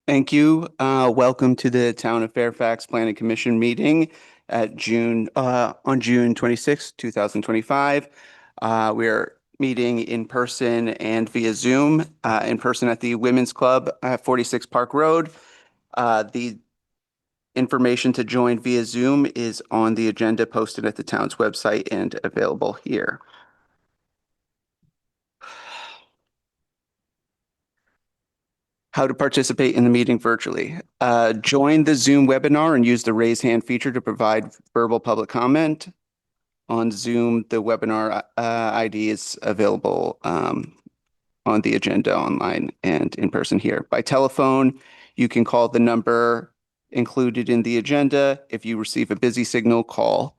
Thank you. Welcome to the Town of Fairfax Planning Commission meeting on June 26, 2025. We're meeting in person and via Zoom, in person at the Women's Club at 46 Park Road. The information to join via Zoom is on the agenda posted at the town's website and available here. How to participate in the meeting virtually. Join the Zoom webinar and use the raise hand feature to provide verbal public comment. On Zoom, the webinar ID is available on the agenda online and in person here. By telephone, you can call the number included in the agenda. If you receive a busy signal, call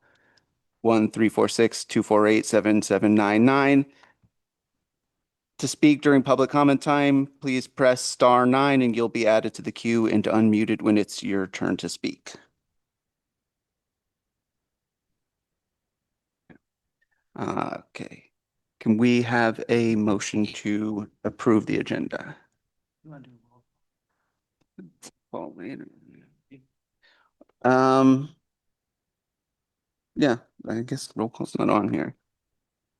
1-346-248-7799. To speak during public comment time, please press *9 and you'll be added to the queue and unmuted when it's your turn to speak. Okay. Can we have a motion to approve the agenda? Oh, wait. Yeah, I guess roll call's not on here.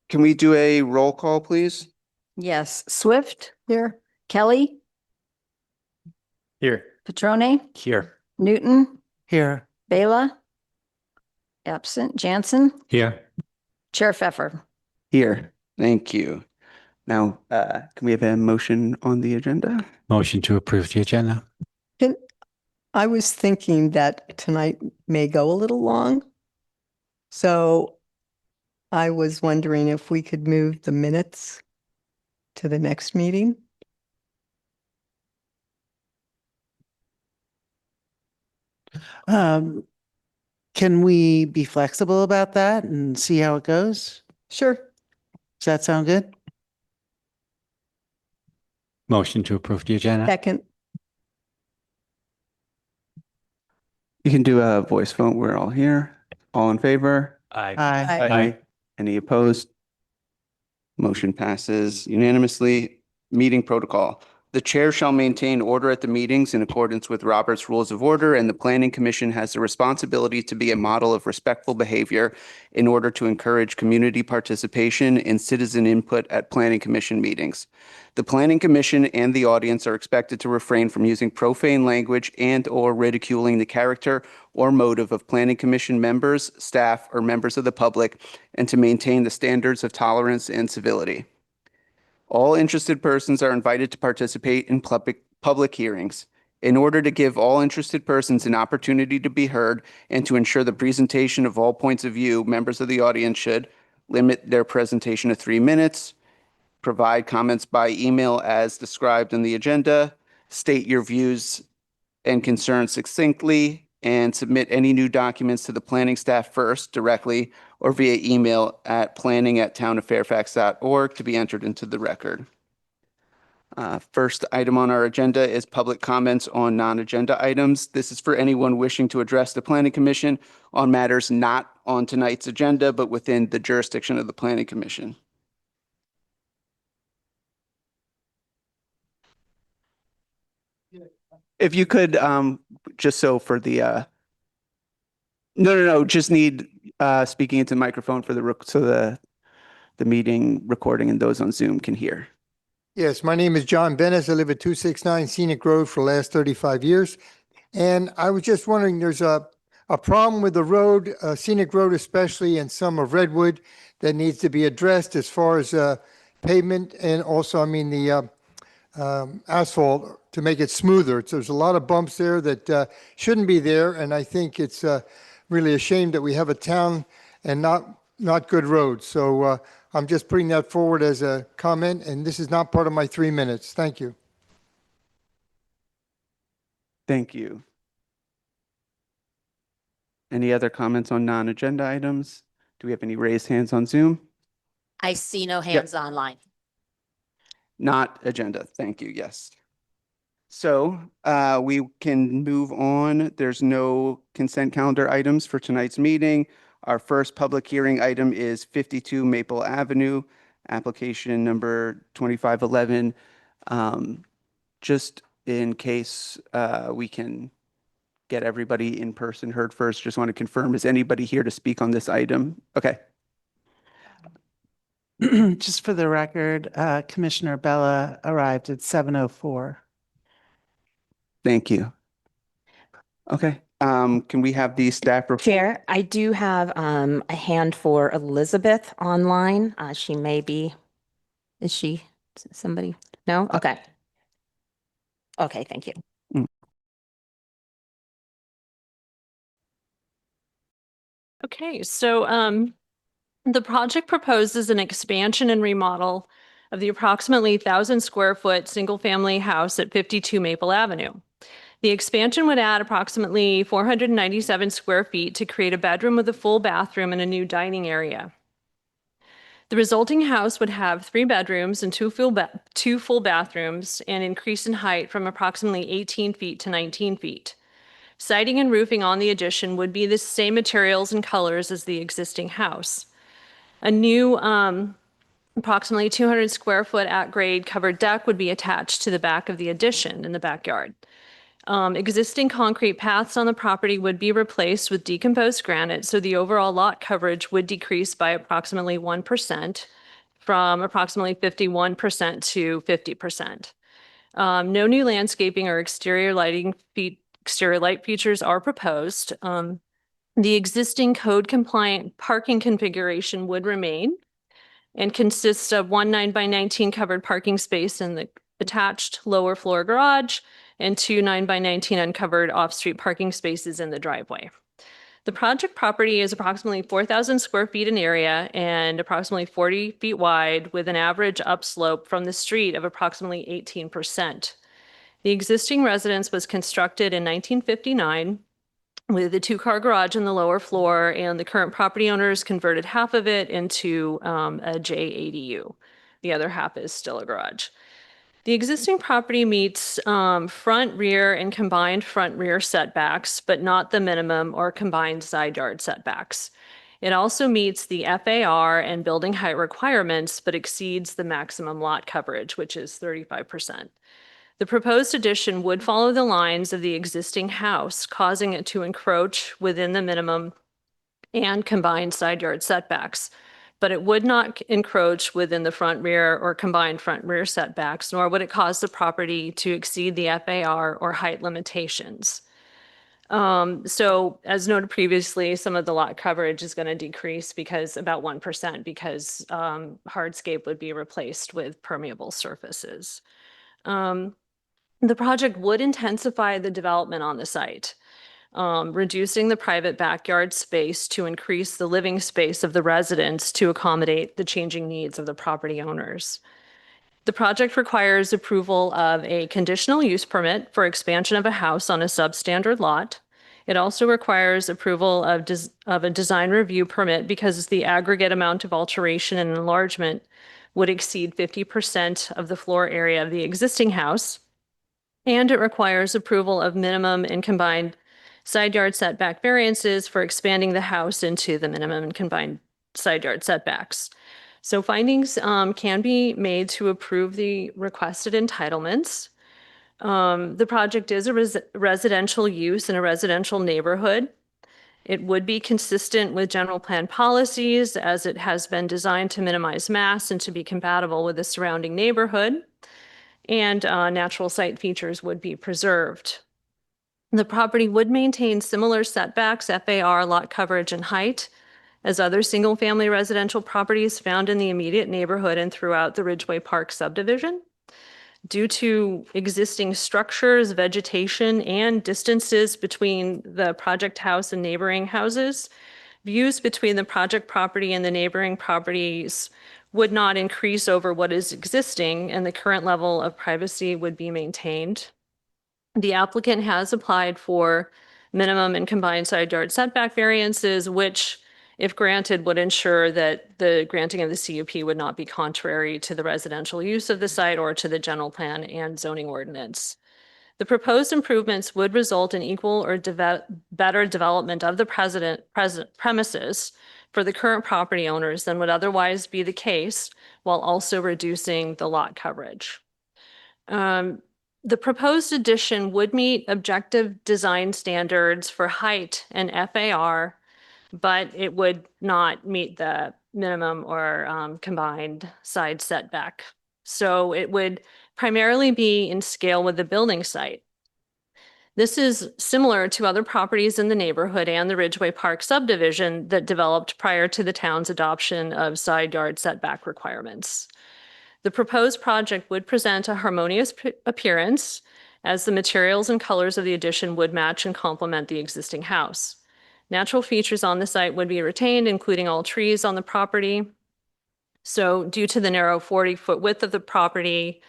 Can we do a roll call, please? Yes. Swift. Here. Kelly. Here. Petrone. Here. Newton. Here. Bela. Absent. Jansen. Here. Chair Pfeffer. Here. Thank you. Now, can we have a motion on the agenda? Motion to approve the agenda. I was thinking that tonight may go a little long. So I was wondering if we could move the minutes to the next meeting. Can we be flexible about that and see how it goes? Sure. Does that sound good? Motion to approve the agenda. Second. You can do a voice vote. We're all here. All in favor? Aye. Aye. Any opposed? Motion passes unanimously. Meeting protocol. The chair shall maintain order at the meetings in accordance with Robert's Rules of Order, and the Planning Commission has the responsibility to be a model of respectful behavior in order to encourage community participation and citizen input at Planning Commission meetings. The Planning Commission and the audience are expected to refrain from using profane language and/or ridiculing the character or motive of Planning Commission members, staff, or members of the public, and to maintain the standards of tolerance and civility. All interested persons are invited to participate in public hearings. In order to give all interested persons an opportunity to be heard and to ensure the presentation of all points of view, members of the audience should limit their presentation to 3 minutes, provide comments by email as described in the agenda, state your views and concerns succinctly, and submit any new documents to the planning staff first directly or via email at planning@townoffairfax.org to be entered into the record. First item on our agenda is public comments on non-agenda items. This is for anyone wishing to address the Planning Commission on matters not on tonight's agenda, but within the jurisdiction of the Planning Commission. If you could, just so for the, no, just need speaking into the microphone for the meeting recording and those on Zoom can hear. Yes, my name is John Bennis. I live at 269 Scenic Road for the last 35 years. And I was just wondering, there's a problem with the road, Scenic Road especially, and some of Redwood that needs to be addressed as far as pavement and also, the asphalt to make it smoother. So there's a lot of bumps there that shouldn't be there. And I think it's really a shame that we have a town and not good roads. So I'm just putting that forward as a comment, and this is not part of my 3 minutes. Thank you. Thank you. Any other comments on non-agenda items? Do we have any raised hands on Zoom? I see no hands online. Not agenda. Thank you. Yes. So we can move on. There's no consent calendar items for tonight's meeting. Our first public hearing item is 52 Maple Avenue, application number 2511. Just in case we can get everybody in person heard first, just want to confirm, is anybody here to speak on this item? Okay. Just for the record, Commissioner Bella arrived at 7:04. Thank you. Okay, can we have the staff report? Chair, I do have a hand for Elizabeth online. She may be, is she somebody? No? Okay. Okay, thank you. Okay, so the project proposes an expansion and remodel of the approximately 1,000 square foot single family house at 52 Maple Avenue. The expansion would add approximately 497 square feet to create a bedroom with a full bathroom and a new dining area. The resulting house would have 3 bedrooms and two full bathrooms and increase in height from approximately 18 feet to 19 feet. Siding and roofing on the addition would be the same materials and colors as the existing house. A new approximately 200 square foot at-grade covered deck would be attached to the back of the addition in the backyard. Existing concrete paths on the property would be replaced with decomposed granite, so the overall lot coverage would decrease by approximately 1% from approximately 51% to 50%. No new landscaping or exterior light features are proposed. The existing code compliant parking configuration would remain and consists of 1 9x19 covered parking space in the attached lower floor garage and 2 9x19 uncovered off-street parking spaces in the driveway. The project property is approximately 4,000 square feet in area and approximately 40 feet wide, with an average upslope from the street of approximately 18%. The existing residence was constructed in 1959 with a 2-car garage on the lower floor, and the current property owners converted half of it into a JADU. The other half is still a garage. The existing property meets front, rear, and combined front rear setbacks, but not the minimum or combined side yard setbacks. It also meets the FAR and building height requirements, but exceeds the maximum lot coverage, which is 35%. The proposed addition would follow the lines of the existing house, causing it to encroach within the minimum and combined side yard setbacks, but it would not encroach within the front rear or combined front rear setbacks, nor would it cause the property to exceed the FAR or height limitations. So as noted previously, some of the lot coverage is going to decrease because about 1% because hardscape would be replaced with permeable surfaces. The project would intensify the development on the site, reducing the private backyard space to increase the living space of the residents to accommodate the changing needs of the property owners. The project requires approval of a conditional use permit for expansion of a house on a substandard lot. It also requires approval of a design review permit because the aggregate amount of alteration and enlargement would exceed 50% of the floor area of the existing house. And it requires approval of minimum and combined side yard setback variances for expanding the house into the minimum and combined side yard setbacks. So findings can be made to approve the requested entitlements. The project is a residential use in a residential neighborhood. It would be consistent with general plan policies as it has been designed to minimize mass and to be compatible with the surrounding neighborhood. And natural site features would be preserved. The property would maintain similar setbacks, FAR, lot coverage, and height as other single-family residential properties found in the immediate neighborhood and throughout the Ridgeway Park subdivision. Due to existing structures, vegetation, and distances between the project house and neighboring houses, views between the project property and the neighboring properties would not increase over what is existing, and the current level of privacy would be maintained. The applicant has applied for minimum and combined side yard setback variances, which, if granted, would ensure that the granting of the CUP would not be contrary to the residential use of the site or to the general plan and zoning ordinance. The proposed improvements would result in equal or better development of the premises for the current property owners than would otherwise be the case, while also reducing the lot coverage. The proposed addition would meet objective design standards for height and FAR, but it would not meet the minimum or combined side setback. So it would primarily be in scale with the building site. This is similar to other properties in the neighborhood and the Ridgeway Park subdivision that developed prior to the town's adoption of side yard setback requirements. The proposed project would present a harmonious appearance as the materials and colors of the addition would match and complement the existing house. Natural features on the site would be retained, including all trees on the property. So due to the narrow 40-foot width of the property,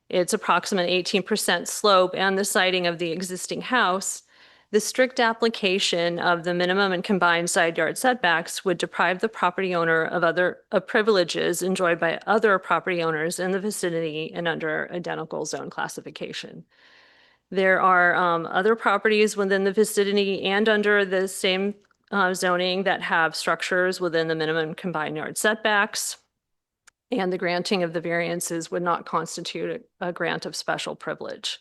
its approximate 18% slope, and the siting of the existing house, the strict application of the minimum and combined side yard setbacks would deprive the property owner of privileges enjoyed by other property owners in the vicinity and under identical zone classification. There are other properties within the vicinity and under the same zoning that have structures within the minimum combined yard setbacks. And the granting of the variances would not constitute a grant of special privilege.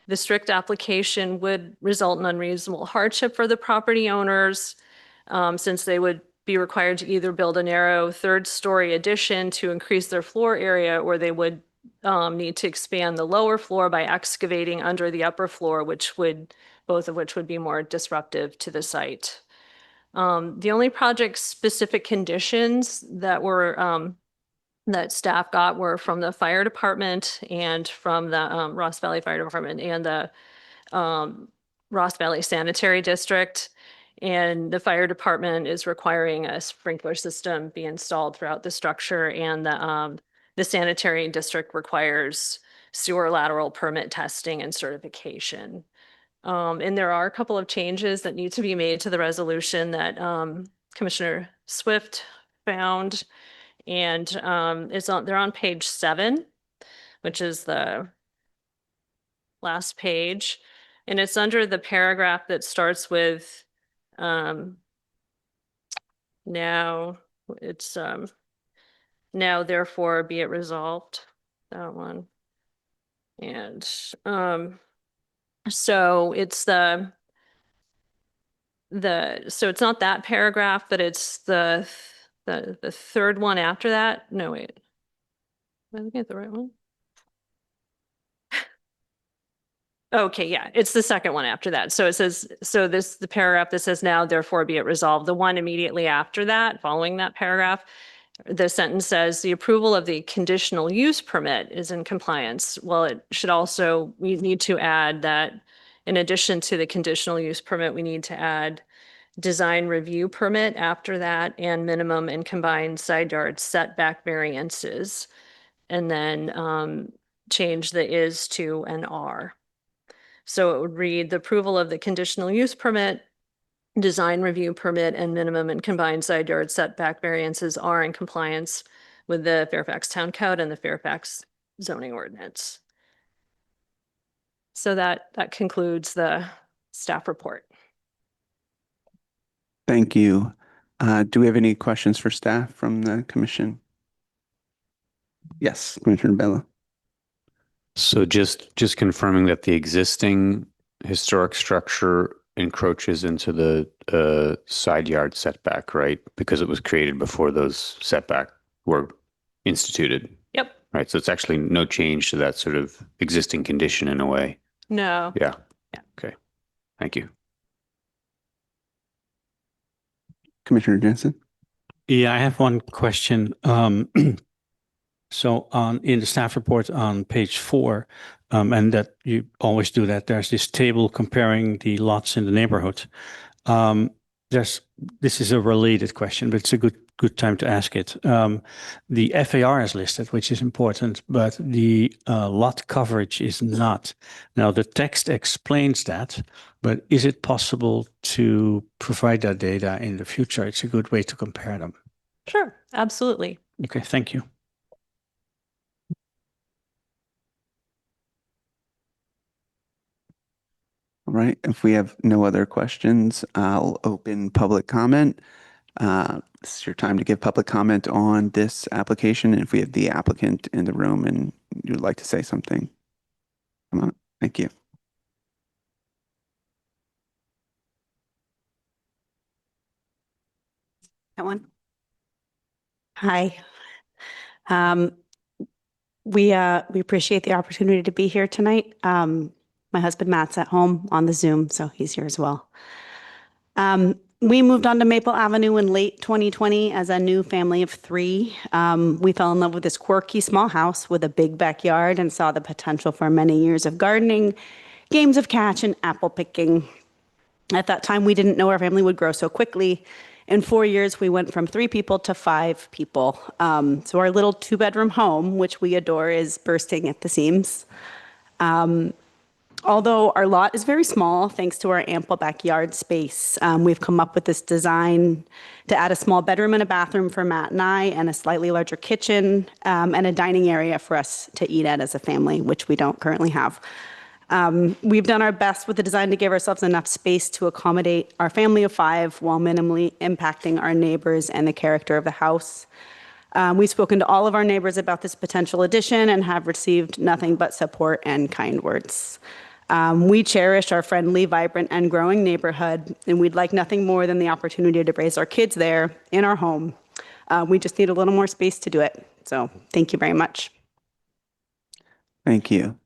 The strict application would result in unreasonable hardship for the property owners, since they would be required to either build a narrow third-story addition to increase their floor area, or they would need to expand the lower floor by excavating under the upper floor, both of which would be more disruptive to the site. The only project-specific conditions that were that staff got were from the fire department and from the Ross Valley Fire Department and the Ross Valley Sanitary District. And the fire department is requiring a sprinkler system be installed throughout the structure, and the sanitary district requires sewer lateral permit testing and certification. And there are a couple of changes that need to be made to the resolution that Commissioner Swift found. And they're on page 7, which is the last page. And it's under the paragraph that starts with now it's now therefore be it resolved, that one. And so it's so it's not that paragraph, but it's the third one after that. No, wait. Am I looking at the right one? Okay, yeah, it's the second one after that. So it says, the paragraph that says now therefore be it resolved, the one immediately after that, following that paragraph, the sentence says the approval of the conditional use permit is in compliance. Well, it should also, we need to add that in addition to the conditional use permit, we need to add design review permit after that, and minimum and combined side yard setback variances. And then change the is to an are. So it would read the approval of the conditional use permit, design review permit, and minimum and combined side yard setback variances are in compliance with the Fairfax Town Code and the Fairfax zoning ordinance. So that concludes the staff report. Thank you. Do we have any questions for staff from the commission? Yes, Commissioner Bella. So just confirming that the existing historic structure encroaches into the side yard setback, right? Because it was created before those setback were instituted, Yep. right? So it's actually no change to that sort of existing condition in a way. No. Yeah. Yeah. Okay. Thank you. Commissioner Jensen? Yeah, I have one question. So in the staff report on page 4, and that you always do that, there's this table comparing the lots in the neighborhood. This is a related question, but it's a good time to ask it. The FAR is listed, which is important, but the lot coverage is not. Now the text explains that, but is it possible to provide that data in the future? It's a good way to compare them. Sure, absolutely. Okay, thank you. All right, if we have no other questions, I'll open public comment. This is your time to give public comment on this application. And if we have the applicant in the room and you'd like to say something. Come on. Thank you. That one. Hi. Um, we appreciate the opportunity to be here tonight. My husband Matt's at home on the Zoom, so he's here as well. We moved on to Maple Avenue in late 2020 as a new family of three. We fell in love with this quirky small house with a big backyard and saw the potential for many years of gardening, games of catch, and apple picking. At that time, we didn't know our family would grow so quickly. In 4 years, we went from 3 people to 5 people. So our little 2-bedroom home, which we adore, is bursting at the seams. Although our lot is very small, thanks to our ample backyard space, we've come up with this design to add a small bedroom and a bathroom for Matt and I, and a slightly larger kitchen, and a dining area for us to eat at as a family, which we don't currently have. We've done our best with the design to give ourselves enough space to accommodate our family of 5 while minimally impacting our neighbors and the character of the house. We've spoken to all of our neighbors about this potential addition and have received nothing but support and kind words. We cherish our friendly, vibrant, and growing neighborhood, and we'd like nothing more than the opportunity to raise our kids there in our home. We just need a little more space to do it. So thank you very much. Thank you.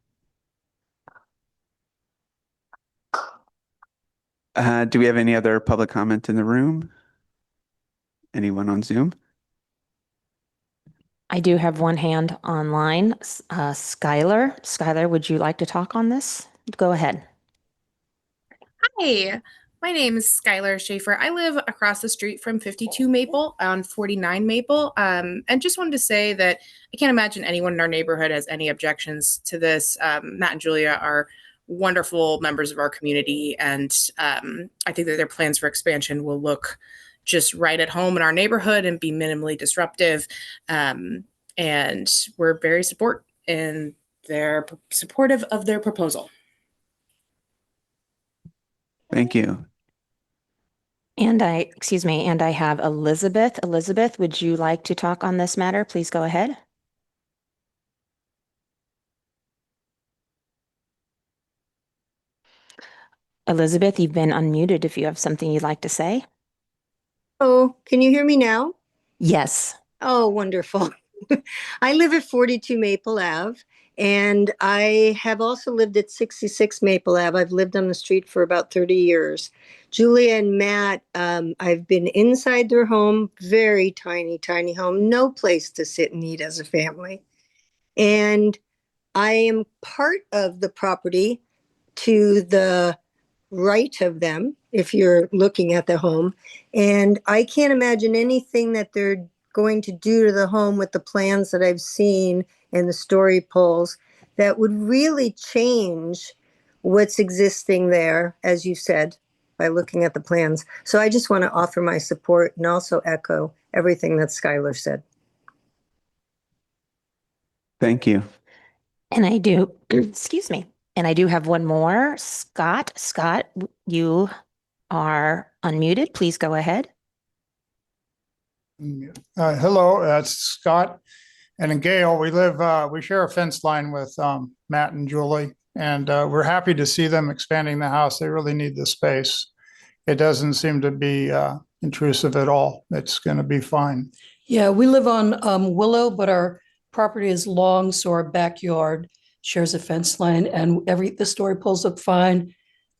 Do we have any other public comment in the room? Anyone on Zoom? I do have one hand online. Skylar. Skylar, would you like to talk on this? Go ahead. Hi, my name is Skylar Schaefer. I live across the street from 52 Maple on 49 Maple. And just wanted to say that I can't imagine anyone in our neighborhood has any objections to this. Matt and Julia are wonderful members of our community, and I think that their plans for expansion will look just right at home in our neighborhood and be minimally disruptive. And we're very supportive of their proposal. Thank you. And I have Elizabeth. Elizabeth, would you like to talk on this matter? Please go ahead. Elizabeth, you've been unmuted if you have something you'd like to say. Oh, can you hear me now? Yes. Oh, wonderful. I live at 42 Maple Ave, and I have also lived at 66 Maple Ave. I've lived on the street for about 30 years. Julia and Matt, I've been inside their home, very tiny, tiny home, no place to sit and eat as a family. And I am part of the property to the right of them, if you're looking at the home. And I can't imagine anything that they're going to do to the home with the plans that I've seen and the story polls that would really change what's existing there, as you said, by looking at the plans. So I just want to offer my support and also echo everything that Skylar said. Thank you. And I do, excuse me. And I do have one more. Scott. Scott, you are unmuted. Please go ahead. Hello, it's Scott and Gail. We share a fence line with Matt and Julie, and we're happy to see them expanding the house. They really need the space. It doesn't seem to be intrusive at all. It's going to be fine. Yeah, we live on Willow, but our property is long, so our backyard shares a fence line, and the story pulls up fine.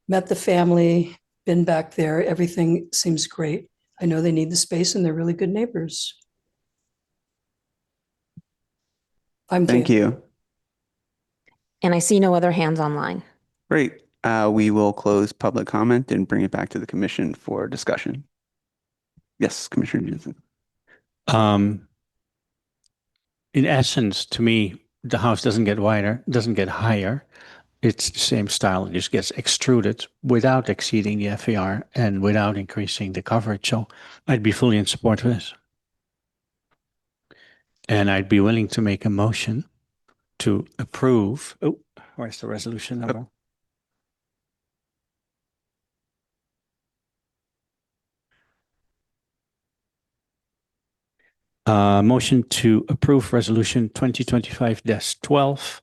Met the family, been back there. Everything seems great. I know they need the space, and they're really good neighbors. Thank you. And I see no other hands online. Great. We will close public comment and bring it back to the commission for discussion. Yes, Commissioner Jensen. In essence, to me, the house doesn't get wider, doesn't get higher. It's the same style. It just gets extruded without exceeding the FAR and without increasing the coverage. So I'd be fully in support of this. And I'd be willing to make a motion to approve. Oh, where's the resolution number? Motion to approve resolution 2025-12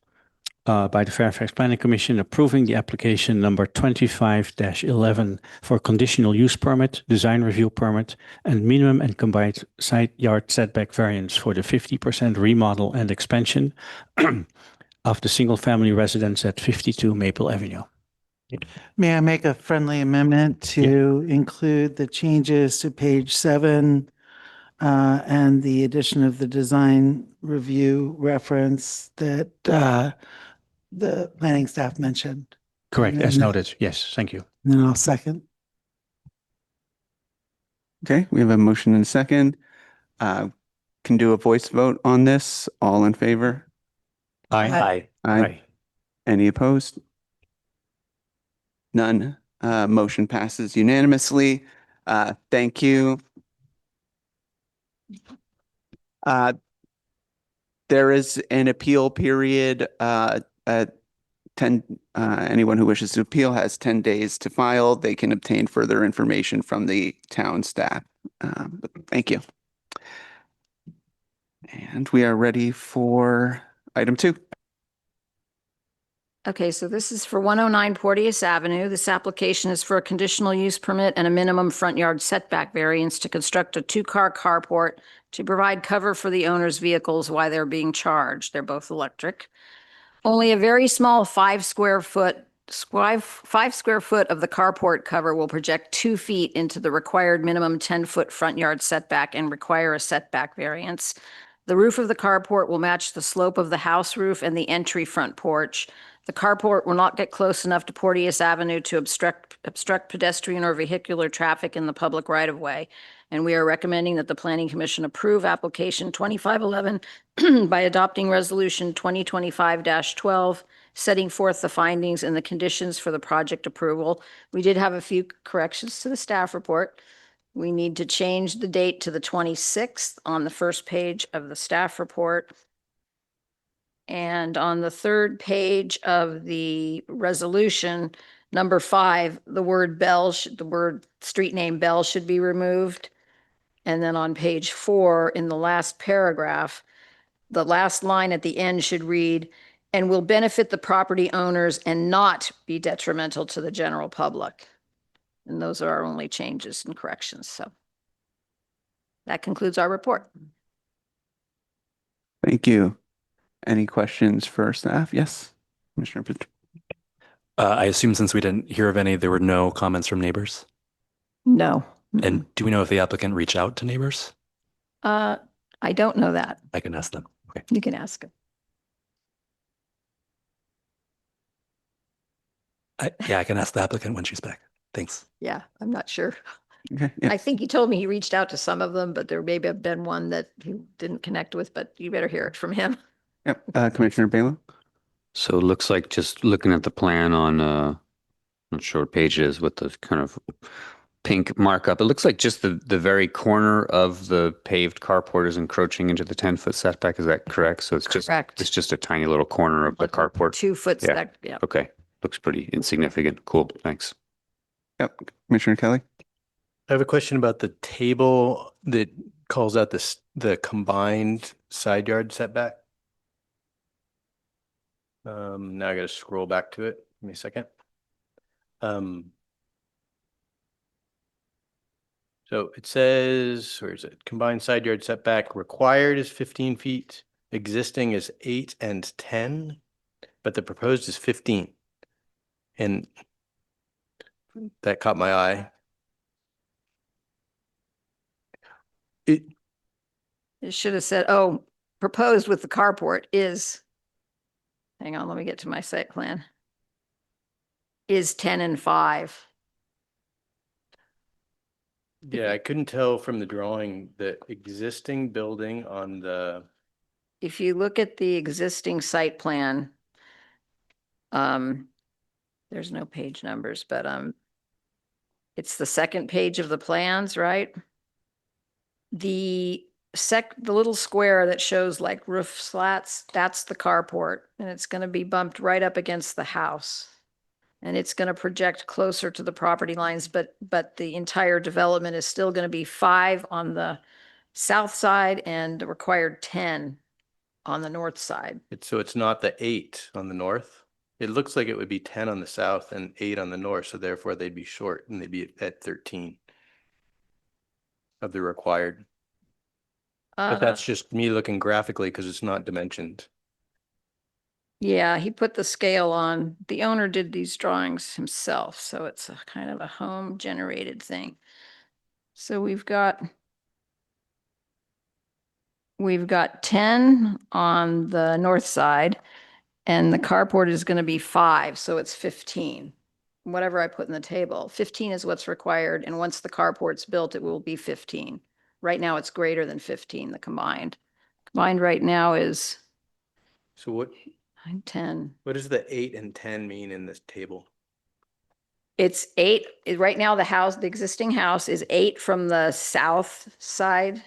by the Fairfax Planning Commission approving the application number 25-11 for conditional use permit, design review permit, and minimum and combined side yard setback variance for the 50% remodel and expansion of the single-family residence at 52 Maple Avenue. May I make a friendly amendment to include the changes to page 7 and the addition of the design review reference that the planning staff mentioned? Correct, as And noted. Yes, thank you. then I'll second. Okay, we have a motion and a second. Can do a voice vote on this. All in favor? Aye. Aye. Any opposed? None. Motion passes unanimously. Thank you. There is an appeal period. Anyone who wishes to appeal has 10 days to file. They can obtain further information from the town staff. But thank you. And we are ready for item 2. Okay, so this is for 109 Porteous Avenue. This application is for a conditional use permit and a minimum front yard setback variance to construct a 2-car carport to provide cover for the owner's vehicles while they're being charged. They're both electric. Only a very small 5 square foot of the carport cover will project 2 feet into the required minimum 10-foot front yard setback and require a setback variance. The roof of the carport will match the slope of the house roof and the entry front porch. The carport will not get close enough to Porteous Avenue to obstruct pedestrian or vehicular traffic in the public right-of-way. And we are recommending that the Planning Commission approve application 2511 by adopting resolution 2025-12, setting forth the findings and the conditions for the project approval. We did have a few corrections to the staff report. We need to change the date to the 26th on the first page of the staff report. And on the third page of the resolution, number 5, the word the word street name Bell should be removed. And then on page 4, in the last paragraph, the last line at the end should read, and will benefit the property owners and not be detrimental to the general public. And those are our only changes and corrections. So that concludes our report. Thank you. Any questions for staff? Yes, Commissioner Pitts. I assume since we didn't hear of any, there were no comments from neighbors. No. And do we know if the applicant reached out to neighbors? I don't know that. I can ask them. Okay. You can ask him. Yeah, I can ask the applicant when she's back. Thanks. Yeah, I'm not sure. Okay. Yeah. I think he told me he reached out to some of them, but there may have been one that he didn't connect with, but you better hear it from him. Yep. Commissioner Bailo. So it looks like, just looking at the plan on, not sure what page it is with the kind of pink markup, it looks like just the very corner of the paved carport is encroaching into the 10-foot setback. Is that correct? So it's Correct. just a tiny little corner of the carport. 2 foot Yeah. stack. Yeah. Okay. Looks pretty insignificant. Cool. Thanks. Yep. Commissioner Kelly. I have a question about the table that calls out the combined side yard setback. Now I got to scroll back to it. Give me a second. So it says, where is it? Combined side yard setback required is 15 feet, existing is 8 and 10, but the proposed is 15. And that caught my eye. It should have said, oh, proposed with the carport is, hang on, let me get to my site plan, is 10 and 5. Yeah, I couldn't tell from the drawing the existing building on the, If you look at the existing site plan, there's no page numbers, but it's the second page of the plans, right? The little square that shows like roof slats, that's the carport, and it's going to be bumped right up against the house. And it's going to project closer to the property lines, but the entire development is still going to be 5 on the south side and required 10 on the north side. So it's not the 8 on the north? It looks like it would be 10 on the south and 8 on the north, so therefore they'd be short and they'd be at 13 of the required. But that's just me looking graphically because it's not dimensioned. Yeah, he put the scale on. The owner did these drawings himself, so it's a kind of a home generated thing. So we've got 10 on the north side, and the carport is going to be 5, so it's 15. Whatever I put in the table, 15 is what's required, and once the carport's built, it will be 15. Right now, it's greater than 15, the combined. Combined right now is So what 10. does the 8 and 10 mean in this table? It's 8, right now the existing house is 8 from the south side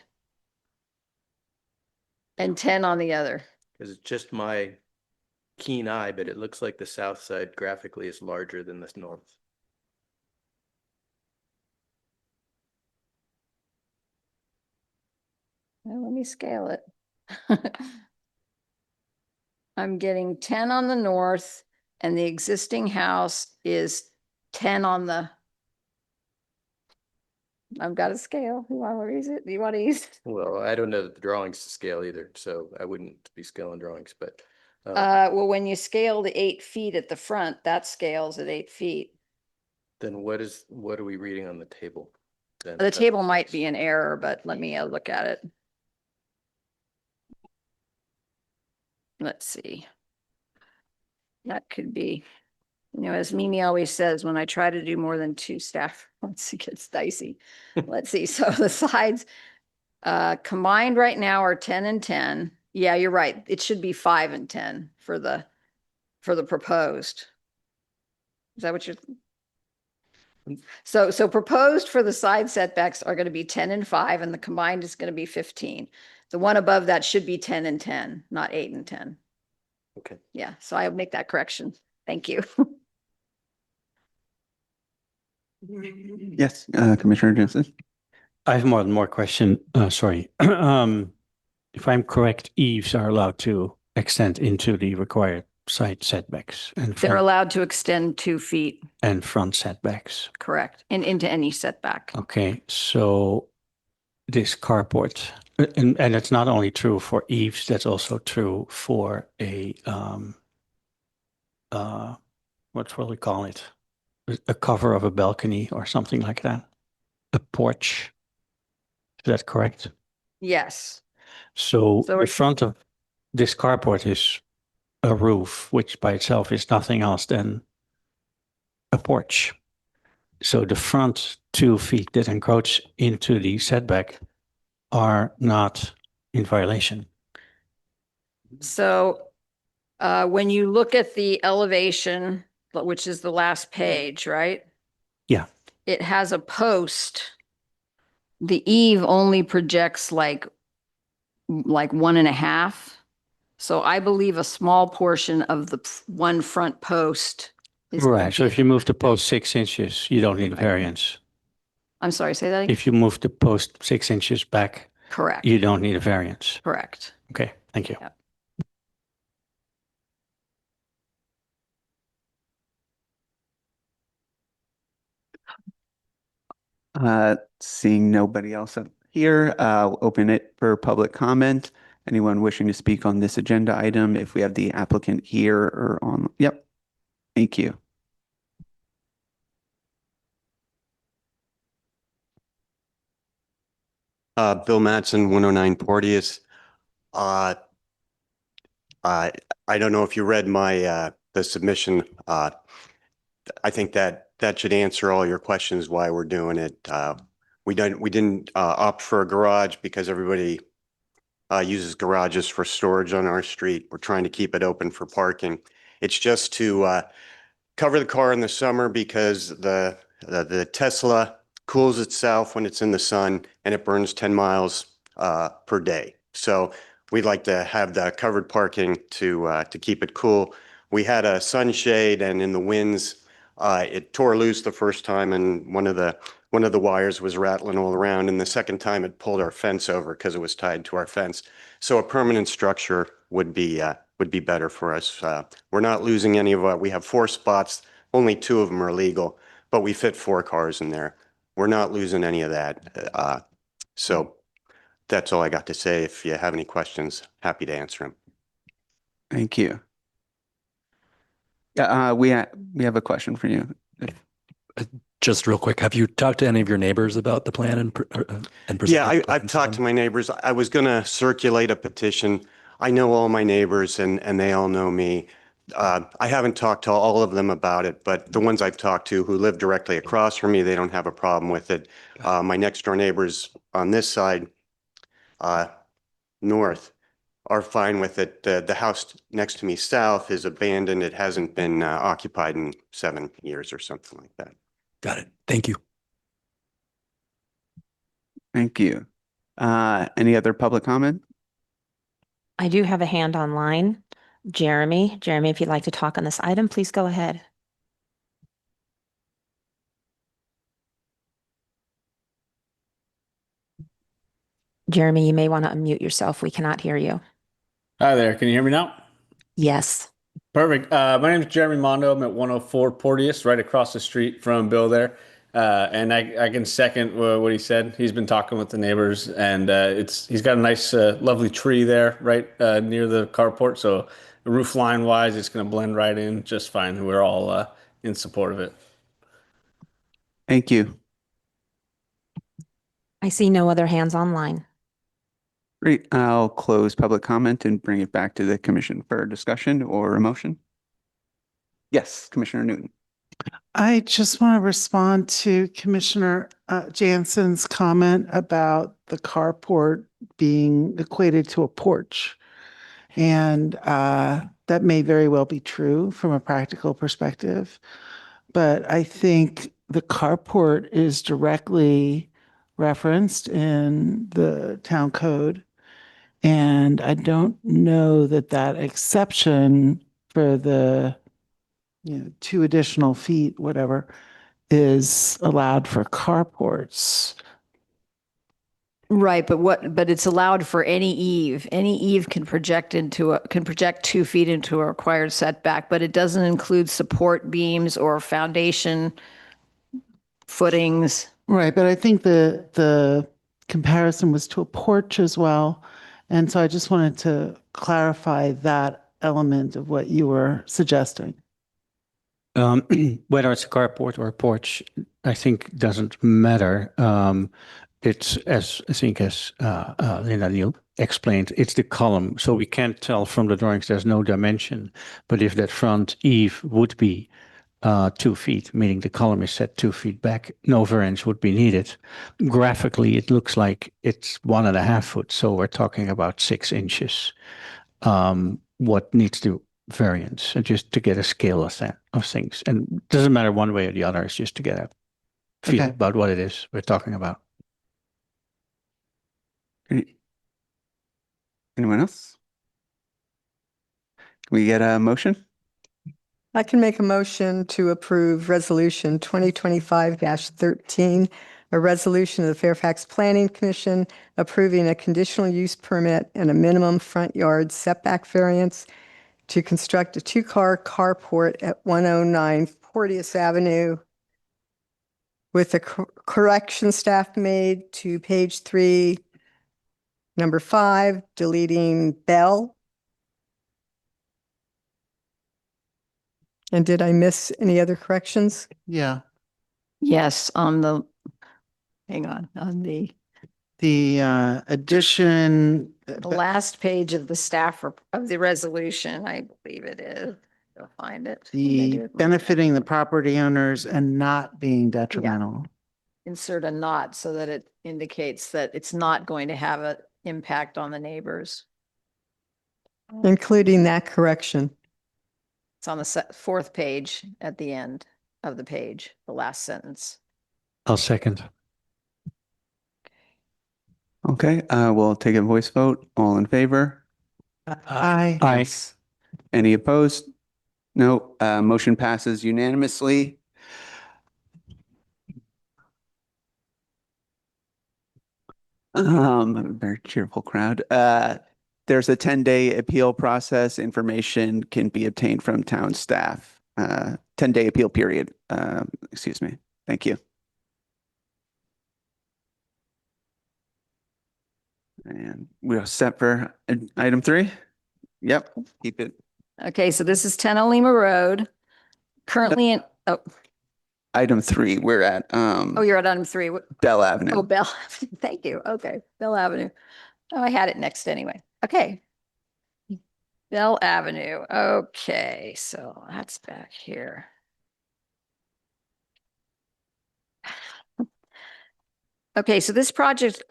and 10 on the other. Because it's just my keen eye, but it looks like the south side graphically is larger than this north. Well, let me scale it. I'm getting 10 on the north, and the existing house is 10 on the. I've got a scale. You want to use it? Do you want to use it? Well, I don't know the drawings to scale either, so I wouldn't be scaling drawings, but Well, when you scale the 8 feet at the front, that scales at 8 feet. then what are we reading on the table? Then The table might be an error, but let me look at it. Let's see. That could be, as Mimi always says, when I try to do more than 2 staff, once it gets dicey. Let's see. So the sides combined right now are 10 and 10. Yeah, you're right. It should be 5 and 10 for the proposed. Is that what you're? So proposed for the side setbacks are going to be 10 and 5, and the combined is going to be 15. The one above that should be 10 and 10, not 8 and 10. Okay. Yeah, so I'll make that correction. Thank you. Yes, Commissioner Jensen. I have more than more question. Sorry. If I'm correct, eaves are allowed to extend into the required side setbacks and They're front, allowed to extend 2 feet, and front setbacks. correct, and into any setback. Okay, so this carport, and it's not only true for eaves, that's also true for a what will we call it? A cover of a balcony or something like that. A porch. Is that correct? Yes. So So the it- front of this carport is a roof, which by itself is nothing else than a porch. So the front 2 feet that encroach into the setback are not in violation. So when you look at the elevation, which is the last page, right? Yeah. It has a post. The eave only projects like 1.5. So I believe a small portion of the one front post is. gonna Right. So be- if you move the post 6 inches, you don't need a variance. I'm sorry, say that again? If you move the post 6 inches back, Correct, you don't need a variance. correct. Okay, thank you. Yep. Seeing nobody else up here, I'll open it for public comment. Anyone wishing to speak on this agenda item, if we have the applicant here or on, yep. Thank you. Bill Mattson, 109 Porteous. I don't know if you read my the submission. I think that should answer all your questions why we're doing it. We didn't opt for a garage because everybody uses garages for storage on our street. We're trying to keep it open for parking. It's just to cover the car in the summer because the Tesla cools itself when it's in the sun and it burns 10 miles per day. So we'd like to have the covered parking to keep it cool. We had a sunshade, and in the winds, it tore loose the first time, and one of one of the wires was rattling all around, and the second time it pulled our fence over because it was tied to our fence. So a permanent structure would be better for us. We're not losing any of our, we have 4 spots, only 2 of them are legal, but we fit 4 cars in there. We're not losing any of that. So that's all I got to say. If you have any questions, happy to answer them. Thank you. Yeah, we have a question for you. Just real quick, have you talked to any of your neighbors about the plan and Yeah, presented I've plans to talked to them? my neighbors. I was going to circulate a petition. I know all my neighbors and they all know me. I haven't talked to all of them about it, but the ones I've talked to who live directly across from me, they don't have a problem with it. My next door neighbors on this side, north, are fine with it. The house next to me south is abandoned. It hasn't been occupied in 7 years or something like that. Got it. Thank you. Thank you. Any other public comment? I do have a hand online. Jeremy, if you'd like to talk on this item, please go ahead. Jeremy, you may want to unmute yourself. We cannot hear you. Hi there. Can you hear me now? Yes. Perfect. My name is Jeremy Mondo. I'm at 104 Porteous, right across the street from Bill there. And I can second what he said. He's been talking with the neighbors, and he's got a nice, lovely tree there right near the carport. So roof line wise, it's going to blend right in just fine. We're all in support of it. Thank you. I see no other hands online. Great. I'll close public comment and bring it back to the commission for discussion or a motion. Yes, Commissioner Newton. I just want to respond to Commissioner Jansen's comment about the carport being equated to a porch. And that may very well be true from a practical perspective. But I think the carport is directly referenced in the town code. And I don't know that that exception for the 2 additional feet, whatever, is allowed for carports. Right, but it's allowed for any eave. Any eave can project 2 feet into a required setback, but it doesn't include support beams or foundation footings. Right, but I think the comparison was to a porch as well. And so I just wanted to clarify that element of what you were suggesting. Whether it's a carport or a porch, I think doesn't matter. It's as Linda Neal explained, it's the column. So we can't tell from the drawings, there's no dimension. But if that front eave would be 2 feet, meaning the column is set 2 feet back, no variance would be needed. Graphically, it looks like it's 1.5 foot. So we're talking about 6 inches. What needs to variance, just to get a scale of things. And it doesn't matter one way or the other, it's just to get a feel Okay. about what it is we're talking about. Anyone else? Can we get a motion? I can make a motion to approve Resolution 2025-13, a resolution of the Fairfax Planning Commission approving a conditional use permit and a minimum front yard setback variance to construct a 2-car carport at 109 Porteous Avenue with a correction staff made to page 3, number 5, deleting Bell. And did I miss any other corrections? Yeah. Yes, on the The addition, last page of the staff of the resolution, I believe it is. You'll find it. the benefiting the property owners and not being detrimental. Insert a not so that it indicates that it's not going to have an impact on the neighbors. Including that correction. It's on the 4th page at the end of the page, the last sentence. I'll second. Okay, we'll take a voice vote. All in favor? Aye. Aye. Any opposed? No. Motion passes unanimously. A very cheerful crowd. There's a 10-day appeal process. Information can be obtained from town staff. 10-day appeal period. Excuse me. Thank you. And we are set for item 3. Yep, keep it. Okay, so this is 10 Olima Road. Currently in, oh, Item 3, we're at you're at item 3. Bell Avenue. Oh, Bell, thank you. Okay, Bell Avenue. Oh, I had it next anyway. Okay. Bell Avenue. Okay, so that's back here. Okay, so this project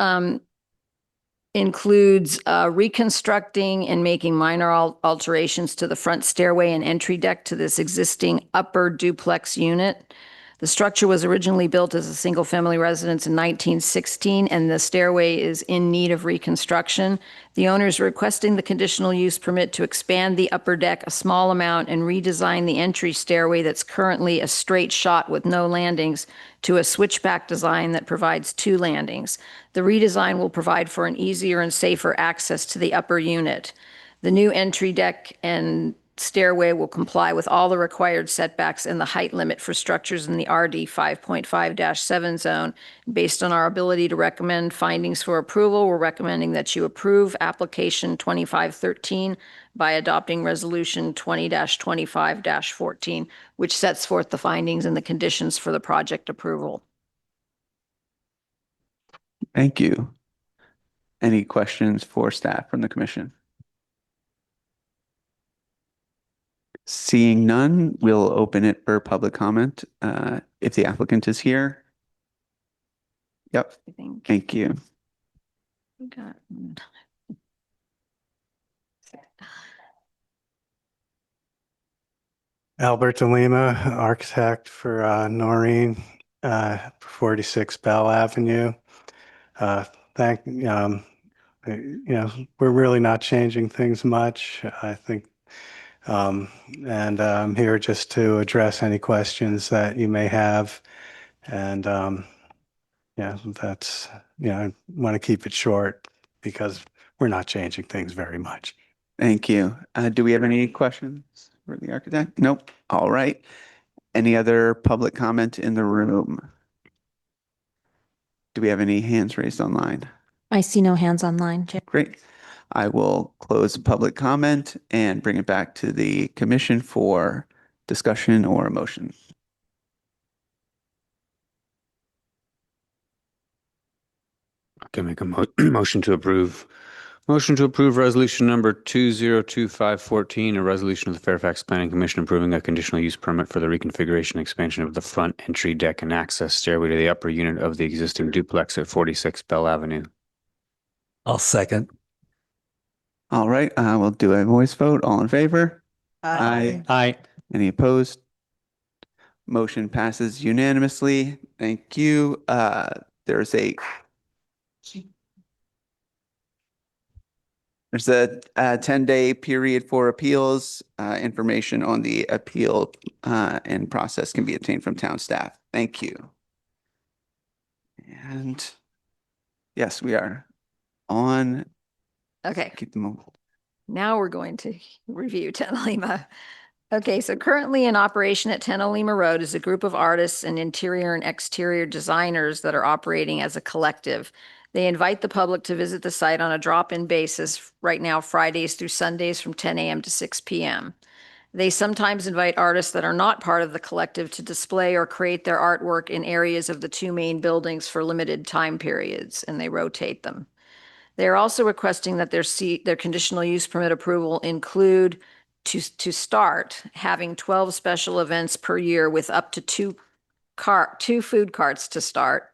includes reconstructing and making minor alterations to the front stairway and entry deck to this existing upper duplex unit. The structure was originally built as a single-family residence in 1916, and the stairway is in need of reconstruction. The owner is requesting the conditional use permit to expand the upper deck a small amount and redesign the entry stairway that's currently a straight shot with no landings to a switchback design that provides 2 landings. The redesign will provide for an easier and safer access to the upper unit. The new entry deck and stairway will comply with all the required setbacks and the height limit for structures in the RD 5.5-7 zone. Based on our ability to recommend findings for approval, we're recommending that you approve application 2513 by adopting resolution 20-25-14, which sets forth the findings and the conditions for the project approval. Thank you. Any questions for staff from the commission? Seeing none, we'll open it for public comment. If the applicant is here. Yep, I think. thank you. Got- Alberto Lima, architect for Noreen, 46 Bell Avenue. We're really not changing things much, I think. And I'm here just to address any questions that you may have. And that's, I want to keep it short because we're not changing things very much. Thank you. Do we have any questions for the architect? Nope. All right. Any other public comment in the room? Do we have any hands raised online? I see no hands online, Chair. Great. I will close public comment and bring it back to the commission for discussion or a motion. I can make a motion to approve. Motion to approve resolution number 202514, a resolution of the Fairfax Planning Commission approving a conditional use permit for the reconfiguration and expansion of the front entry deck and access stairway to the upper unit of the existing duplex at 46 Bell Avenue. I'll second. All right, we'll do a voice vote. All in favor? Aye. Any opposed? Motion passes unanimously. Thank you. There's a 10-day period for appeals. Information on the appeal and process can be obtained from town staff. Thank you. And yes, we are on. Okay. Keep them on. Now we're going to review 10 Olima. Okay, so currently in operation at 10 Olima Road is a group of artists and interior and exterior designers that are operating as a collective. They invite the public to visit the site on a drop-in basis right now, Fridays through Sundays from 10 a.m. to 6 p.m. They sometimes invite artists that are not part of the collective to display or create their artwork in areas of the 2 main buildings for limited time periods, and they rotate them. They're also requesting that their conditional use permit approval include to start having 12 special events per year with up to two food carts to start,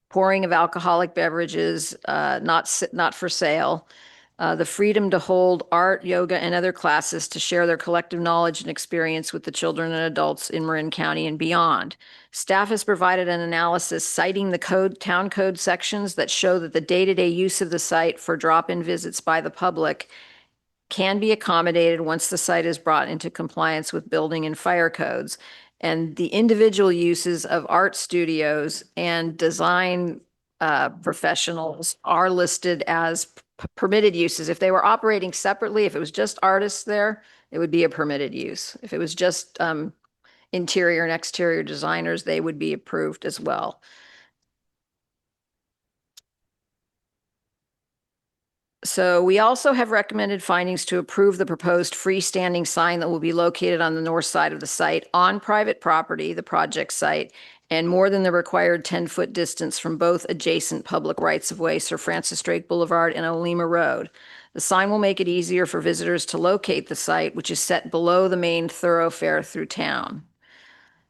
pouring of alcoholic beverages, not for sale, the freedom to hold art, yoga, and other classes to share their collective knowledge and experience with the children and adults in Marin County and beyond. Staff has provided an analysis citing the town code sections that show that the day-to-day use of the site for drop-in visits by the public can be accommodated once the site is brought into compliance with building and fire codes. And the individual uses of art studios and design professionals are listed as permitted uses. If they were operating separately, if it was just artists there, it would be a permitted use. If it was just interior and exterior designers, they would be approved as well. So we also have recommended findings to approve the proposed freestanding sign that will be located on the north side of the site on private property, the project site, and more than the required 10-foot distance from both adjacent public rights-of-way, Sir Francis Drake Boulevard and Olema Road. The sign will make it easier for visitors to locate the site, which is set below the main thoroughfare through town.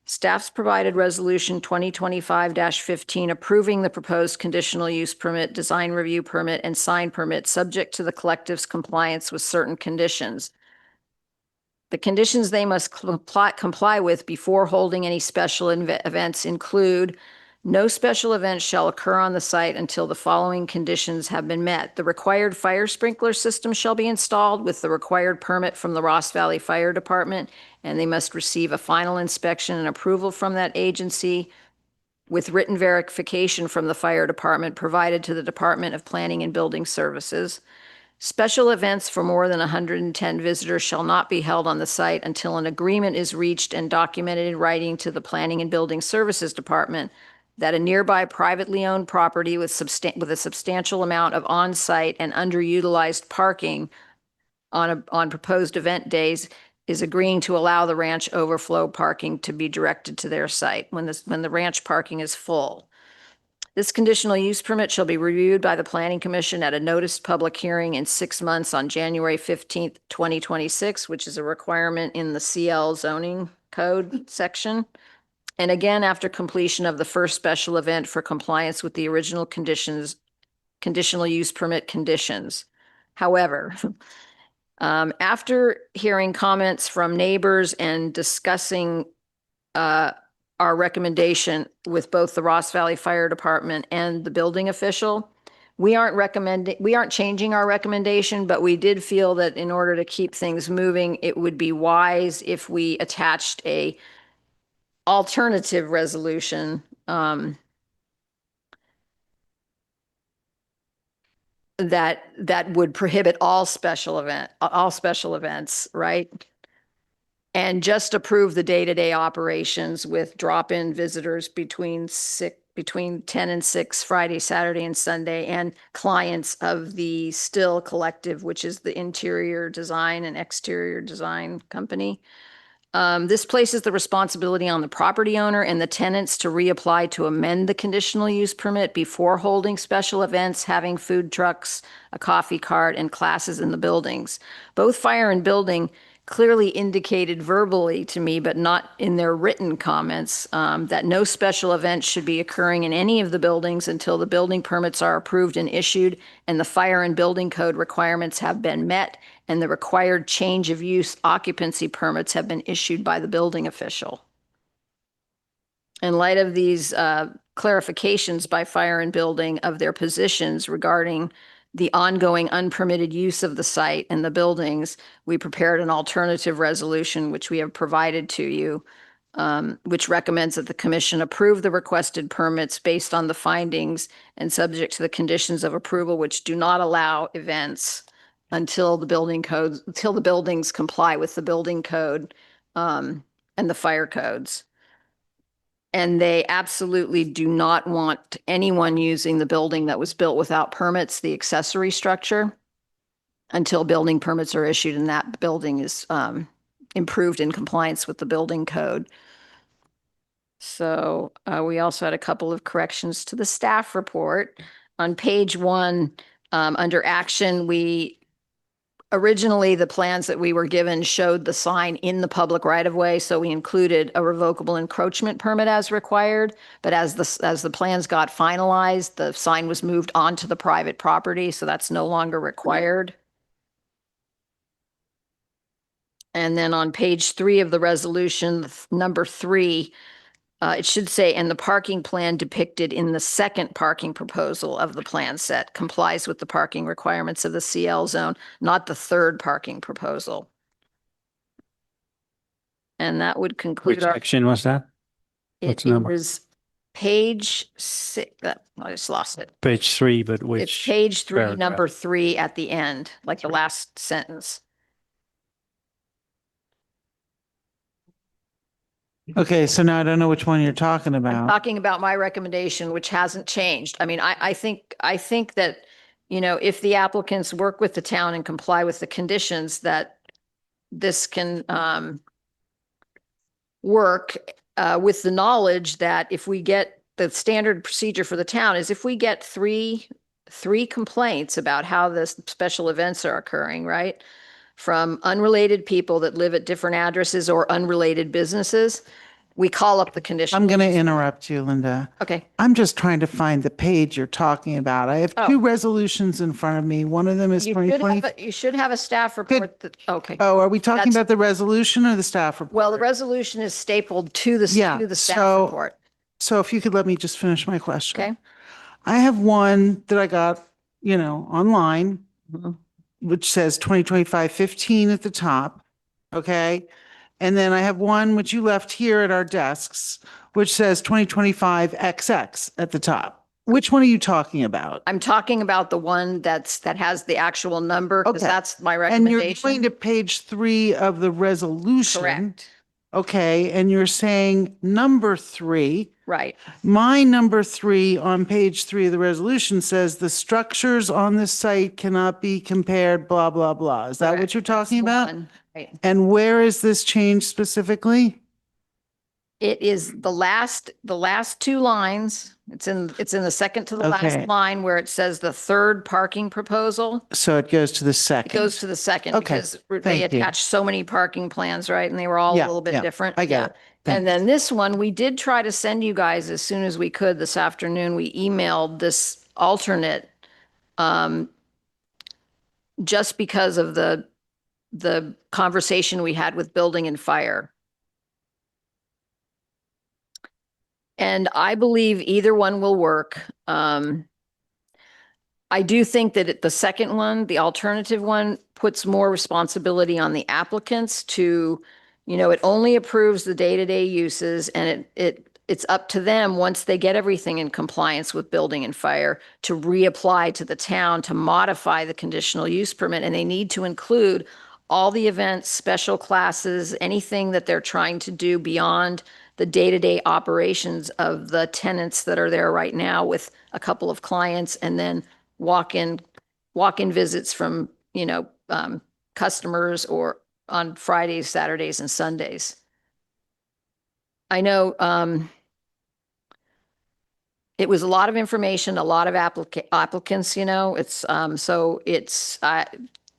Staff's provided Resolution 2025-15 approving the proposed conditional use permit, design review permit, and sign permit subject to the collective's compliance with certain conditions. The conditions they must comply with before holding any special events include: no special event shall occur on the site until the following conditions have been met. The required fire sprinkler system shall be installed with the required permit from the Ross Valley Fire Department, and they must receive a final inspection and approval from that agency with written verification from the fire department provided to the Department of Planning and Building Services. Special events for more than 110 visitors shall not be held on the site until an agreement is reached and documented in writing to the Planning and Building Services Department that a nearby privately owned property with a substantial amount of on-site and underutilized parking on proposed event days is agreeing to allow the ranch overflow parking to be directed to their site when the ranch parking is full. This conditional use permit shall be reviewed by the Planning Commission at a noticed public hearing in 6 months on January 15th, 2026, which is a requirement in the CL zoning code section. And again, after completion of the first special event for compliance with the original conditions, conditional use permit conditions. However, after hearing comments from neighbors and discussing our recommendation with both the Ross Valley Fire Department and the building official, we aren't changing our recommendation, but we did feel that in order to keep things moving, it would be wise if we attached a alternative resolution that would prohibit all special events, right? And just approve the day-to-day operations with drop-in visitors between 10 and 6 Friday, Saturday, and Sunday, and clients of the Still Collective, which is the interior design and exterior design company. This places the responsibility on the property owner and the tenants to reapply to amend the conditional use permit before holding special events, having food trucks, a coffee cart, and classes in the buildings. Both fire and building clearly indicated verbally to me, but not in their written comments, that no special events should be occurring in any of the buildings until the building permits are approved and issued, and the fire and building code requirements have been met, and the required change of use occupancy permits have been issued by the building official. In light of these clarifications by fire and building of their positions regarding the ongoing unpermitted use of the site and the buildings, we prepared an alternative resolution, which we have provided to you, which recommends that the commission approve the requested permits based on the findings and subject to the conditions of approval, which do not allow events until the buildings comply with the building code and the fire codes. And they absolutely do not want anyone using the building that was built without permits, the accessory structure, until building permits are issued and that building is improved in compliance with the building code. So we also had a couple of corrections to the staff report. On page 1, under action, originally, the plans that we were given showed the sign in the public right-of-way, so we included a revocable encroachment permit as required. But as the plans got finalized, the sign was moved onto the private property, so that's no longer required. And then on page 3 of the resolution, number 3, it should say, and the parking plan depicted in the second parking proposal of the plan set complies with the parking requirements of the CL zone, not the third parking proposal. And that would conclude Which our. section was that? It What's the number? is page six, I just lost it. Page 3, but It's which? page 3, paragraph? number 3 at the end, like the last sentence. Okay, so now I don't know which one you're talking I'm about. talking about my recommendation, which hasn't changed. I mean, I think that, if the applicants work with the town and comply with the conditions, that this can work with the knowledge that if we get, the standard procedure for the town is if we get three complaints about how the special events are occurring, right? From unrelated people that live at different addresses or unrelated businesses, we call up the condition. I'm going to interrupt you, Linda. Okay. I'm just trying to find the page you're talking about. I have Oh. two resolutions in front of me. One of them is You should have 2020. you should have a staff report that, okay. Oh, are we talking That's- about the resolution or the staff report? Well, the resolution is stapled to the staff so- report. So if you could let me just finish my question. Okay. I have one that I got, online, Mhm. which says 2025-15 at the top. Okay. And then I have one which you left here at our desks, which says 2025 XX at the top. Which one are you talking about? I'm talking about the one that has the actual number, because Okay. that's my And you're recommendation. going to page 3 of the resolution. Correct. Okay. And you're saying number 3. Right. My number 3 on page 3 of the resolution says the structures on the site cannot be compared, blah, blah, blah. Is that what Correct. you're talking That's the about? one. Right. And where is this change specifically? It is the last 2 lines. It's in the second to the Okay. last line where it says the third parking proposal. So it goes to the It second. goes to the second Okay. because they Thank you. attached so many parking plans, right? And they were all a Yeah, little bit yeah. different. I get it. And then this one, we did try to send you guys as soon as we could this afternoon. We emailed this alternate just because of the conversation we had with building and fire. And I believe either one will work. I do think that the second one, the alternative one, puts more responsibility on the applicants to, it only approves the day-to-day uses, and it's up to them, once they get everything in compliance with building and fire, to reapply to the town to modify the conditional use permit. And they need to include all the events, special classes, anything that they're trying to do beyond the day-to-day operations of the tenants that are there right now with a couple of clients, and then walk-in visits from, customers or on Fridays, Saturdays, and Sundays. I know it was a lot of information, a lot of applicants, it's,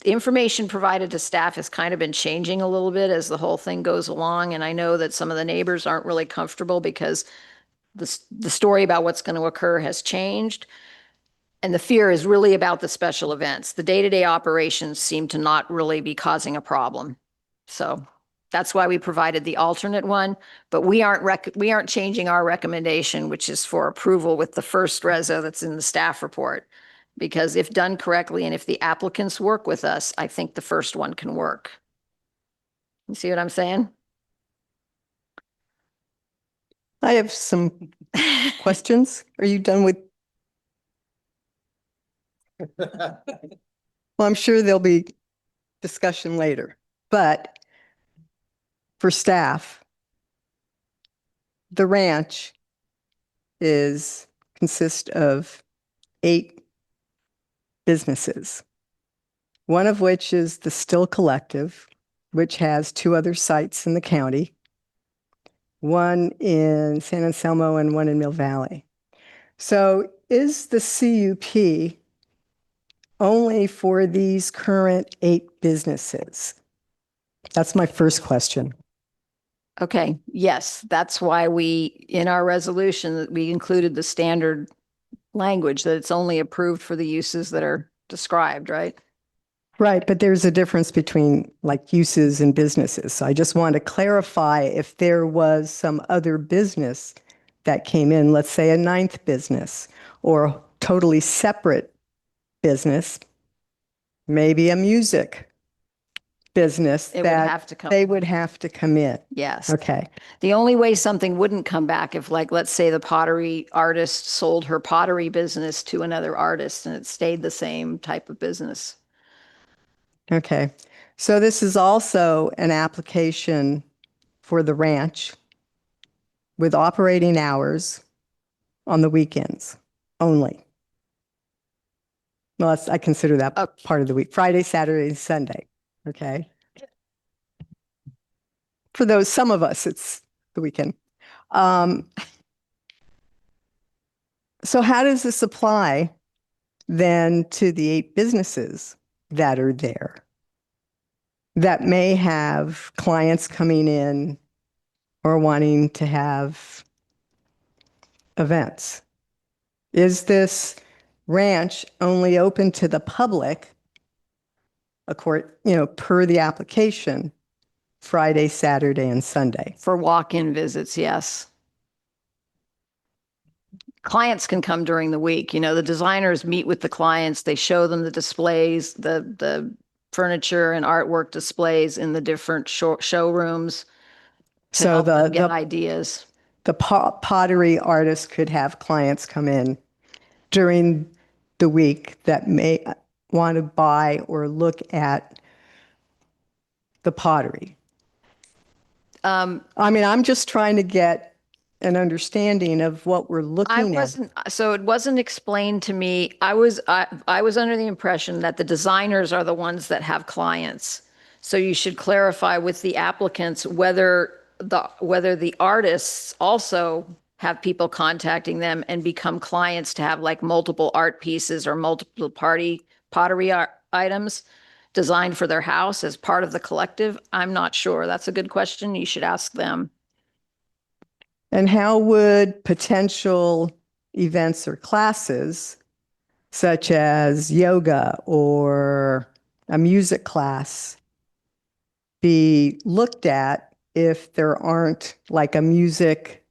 the information provided to staff has kind of been changing a little bit as the whole thing goes along. And I know that some of the neighbors aren't really comfortable because the story about what's going to occur has changed. And the fear is really about the special events. The day-to-day operations seem to not really be causing a problem. So that's why we provided the alternate one, but we aren't changing our recommendation, which is for approval with the first reso that's in the staff report. Because if done correctly and if the applicants work with us, I think the first one can work. You see what I'm saying? I have some questions. Are you done with? Well, I'm sure there'll be discussion later, but for staff, the ranch consists of 8 businesses, one of which is the Still Collective, which has 2 other sites in the county, one in San Anselmo and one in Mill Valley. So is the CUP only for these current 8 businesses? That's my first question. Okay, yes, that's why in our resolution, we included the standard language that it's only approved for the uses that are described, right? Right, but there's a difference between like uses and businesses. So I just want to clarify if there was some other business that came in, let's say a 9th business or a totally separate business, maybe a music business It would that have to come. they would have to come in. Yes. Okay. The only way something wouldn't come back if, like, let's say the pottery artist sold her pottery business to another artist and it stayed the same type of business. Okay. So this is also an application for the ranch with operating hours on the weekends only. Well, I consider that part of the week, Friday, Saturday, and Sunday. Okay. For those, some of us, it's the weekend. So how does this apply then to the 8 businesses that are there that may have clients coming in or wanting to have events? Is this ranch only open to the public, per the application, Friday, Saturday, and Sunday? For walk-in visits, yes. Clients can come during the week. The designers meet with the clients. They show them the displays, the furniture and artwork displays in the different showrooms to So help them the get ideas. the pottery artist could have clients come in during the week that may want to buy or look at the pottery. I'm just trying to get an understanding of what we're looking at. So it wasn't explained to me. I was under the impression that the designers are the ones that have clients. So you should clarify with the applicants whether the artists also have people contacting them and become clients to have like multiple art pieces or multiple pottery items designed for their house as part of the collective. I'm not sure. That's a good question. You should ask them. And how would potential events or classes, such as yoga or a music class, be looked at if there aren't like a music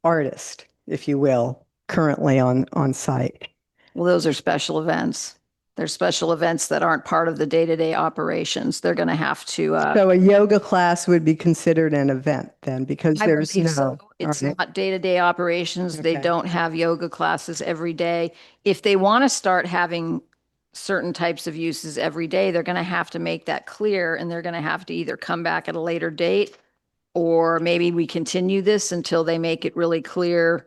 artist, if you will, currently on site? Well, those are special events. They're special events that aren't part of the day-to-day operations. They're going to have to. So a yoga class would be considered an event then, because I there's believe so. It's all right. not day-to-day operations. They Okay. don't have yoga classes every day. If they want to start having certain types of uses every day, they're going to have to make that clear, and they're going to have to either come back at a later date, or maybe we continue this until they make it really clear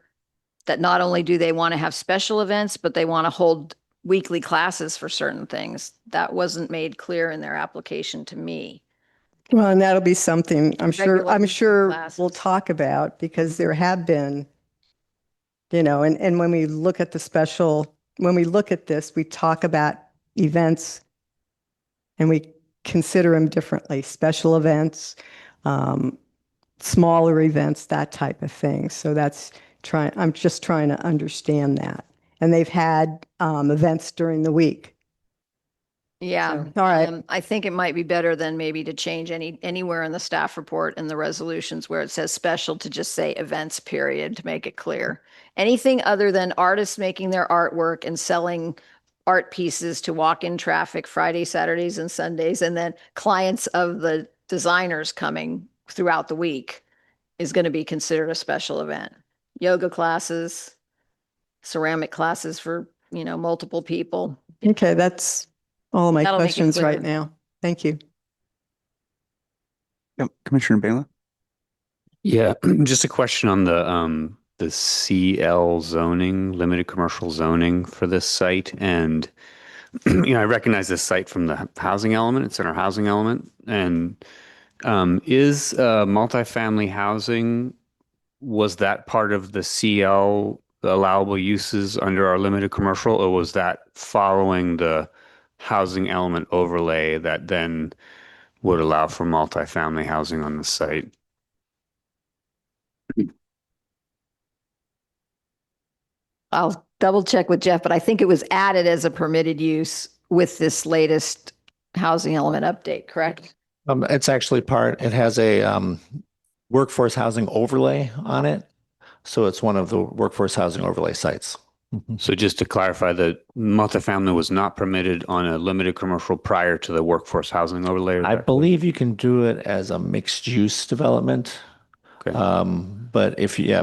that not only do they want to have special events, but they want to hold weekly classes for certain things. That wasn't made clear in their application to me. Well, and that'll be something I'm Regular weekly sure classes. we'll talk about, because there have been, and when we look at when we look at this, we talk about events and we consider them differently, special events, smaller events, that type of thing. So I'm just trying to understand that. And they've had events during the week. Yeah. So, all right. I think it might be better than maybe to change anywhere in the staff report and the resolutions where it says special to just say events, period, to make it clear. Anything other than artists making their artwork and selling art pieces to walk-in traffic Friday, Saturdays, and Sundays, and then clients of the designers coming throughout the week is going to be considered a special event. Yoga classes, ceramic classes for, multiple people. Okay, that's all of my That'll make it questions clear. right now. Thank you. Yep. Commissioner Bala? Yeah, just a question on the CL zoning, limited commercial zoning for this site. And, I recognize this site from the housing element. It's in our housing element. And is multifamily housing, was that part of the CL allowable uses under our limited commercial, or was that following the housing element overlay that then would allow for multifamily housing on the site? I'll double check with Jeff, but I think it was added as a permitted use with this latest housing element update, correct? It's actually it has a workforce housing overlay on it. So it's one of the workforce housing overlay sites. So just to clarify, the multifamily was not permitted on a limited commercial prior to the workforce housing overlay? I believe you can do it as a mixed use development. Okay. But if you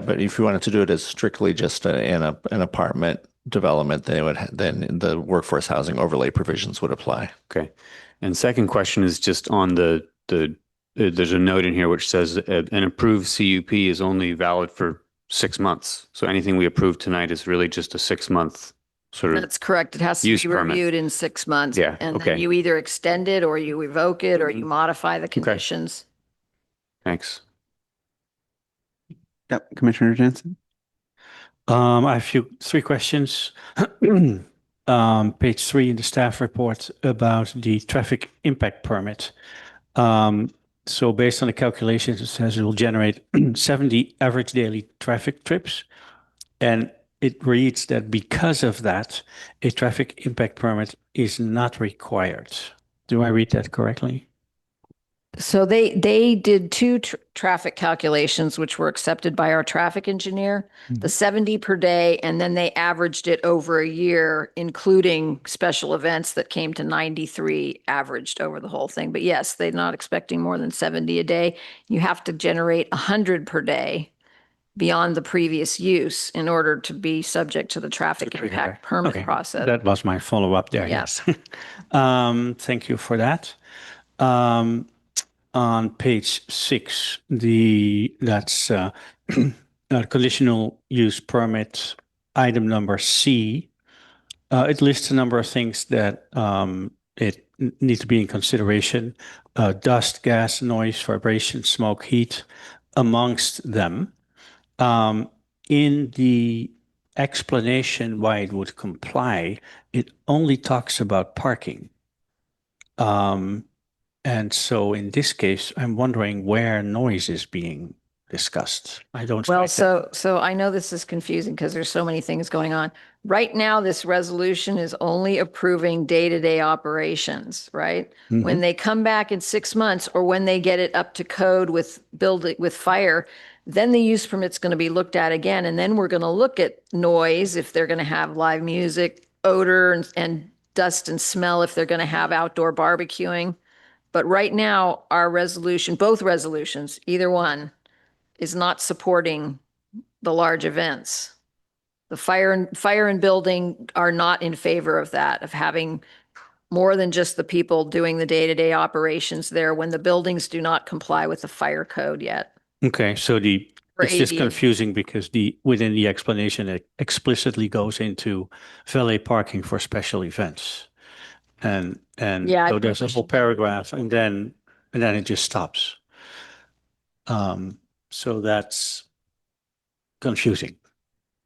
wanted to do it as strictly just an apartment development, then the workforce housing overlay provisions would apply. Okay. And second question is just on there's a note in here which says an approved CUP is only valid for 6 months. So anything we approve tonight is really just a 6-month sort of. That's correct. It has to use be permit. reviewed in 6 months. Yeah, And then okay. you either extend it or you revoke it or you modify the conditions. Thanks. Yep, Commissioner Jensen. I have three questions. Page 3 in the staff report about the traffic impact permit. So based on the calculations, it says it will generate 70 average daily traffic trips. And it reads that because of that, a traffic impact permit is not required. Do I read that correctly? So they did two traffic calculations, which were accepted by our traffic engineer, the 70 per day, and then they averaged it over a year, including special events that came to 93 averaged over the whole thing. But yes, they're not expecting more than 70 a day. You have to generate 100 per day beyond the previous use in order to be subject to the traffic impact permit Okay, process. that was my follow-up there, Yeah. yes. Thank you for that. On page 6, that's conditional use permit, item number C. It lists a number of things that it need to be in consideration: dust, gas, noise, vibration, smoke, heat, amongst them. In the explanation why it would comply, it only talks about parking. And so in this case, I'm wondering where noise is being discussed. I don't. Well, find that- so I know this is confusing because there's so many things going on. Right now, this resolution is only approving day-to-day operations, right? When they come back in 6 months or when they get it up to code with fire, then the use permit's going to be looked at again. And then we're going to look at noise if they're going to have live music, odor and dust and smell if they're going to have outdoor barbecuing. But right now, our resolution, both resolutions, either one, is not supporting the large events. The fire and building are not in favor of that, of having more than just the people doing the day-to-day operations there when the buildings do not comply with the fire code yet. Okay, so For it's just AD. confusing because within the explanation, it explicitly goes into valet parking for special events. And Yeah, I so there's a think we whole should- paragraph and then it just stops. So that's confusing,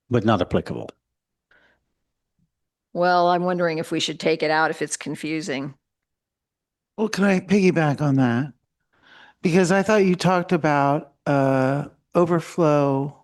but not applicable. Well, I'm wondering if we should take it out if it's confusing. Well, can I piggyback on that? Because I thought you talked about overflow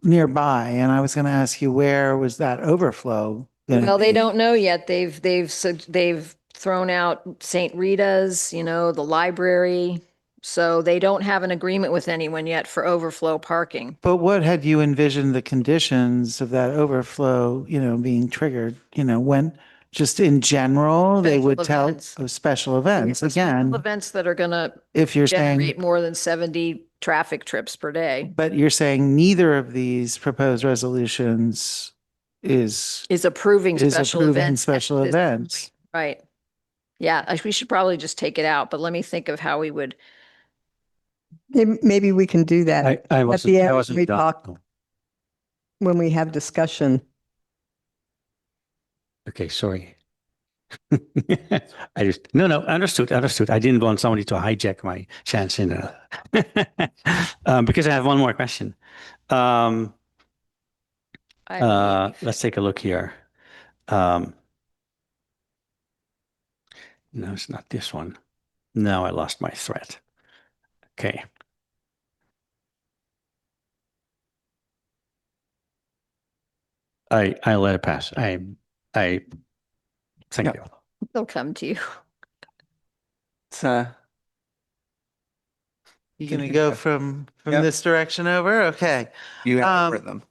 nearby, and I was going to ask you, where was that overflow gonna Well, they be? don't know yet. They've thrown out St. Rita's, the library. So they don't have an agreement with anyone yet for overflow parking. But what had you envisioned the conditions of that overflow, being triggered? When just in general, they Special would tell events. of special events again. Events that are going to If you're generate saying, more than 70 traffic trips per day. but you're saying neither of these proposed resolutions is Approving is special approving events. at special this events. point. Right. Yeah, we should probably just take it out, but let me think of how we would. Maybe we can do that I at the wasn't end when we done. talk, when we have discussion. Okay, sorry. Understood. I didn't want somebody to hijack my chance in because I have one more question. Let's take a look here. No, it's not this one. No, I lost my thread. Okay. I let it pass. Thank you. They'll come to you. It's, You gonna go from Yep. this direction over? Okay. you have Um, rhythm.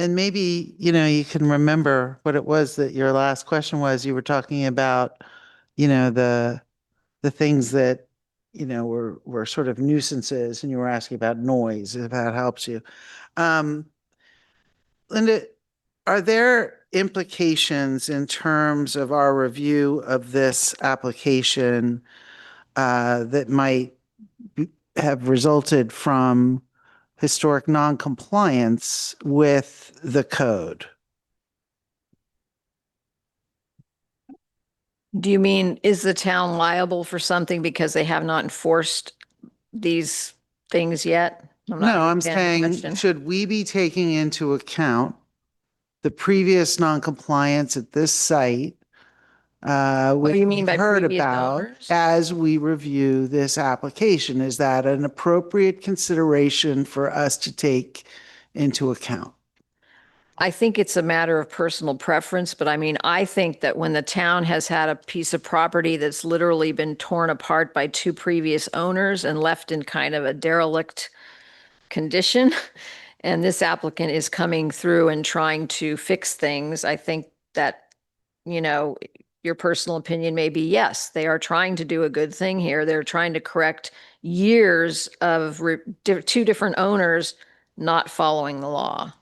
and maybe, you can remember what it was that your last question was. You were talking about, the things that, were sort of nuisances, and you were asking about noise, if that helps you. Linda, are there implications in terms of our review of this application that might have resulted from historic noncompliance with the code? Do you mean, is the town liable for something because they have not enforced these things yet? I'm not No, I'm understanding the saying, question. should we be taking into account the previous noncompliance at this site, What do you which mean we've by heard previous about owners? as we review this application? Is that an appropriate consideration for us to take into account? I think it's a matter of personal preference, but I mean, I think that when the town has had a piece of property that's literally been torn apart by two previous owners and left in kind of a derelict condition, and this applicant is coming through and trying to fix things, I think that, your personal opinion may be, yes, they are trying to do a good thing here. They're trying to correct years of two different owners not following the law.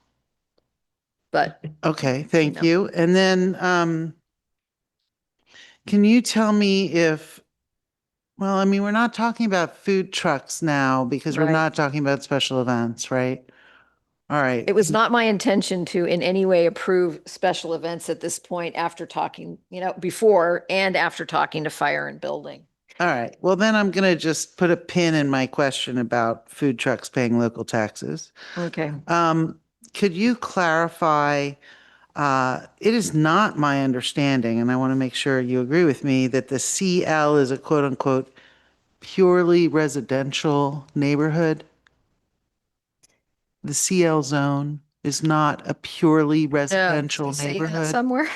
But Okay, thank you. And then, can you tell me if, well, I mean, we're not talking about food trucks now because we're Right. not talking about special events, right? All right. it was not my intention to in any way approve special events at this point after talking, before and after talking to fire and building. All right. Well, then I'm going to just put a pin in my question about food trucks paying local taxes. Okay. Could you clarify? It is not my understanding, and I want to make sure you agree with me, that the CL is a quote unquote purely residential neighborhood. The CL zone is not a purely residential Did he say that neighborhood. somewhere?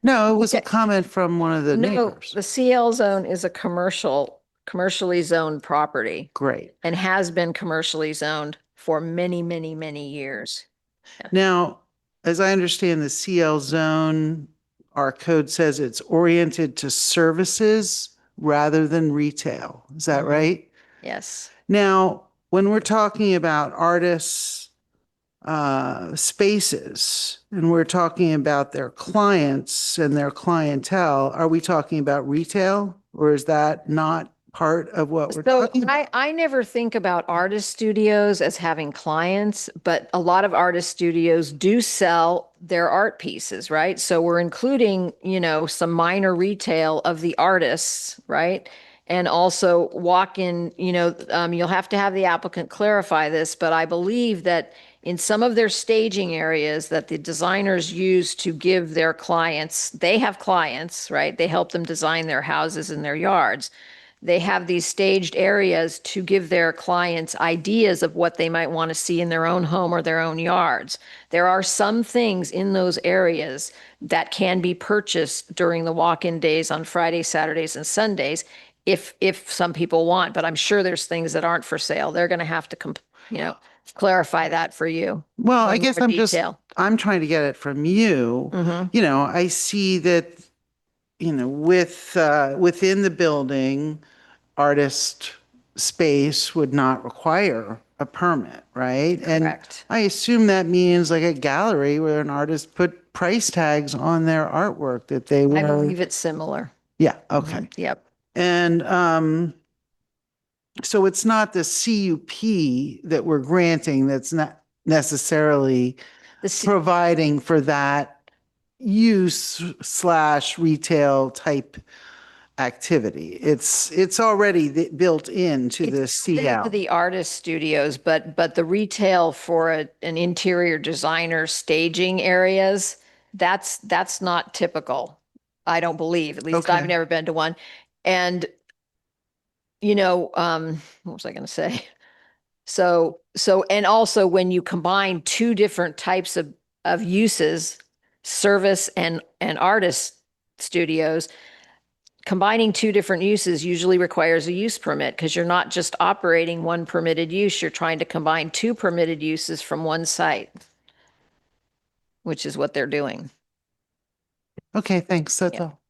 No, it was a Okay. comment from one of the No, neighbors. the CL zone is a commercially zoned property Great. and has been commercially zoned for many, many, many years. Now, as I understand the CL zone, our code says it's oriented to services rather than retail. Is that Mhm. right? Yes. Now, when we're talking about artists' spaces and we're talking about their clients and their clientele, are we talking about retail, or is that not part of what we're So talking about? I never think about artist studios as having clients, but a lot of artist studios do sell their art pieces, right? So we're including, some minor retail of the artists, right? And also walk-in, you'll have to have the applicant clarify this, but I believe that in some of their staging areas that the designers use to give their clients, they have clients, right? They help them design their houses and their yards. They have these staged areas to give their clients ideas of what they might want to see in their own home or their own yards. There are some things in those areas that can be purchased during the walk-in days on Fridays, Saturdays, and Sundays if some people want, but I'm sure there's things that aren't for sale. They're going to have to, clarify that for you. Well, I in guess more I'm I'm trying to get it from you. Mhm. I see that, within the building, artist space would not require a permit, right? Correct. And I assume that means like a gallery where an artist put price tags on their artwork that they I were. believe it's similar. Yeah, okay. Mhm. Yep. And so it's not the CUP that we're granting that's not necessarily providing for that use / retail type activity. It's already built into the CL. The artist studios, but the retail for an interior designer staging areas, that's not typical. I don't believe, at least I've Okay. never been to one. And, what was I going to say? So, and also when you combine two different types of uses, service and artist studios, combining two different uses usually requires a use permit because you're not just operating one permitted use, you're trying to combine two permitted uses from one site. which is what they're doing. Okay, thanks. That's Yeah. all.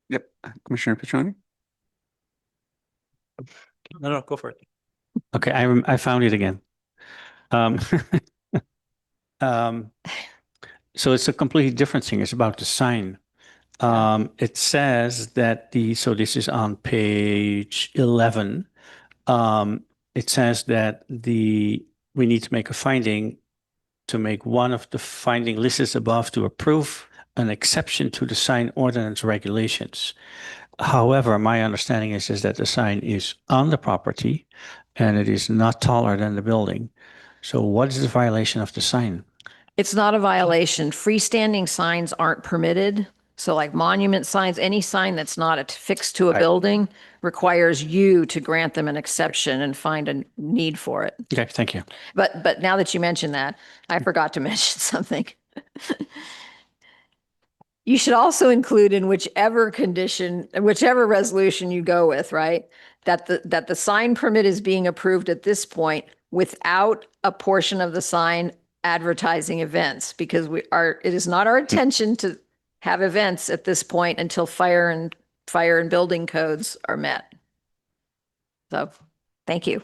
Yep. Commissioner Petroni? No, go for it. Okay, I found it again. Um, um, so it's a completely different thing. It's about the sign. It says that so this is on page 11. It says that we need to make a finding to make one of the finding listed above to approve an exception to the sign ordinance regulations. However, my understanding is that the sign is on the property and it is not taller than the building. So what is the violation of the sign? It's not a violation. Freestanding signs aren't permitted. So like monument signs, any sign that's not affixed to a building requires you to grant them an exception and find a need for it. Okay, thank you. But now that you mention that, I forgot to mention something. You should also include in whichever resolution you go with, right? That the sign permit is being approved at this point without a portion of the sign advertising events, because it is not our intention to have events at this point until fire and building codes are met. So, thank you.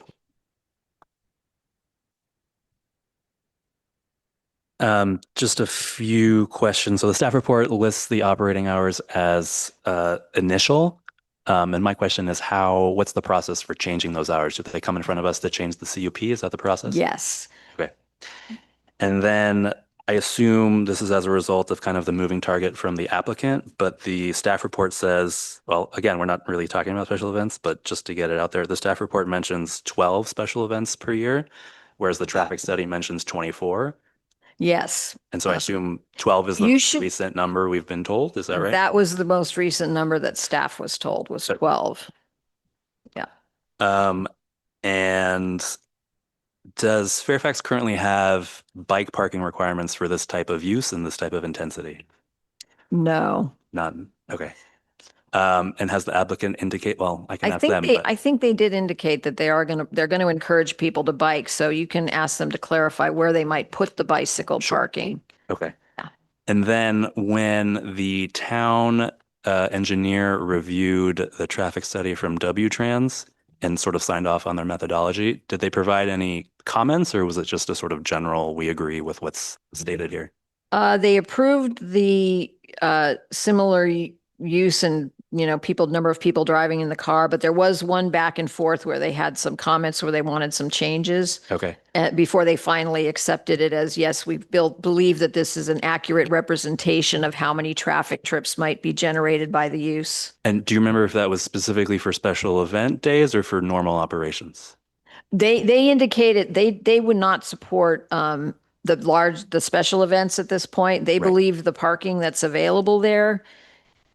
Just a few questions. So the staff report lists the operating hours as initial. And my question is what's the process for changing those hours? Do they come in front of us to change the CUP? Is that the process? Yes. Okay. And then I assume this is as a result of kind of the moving target from the applicant, but the staff report says, well, again, we're not really talking about special events, but just to get it out there, the staff report mentions 12 special events per year, whereas the traffic study mentions 24. Yes. And so I assume 12 is the recent number we've been told. Is that right? That was the most recent number that staff was told was 12. Yeah. And does Fairfax currently have bike parking requirements for this type of use and this type of intensity? No. None. Okay. And has the applicant indicate, well, I can ask them, but I think they did indicate that they're going to encourage people to bike. So you can ask them to clarify where they might put the bicycle parking. okay. And then when the town engineer reviewed the traffic study from W-Trans and sort of signed off on their methodology, did they provide any comments, or was it just a sort of general, we agree with what's stated here? They approved the similar use and, number of people driving in the car, but there was one back and forth where they had some comments where they wanted some changes. Okay. Before they finally accepted it as, yes, we believe that this is an accurate representation of how many traffic trips might be generated by the use. And do you remember if that was specifically for special event days or for normal operations? They indicated they would not support the special events at this point. They believe the parking that's available there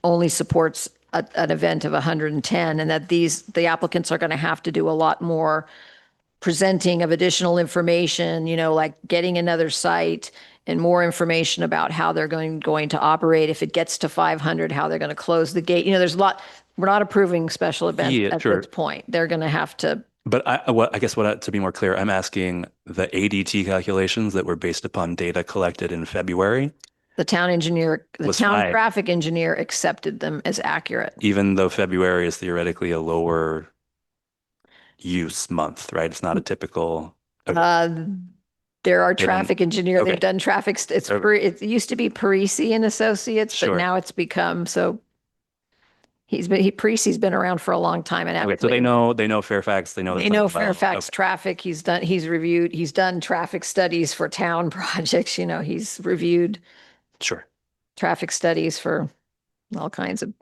only supports an event of 110, and that the applicants are going to have to do a lot more presenting of additional information, like getting another site and more information about how they're going to operate. If it gets to 500, how they're going to close the gate. There's a lot. We're not approving special events at this point. They're going to have to. But I guess to be more clear, I'm asking the ADT calculations that were based upon data collected in February. The town engineer, Was fine. traffic engineer accepted them as accurate. Even though February is theoretically a lower use month, right? It's not a typical. There are traffic engineer. okay. They've done traffic. It used to be Parisi and Associates, but now it's become so. Parisi's been around for a long time, and Okay, so they know Fairfax. They know Fairfax traffic. He's done traffic studies for town projects. He's reviewed traffic studies for all kinds of.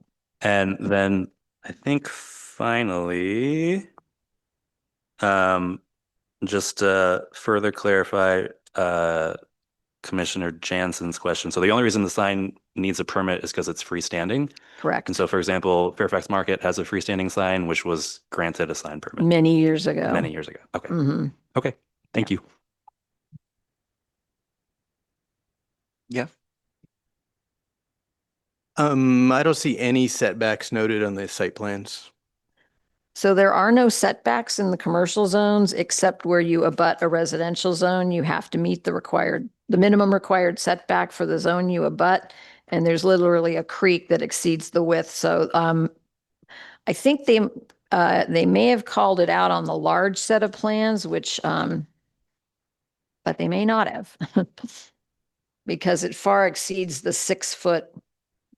And then I think finally, just to further clarify Commissioner Jansen's question. So the only reason the sign needs a permit is because it's freestanding. Correct. And so, for example, Fairfax Market has a freestanding sign, which was granted a sign permit. Many years ago. Many years ago. Okay. Mm-hmm. Okay. Thank you. Yeah. I don't see any setbacks noted on the site plans. So there are no setbacks in the commercial zones except where you abut a residential zone. You have to meet the minimum required setback for the zone you abut. And there's literally a creek that exceeds the width. So I think they may have called it out on the large set of plans, which but they may not have because it far exceeds the 6-foot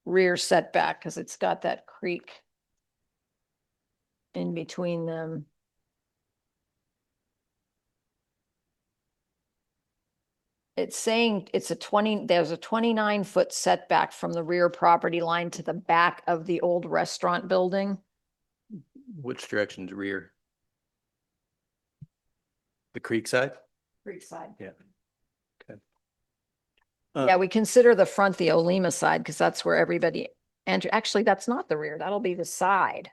rear setback because it's got that creek in between them. It's saying there's a 29-foot setback from the rear property line to the back of the old restaurant building. Which direction's rear? The creek side? Creek side. Yeah. Okay. Yeah, we consider the front the Olema side because that's where everybody enter. Actually, that's not the rear. That'll be the side.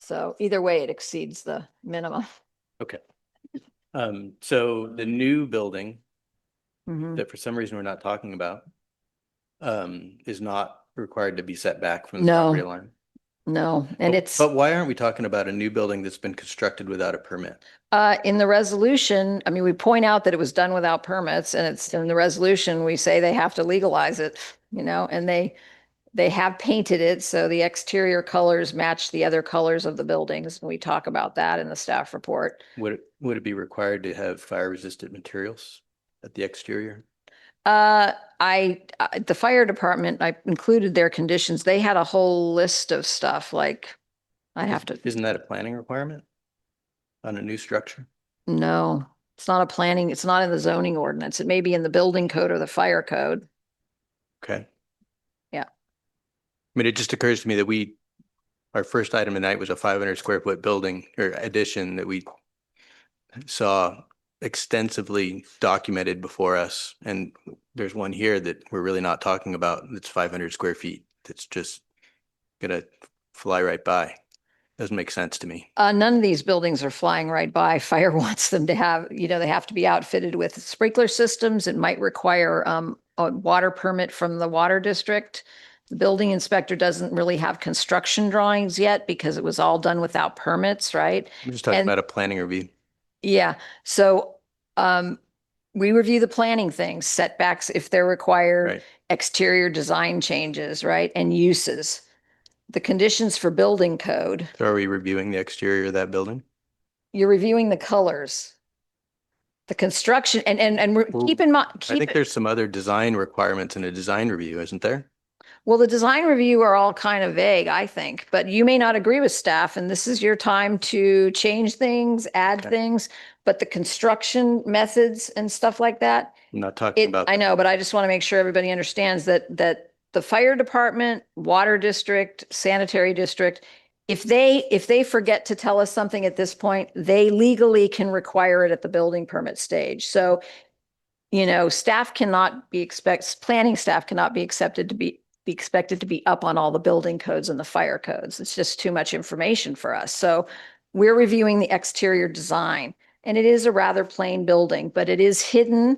So either way, it exceeds the minimum. Okay. So the new building Mhm. that for some reason we're not talking about is not required to be set back from the No. property line. No, and it's But why aren't we talking about a new building that's been constructed without a permit? in the resolution. I mean, we point out that it was done without permits, and it's in the resolution. We say they have to legalize it, and they have painted it so the exterior colors match the other colors of the buildings. And we talk about that in the staff report. Would it be required to have fire resistant materials at the exterior? The fire department, I included their conditions. They had a whole list of stuff like I'd have to, Isn't that a planning requirement on a new structure? no, it's not it's not in the zoning ordinance. It may be in the building code or the fire code. Okay. Yeah. I mean, it just occurs to me that our first item tonight was a 500 square foot building or addition that we saw extensively documented before us. And there's one here that we're really not talking about. That's 500 square feet. That's just gonna fly right by. Doesn't make sense to me. None of these buildings are flying right by. Fire wants them to have, they have to be outfitted with sprinkler systems. It might require a water permit from the water district. The building inspector doesn't really have construction drawings yet because it was all done without permits, right? I'm just talking And- about a planning review. Yeah, so we review the planning things, setbacks if they're required, Right. exterior design changes, right? And uses. The conditions for building code, So are we reviewing the exterior of that building? you're reviewing the colors. The construction and Well, keep in mind, I think there's some other design requirements in a design review, isn't there? well, the design review are all kind of vague, I think, but you may not agree with staff and this is your time to change things, add Okay. things, but the construction methods and stuff like that, I'm not talking about. I know, but I just want to make sure everybody understands that the fire department, water district, sanitary district, if they forget to tell us something at this point, they legally can require it at the building permit stage. So, staff cannot be planning staff cannot be expected to be up on all the building codes and the fire codes. It's just too much information for us. So we're reviewing the exterior design, and it is a rather plain building, but it is hidden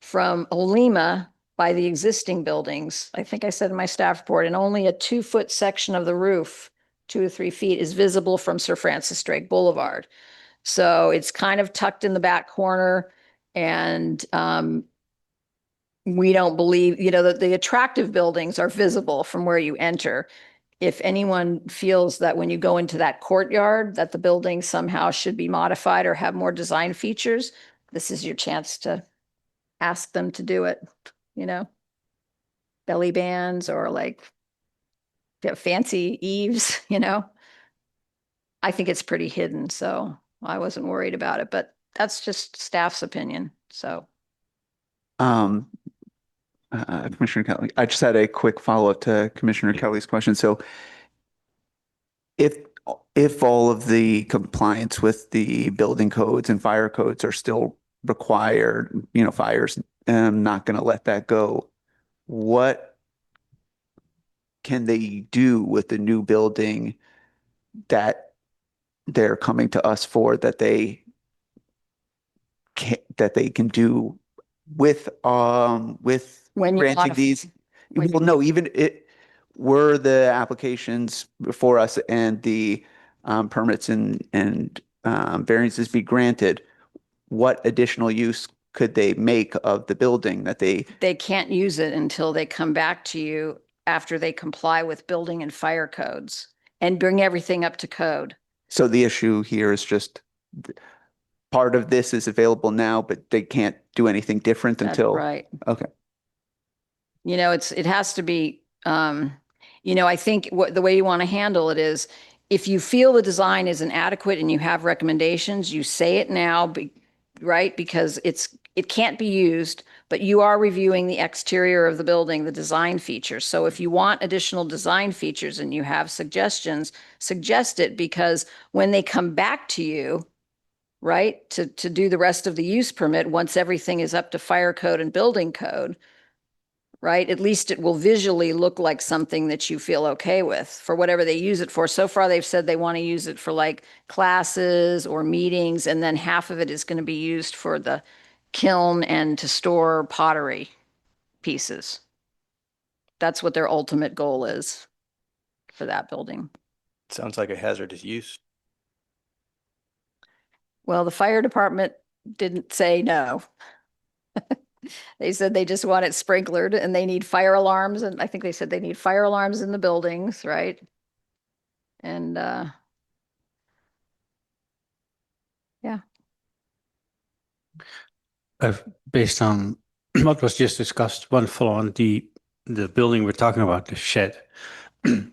from Olema by the existing buildings. I think I said in my staff report, and only a 2-foot section of the roof, 2 to 3 feet, is visible from Sir Francis Drake Boulevard. So it's kind of tucked in the back corner, and we don't believe, that the attractive buildings are visible from where you enter. If anyone feels that when you go into that courtyard, that the building somehow should be modified or have more design features, this is your chance to ask them to do it, belly bands or like fancy eaves, I think it's pretty hidden, so I wasn't worried about it, but that's just staff's opinion, so. Commissioner Kelly, I just had a quick follow-up to Commissioner Kelly's question. So if all of the compliance with the building codes and fire codes are still required, fire's not going to let that go, what can they do with the new building that they're coming to us for that they can do with When you granting modify- these? when- Well, no, even it were the applications before us and the permits and variances be granted, what additional use could they make of the building that They can't use it until they come back to you after they comply with building and fire codes and bring everything up to code. so the issue here is just part of this is available now, but they can't do anything different That's until. right. Okay. You know, it has to be, I think the way you want to handle it is if you feel the design is inadequate and you have recommendations, you say it now, right? Because it can't be used, but you are reviewing the exterior of the building, the design features. So if you want additional design features and you have suggestions, suggest it, because when they come back to you, right, to do the rest of the use permit, once everything is up to fire code and building code, right? At least it will visually look like something that you feel okay with for whatever they use it for. So far, they've said they want to use it for like classes or meetings, and then half of it is going to be used for the kiln and to store pottery pieces. That's what their ultimate goal is for that building. Sounds like a hazardous use. Well, the fire department didn't say no. They said they just want it sprinklered and they need fire alarms. And I think they said they need fire alarms in the buildings, right? And yeah. Based on what was just discussed, one follow on the building we're talking about, the shed, the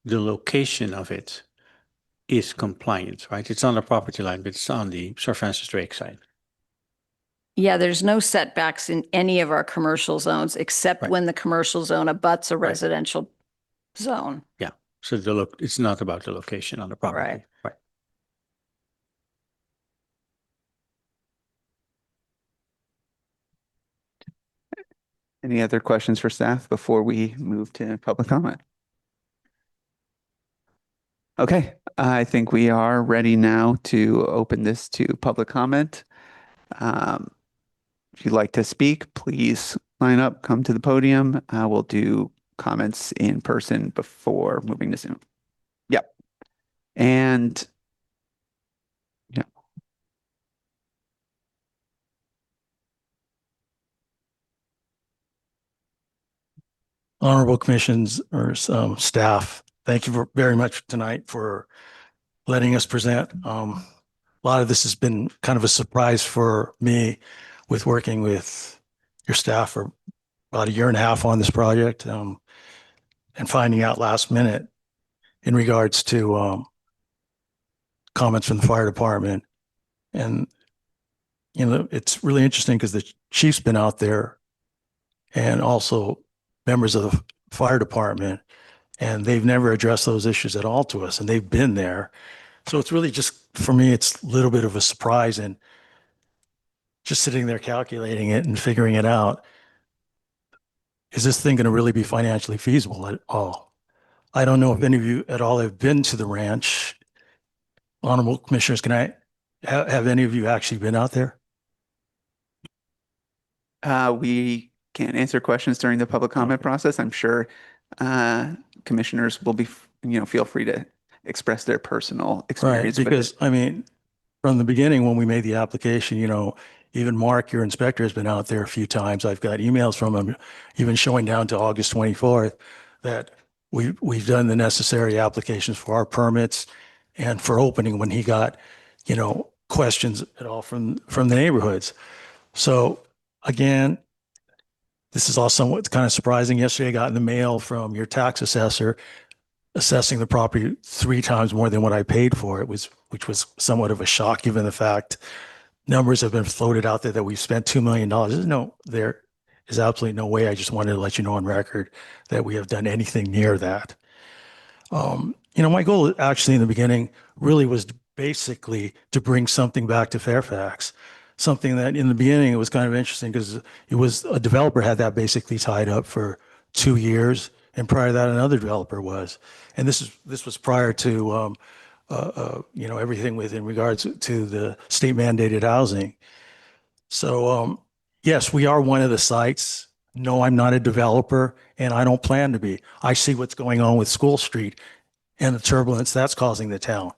location of it is compliant, right? It's on the property line, but it's on the Sir Francis Drake side. Yeah, there's no setbacks in any of our commercial zones except Right. when the commercial zone abuts a residential zone. Yeah. So it's not about the location on the property. Right. Any other questions for staff before we move to public comment? Okay, I think we are ready now to open this to public comment. If you'd like to speak, please line up, come to the podium. We'll do comments in person before moving to Zoom. Yep. And yeah. Honorable commissions or staff, thank you very much tonight for letting us present. A lot of this has been kind of a surprise for me with working with your staff for about a year and a half on this project, and finding out last minute in regards to comments from the fire department. And, it's really interesting because the chief's been out there and also members of the fire department, and they've never addressed those issues at all to us, and they've been there. So it's really just, for me, it's a little bit of a surprise, and just sitting there calculating it and figuring it out. Is this thing going to really be financially feasible at all? I don't know if any of you at all have been to the ranch. Honorable commissioners, can I have any of you actually been out there? We can't answer questions during the public comment process. I'm sure commissioners will be, feel free to express their personal experience. Right, with because it. I mean, from the beginning when we made the application, even Mark, your inspector, has been out there a few times. I've got emails from him, even showing down to August 24th, that we've done the necessary applications for our permits and for opening when he got, questions at all from the neighborhoods. So again, this is all somewhat kind of surprising. Yesterday, I got in the mail from your tax assessor assessing the property 3 times more than what I paid for it, which was somewhat of a shock, given the fact numbers have been floated out there that we've spent $2 million. There is absolutely no way. I just wanted to let you know on record that we have done anything near that. My goal actually in the beginning really was basically to bring something back to Fairfax. Something that in the beginning, it was kind of interesting because it was a developer had that basically tied up for 2 years. And prior to that, another developer was. And this was prior to, everything within regards to the state mandated housing. So, yes, we are one of the sites. No, I'm not a developer and I don't plan to be. I see what's going on with School Street and the turbulence that's causing the town.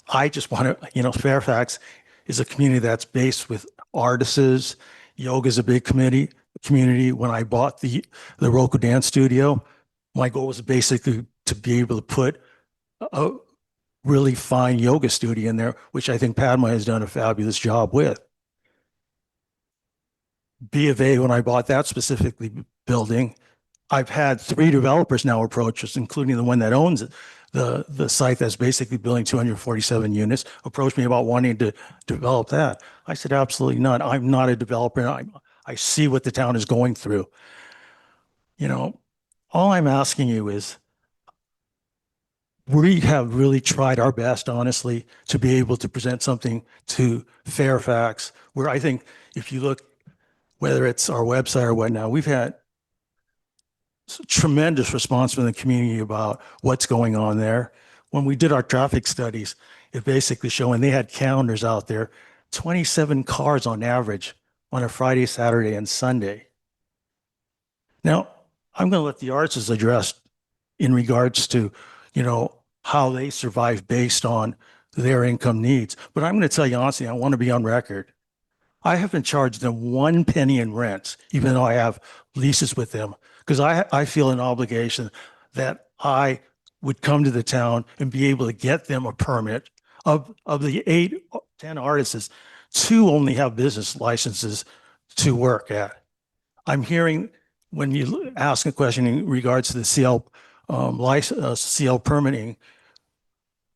I just want to, Fairfax is a community that's based with artists. Yoga is a big community. When I bought the Roku dance studio, my goal was basically to be able to put a really fine yoga studio in there, which I think Padma has done a fabulous job with. B of A, when I bought that specifically building, I've had 3 developers now approach us, including the one that owns it, the site that's basically building 247 units, approached me about wanting to develop that. I said, absolutely not. I'm not a developer. I see what the town is going through. All I'm asking you is, we have really tried our best, honestly, to be able to present something to Fairfax, where I think if you look, whether it's our website or whatnot, we've had tremendous response from the community about what's going on there. When we did our traffic studies, it basically showed, and they had calendars out there, 27 cars on average on a Friday, Saturday, and Sunday. Now, I'm going to let the artists address in regards to, how they survive based on their income needs. But I'm going to tell you honestly, I want to be on record. I haven't charged them 1 penny in rent, even though I have leases with them, because I feel an obligation that I would come to the town and be able to get them a permit. Of the 10 artists, 2 only have business licenses to work at. I'm hearing when you ask a question in regards to the CL permitting,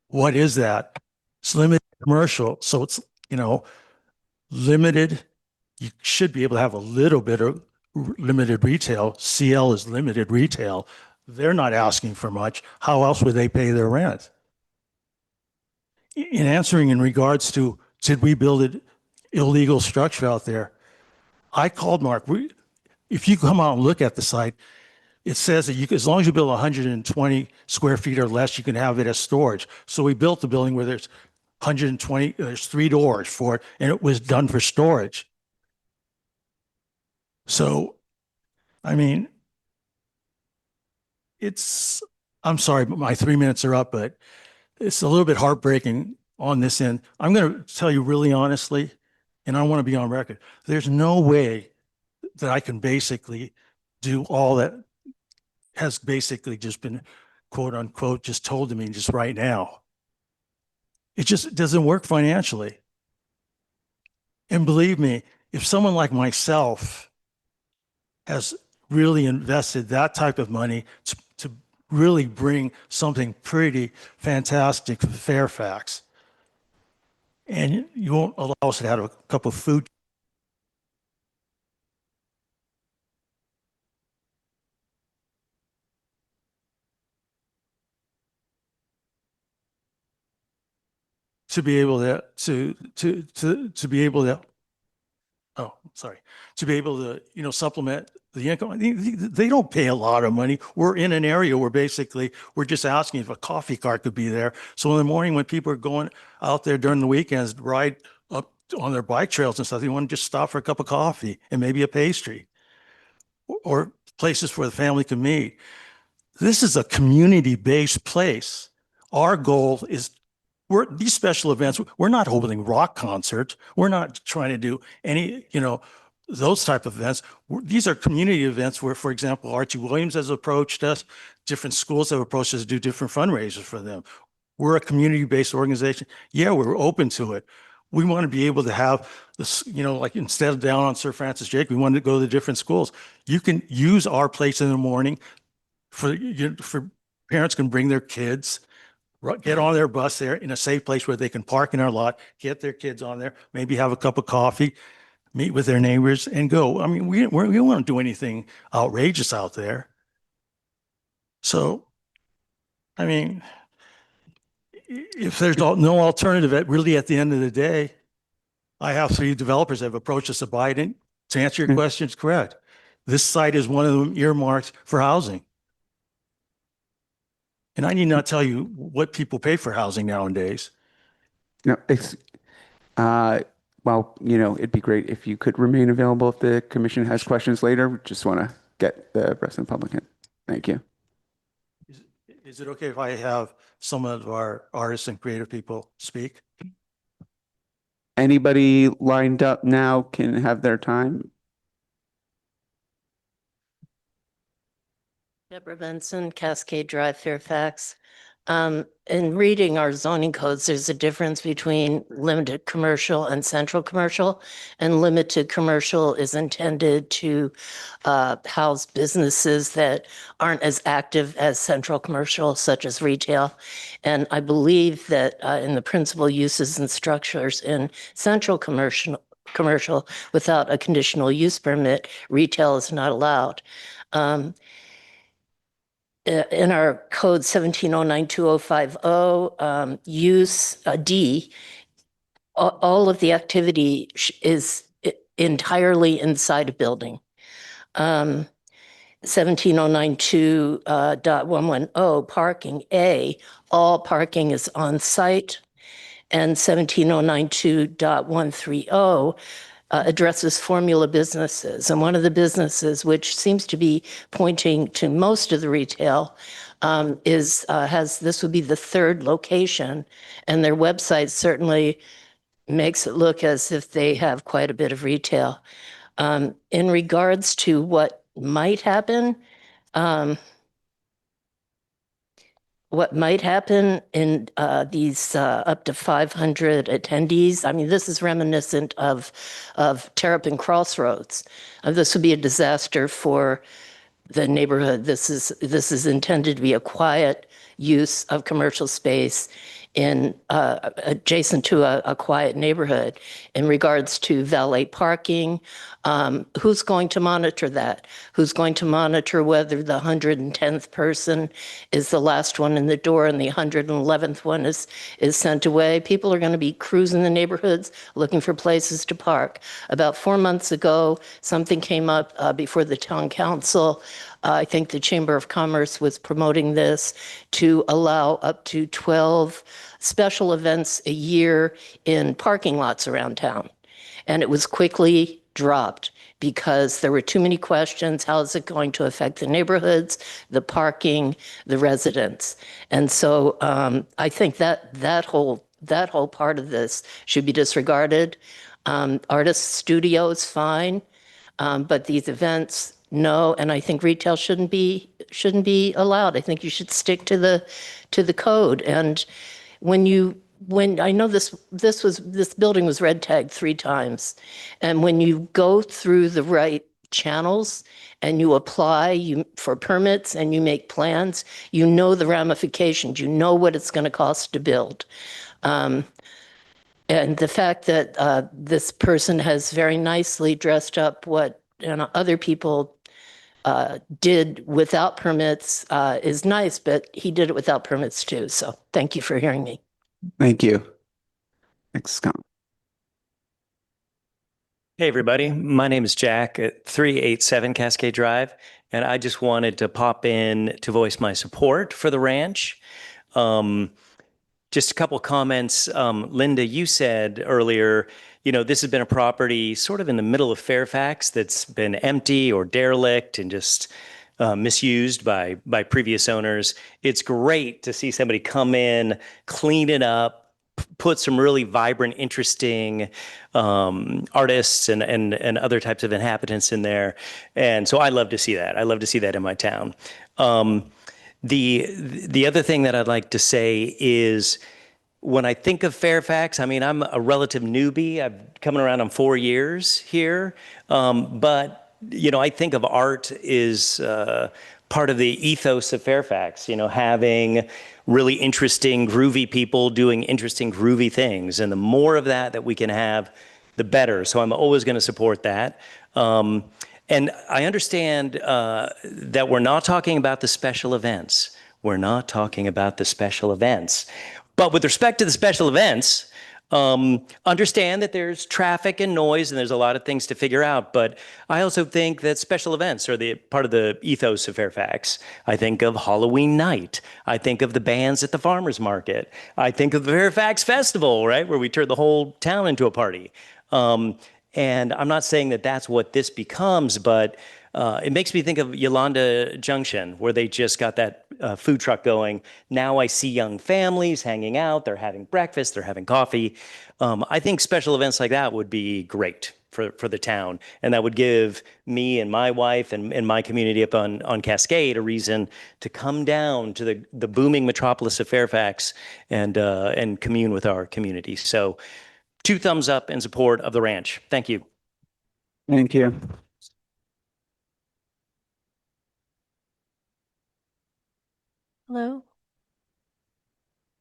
what is that? It's limited commercial, so it's limited. You should be able to have a little bit of limited retail. CL is limited retail. They're not asking for much. How else would they pay their rent? In answering in regards to, did we build an illegal structure out there? I called Mark. If you come out and look at the site, it says that as long as you build 120 square feet or less, you can have it as storage. So we built the building where there's 120, there's 3 doors for it, and it was done for storage. So, I mean, I'm sorry, but my 3 minutes are up, but it's a little bit heartbreaking on this end. I'm going to tell you really honestly, and I want to be on record. There's no way that I can basically do all that has basically just been, quote unquote, just told to me just right now. It just doesn't work financially. And believe me, if someone like myself has really invested that type of money to really bring something pretty fantastic to Fairfax, and you won't allow us to have a cup of food. To be able to be able to, oh, sorry, to be able to, supplement the income. They don't pay a lot of money. We're in an area where basically we're just asking if a coffee cart could be there. So in the morning when people are going out there during the weekends, ride up on their bike trails and stuff, they want to just stop for a cup of coffee and maybe a pastry, or places where the family can meet. This is a community-based place. Our goal is, these special events, we're not holding rock concerts. We're not trying to do any, those type of events. These are community events where, for example, Archie Williams has approached us. Different schools have approached us to do different fundraisers for them. We're a community-based organization. Yeah, we're open to it. We want to be able to have this, like instead of down on Sir Francis Drake, we wanted to go to different schools. You can use our place in the morning for parents can bring their kids, get on their bus there in a safe place where they can park in our lot, get their kids on there, maybe have a cup of coffee, meet with their neighbors and go. I mean, we don't want to do anything outrageous out there. So, I mean, if there's no alternative, really at the end of the day, I have 3 developers that have approached us to buy it. To answer your questions, correct. This site is one of them earmarked for housing. And I need not tell you what people pay for housing nowadays. No, it's, well, it'd be great if you could remain available if the commission has questions later. We just want to get the rest of the public in. Thank you. Is it okay if I have some of our artists and creative people speak? Anybody lined up now can have their time. Deborah Benson, Cascade Drive, Fairfax. In reading our zoning codes, there's a difference between limited commercial and central commercial. And limited commercial is intended to house businesses that aren't as active as central commercial, such as retail. And I believe that in the principal uses and structures in central commercial without a conditional use permit, retail is not allowed. In our code 17092050, use D, all of the activity is entirely inside a building. 17092.110, parking A, all parking is on site. And 17092.130 addresses formula businesses. And one of the businesses, which seems to be pointing to most of the retail, this would be the third location. And their website certainly makes it look as if they have quite a bit of retail. In regards to what might happen, in these up to 500 attendees, I mean, this is reminiscent of Terrapin Crossroads. This would be a disaster for the neighborhood. This is intended to be a quiet use of commercial space in adjacent to a quiet neighborhood. In regards to valet parking, who's going to monitor that? Who's going to monitor whether the 110th person is the last one in the door and the 111th one is sent away? People are going to be cruising the neighborhoods looking for places to park. About 4 months ago, something came up before the town council. I think the Chamber of Commerce was promoting this to allow up to 12 special events a year in parking lots around town. And it was quickly dropped because there were too many questions. How is it going to affect the neighborhoods, the parking, the residents? And so I think that whole part of this should be disregarded. Artist studio is fine, but these events, no. And I think retail shouldn't be allowed. I think you should stick to the code. And when I know this building was red tagged 3 times, and when you go through the right channels and you apply for permits and you make plans, you know the ramifications, you know what it's going to cost to build. And the fact that this person has very nicely dressed up what other people did without permits is nice, but he did it without permits too. So thank you for hearing me. Thank you. Next comment. Hey, everybody. My name is Jack at 387 Cascade Drive, and I just wanted to pop in to voice my support for the ranch. Just a couple comments. Linda, you said earlier, this has been a property sort of in the middle of Fairfax that's been empty or derelict and just misused by previous owners. It's great to see somebody come in, clean it up, put some really vibrant, interesting artists and other types of inhabitants in there. And so I love to see that. I love to see that in my town. The other thing that I'd like to say is when I think of Fairfax, I mean, I'm a relative newbie. I've coming around on 4 years here. But I think of art is part of the ethos of Fairfax, having really interesting, groovy people doing interesting, groovy things. And the more of that we can have, the better. So I'm always going to support that. And I understand that we're not talking about the special events. We're not talking about the special events. But with respect to the special events, understand that there's traffic and noise and there's a lot of things to figure out. But I also think that special events are part of the ethos of Fairfax. I think of Halloween night. I think of the bands at the farmer's market. I think of the Fairfax Festival, right, where we turn the whole town into a party. And I'm not saying that that's what this becomes, but It makes me think of Yolanda Junction, where they just got that food truck going. Now I see young families hanging out. They're having breakfast. They're having coffee. I think special events like that would be great for the town, and that would give me and my wife and my community up on Cascade a reason to come down to the booming metropolis of Fairfax and commune with our community. So, 2 thumbs up in support of the ranch. Thank you. Thank you. Hello?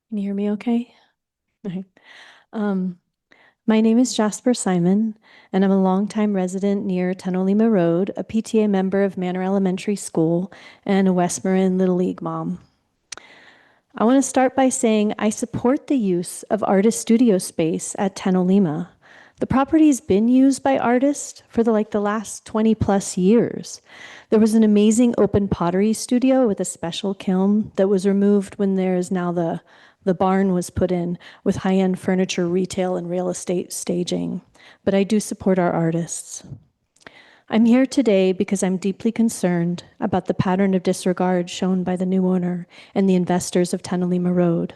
Can you hear me okay? Okay. Um, my name is Jasper Simon, and I'm a longtime resident near Tunnelima Road, a PTA member of Manor Elementary School, and a West Marin Little League mom. I want to start by saying I support the use of artist studio space at Tunnelima. The property's been used by artists for the last 20 plus years. There was an amazing open pottery studio with a special kiln that was removed when there's now the barn was put in with high-end furniture, retail, and real estate staging. But I do support our artists. I'm here today because I'm deeply concerned about the pattern of disregard shown by the new owner and the investors of Tunnelima Road.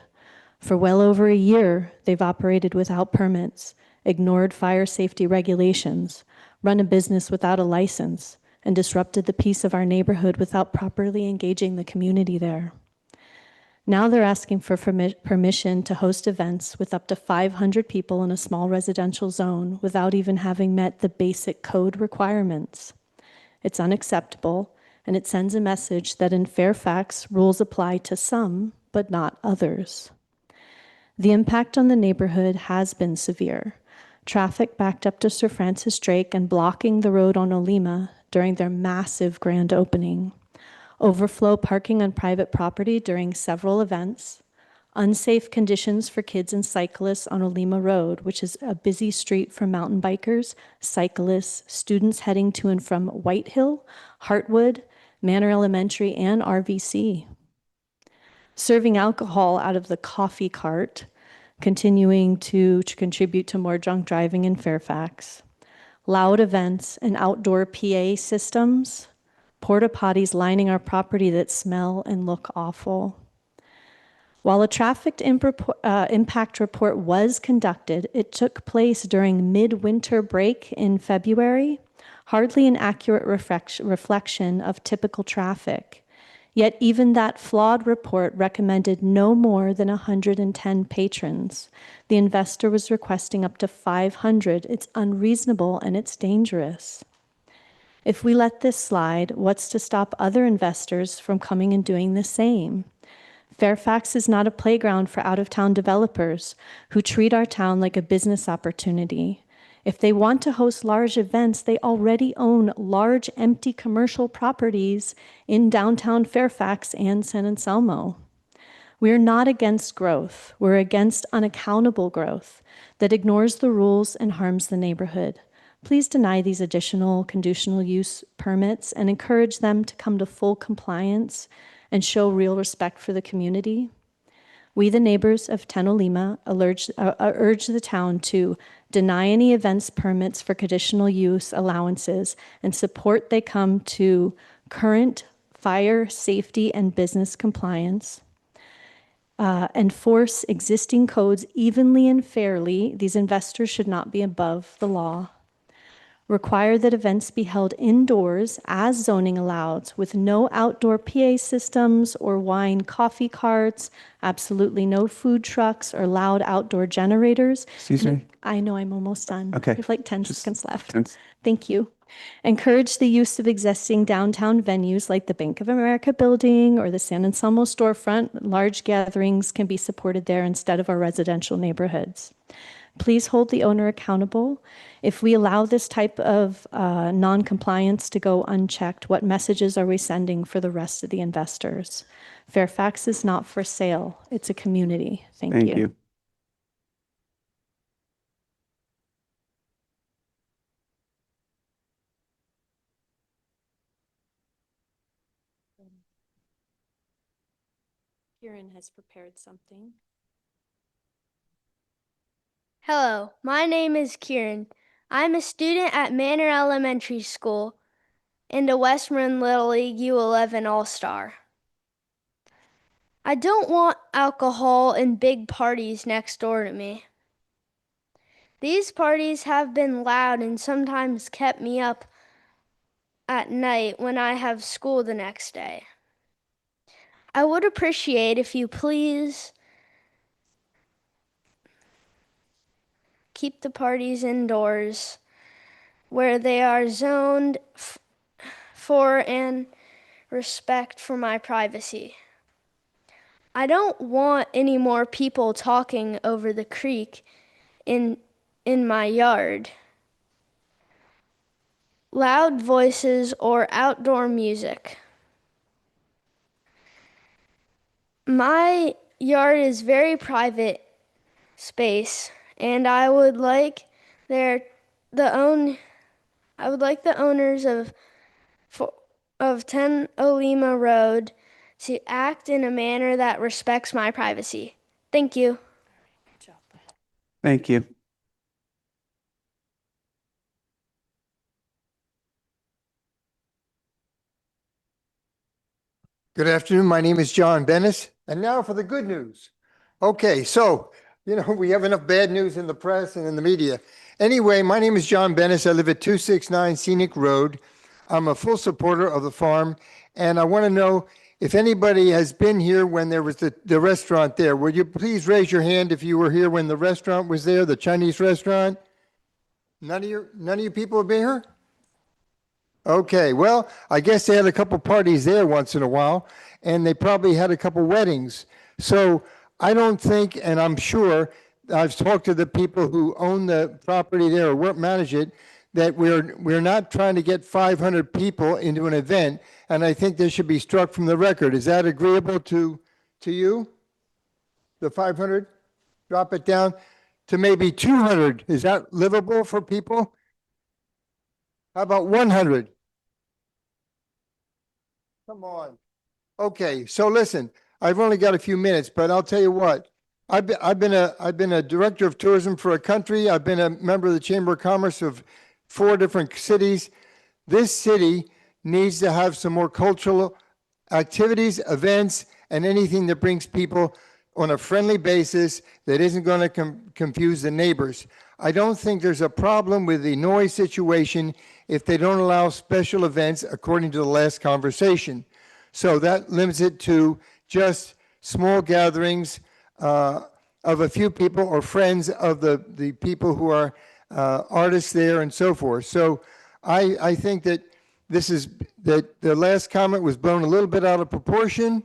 For well over a year, they've operated without permits, ignored fire safety regulations, run a business without a license, and disrupted the peace of our neighborhood without properly engaging the community there. Now they're asking for permission to host events with up to 500 people in a small residential zone without even having met the basic code requirements. It's unacceptable, and it sends a message that in Fairfax, rules apply to some, but not others. The impact on the neighborhood has been severe. Traffic backed up to Sir Francis Drake and blocking the road on Olima during their massive grand opening. Overflow parking on private property during several events, unsafe conditions for kids and cyclists on Olima Road, which is a busy street for mountain bikers, cyclists, students heading to and from Whitehill, Hartwood, Manor Elementary, and RVC. Serving alcohol out of the coffee cart, continuing to contribute to more drunk driving in Fairfax. Loud events and outdoor PA systems, porta potties lining our property that smell and look awful. While a traffic impact report was conducted, it took place during midwinter break in February, hardly an accurate reflection of typical traffic. Yet even that flawed report recommended no more than 110 patrons. The investor was requesting up to 500. It's unreasonable and it's dangerous. If we let this slide, what's to stop other investors from coming and doing the same? Fairfax is not a playground for out-of-town developers who treat our town like a business opportunity. If they want to host large events, they already own large empty commercial properties in downtown Fairfax and San Anselmo. We're not against growth. We're against unaccountable growth that ignores the rules and harms the neighborhood. Please deny these additional conditional use permits and encourage them to come to full compliance and show real respect for the community. We, the neighbors of Tunnelima, urge the town to deny any events permits for conditional use allowances and support they come to current fire, safety, and business compliance. Enforce existing codes evenly and fairly. These investors should not be above the law. Require that events be held indoors as zoning allows, with no outdoor PA systems or wine coffee carts, absolutely no food trucks or loud outdoor generators. Excuse me? I know I'm almost done. Okay. We have like 10 seconds left. Thanks. Thank you. Encourage the use of existing downtown venues like the Bank of America building or the San Anselmo storefront. Large gatherings can be supported there instead of our residential neighborhoods. Please hold the owner accountable. If we allow this type of non-compliance to go unchecked, what messages are we sending for the rest of the investors? Fairfax is not for sale. It's a community. Thank you. Kieran has prepared something. Hello, my name is Kieran. I'm a student at Manor Elementary School. and a Westmoreland Little League U11 All-Star. I don't want alcohol and big parties next door to me. These parties have been loud and sometimes kept me up at night when I have school the next day. I would appreciate if you please keep the parties indoors where they are zoned for and respect for my privacy. I don't want any more people talking over the creek in my yard. Loud voices or outdoor music. My yard is very private space, and I would like the owners of 10 Olima Road to act in a manner that respects my privacy. Thank you. Thank you. Good afternoon. My name is John Bennis. And now for the good news. Okay, so, we have enough bad news in the press and in the media. Anyway, my name is John Bennis. I live at 269 Scenic Road. I'm a full supporter of the farm. And I want to know if anybody has been here when there was the restaurant there. Would you please raise your hand if you were here when the restaurant was there, the Chinese restaurant? None of you people have been here? Okay, well, I guess they had a couple parties there once in a while, and they probably had a couple weddings. So I don't think, and I'm sure, I've talked to the people who own the property there or manage it, that we're not trying to get 500 people into an event, and I think this should be struck from the record. Is that agreeable to you? The 500? Drop it down to maybe 200. Is that livable for people? How about 100? Come on. Okay, so listen, I've only got a few minutes, but I'll tell you what. I've been a director of tourism for a country. I've been a member of the Chamber of Commerce of 4 different cities. This city needs to have some more cultural activities, events, and anything that brings people on a friendly basis that isn't going to confuse the neighbors. I don't think there's a problem with the noise situation if they don't allow special events according to the last conversation. So that limits it to just small gatherings of a few people or friends of the people who are artists there and so forth. So I think that that the last comment was blown a little bit out of proportion.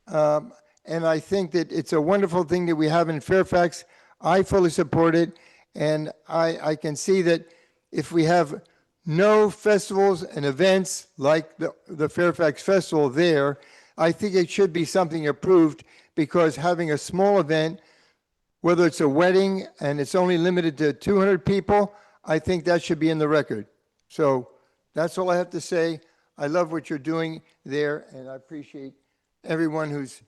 And I think that it's a wonderful thing that we have in Fairfax. I fully support it. And I can see that if we have no festivals and events like the Fairfax Festival there, I think it should be something approved, because having a small event, whether it's a wedding and it's only limited to 200 people, I think that should be in the record. So that's all I have to say. I love what you're doing there, and I appreciate everyone who's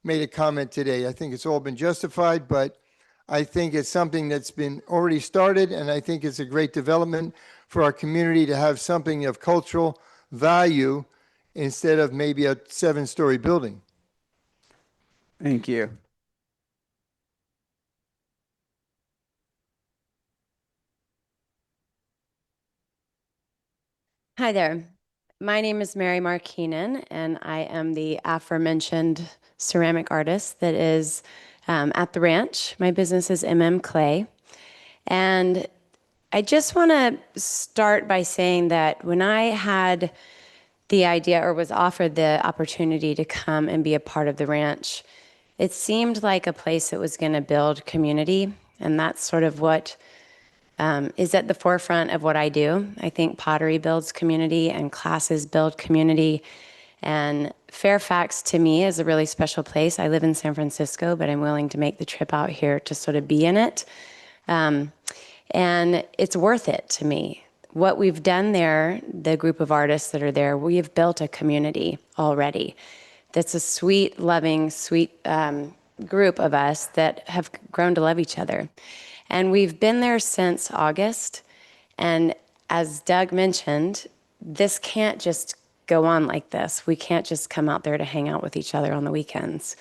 made a comment today. I think it's all been justified, but I think it's something that's been already started, and I think it's a great development for our community to have something of cultural value instead of maybe a 7-story building. Thank you. Hi there. My name is Mary Markeenan, and I am the aforementioned ceramic artist that is at the ranch. My business is Clay. And I just want to start by saying that when I had the idea or was offered the opportunity to come and be a part of the ranch, it seemed like a place that was going to build community. And that's sort of what is at the forefront of what I do. I think pottery builds community and classes build community. And Fairfax to me is a really special place. I live in San Francisco, but I'm willing to make the trip out here to sort of be in it. And it's worth it to me. What we've done there, the group of artists that are there, we have built a community already. That's a sweet, loving, sweet group of us that have grown to love each other. And we've been there since August. And as Doug mentioned, this can't just go on like this. We can't just come out there to hang out with each other on the weekends.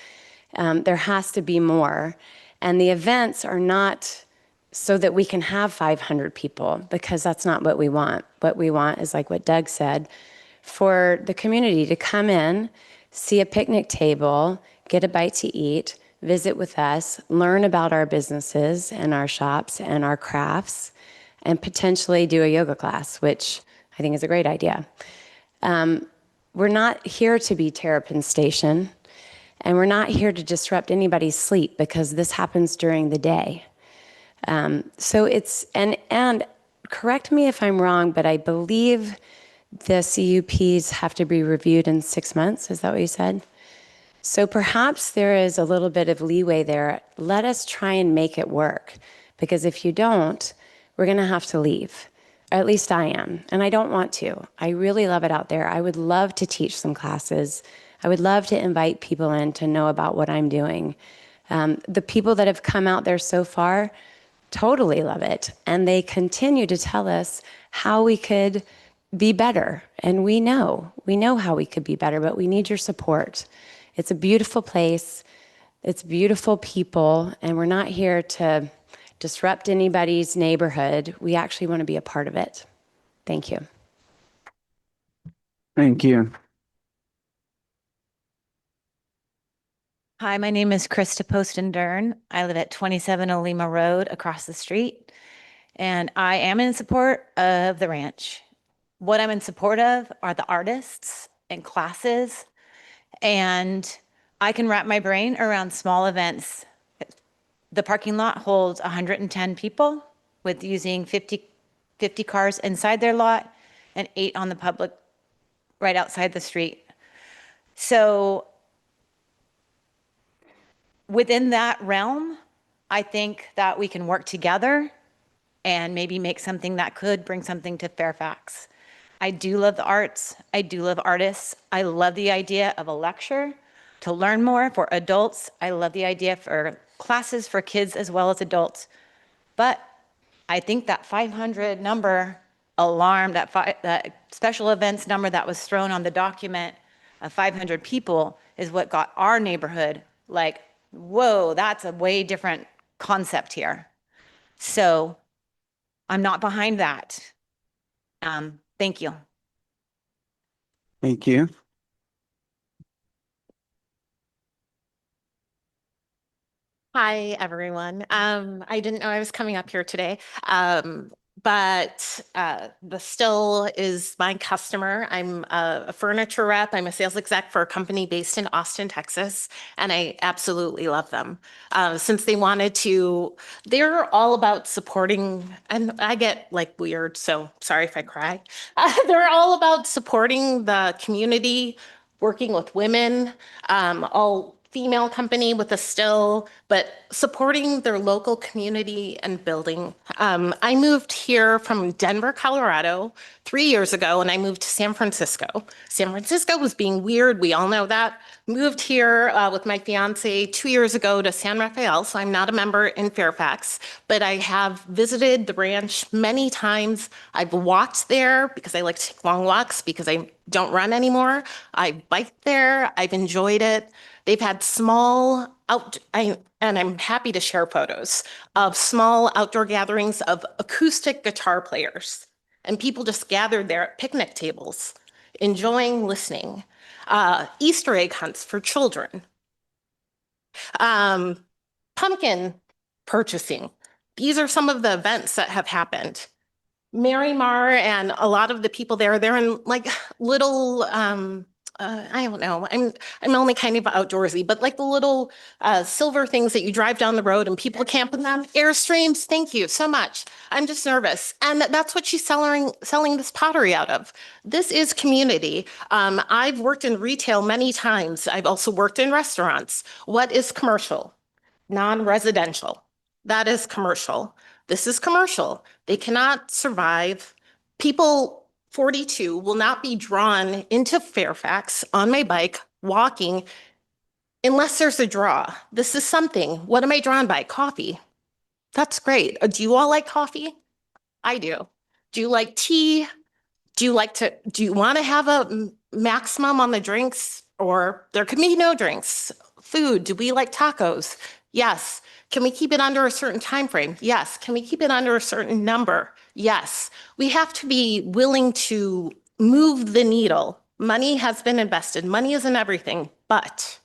There has to be more. And the events are not so that we can have 500 people, because that's not what we want. What we want is, like what Doug said, for the community to come in, see a picnic table, get a bite to eat, visit with us, learn about our businesses and our shops and our crafts, and potentially do a yoga class, which I think is a great idea. We're not here to be Terrapin Station, and we're not here to disrupt anybody's sleep, because this happens during the day. So it's, and correct me if I'm wrong, but I believe the CUPs have to be reviewed in 6 months. Is that what you said? So perhaps there is a little bit of leeway there. Let us try and make it work, because if you don't, we're going to have to leave. Or at least I am, and I don't want to. I really love it out there. I would love to teach some classes. I would love to invite people in to know about what I'm doing. The people that have come out there so far totally love it, and they continue to tell us how we could be better. And we know how we could be better, but we need your support. It's a beautiful place. It's beautiful people, and we're not here to disrupt anybody's neighborhood. We actually want to be a part of it. Thank you. Thank you. Hi, my name is Krista Poston-Dern. I live at 27 Olima Road across the street, and I am in support of the ranch. What I'm in support of are the artists and classes, and I can wrap my brain around small events. The parking lot holds 110 people with using 50 cars inside their lot and 8 on the public right outside the street. So within that realm, I think that we can work together and maybe make something that could bring something to Fairfax. I do love the arts. I do love artists. I love the idea of a lecture to learn more for adults. I love the idea for classes for kids as well as adults. But I think that 500 number alarm, that special events number that was thrown on the document of 500 people is what got our neighborhood like, whoa, that's a way different concept here. So I'm not behind that. Thank you. Thank you. Hi, everyone. I didn't know I was coming up here today, but the Still is my customer. I'm a furniture rep. I'm a sales exec for a company based in Austin, Texas, and I absolutely love them. Since they wanted to, they're all about supporting, and I get like weird, so sorry if I cry. They're all about supporting the community, working with women, all female company with a Still, but supporting their local community and building. I moved here from Denver, Colorado 3 years ago, and I moved to San Francisco. San Francisco was being weird. We all know that. Moved here with my fiance 2 years ago to San Rafael, so I'm not a member in Fairfax, but I have visited the ranch many times. I've walked there because I like to take long walks because I don't run anymore. I biked there. I've enjoyed it. They've had small and I'm happy to share photos of small outdoor gatherings of acoustic guitar players. And people just gathered there at picnic tables, enjoying listening. Easter egg hunts for children. Pumpkin purchasing. These are some of the events that have happened. Mary Mar and a lot of the people there, they're in like little, I don't know, I'm only kind of outdoorsy, but like the little silver things that you drive down the road and people camp in them. Airstreams, thank you so much. I'm just nervous. And that's what she's selling this pottery out of. This is community. I've worked in retail many times. I've also worked in restaurants. What is commercial? Non-residential. That is commercial. This is commercial. They cannot survive. People 42 will not be drawn into Fairfax on my bike walking unless there's a draw. This is something. What am I drawn by? Coffee. That's great. Do you all like coffee? I do. Do you like tea? Do you want to have a maximum on the drinks, or there could be no drinks? Food, do we like tacos? Yes. Can we keep it under a certain time frame? Yes. Can we keep it under a certain number? Yes. We have to be willing to move the needle. Money has been invested. Money isn't everything, but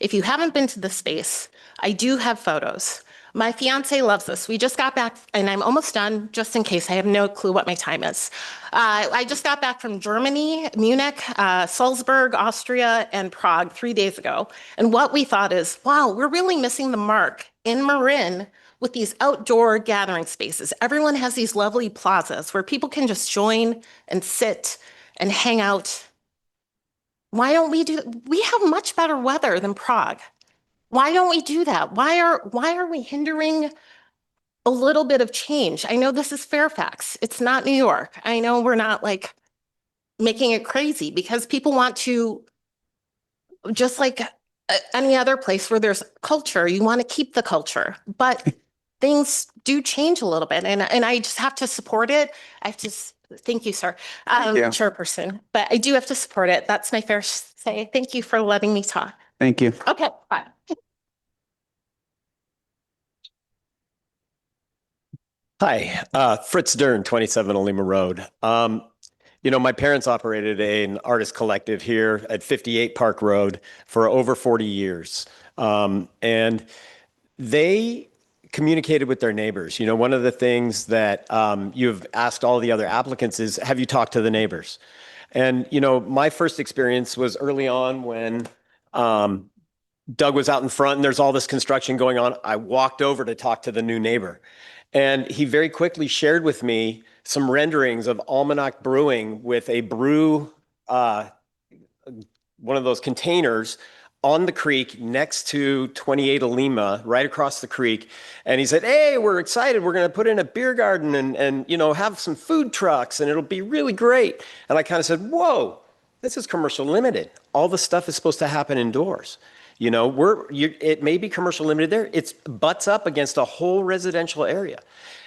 if you haven't been to the space, I do have photos. My fiance loves this. We just got back, and I'm almost done, just in case. I have no clue what my time is. I just got back from Germany, Munich, Salzburg, Austria, and Prague 3 days ago. And what we thought is, wow, we're really missing the mark in Marin with these outdoor gathering spaces. Everyone has these lovely plazas where people can just join and sit and hang out. Why don't we do that? We have much better weather than Prague. Why don't we do that? Why are we hindering a little bit of change? I know this is Fairfax. It's not New York. I know we're not like making it crazy because people want to, just like any other place where there's culture, you want to keep the culture, but things do change a little bit. And I just have to support it. Thank you, sir. you. Chairperson, but I do have to support it. That's my fair say. Thank you for letting me talk. Thank you. Okay, bye. Hi, Fritz Dern, 27 Olima Road. My parents operated an artist collective here at 58 Park Road for over 40 years. And they communicated with their neighbors. One of the things that you've asked all the other applicants is, have you talked to the neighbors? And, my first experience was early on when Doug was out in front and there's all this construction going on. I walked over to talk to the new neighbor. And he very quickly shared with me some renderings of Almanac Brewing with a brew, one of those containers on the creek next to 28 Olima, right across the creek. And he said, hey, we're excited. We're going to put in a beer garden and have some food trucks and it'll be really great. And I kind of said, whoa, this is commercial limited. All the stuff is supposed to happen indoors. It may be commercial limited there. It's butts up against a whole residential area.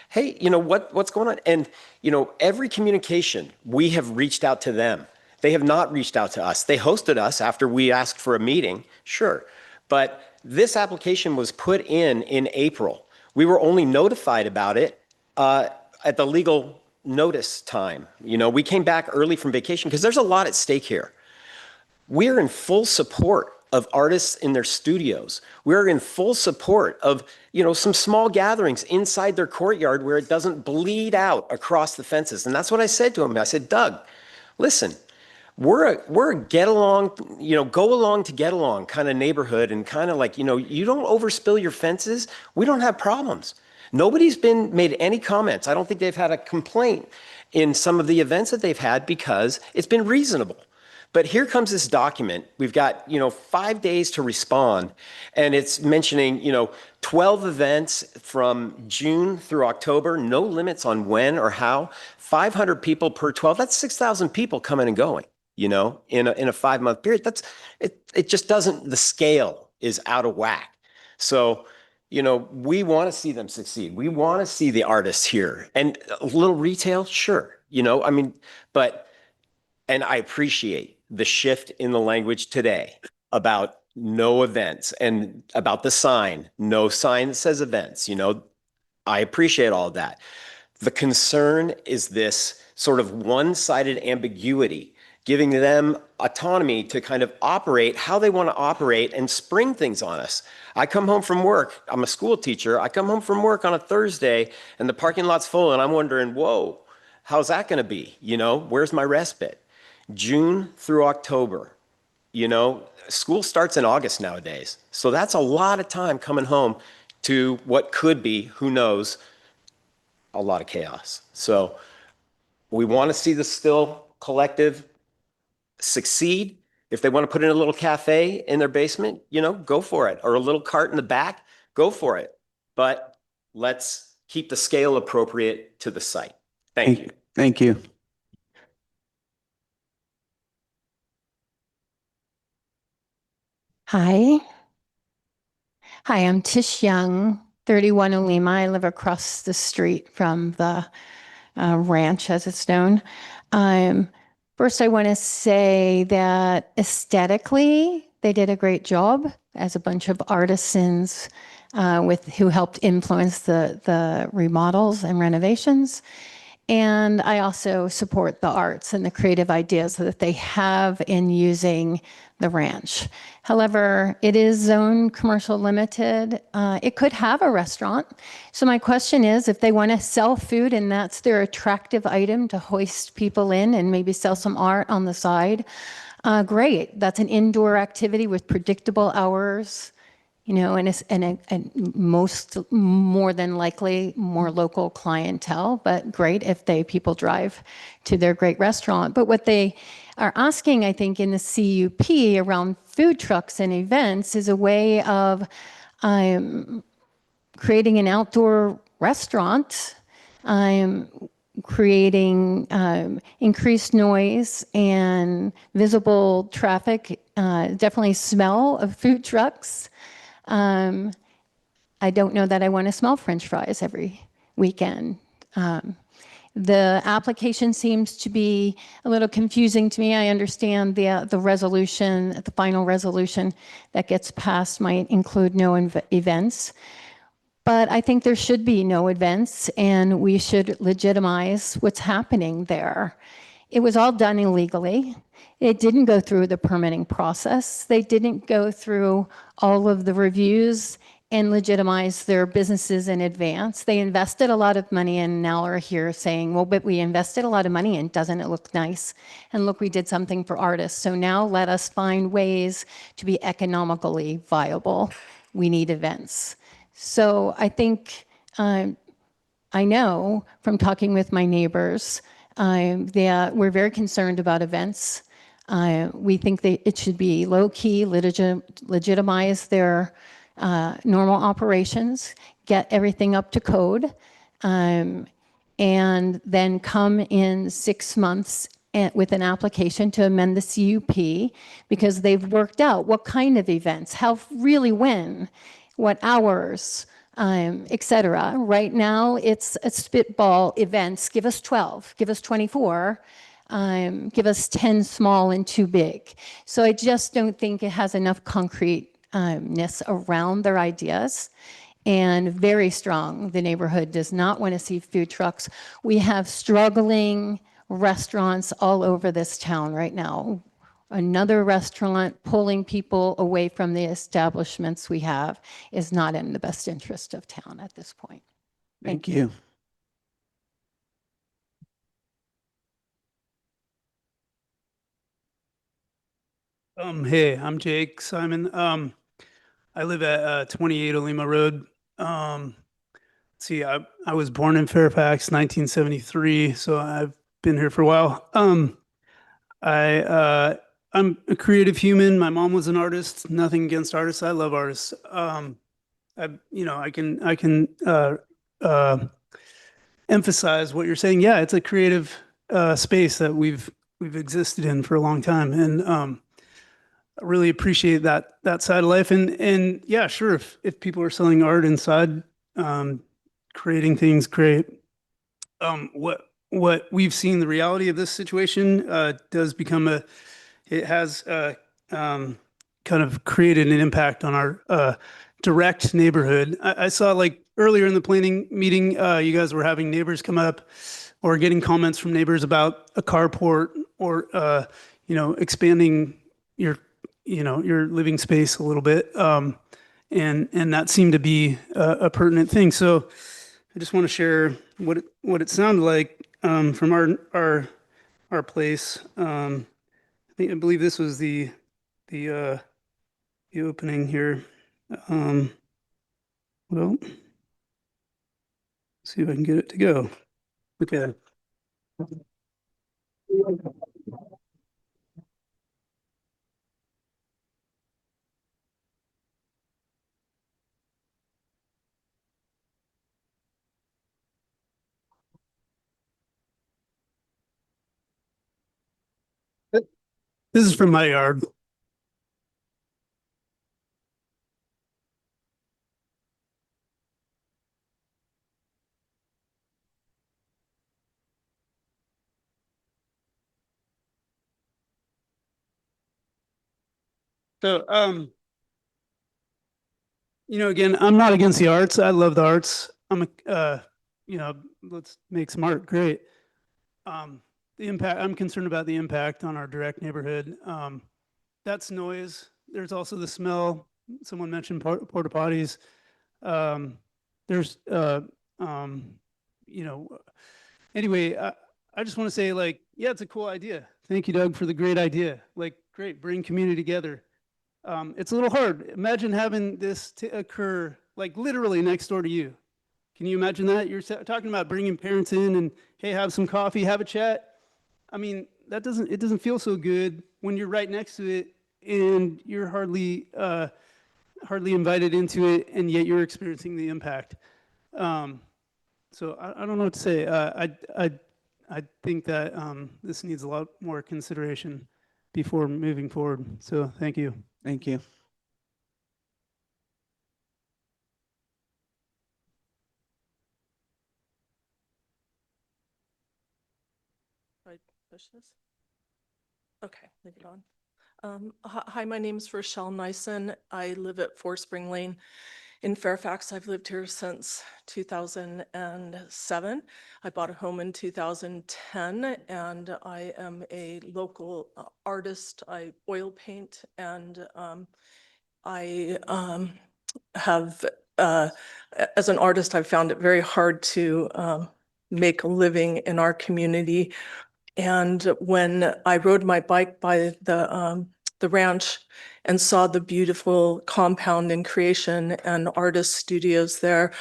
Hey, what's going on? And, every communication, we have reached out to them. They have not reached out to us. They hosted us after we asked for a meeting, sure. But this application was put in April. We were only notified about it at the legal notice time. We came back early from vacation because there's a lot at stake here. We're in full support of artists in their studios. We're in full support of, some small gatherings inside their courtyard where it doesn't bleed out across the fences. And that's what I said to him. I said, Doug, listen, we're a get along, go along to get along kind of neighborhood, and kind of like, you don't overspill your fences. We don't have problems. Nobody's made any comments. I don't think they've had a complaint in some of the events that they've had because it's been reasonable. But here comes this document. We've got, 5 days to respond. And it's mentioning, 12 events from June through October, no limits on when or how, 500 people per 12. That's 6,000 people coming and going, in a 5-month period. It just doesn't, the scale is out of whack. So, we want to see them succeed. We want to see the artists here. And a little retail, sure, and I appreciate the shift in the language today about no events and about the sign, no sign that says events. I appreciate all of that. The concern is this sort of one-sided ambiguity, giving them autonomy to kind of operate how they want to operate and spring things on us. I come home from work, I'm a school teacher, I come home from work on a Thursday and the parking lot's full and I'm wondering, whoa, how's that going to be? Where's my respite? June through October, school starts in August nowadays. So that's a lot of time coming home to what could be, who knows, a lot of chaos. So we want to see the Still Collective succeed. If they want to put in a little cafe in their basement, go for it. Or a little cart in the back, go for it. But let's keep the scale appropriate to the site. Thank you. Thank you. Hi. Hi, I'm Tish Young, 31 Olima. I live across the street from the ranch, as it's known. First, I want to say that aesthetically, they did a great job as a bunch of artisans who helped influence the remodels and renovations. And I also support the arts and the creative ideas that they have in using the ranch. However, it is zone commercial limited. It could have a restaurant. So my question is, if they want to sell food and that's their attractive item to hoist people in and maybe sell some art on the side, great. That's an indoor activity with predictable hours. And more than likely more local clientele, but great if people drive to their great restaurant. But what they are asking, I think, in the CUP around food trucks and events is a way of creating an outdoor restaurant, creating increased noise and visible traffic, definitely smell of food trucks. I don't know that I want to smell French fries every weekend. The application seems to be a little confusing to me. I understand the resolution, the final resolution that gets passed might include no events. But I think there should be no events, and we should legitimize what's happening there. It was all done illegally. It didn't go through the permitting process. They didn't go through all of the reviews and legitimize their businesses in advance. They invested a lot of money and now are here saying, well, but we invested a lot of money and doesn't it look nice? And look, we did something for artists. So now let us find ways to be economically viable. We need events. So I think I know from talking with my neighbors that we're very concerned about events. We think that it should be low-key, legitimize their normal operations, get everything up to code, and then come in 6 months with an application to amend the CUP because they've worked out what kind of events, how, really when, what hours, et cetera. Right now, it's a spitball events. Give us 12, give us 24, give us 10 small and 2 big. So I just don't think it has enough concreteness around their ideas. And very strong, the neighborhood does not want to see food trucks. We have struggling restaurants all over this town right now. Another restaurant pulling people away from the establishments we have is not in the best interest of town at this point. Thank you. Hey, I'm Jake Simon. I live at 28 Olima Road. See, I was born in Fairfax, 1973, so I've been here for a while. I'm a creative human. My mom was an artist. Nothing against artists. I love artists. I can emphasize what you're saying. Yeah, it's a creative space that we've existed in for a long time, and I really appreciate that side of life. And yeah, sure, if people are selling art inside, creating things, great. What we've seen, the reality of this situation does become it has kind of created an impact on our direct neighborhood. I saw like earlier in the planning meeting, you guys were having neighbors come up or getting comments from neighbors about a carport or expanding your your living space a little bit, and that seemed to be a pertinent thing. So I just want to share what it sounded like from our place. I believe this was the opening here. Well, see if I can get it to go. Okay. This is from my yard. So, again, I'm not against the arts. I love the arts. Let's make some art great. The impact, I'm concerned about the impact on our direct neighborhood. That's noise. There's also the smell. Someone mentioned porta potties. There's, anyway, I just want to say, like, yeah, it's a cool idea. Thank you, Doug, for the great idea. Like, great, bring community together. It's a little hard. Imagine having this occur, like, literally next door to you. Can you imagine that? You're talking about bringing parents in and, hey, have some coffee, have a chat. I mean, it doesn't feel so good when you're right next to it and you're hardly invited into it, and yet you're experiencing the impact. So I don't know what to say. I think that this needs a lot more consideration before moving forward. So thank you. Thank you. I push this? Okay, leave it on. Hi, my name is Rochelle Nyson. I live at 4 Spring Lane in Fairfax. I've lived here since 2007. I bought a home in 2010, and I am a local artist. I oil paint, and I have, as an artist, I've found it very hard to make a living in our community. And when I rode my bike by the ranch and saw the beautiful compound and creation and artist studios there,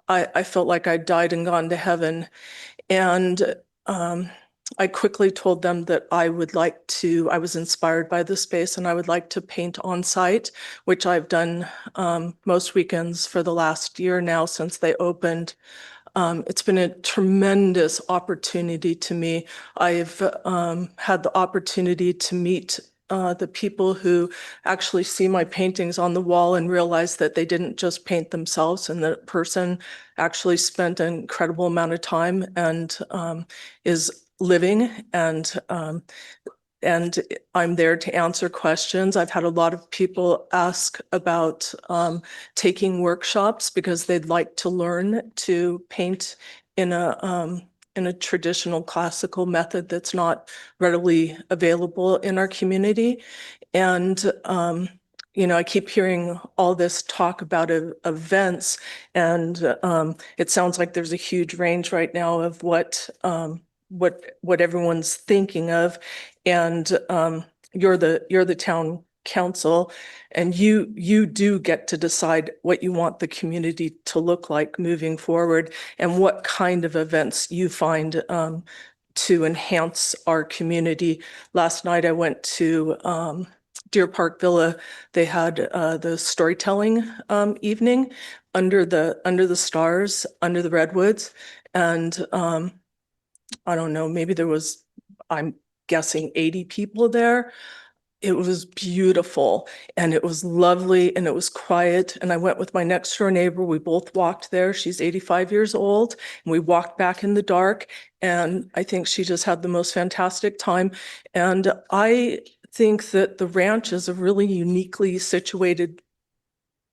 I felt like I died and gone to heaven. And I quickly told them that I was inspired by the space and I would like to paint on site, which I've done most weekends for the last year now since they opened. It's been a tremendous opportunity to me. I've had the opportunity to meet the people who actually see my paintings on the wall and realize that they didn't just paint themselves, and that person actually spent an incredible amount of time and is living, and I'm there to answer questions. I've had a lot of people ask about taking workshops because they'd like to learn to paint in a traditional classical method that's not readily available in our community. And I keep hearing all this talk about events, and it sounds like there's a huge range right now of what everyone's thinking of. And you're the town council, and you do get to decide what you want the community to look like moving forward and what kind of events you find to enhance our community. Last night I went to Deer Park Villa. They had the storytelling evening under the stars, under the redwoods, and I don't know, maybe there was, I'm guessing 80 people there. It was beautiful and it was lovely and it was quiet. And I went with my next door neighbor. We both walked there. She's 85 years old, and we walked back in the dark. And I think she just had the most fantastic time. And I think that the ranch is a really uniquely situated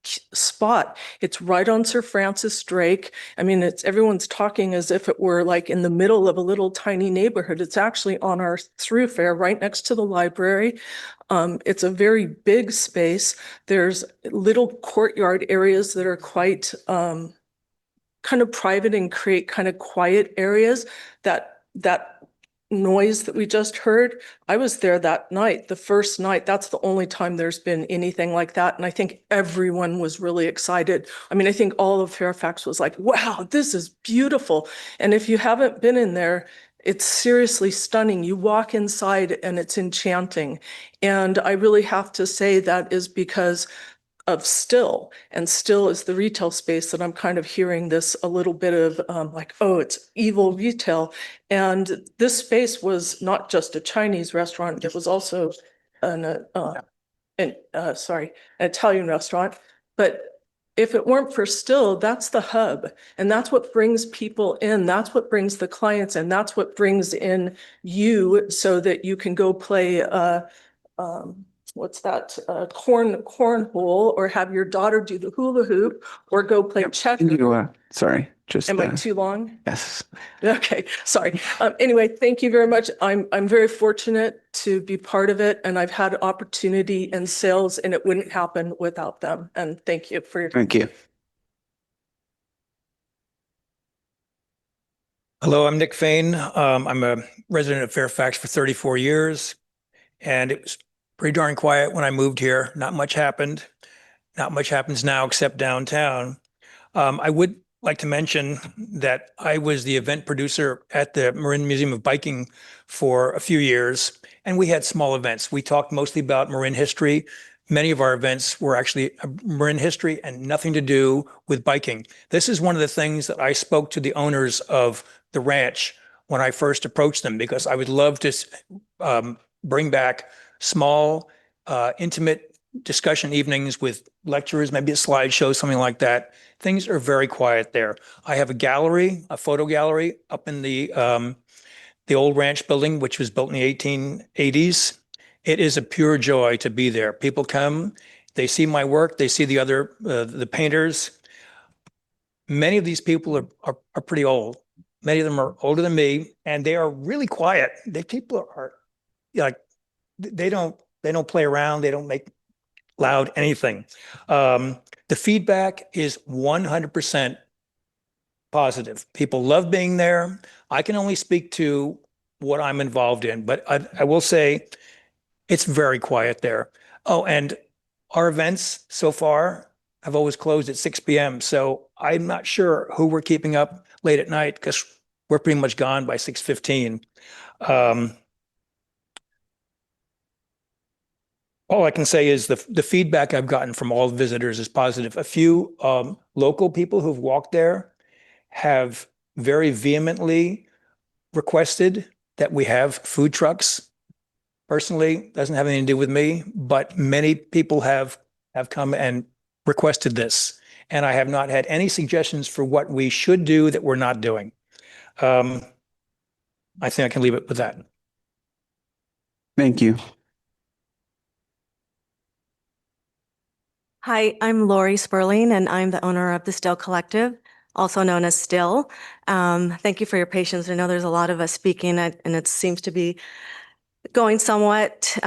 spot. It's right on Sir Francis Drake. I mean, everyone's talking as if it were like in the middle of a little tiny neighborhood. It's actually on our thoroughfare right next to the library. It's a very big space. There's little courtyard areas that are quite kind of private and create kind of quiet areas. That noise that we just heard, I was there that night, the first night. That's the only time there's been anything like that. And I think everyone was really excited. I mean, I think all of Fairfax was like, wow, this is beautiful. And if you haven't been in there, it's seriously stunning. You walk inside and it's enchanting. And I really have to say that is because of Still, and Still is the retail space that I'm kind of hearing this a little bit of like, oh, it's evil retail. And this space was not just a Chinese restaurant, it was also an Italian restaurant. But if it weren't for Still, that's the hub, and that's what brings people in, that's what brings the clients in, that's what brings in you so that you can go play what's that, cornhole, or have your daughter do the hula hoop, or go play checkers. Sorry, just, Am I too long? yes. Okay, sorry. Anyway, thank you very much. I'm very fortunate to be part of it, and I've had opportunity in sales, and it wouldn't happen without them. And thank you for your time. Thank you. Hello, I'm Nick Fain. I'm a resident of Fairfax for 34 years, and it was pretty darn quiet when I moved here. Not much happened. Not much happens now except downtown. I would like to mention that I was the event producer at the Marin Museum of Biking for a few years, and we had small events. We talked mostly about Marin history. Many of our events were actually Marin history and nothing to do with biking. This is one of the things that I spoke to the owners of the ranch when I first approached them, because I would love to bring back small, intimate discussion evenings with lectures, maybe a slideshow, something like that. Things are very quiet there. I have a gallery, a photo gallery up in the old ranch building, which was built in the 1880s. It is a pure joy to be there. People come, they see my work, they see the other, the painters. Many of these people are pretty old. Many of them are older than me, and they are really quiet. People are like, they don't play around. They don't make loud anything. The feedback is 100% positive. People love being there. I can only speak to what I'm involved in, but I will say it's very quiet there. Oh, and our events so far have always closed at 6 p.m. So I'm not sure who we're keeping up late at night, because we're pretty much gone by 6:15. All I can say is the feedback I've gotten from all the visitors is positive. A few local people who've walked there have very vehemently requested that we have food trucks. Personally, doesn't have anything to do with me, but many people have come and requested this. And I have not had any suggestions for what we should do that we're not doing. I think I can leave it with that. Thank you. Hi, I'm Lori Sperling, and I'm the owner of the Still Collective, also known as Still. Thank you for your patience. I know there's a lot of us speaking, and it seems to be going somewhat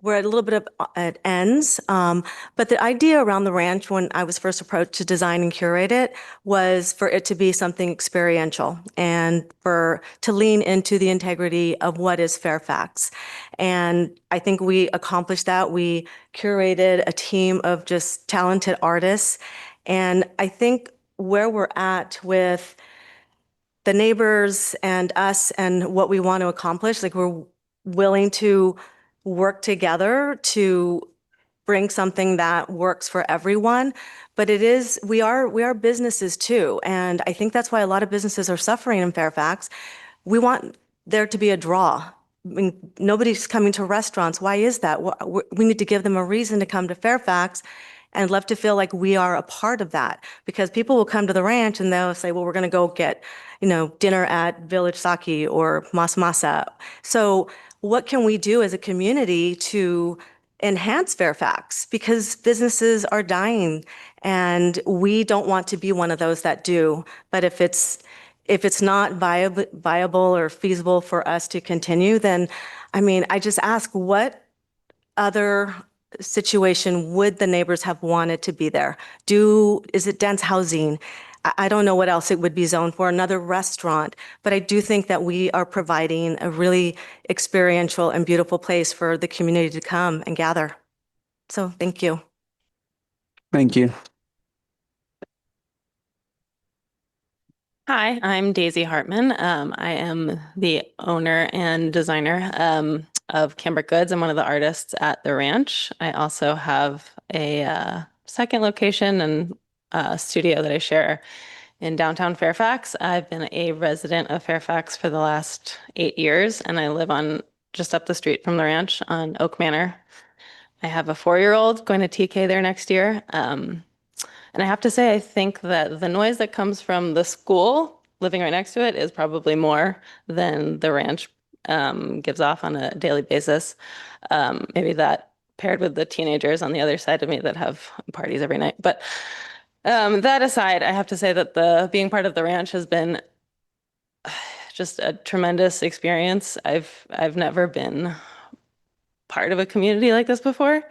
we're at a little bit of at ends. But the idea around the ranch when I was first approached to design and curate it was for it to be something experiential and to lean into the integrity of what is Fairfax. And I think we accomplished that. We curated a team of just talented artists. And I think where we're at with the neighbors and us and what we want to accomplish, like we're willing to work together to bring something that works for everyone. But we are businesses too. And I think that's why a lot of businesses are suffering in Fairfax. We want there to be a draw. I mean, nobody's coming to restaurants. Why is that? We need to give them a reason to come to Fairfax, and love to feel like we are a part of that, because people will come to the ranch and they'll say, well, we're going to go get, dinner at Village Saki or Mas Masa. So what can we do as a community to enhance Fairfax? Because businesses are dying and we don't want to be one of those that do. But if it's not viable or feasible for us to continue, then, I just ask, what other situation would the neighbors have wanted to be there? Is it dense housing? I don't know what else it would be zoned for, another restaurant, but I do think that we are providing a really experiential and beautiful place for the community to come and gather. So thank you. Thank you. Hi, I'm Daisy Hartman. I am the owner and designer of Cambric Goods. I'm one of the artists at the ranch. I also have a second location and a studio that I share in downtown Fairfax. I've been a resident of Fairfax for the last 8 years, and I live on just up the street from the ranch on Oak Manor. I have a 4-year-old going to TK there next year. And I have to say, I think that the noise that comes from the school living right next to it is probably more than the ranch gives off on a daily basis. Maybe that paired with the teenagers on the other side of me that have parties every night. But that aside, I have to say that being part of the ranch has been just a tremendous experience. I've never been part of a community like this before.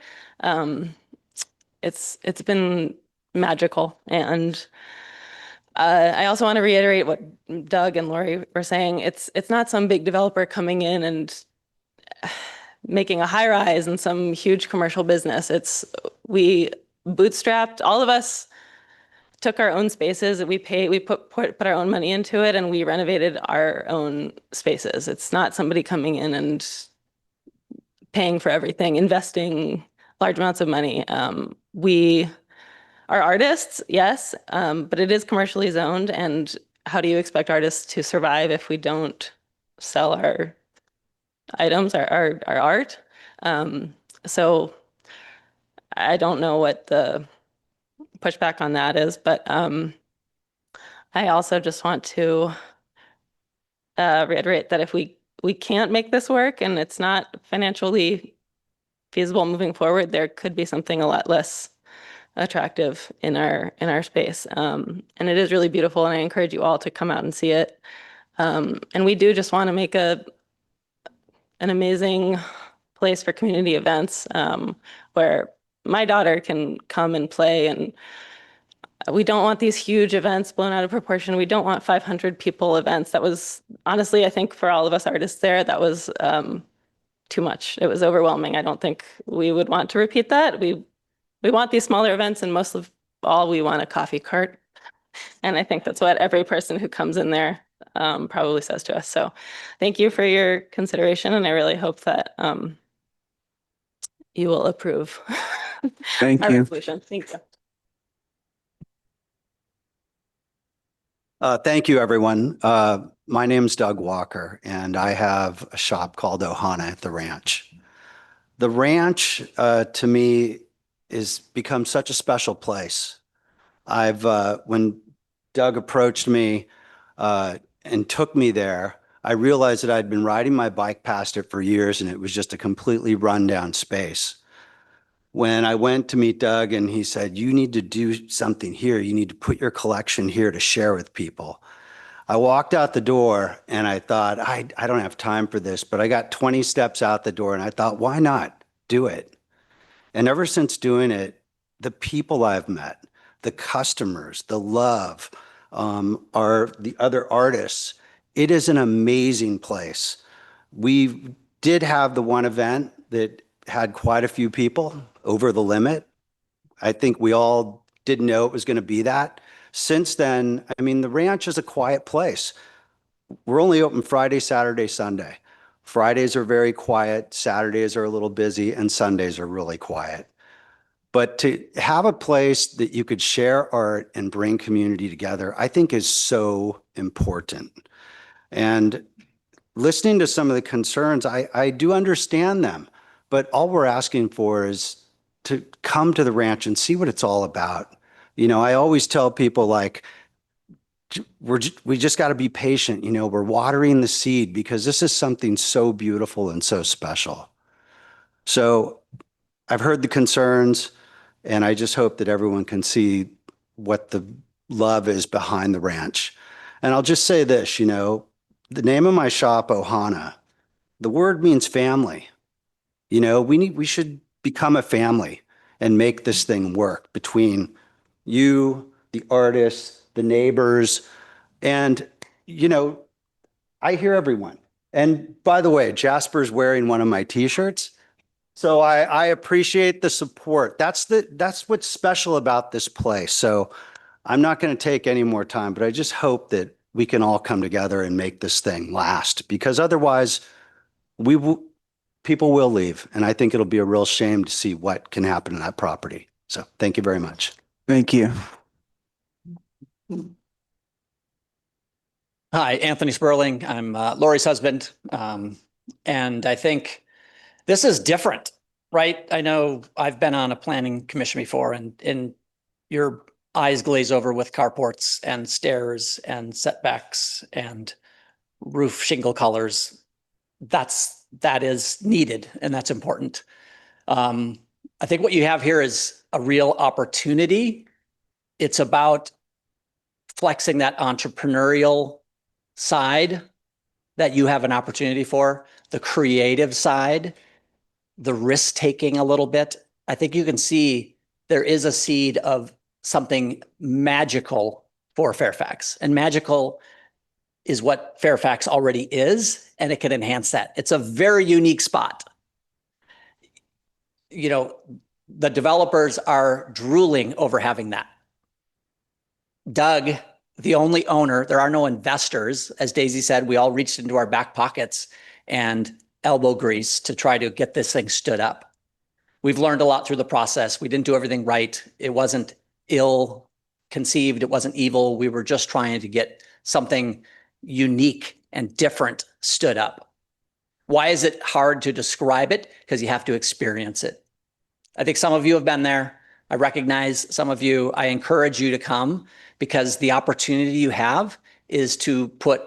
It's been magical, and I also want to reiterate what Doug and Lori were saying. It's not some big developer coming in and making a high rise and some huge commercial business. We bootstrapped, all of us took our own spaces, we put our own money into it, and we renovated our own spaces. It's not somebody coming in and paying for everything, investing large amounts of money. We are artists, yes, but it is commercially zoned. And how do you expect artists to survive if we don't sell our items, our art? So I don't know what the pushback on that is, but I also just want to reiterate that if we can't make this work and it's not financially feasible moving forward, there could be something a lot less attractive in our space. And it is really beautiful, and I encourage you all to come out and see it. And we do just want to make an amazing place for community events, where my daughter can come and play. And we don't want these huge events blown out of proportion. We don't want 500 people events. That was honestly, I think for all of us artists there, that was too much. It was overwhelming. I don't think we would want to repeat that. We want these smaller events, and most of all, we want a coffee cart. And I think that's what every person who comes in there probably says to us. So thank you for your consideration, and I really hope that you will approve Thank our you. resolution. Thank you. Thank you, everyone. My name's Doug Walker, and I have a shop called Ohana at the ranch. The ranch, to me, is become such a special place. When Doug approached me and took me there, I realized that I'd been riding my bike past it for years, and it was just a completely rundown space. When I went to meet Doug and he said, you need to do something here. You need to put your collection here to share with people. I walked out the door and I thought, I don't have time for this, but I got 20 steps out the door and I thought, why not do it? And ever since doing it, the people I've met, the customers, the love, are the other artists. It is an amazing place. We did have the one event that had quite a few people over the limit. I think we all didn't know it was going to be that. Since then, I mean, the ranch is a quiet place. We're only open Friday, Saturday, Sunday. Fridays are very quiet, Saturdays are a little busy, and Sundays are really quiet. But to have a place that you could share art and bring community together, I think is so important. And listening to some of the concerns, I do understand them, but all we're asking for is to come to the ranch and see what it's all about. You know, I always tell people, like, we just got to be patient. You know, we're watering the seed because this is something so beautiful and so special. So I've heard the concerns, and I just hope that everyone can see what the love is behind the ranch. And I'll just say this, you know, the name of my shop, Ohana, the word means family. You know, we should become a family and make this thing work between you, the artists, the neighbors. And, you know, I hear everyone. And by the way, Jasper's wearing one of my t-shirts. So I appreciate the support. That's what's special about this place. So I'm not going to take any more time, but I just hope that we can all come together and make this thing last, because otherwise people will leave. And I think it'll be a real shame to see what can happen to that property. So thank you very much. Thank you. Hi, Anthony Sperling. I'm Lori's husband. And I think this is different, right? I know I've been on a planning commission before, and your eyes glaze over with carports and stairs and setbacks and roof shingle colors. That is needed, and that's important. I think what you have here is a real opportunity. It's about flexing that entrepreneurial side that you have an opportunity for, the creative side, the risk taking a little bit. I think you can see there is a seed of something magical for Fairfax, and magical is what Fairfax already is, and it can enhance that. It's a very unique spot. You know, the developers are drooling over having that. Doug, the only owner, there are no investors. As Daisy said, we all reached into our back pockets and elbow grease to try to get this thing stood up. We've learned a lot through the process. We didn't do everything right. It wasn't ill conceived. It wasn't evil. We were just trying to get something unique and different stood up. Why is it hard to describe it? Because you have to experience it. I think some of you have been there. I recognize some of you. I encourage you to come because the opportunity you have is to put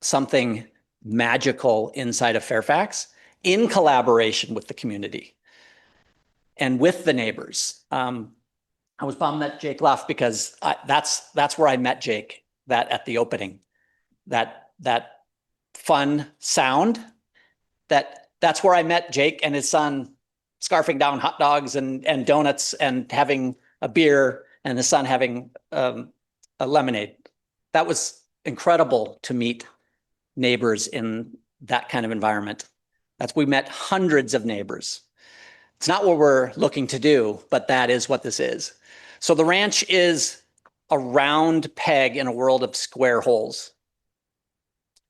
something magical inside of Fairfax in collaboration with the community and with the neighbors. I was bummed that Jake left because that's where I met Jake, that at the opening, that fun sound, that's where I met Jake and his son scarfing down hot dogs and donuts and having a beer, and the son having a lemonade. That was incredible to meet neighbors in that kind of environment. We met hundreds of neighbors. It's not what we're looking to do, but that is what this is. So the ranch is a round peg in a world of square holes.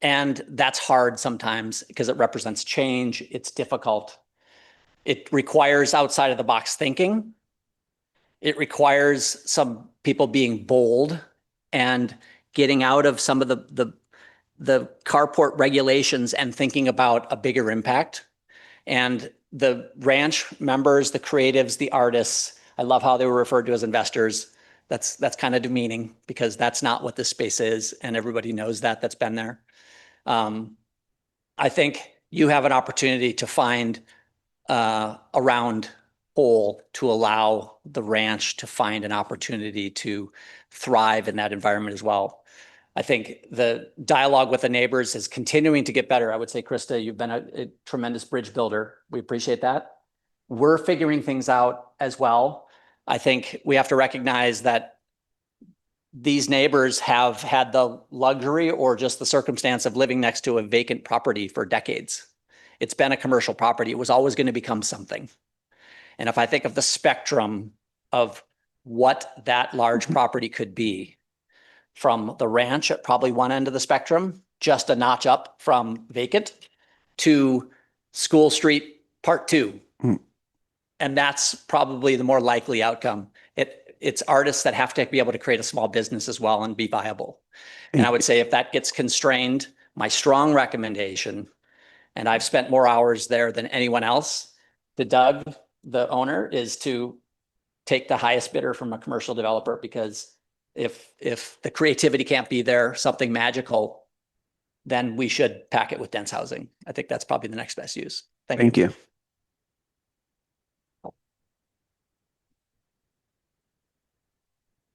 And that's hard sometimes because it represents change. It's difficult. It requires outside of the box thinking. It requires some people being bold and getting out of some of the carport regulations and thinking about a bigger impact. And the ranch members, the creatives, the artists, I love how they were referred to as investors. That's kind of demeaning because that's not what this space is, and everybody knows that that's been there. I think you have an opportunity to find a round hole to allow the ranch to find an opportunity to thrive in that environment as well. I think the dialogue with the neighbors is continuing to get better. I would say, Krista, you've been a tremendous bridge builder. We appreciate that. We're figuring things out as well. I think we have to recognize that these neighbors have had the luxury or just the circumstance of living next to a vacant property for decades. It's been a commercial property. It was always going to become something. And if I think of the spectrum of what that large property could be, from the ranch at probably one end of the spectrum, just a notch up from vacant, to School Street Part 2. And that's probably the more likely outcome. It's artists that have to be able to create a small business as well and be viable. And I would say if that gets constrained, my strong recommendation, and I've spent more hours there than anyone else, to Doug, the owner, is to take the highest bidder from a commercial developer, because if the creativity can't be there, something magical, then we should pack it with dense housing. I think that's probably the next best use. Thank you.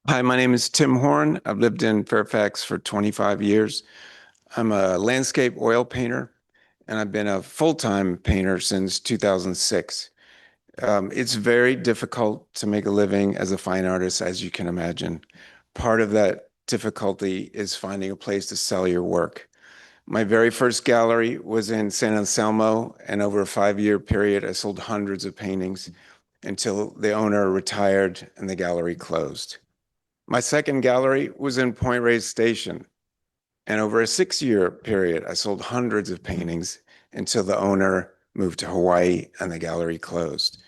Hi, my name is Tim Horn. I've lived in Fairfax for 25 years. I'm a landscape oil painter, and I've been a full-time painter since 2006. It's very difficult to make a living as a fine artist, as you can imagine. Part of that difficulty is finding a place to sell your work. My very first gallery was in San Anselmo, and over a 5-year period, I sold hundreds of paintings until the owner retired and the gallery closed. My second gallery was in Point Reyes Station, and over a 6-year period, I sold hundreds of paintings until the owner moved to Hawaii and the gallery closed.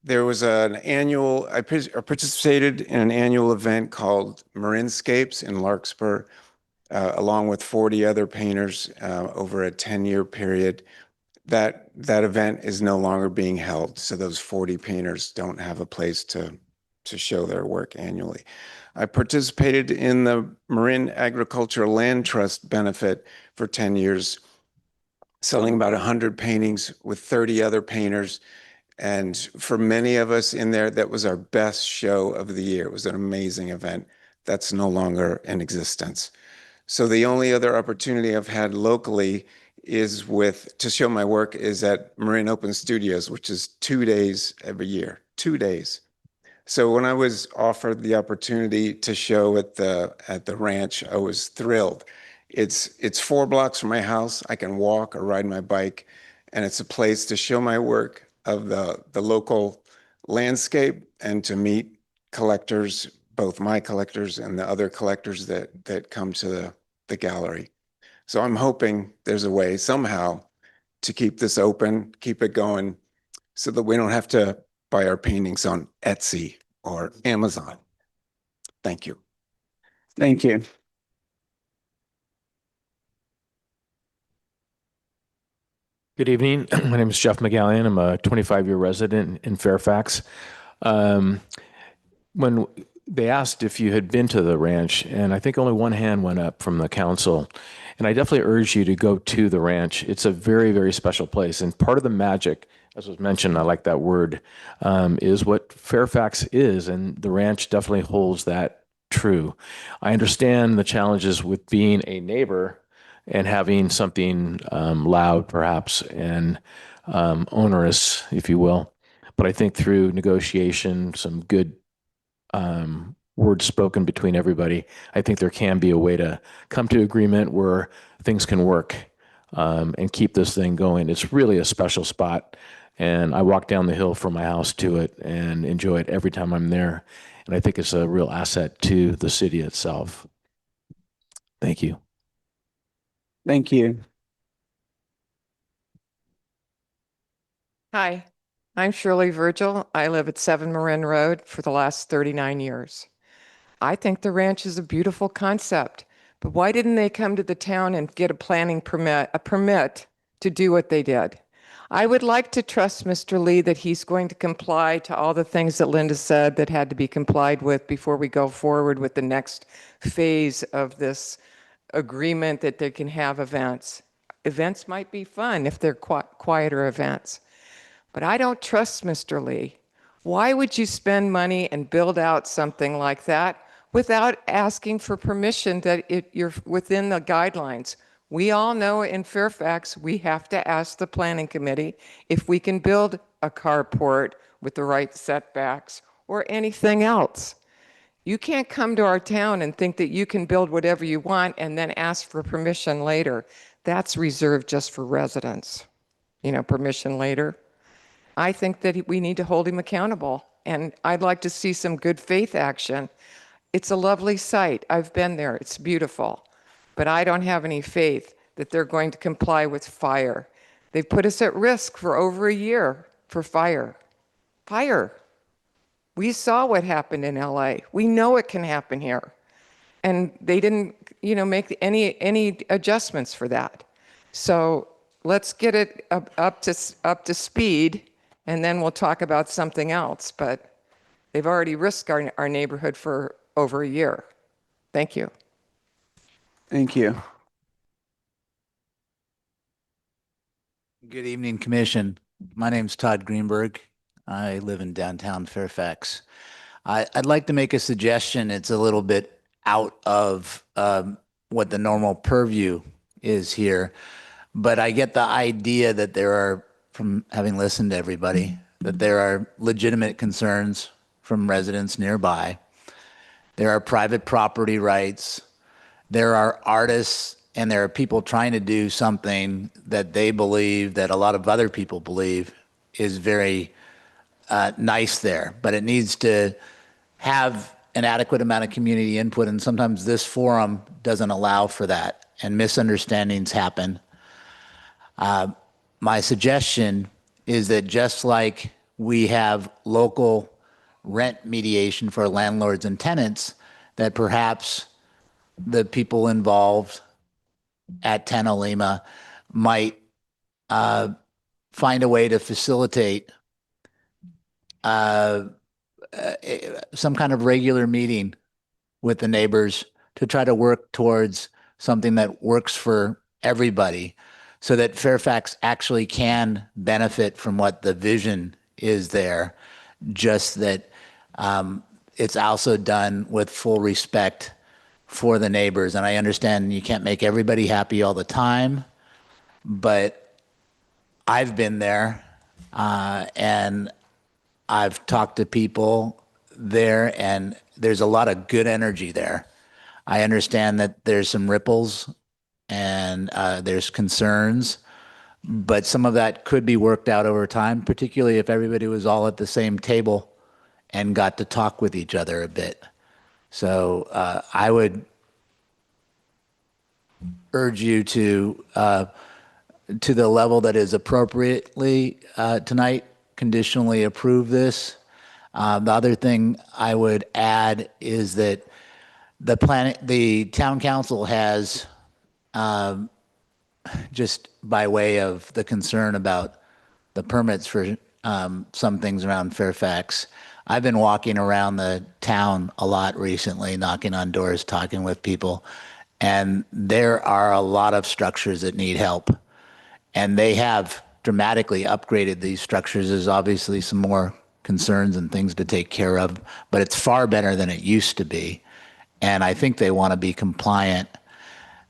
There was an annual, I participated in an annual event called Marinscapes in Larkspur, along with 40 other painters over a 10-year period. That event is no longer being held, so those 40 painters don't have a place to show their work annually. I participated in the Marin Agricultural Land Trust benefit for 10 years. selling about 100 paintings with 30 other painters. And for many of us in there, that was our best show of the year. It was an amazing event. That's no longer in existence. So the only other opportunity I've had locally is to show my work is at Marin Open Studios, which is 2 days every year, 2 days. So when I was offered the opportunity to show at the ranch, I was thrilled. It's 4 blocks from my house. I can walk or ride my bike, and it's a place to show my work of the local landscape and to meet collectors, both my collectors and the other collectors that come to the gallery. So I'm hoping there's a way somehow to keep this open, keep it going, so that we don't have to buy our paintings on Etsy or Amazon. Thank you. Thank you. Good evening. My name is Jeff McGallion. I'm a 25-year resident in Fairfax. When they asked if you had been to the ranch, and I think only one hand went up from the council, and I definitely urge you to go to the ranch. It's a very, very special place. And part of the magic, as was mentioned, I like that word, is what Fairfax is, and the ranch definitely holds that true. I understand the challenges with being a neighbor and having something loud, perhaps, and onerous, if you will. But I think through negotiation, some good words spoken between everybody, I think there can be a way to come to agreement where things can work and keep this thing going. It's really a special spot. And I walk down the hill from my house to it and enjoy it every time I'm there. And I think it's a real asset to the city itself. Thank you. Thank you. Hi, I'm Shirley Virgil. I live at 7 Marin Road for the last 39 years. I think the ranch is a beautiful concept, but why didn't they come to the town and get a permit to do what they did? I would like to trust Mr. Lee that he's going to comply to all the things that Linda said that had to be complied with before we go forward with the next phase of this agreement that they can have events. Events might be fun if they're quieter events. But I don't trust Mr. Lee. Why would you spend money and build out something like that without asking for permission that you're within the guidelines? We all know in Fairfax, we have to ask the planning committee if we can build a carport with the right setbacks or anything else. You can't come to our town and think that you can build whatever you want and then ask for permission later. That's reserved just for residents. You know, permission later. I think that we need to hold him accountable, and I'd like to see some good faith action. It's a lovely site. I've been there. It's beautiful. But I don't have any faith that they're going to comply with fire. They've put us at risk for over a year for fire. Fire. We saw what happened in LA. We know it can happen here. And they didn't, make any adjustments for that. So let's get it up to speed, and then we'll talk about something else. But they've already risked our neighborhood for over a year. Thank you. Thank you. Good evening, Commission. My name's Todd Greenberg. I live in downtown Fairfax. I'd like to make a suggestion. It's a little bit out of what the normal purview is here, but I get the idea that there are, from having listened to everybody, that there are legitimate concerns from residents nearby. There are private property rights. There are artists, and there are people trying to do something that they believe, that a lot of other people believe is very nice there, but it needs to have an adequate amount of community input, and sometimes this forum doesn't allow for that, and misunderstandings happen. My suggestion is that just like we have local rent mediation for landlords and tenants, that perhaps the people involved at 10 Olima might find a way to facilitate some kind of regular meeting with the neighbors to try to work towards something that works for everybody, so that Fairfax actually can benefit from what the vision is there. Just that it's also done with full respect for the neighbors. And I understand you can't make everybody happy all the time, but I've been there and I've talked to people there, and there's a lot of good energy there. I understand that there's some ripples and there's concerns, but some of that could be worked out over time, particularly if everybody was all at the same table and got to talk with each other a bit. So I would urge you to the level that is appropriately tonight, conditionally approve this. The other thing I would add is that the town council has, just by way of the concern about the permits for some things around Fairfax, I've been walking around the town a lot recently, knocking on doors, talking with people, and there are a lot of structures that need help. And they have dramatically upgraded these structures. There's obviously some more concerns and things to take care of, but it's far better than it used to be. And I think they want to be compliant.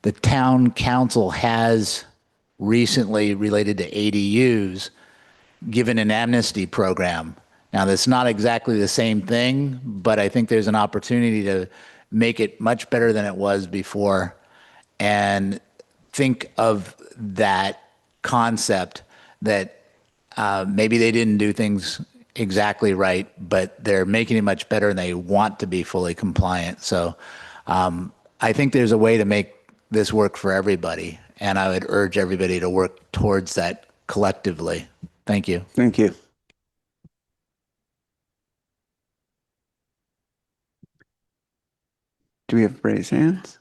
The town council has recently, related to ADUs, given an amnesty program. Now, that's not exactly the same thing, but I think there's an opportunity to make it much better than it was before. And think of that concept that maybe they didn't do things exactly right, but they're making it much better and they want to be fully compliant. So I think there's a way to make this work for everybody, and I would urge everybody to work towards that collectively. Thank you. Thank you. Do we have raised hands?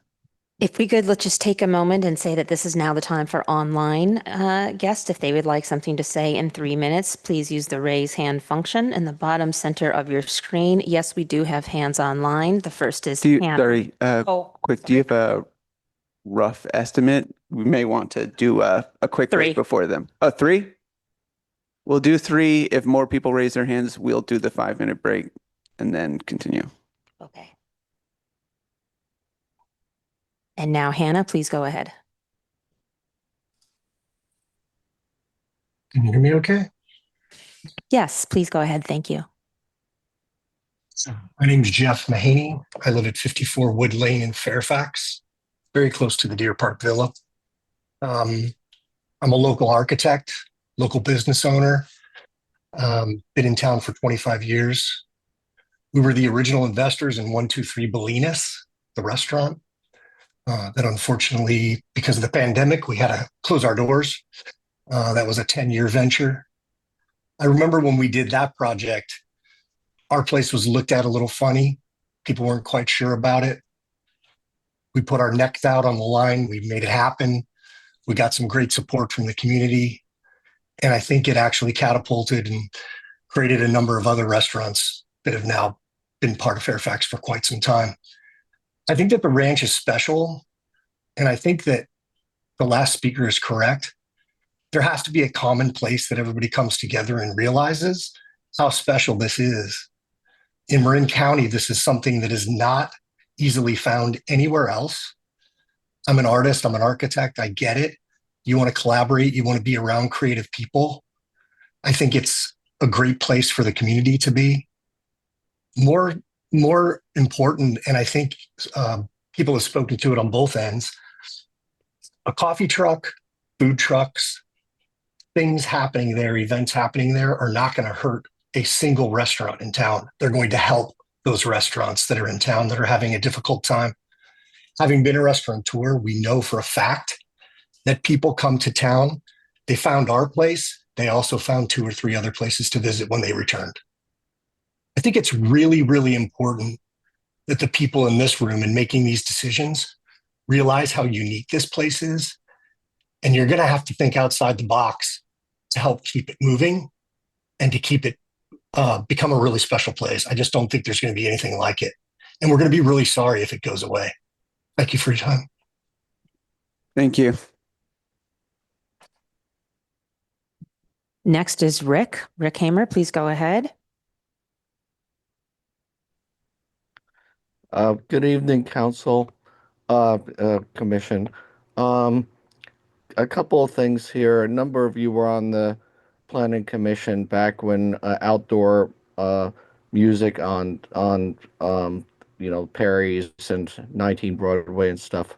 If we could, let's just take a moment and say that this is now the time for online guests. If they would like something to say in 3 minutes, please use the raise hand function in the bottom center of your screen. Yes, we do have hands online. The first is Hannah. Sorry, quick, do you have a rough estimate? We may want to do a quick break before them. 3? We'll do 3. If more people raise their hands, we'll do the 5-minute break and then continue. Okay. And now, Hannah, please go ahead. Can you hear me okay? Yes, please go ahead. Thank you. My name is Jeff Mahaney. I live at 54 Wood Lane in Fairfax, very close to the Deer Park Villa. I'm a local architect, local business owner, been in town for 25 years. We were the original investors in 123 Bolinas, the restaurant. That unfortunately, because of the pandemic, we had to close our doors. That was a 10-year venture. I remember when we did that project, our place was looked at a little funny. People weren't quite sure about it. We put our necks out on the line. We made it happen. We got some great support from the community. And I think it actually catapulted and created a number of other restaurants that have now been part of Fairfax for quite some time. I think that the ranch is special, and I think that the last speaker is correct. There has to be a common place that everybody comes together and realizes how special this is. In Marin County, this is something that is not easily found anywhere else. I'm an artist, I'm an architect, I get it. You want to collaborate, you want to be around creative people. I think it's a great place for the community to be. More important, and I think people have spoken to it on both ends, a coffee truck, food trucks, things happening there, events happening there are not going to hurt a single restaurant in town. They're going to help those restaurants that are in town that are having a difficult time. Having been a restaurateur, we know for a fact that people come to town, they found our place, they also found 2 or 3 other places to visit when they returned. I think it's really, really important that the people in this room and making these decisions realize how unique this place is. And you're going to have to think outside the box to help keep it moving and to keep it become a really special place. I just don't think there's going to be anything like it. And we're going to be really sorry if it goes away. Thank you for your time. Thank you. Next is Rick. Rick Hamer, please go ahead. Good evening, Council, Commission. A couple of things here. A number of you were on the Planning Commission back when outdoor music on Perry's and 19 Broadway and stuff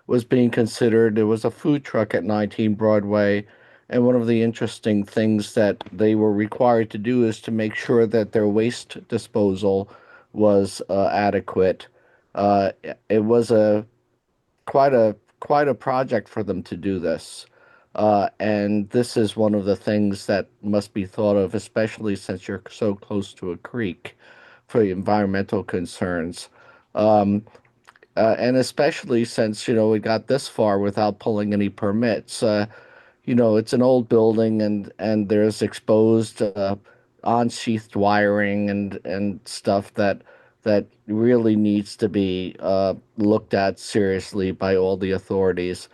was being considered. There was a food truck at 19 Broadway, and one of the interesting things that they were required to do is to make sure that their waste disposal was adequate. It was quite a project for them to do this. And this is one of the things that must be thought of, especially since you're so close to a creek, for the environmental concerns. And especially since, we got this far without pulling any permits. It's an old building and there's exposed unsheathed wiring and stuff that really needs to be looked at seriously by all the authorities.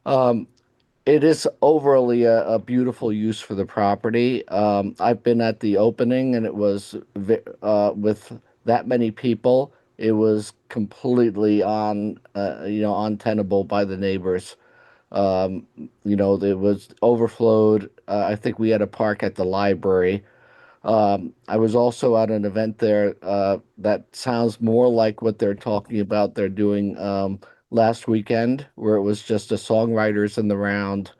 It is overly a beautiful use for the property. I've been at the opening, and it was with that many people. It was completely untenable by the neighbors. It was overflowed. I think we had a park at the library. I was also at an event there that sounds more like what they're talking about. They're doing last weekend, where it was just the songwriters in the round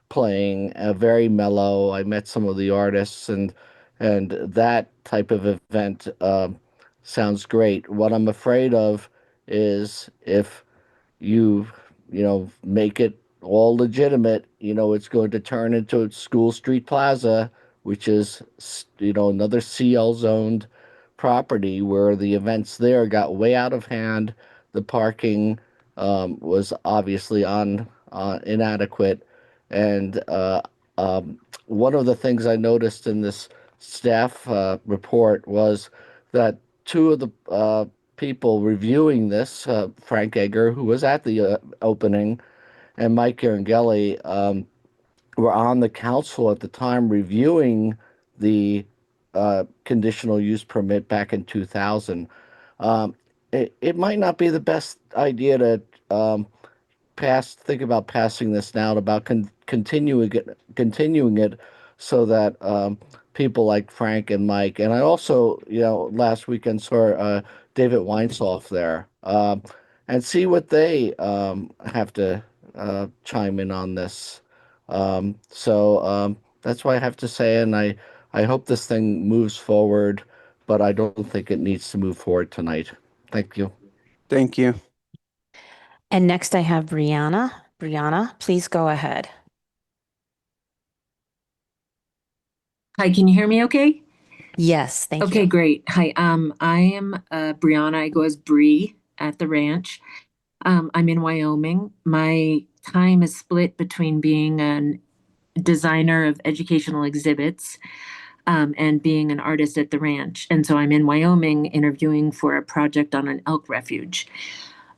playing very mellow. I met some of the artists, and that type of event sounds great. What I'm afraid of is if you make it all legitimate, it's going to turn into School Street Plaza, which is, another CL zoned property where the events there got way out of hand. The parking was obviously inadequate. And one of the things I noticed in this staff report was that two of the people reviewing this, Frank Egger, who was at the opening, and Mike Garanghelli, were on the council at the time reviewing the conditional use permit back in 2000. It might not be the best idea to think about passing this now, about continuing it so that people like Frank and Mike, and I also, last weekend saw David Weinsoff there, and see what they have to chime in on this. So that's what I have to say, and I hope this thing moves forward, but I don't think it needs to move forward tonight. Thank you. Thank you. And next I have Brianna. Brianna, please go ahead. Hi, can you hear me okay? Yes, thank you. Okay, great. Hi, I am Brianna. I go as Bree at the ranch. I'm in Wyoming. My time is split between being a designer of educational exhibits and being an artist at the ranch. And so I'm in Wyoming interviewing for a project on an elk refuge.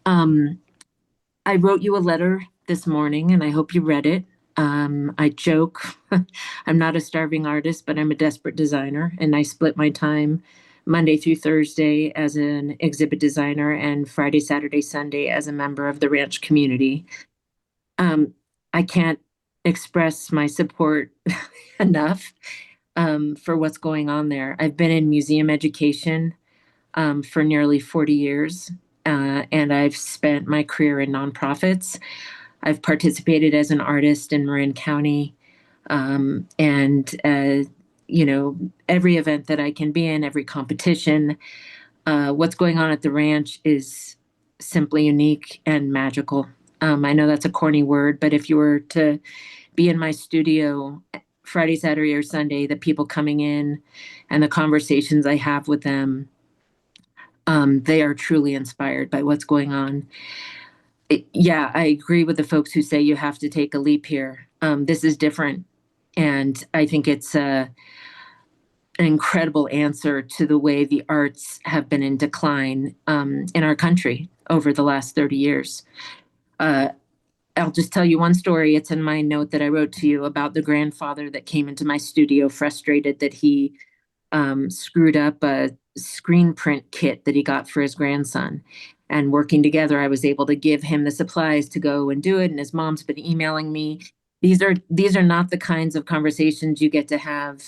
I wrote you a letter this morning and I hope you read it. I joke, I'm not a starving artist, but I'm a desperate designer, and I split my time Monday through Thursday as an exhibit designer and Friday, Saturday, Sunday as a member of the ranch community. I can't express my support enough for what's going on there. I've been in museum education for nearly 40 years, and I've spent my career in nonprofits. I've participated as an artist in Marin County, and every event that I can be in, every competition. What's going on at the ranch is simply unique and magical. I know that's a corny word, but if you were to be in my studio Friday, Saturday, or Sunday, the people coming in and the conversations I have with them, they are truly inspired by what's going on. Yeah, I agree with the folks who say you have to take a leap here. This is different. And I think it's an incredible answer to the way the arts have been in decline in our country over the last 30 years. I'll just tell you one story. It's in my note that I wrote to you about the grandfather that came into my studio frustrated that he screwed up a screen print kit that he got for his grandson. And working together, I was able to give him the supplies to go and do it. And his mom's been emailing me. These are not the kinds of conversations you get to have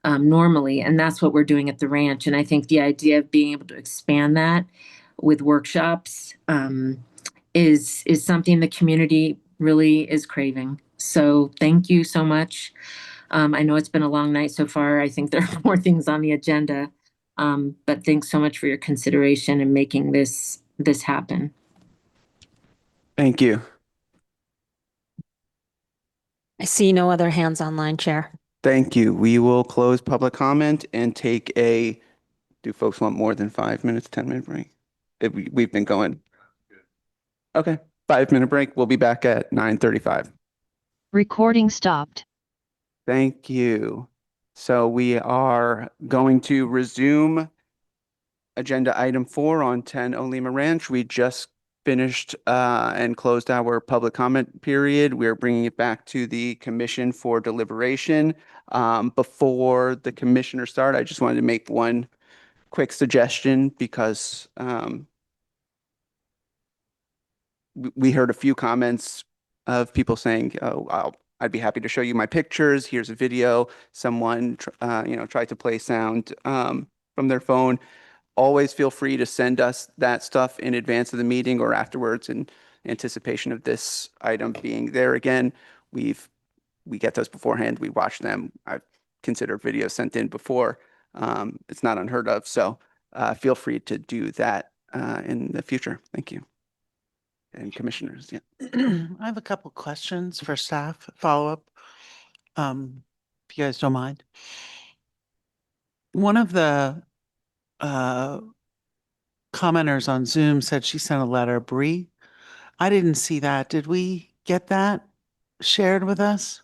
normally. And that's what we're doing at the ranch. And I think the idea of being able to expand that with workshops is something the community really is craving. So thank you so much. I know it's been a long night so far. I think there are more things on the agenda. But thanks so much for your consideration and making this happen. Thank you. I see no other hands online, Chair. Thank you. We will close public comment and take do folks want more than 5 minutes, 10-minute break? We've been going. Okay, 5-minute break. We'll be back at 9:35. Recording stopped. Thank you. So we are going to resume agenda item 4 on 10 Olima Ranch. We just finished and closed our public comment period. We're bringing it back to the commission for deliberation. Before the commissioners start, I just wanted to make one quick suggestion because we heard a few comments of people saying, "Oh, I'd be happy to show you my pictures. Here's a video." Someone, tried to play sound from their phone. Always feel free to send us that stuff in advance of the meeting or afterwards in anticipation of this item being there again. We get those beforehand. We watch them. I've considered videos sent in before. It's not unheard of. So feel free to do that in the future. Thank you. And commissioners, yeah. I have a couple questions for staff follow-up, if you guys don't mind. One of the commenters on Zoom said she sent a letter, Bree. I didn't see that. Did we get that shared with us?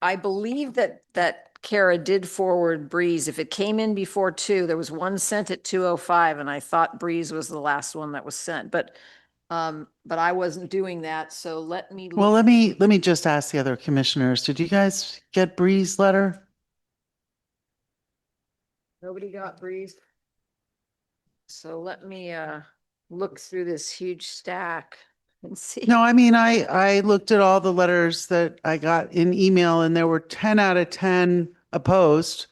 I believe that Kara did forward Breeze. If it came in before 2, there was one sent at 2:05, and I thought Breeze was the last one that was sent, but I wasn't doing that, so let me. Well, let me just ask the other commissioners. Did you guys get Bree's letter? Nobody got Breeze. So let me look through this huge stack and see. No, I mean, I looked at all the letters that I got in email and there were 10 out of 10 opposed.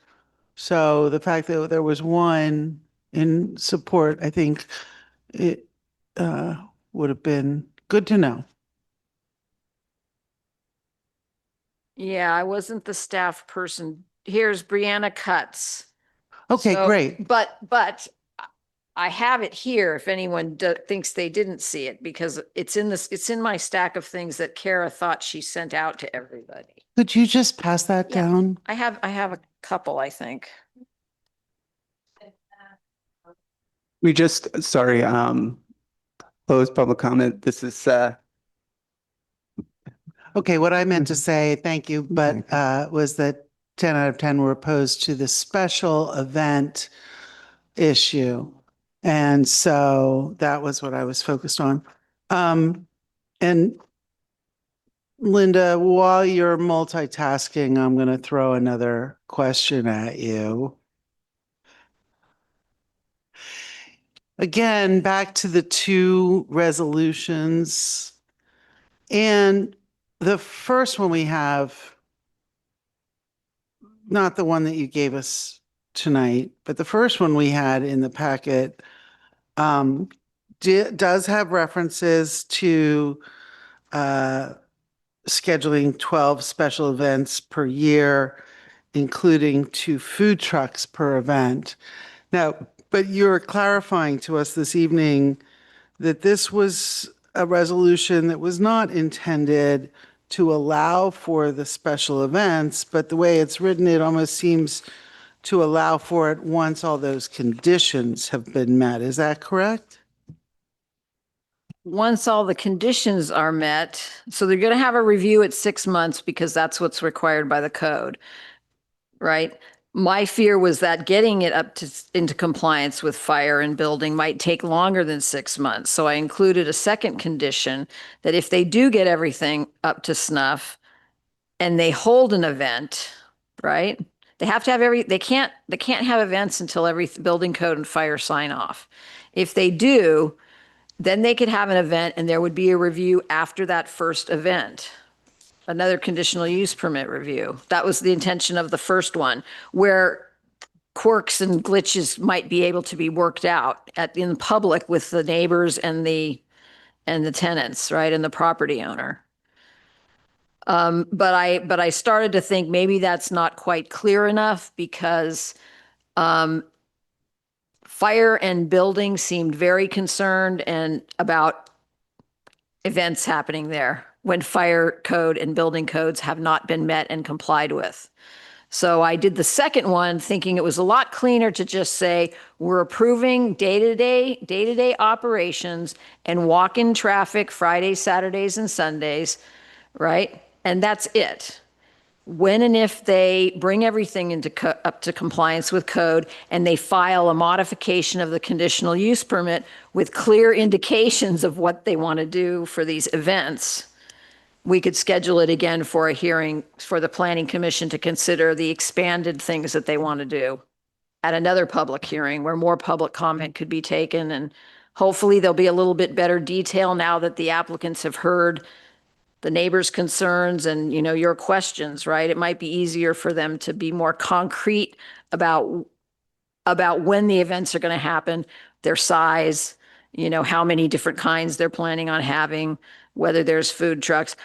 So the fact that there was one in support, I think it would have been good to know. Yeah, I wasn't the staff person. Here's Brianna Cutts. Okay, great. But I have it here if anyone thinks they didn't see it, because it's in my stack of things that Kara thought she sent out to everybody. Could you just pass that down? I have a couple, I think. We just, sorry, closed public comment. This is Okay, what I meant to say, thank you, but was that 10 out of 10 were opposed to the special event issue. And so that was what I was focused on. And Linda, while you're multitasking, I'm going to throw another question at you. Again, back to the 2 resolutions. And the first one we have, not the one that you gave us tonight, but the first one we had in the packet does have references to scheduling 12 special events per year, including 2 food trucks per event. Now, but you're clarifying to us this evening that this was a resolution that was not intended to allow for the special events, but the way it's written, it almost seems to allow for it once all those conditions have been met. Is that correct? Once all the conditions are met, so they're going to have a review at 6 months because that's what's required by the code, right? My fear was that getting it into compliance with fire and building might take longer than 6 months. So I included a second condition that if they do get everything up to snuff and they hold an event, right? They have to have they can't have events until every building code and fire sign off. If they do, then they could have an event and there would be a review after that first event. Another conditional use permit review. That was the intention of the first one, where quirks and glitches might be able to be worked out in public with the neighbors and the tenants, right, and the property owner. But I started to think maybe that's not quite clear enough because fire and building seemed very concerned and about events happening there when fire code and building codes have not been met and complied with. So I did the second one thinking it was a lot cleaner to just say, we're approving day-to-day operations and walk-in traffic Fridays, Saturdays, and Sundays, right? And that's it. When and if they bring everything up to compliance with code and they file a modification of the conditional use permit with clear indications of what they want to do for these events, we could schedule it again for a hearing for the planning commission to consider the expanded things that they want to do at another public hearing where more public comment could be taken. And hopefully there'll be a little bit better detail now that the applicants have heard the neighbors' concerns and, you know, your questions, right? It might be easier for them to be more concrete about when the events are going to happen, their size, you know, how many different kinds they're planning on having, whether there's food trucks.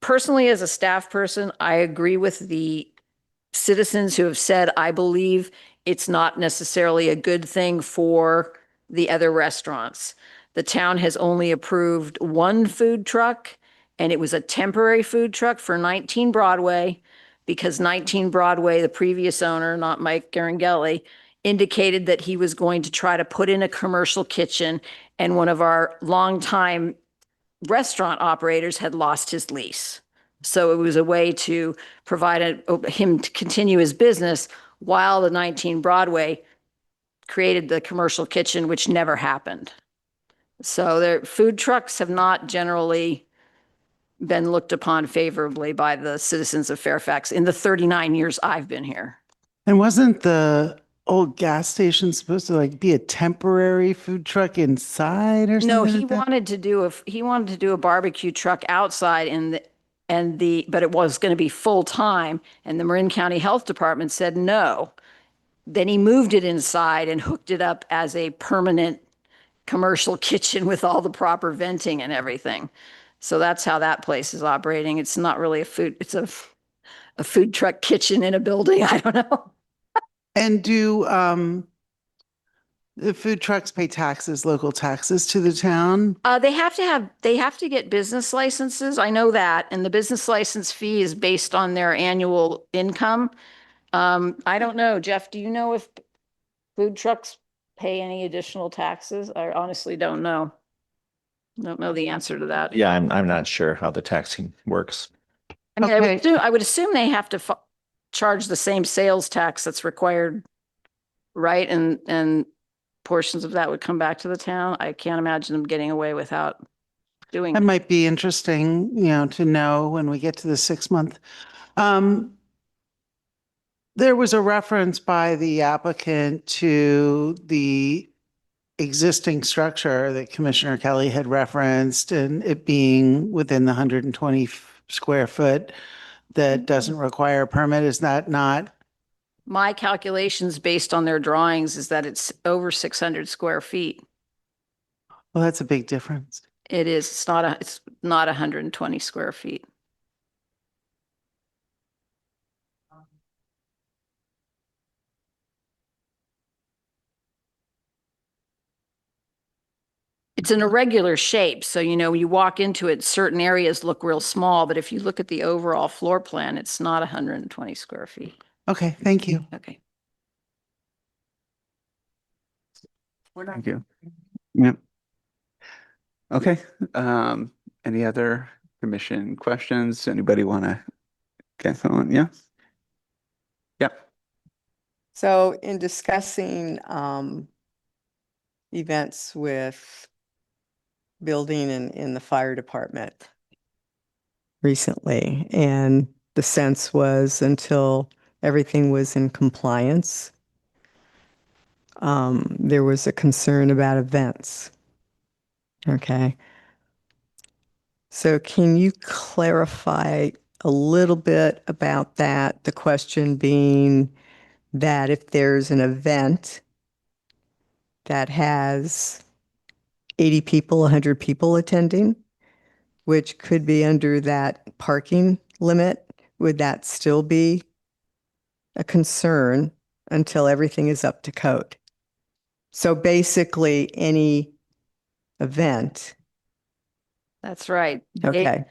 Personally, as a staff person, I agree with the citizens who have said, I believe it's not necessarily a good thing for the other restaurants. The town has only approved one food truck, and it was a temporary food truck for 19 Broadway, because 19 Broadway, the previous owner, not Mike Garangelli, indicated that he was going to try to put in a commercial kitchen, and one of our longtime restaurant operators had lost his lease. So it was a way to provide him to continue his business while the 19 Broadway created the commercial kitchen, which never happened. So their food trucks have not generally been looked upon favorably by the citizens of Fairfax in the 39 years I've been here. And wasn't the old gas station supposed to like be a temporary food truck inside or something? No, like he that? wanted to do a barbecue truck outside but it was going to be full time, and the Marin County Health Department said no. Then he moved it inside and hooked it up as a permanent commercial kitchen with all the proper venting and everything. So that's how that place is operating. It's not really it's a food truck kitchen in a building. I don't know. And do the food trucks pay taxes, local taxes to the town? They have to get business licenses. I know that. And the business license fee is based on their annual income. I don't know. Jeff, do you know if food trucks pay any additional taxes? I honestly don't know. Don't know the answer to that. Yeah, I'm not sure how the taxing works. I mean, I would assume they have to charge the same sales tax that's required, right? And portions of that would come back to the town. I can't imagine them getting away without doing That it. might be interesting, to know when we get to the 6 month. There was a reference by the applicant to the existing structure that Commissioner Kelly had referenced, and it being within the 120 square foot that doesn't require a permit. Is that not? My calculations based on their drawings is that it's over 600 square feet. Well, that's a big difference. It is. It's not 120 square feet. It's an irregular shape. So, you walk into it, certain areas look real small, but if you look at the overall floor plan, it's not 120 square feet. Okay, thank you. Okay. Thank you. Yep. Okay. Any other commission questions? Anybody want to get on? Yeah. Yep. So in discussing events with building and in the fire department recently, and the sense was until everything was in compliance, there was a concern about events. Okay. So can you clarify a little bit about that? The question being that if there's an event that has 80 people, 100 people attending, which could be under that parking limit, would that still be a concern until everything is up to code? So basically, any event. That's right. Okay.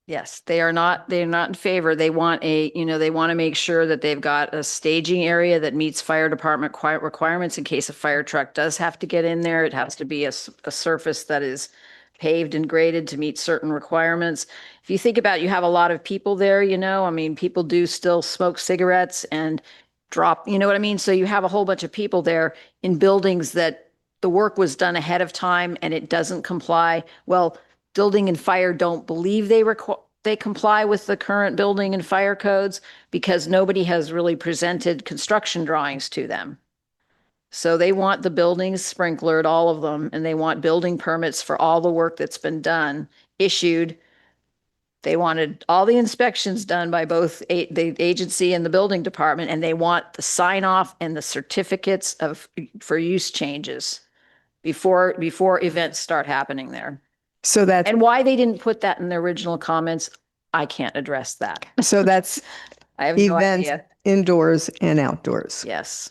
Yes, they're not in favor. They want they want to make sure that they've got a staging area that meets fire department requirements in case a fire truck does have to get in there. It has to be a surface that is paved and graded to meet certain requirements. If you think about it, you have a lot of people there, I mean, people do still smoke cigarettes and drop, you know what I mean? So you have a whole bunch of people there in buildings that the work was done ahead of time and it doesn't comply. Well, building and fire don't believe they comply with the current building and fire codes because nobody has really presented construction drawings to them. So they want the buildings sprinklered, all of them, and they want building permits for all the work that's been done issued. They wanted all the inspections done by both the agency and the building department, and they want the sign off and the certificates for use changes before events start happening there. So that's And why they didn't put that in the original comments, I can't address that. so that's I have no events idea. indoors and outdoors. Yes.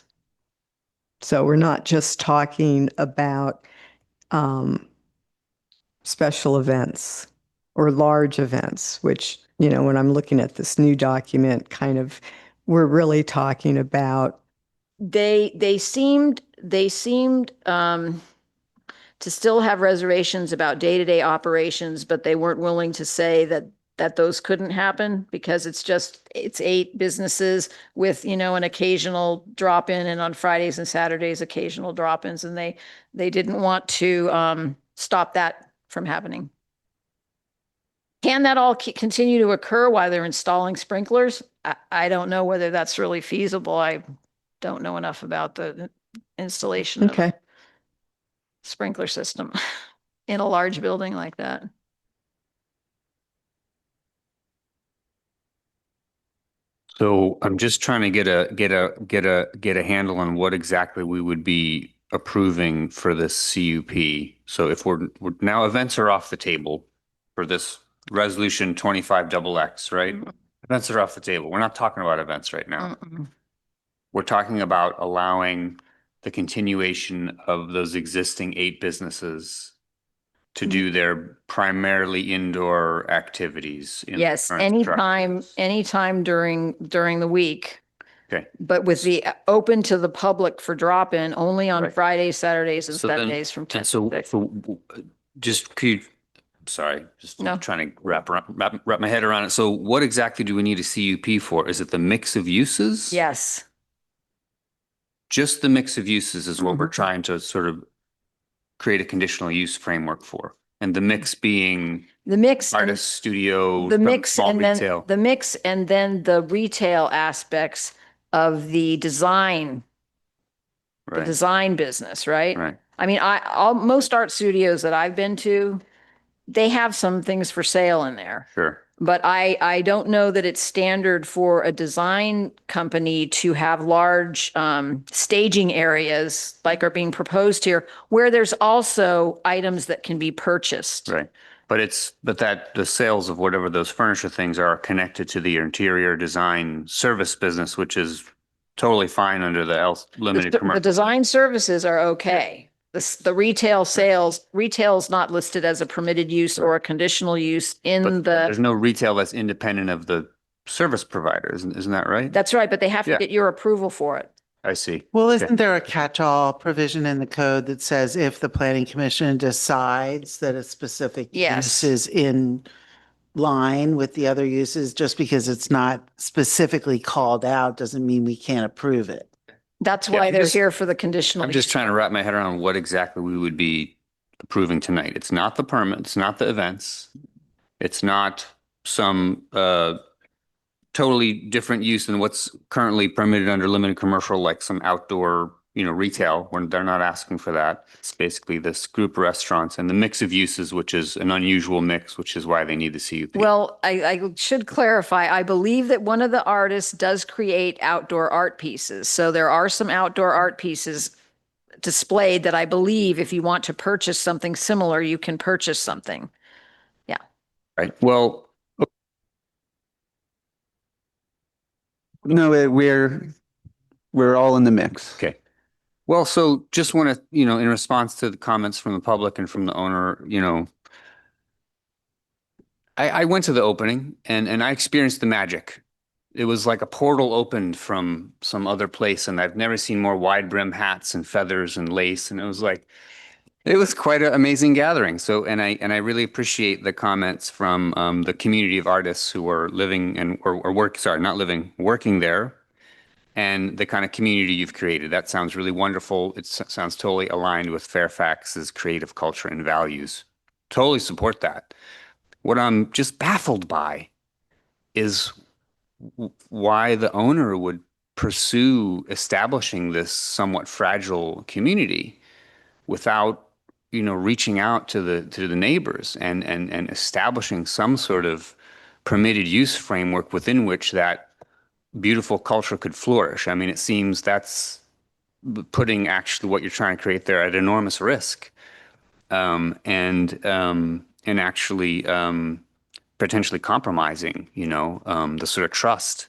So we're not just talking about special events or large events, which, when I'm looking at this new document, we're really talking about. They seemed to still have reservations about day-to-day operations, but they weren't willing to say that those couldn't happen because it's 8 businesses with, an occasional drop-in, and on Fridays and Saturdays, occasional drop-ins, and they didn't want to stop that from happening. Can that all continue to occur while they're installing sprinklers? I don't know whether that's really feasible. I don't know enough about the installation of a sprinkler system in a large building like that. So I'm just trying to get a handle on what exactly we would be approving for this CUP. So if we're now events are off the table for this resolution 25XX, right? Events are off the table. We're not talking about events right now. We're talking about allowing the continuation of those existing 8 businesses to do their primarily indoor activities. Yes, current anytime during the week. Okay. But with the open to the public for drop-in only on Right. Fridays, Saturdays, and So then- Sundays from 10 And to so, 6. just could you, sorry, just No. trying to wrap my head around it. So what exactly do we need a CUP for? Is it the mix of uses? Yes. Just the mix of uses is what we're trying to sort of create a conditional use framework for. And the mix being The mix. and- artist, studio, The mix small and then retail. the mix and then the retail aspects of the design Right. business, right? Right. I mean, most art studios that I've been to, they have some things for sale in there. Sure. But I don't know that it's standard for a design company to have large staging areas like are being proposed here, where there's also items that can be purchased. Right. But that the sales of whatever those furniture things are connected to the interior design service business, which is totally fine under the limited The commercial. design services are okay. The retail retail's not listed as a permitted use or a conditional use But there's no retail that's independent of the service provider, isn't that right? That's right, but they have to Yeah. get your approval for it. I see. Well, Okay. isn't there a catch-all provision in the code that says if the planning commission decides that a specific Yes. use is in line with the other uses, just because it's not specifically called out doesn't mean we can't approve it? That's Yeah, why I'm they're just- here for the conditional. I'm just trying to wrap my head around what exactly we would be approving tonight. It's not the permit, it's not the events. It's not some totally different use than what's currently permitted under limited commercial, like some outdoor, retail, when they're not asking for that. It's basically this group of restaurants and the mix of uses, which is an unusual mix, which is why they need the CUP. Well, I should clarify, I believe that one of the artists does create outdoor art pieces. So there are some outdoor art pieces displayed that I believe if you want to purchase something similar, you can purchase something. Yeah. Right. Well, No, we're all in the mix. okay. Well, so just want to, in response to the comments from the public and from the owner, I went to the opening and I experienced the magic. It was like a portal opened from some other place, and I've never seen more wide brim hats and feathers and lace. And it was quite an amazing gathering. So, and I really appreciate the comments from the community of artists who are living working there, and the kind of community you've created. That sounds really wonderful. It sounds totally aligned with Fairfax's creative culture and values. Totally support that. What I'm just baffled by is why the owner would pursue establishing this somewhat fragile community without, reaching out to the neighbors and establishing some sort of permitted use framework within which that beautiful culture could flourish. I mean, it seems that's putting actually what you're trying to create there at enormous risk, and actually potentially compromising, the sort of trust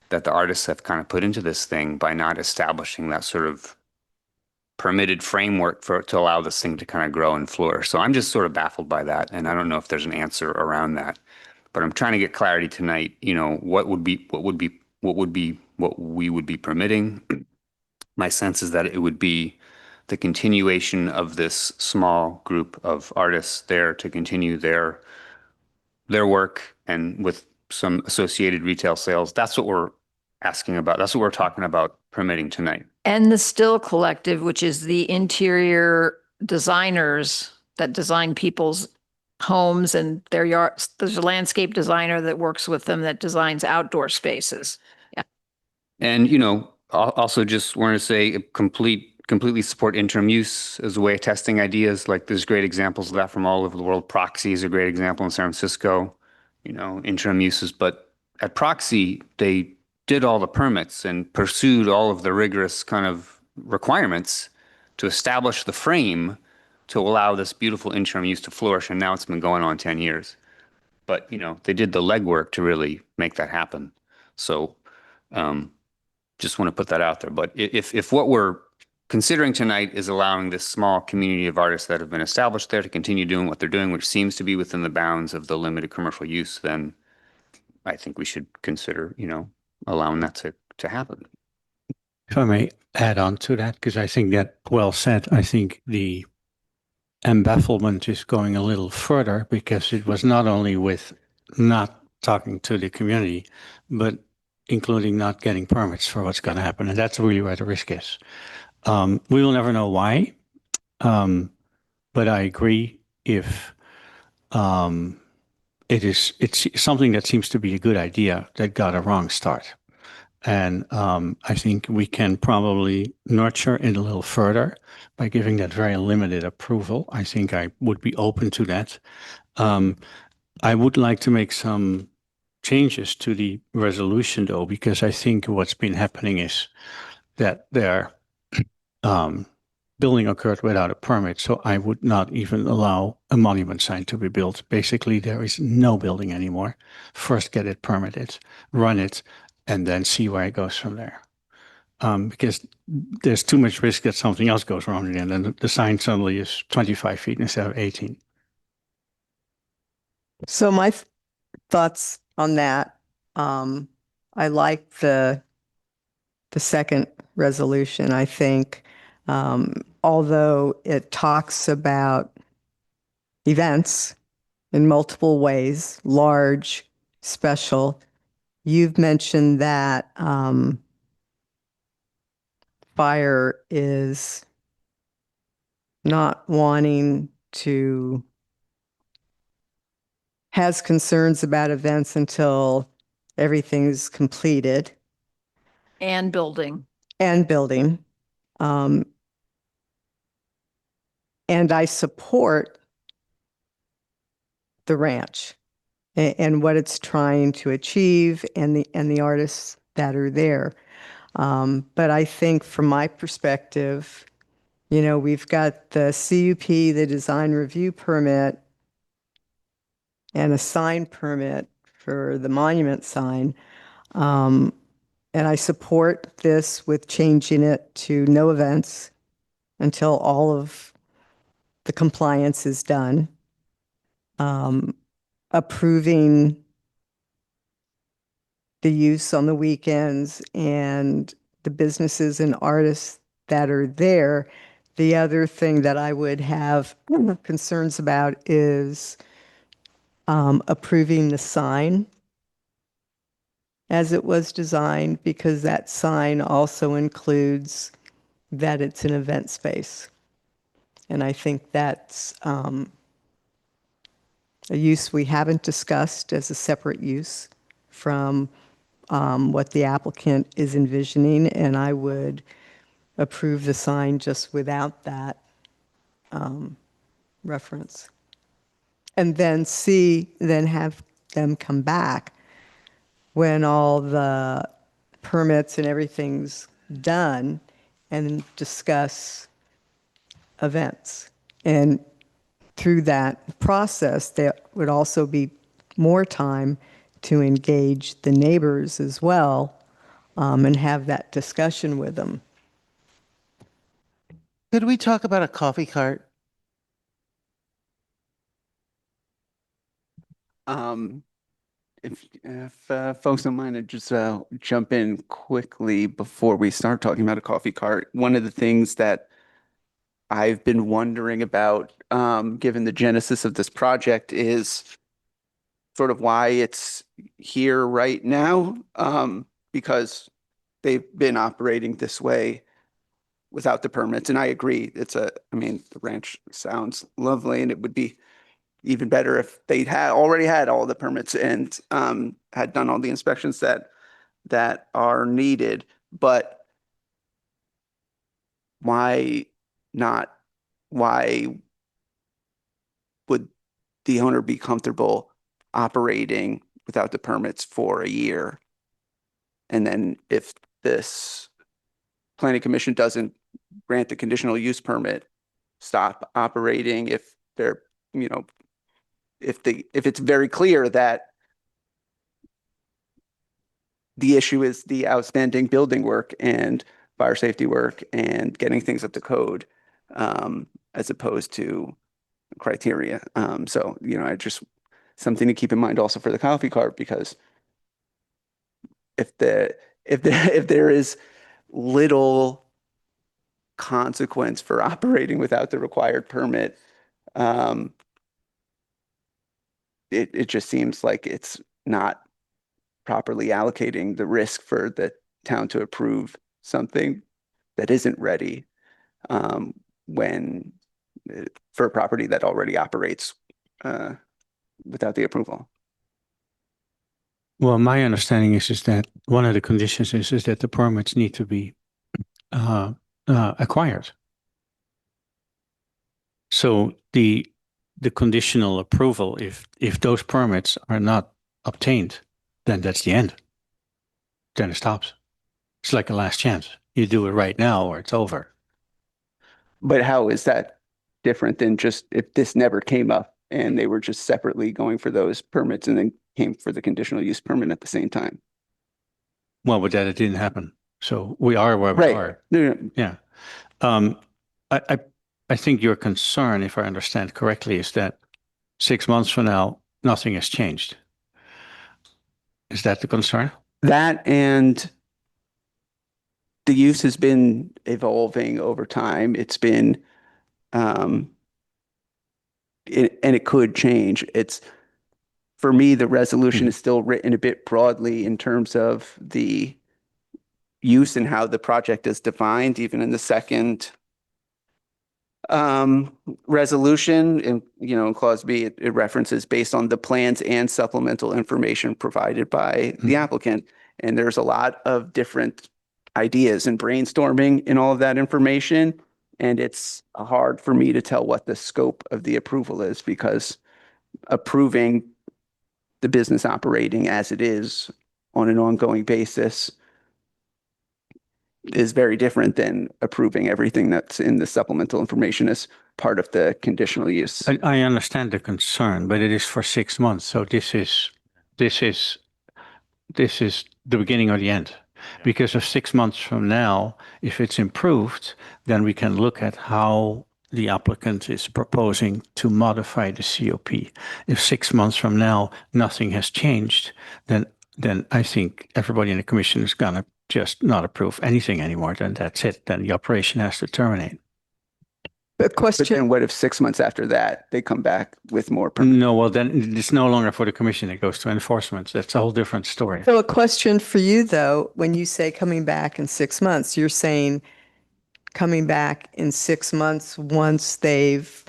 that the artists have kind of put into this thing by not establishing that sort of permitted framework to allow this thing to kind of grow and flourish. So I'm just sort of baffled by that, and I don't know if there's an answer around that. But I'm trying to get clarity tonight. What we would be permitting. My sense is that it would be the continuation of this small group of artists there to continue their work, and with some associated retail sales. That's what we're asking about. That's what we're talking about permitting tonight. And the Still Collective, which is the interior designers that design people's homes and their yards. There's a landscape designer that works with them that designs outdoor spaces. Yeah. And, also just want to say completely support interim use as a way of testing ideas. Like there's great examples of that from all over the world. Proxy is a great example in San Francisco, interim uses. But at Proxy, they did all the permits and pursued all of the rigorous kind of requirements to establish the frame to allow this beautiful interim use to flourish. And now it's been going on 10 years. But, they did the legwork to really make that happen. So just want to put that out there. But if what we're considering tonight is allowing this small community of artists that have been established there to continue doing what they're doing, which seems to be within the bounds of the limited commercial use, then I think we should consider, allowing that to happen. If I may add on to that, because I think that well said, I think the embafflement is going a little further, because it was not only with not talking to the community, but including not getting permits for what's going to happen. And that's really where the risk is. We will never know why, but I agree if it's something that seems to be a good idea that got a wrong start. And I think we can probably nurture it a little further by giving that very limited approval. I think I would be open to that. I would like to make some changes to the resolution, though, because I think what's been happening is that their building occurred without a permit. So I would not even allow a monument sign to be built. Basically, there is no building anymore. First, get it permitted, run it, and then see where it goes from there. Because there's too much risk that something else goes wrong again, and the sign suddenly is 25 feet instead of 18. So my thoughts on that, I like the second resolution. I think, although it talks about events in multiple ways, large, special, you've mentioned that fire is not wanting to, has concerns about events until everything's completed And building. and building. Um, and I support the ranch and what it's trying to achieve and the artists that are there. But I think from my perspective, you know, we've got the CUP, the design review permit, and a sign permit for the monument sign. And I support this with changing it to no events until all of the compliance is done. Approving the use on the weekends and the businesses and artists that are there. The other thing that I would have concerns about is approving the sign as it was designed, because that sign also includes that it's an event space. And I think that's a use we haven't discussed as a separate use from what the applicant is envisioning, and I would approve the sign just without that reference. And then then have them come back when all the permits and everything's done and discuss events. And through that process, there would also be more time to engage the neighbors as well, and have that discussion with them. Could we talk about a coffee cart? If folks don't mind, I'd just jump in quickly before we start talking about a coffee cart. One of the things that I've been wondering about, given the genesis of this project, is sort of why it's here right now, because they've been operating this way without the permits. And I agree, I mean, the ranch sounds lovely, and it would be even better if they had already had all the permits and had done all the inspections that are needed. But why not? Why would the owner be comfortable operating without the permits for a year? And then if this planning commission doesn't grant the conditional use permit, stop operating if they're, you know, if it's very clear that the issue is the outstanding building work and fire safety work and getting things up to code, as opposed to criteria. So, you know, I just, something to keep in mind also for the coffee cart, because if there is little consequence for operating without the required permit, it just seems like it's not properly allocating the risk for the town to approve something that isn't ready, when for a property that already operates without the approval. Well, my understanding is that one of the conditions is that the permits need to be acquired. So the conditional approval, if those permits are not obtained, then that's the end. Then it stops. It's like a last chance. You do it right now or it's over. But how is that different than just if this never came up and they were just separately going for those permits and then came for the conditional use permit at the same time? Well, but that it didn't happen. So we are where we Right. are. No, no. Yeah. I think your concern, if I understand correctly, is that 6 months from now, nothing has changed. Is that the concern? That, and the use has been evolving over time. It's been, and it could change. It's, for me, the resolution is still written a bit broadly in terms of the use and how the project is defined, even in the second resolution in, in clause B, it references based on the plans and supplemental information provided by the applicant. And there's a lot of different ideas and brainstorming in all of that information. And it's hard for me to tell what the scope of the approval is, because approving the business operating as it is on an ongoing basis is very different than approving everything that's in the supplemental information as part of the conditional use. I understand the concern, but it is for 6 months. So this is the beginning or the end. Because of 6 months from now, if it's improved, then we can look at how the applicant is proposing to modify the COP. If 6 months from now, nothing has changed, then I think everybody in the commission is going to just not approve anything anymore. Then that's it. Then the operation has to terminate. A But then what if 6 months after that, they come back with more permits? No, well, then it's no longer for the commission. It goes to enforcement. That's a whole different story. So a question for you, though, when you say coming back in 6 months, you're saying coming back in 6 months once they've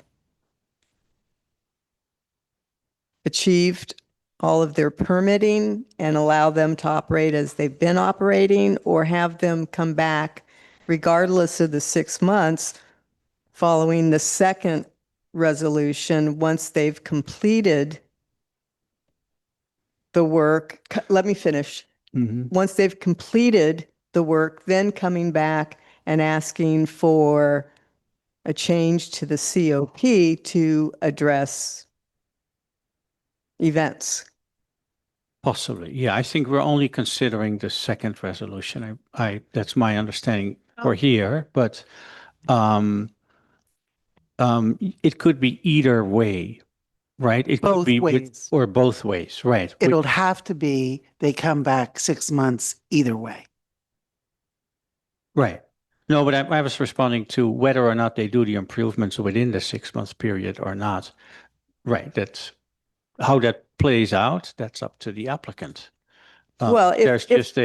achieved all of their permitting and allow them to operate as they've been operating, or have them come back regardless of the 6 months following the second resolution once they've completed the work? Let me finish. Once they've completed the work, then coming back and asking for a change to the COP to address events. Possibly. Yeah, I think we're only considering the second resolution. I that's my understanding for here, but it could be either way, right? It could Both be ways. or both ways, right? It'll have to be, they come back 6 months either way. Right. No, but I was responding to whether or not they do the improvements within the 6 month period or not. Right. That's how that plays out. That's up to the applicant. Well, there's just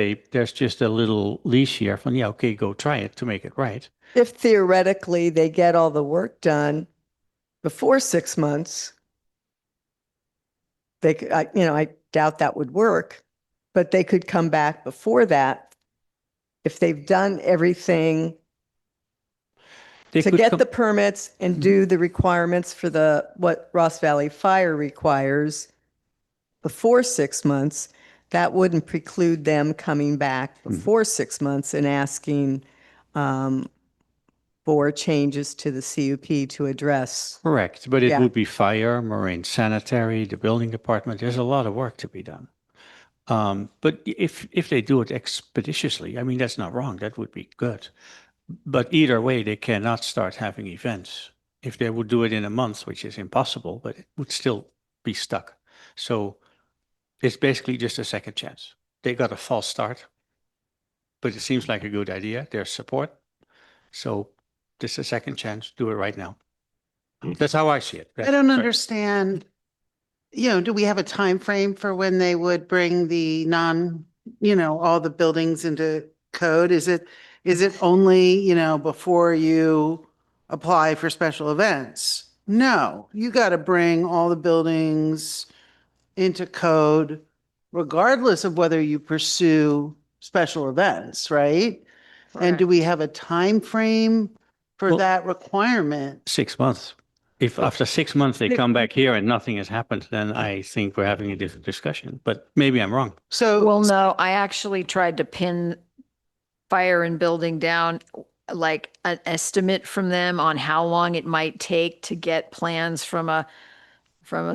a little leash here from, yeah, okay, go try it to make it right. If theoretically they get all the work done before 6 months, they could, I doubt that would work, but they could come back before that if they've done everything to get the permits and do the requirements for what Ross Valley Fire requires before 6 months. That wouldn't preclude them coming back before 6 months and asking for changes to the CUP to address. Correct, but it Yeah. would be fire, marine sanitary, the building department. There's a lot of work to be done. But if they do it expeditiously, I mean, that's not wrong. That would be good. But either way, they cannot start having events. If they would do it in a month, which is impossible, but it would still be stuck. So it's basically just a second chance. They got a false start, but it seems like a good idea. There's support. So just a second chance. Do it right now. That's how I see it. I don't understand, do we have a time frame for when they would bring the all the buildings into code? Is it only, before you apply for special events? No, you got to bring all the buildings into code regardless of whether you pursue special events, right? And do we have a time frame for that requirement? 6 months. If after 6 months they come back here and nothing has happened, then I think we're having a different discussion. But maybe I'm wrong. Well, no, I actually tried to pin fire and building down, like an estimate from them on how long it might take to get plans from a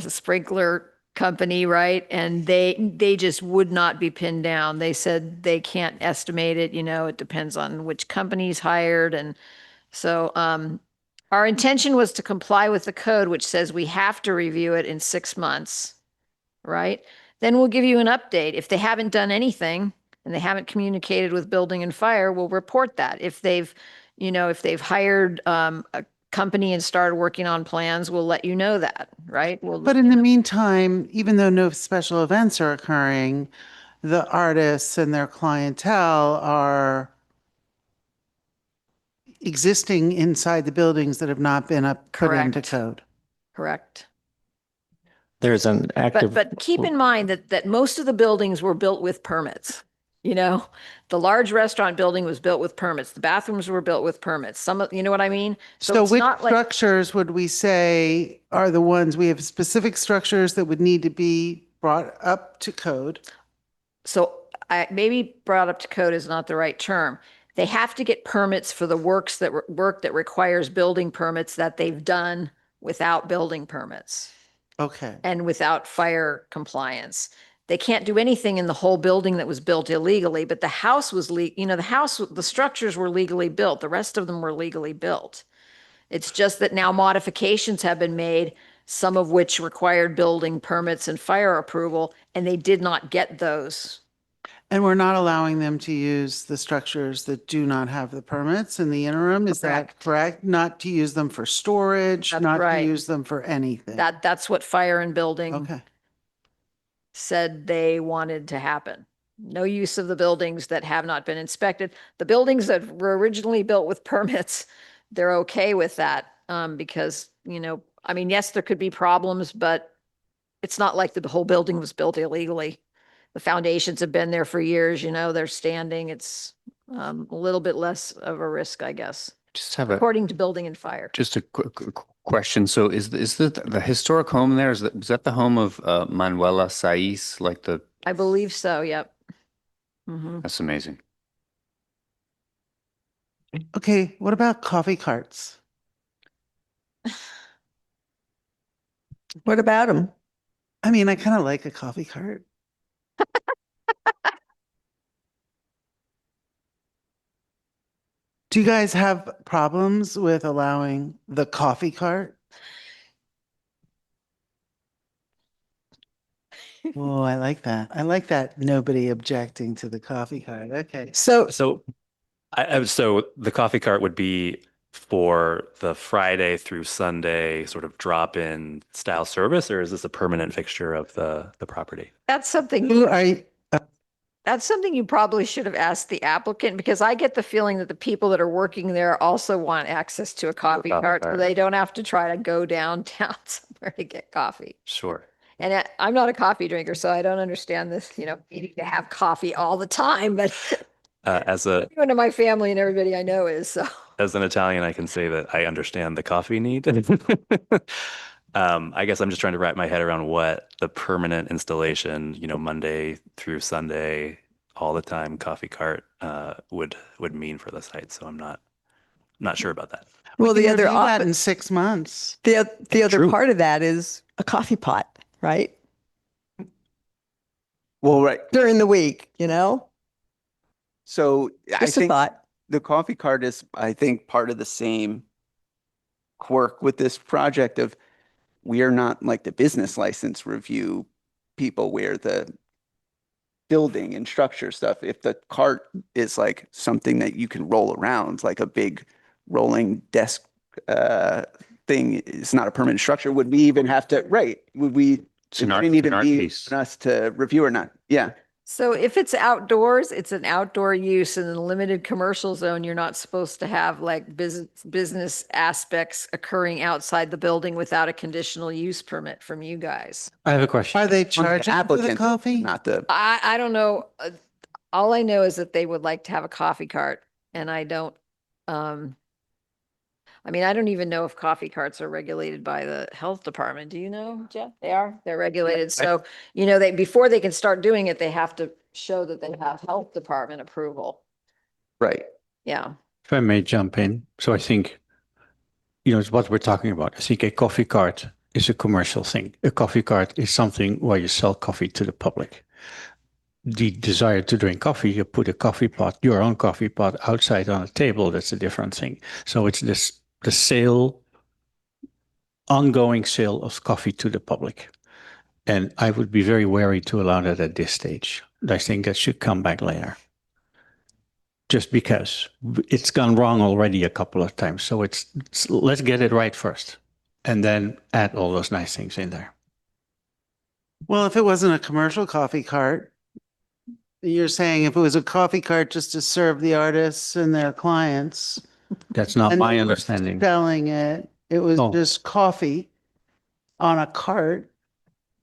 sprinkler company, right? And they just would not be pinned down. They said they can't estimate it, it depends on which company's hired. And so our intention was to comply with the code, which says we have to review it in 6 months, right? Then we'll give you an update. If they haven't done anything and they haven't communicated with building and fire, we'll report that. If they've hired a company and started working on plans, we'll let you know that, right? But in the meantime, even though no special events are occurring, the artists and their clientele are existing inside the buildings that have not been put into Correct. code. Correct. There's an active. But keep in mind that most of the buildings were built with permits. You know, the large restaurant building was built with permits. The bathrooms were built with permits. Some of, you know what I mean? So it's which not like, structures would we say are the ones, we have specific structures that would need to be brought up to code? so I maybe brought up to code is not the right term. They have to get permits for the work that requires building permits that they've done without building permits Okay. and without fire compliance. They can't do anything in the whole building that was built illegally, but the house was the structures were legally built. The rest of them were legally built. It's just that now modifications have been made, some of which required building permits and fire approval, and they did not get those. And we're not allowing them to use the structures that do not have the permits in the interim, is that correct? Not to use them for storage, That's not to right. use them for anything? That's what fire and building Okay. said they wanted to happen. No use of the buildings that have not been inspected. The buildings that were originally built with permits, they're okay with that, because, I mean, yes, there could be problems, but it's not like the whole building was built illegally. The foundations have been there for years, they're standing. It's a little bit less of a risk, I guess, Just have according to building and fire. just a quick question. So is the historic home there? Is that the home of Manuela Saiz? Like I believe so, yep. Mhm. that's amazing. Okay, what about coffee carts? What about them? I mean, I kind of like a coffee cart. Do you guys have problems with allowing the coffee cart? Oh, I like that. I like that. Nobody objecting to the coffee cart. Okay. So So so the coffee cart would be for the Friday through Sunday sort of drop-in style service, or is this a permanent fixture of the property? That's something. Who are you? That's something you probably should have asked the applicant, because I get the feeling that the people that are working there also want access to a coffee cart, so they don't have to try to go downtown somewhere to get coffee. Sure. And I'm not a coffee drinker, so I don't understand this, needing to have coffee all the time, but As everyone in my family and everybody I know is, so. as an Italian, I can say that I understand the coffee need. I guess I'm just trying to wrap my head around what the permanent installation, Monday through Sunday, all the time coffee cart would mean for the site. So I'm not sure about that. well, We the can other review that in 6 months. the other True. part of that is a coffee pot, right? Well, right. During the week, So I Just a think thought. the coffee cart is, I think, part of the same quirk with this project of we are not like the business license review people where the building and structure stuff. If the cart is like something that you can roll around, like a big rolling desk thing, is not a permanent structure. Would we even have to, right? Would we, It's an art, would it even an art be piece. on us to review or not? Yeah. So if it's outdoors, it's an outdoor use. In the limited commercial zone, you're not supposed to have like business aspects occurring outside the building without a conditional use permit from you guys. I have a question. Are they On the charging for the applicant, coffee? Not the, I don't know. All I know is that they would like to have a coffee cart, and I don't, I don't even know if coffee carts are regulated by the health department. Do you know, Jeff? They are, they're regulated. So, before they can start doing it, they have to show that they have health department approval. right. Yeah. If I may jump in. So I think, it's what we're talking about. I think a coffee cart is a commercial thing. A coffee cart is something where you sell coffee to the public. The desire to drink coffee, you put a coffee pot, your own coffee pot outside on a table. That's a different thing. So it's the sale, ongoing sale of coffee to the public. And I would be very wary to allow that at this stage. I think that should come back later. Just because it's gone wrong already a couple of times. So let's get it right first and then add all those nice things in there. Well, if it wasn't a commercial coffee cart, You're saying if it was a coffee cart just to serve the artists and their clients. That's not and my they were understanding. Selling it, it was Oh. just coffee on a cart.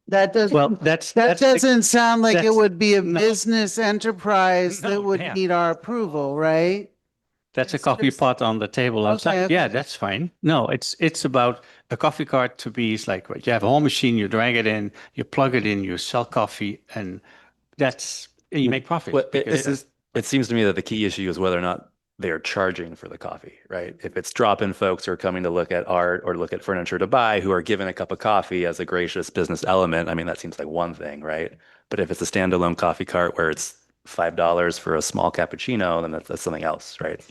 That doesn't, Well, that's that doesn't sound like it that's- would be a no. business enterprise No, that would damn. need our approval, right? That's a It's coffee just- pot on the table outside. Okay, Yeah, okay. that's fine. No, it's about a coffee cart to be, it's like, you have a whole machine, you drag it in, you plug it in, you sell coffee, and you make profit. Well, because it seems to me that the key issue is whether or not they are charging for the coffee, right? If it's drop-in folks who are coming to look at art or look at furniture to buy, who are given a cup of coffee as a gracious business element, I mean, that seems like one thing, right? But if it's a standalone coffee cart where it's $5 for a small cappuccino, then that's something else, right?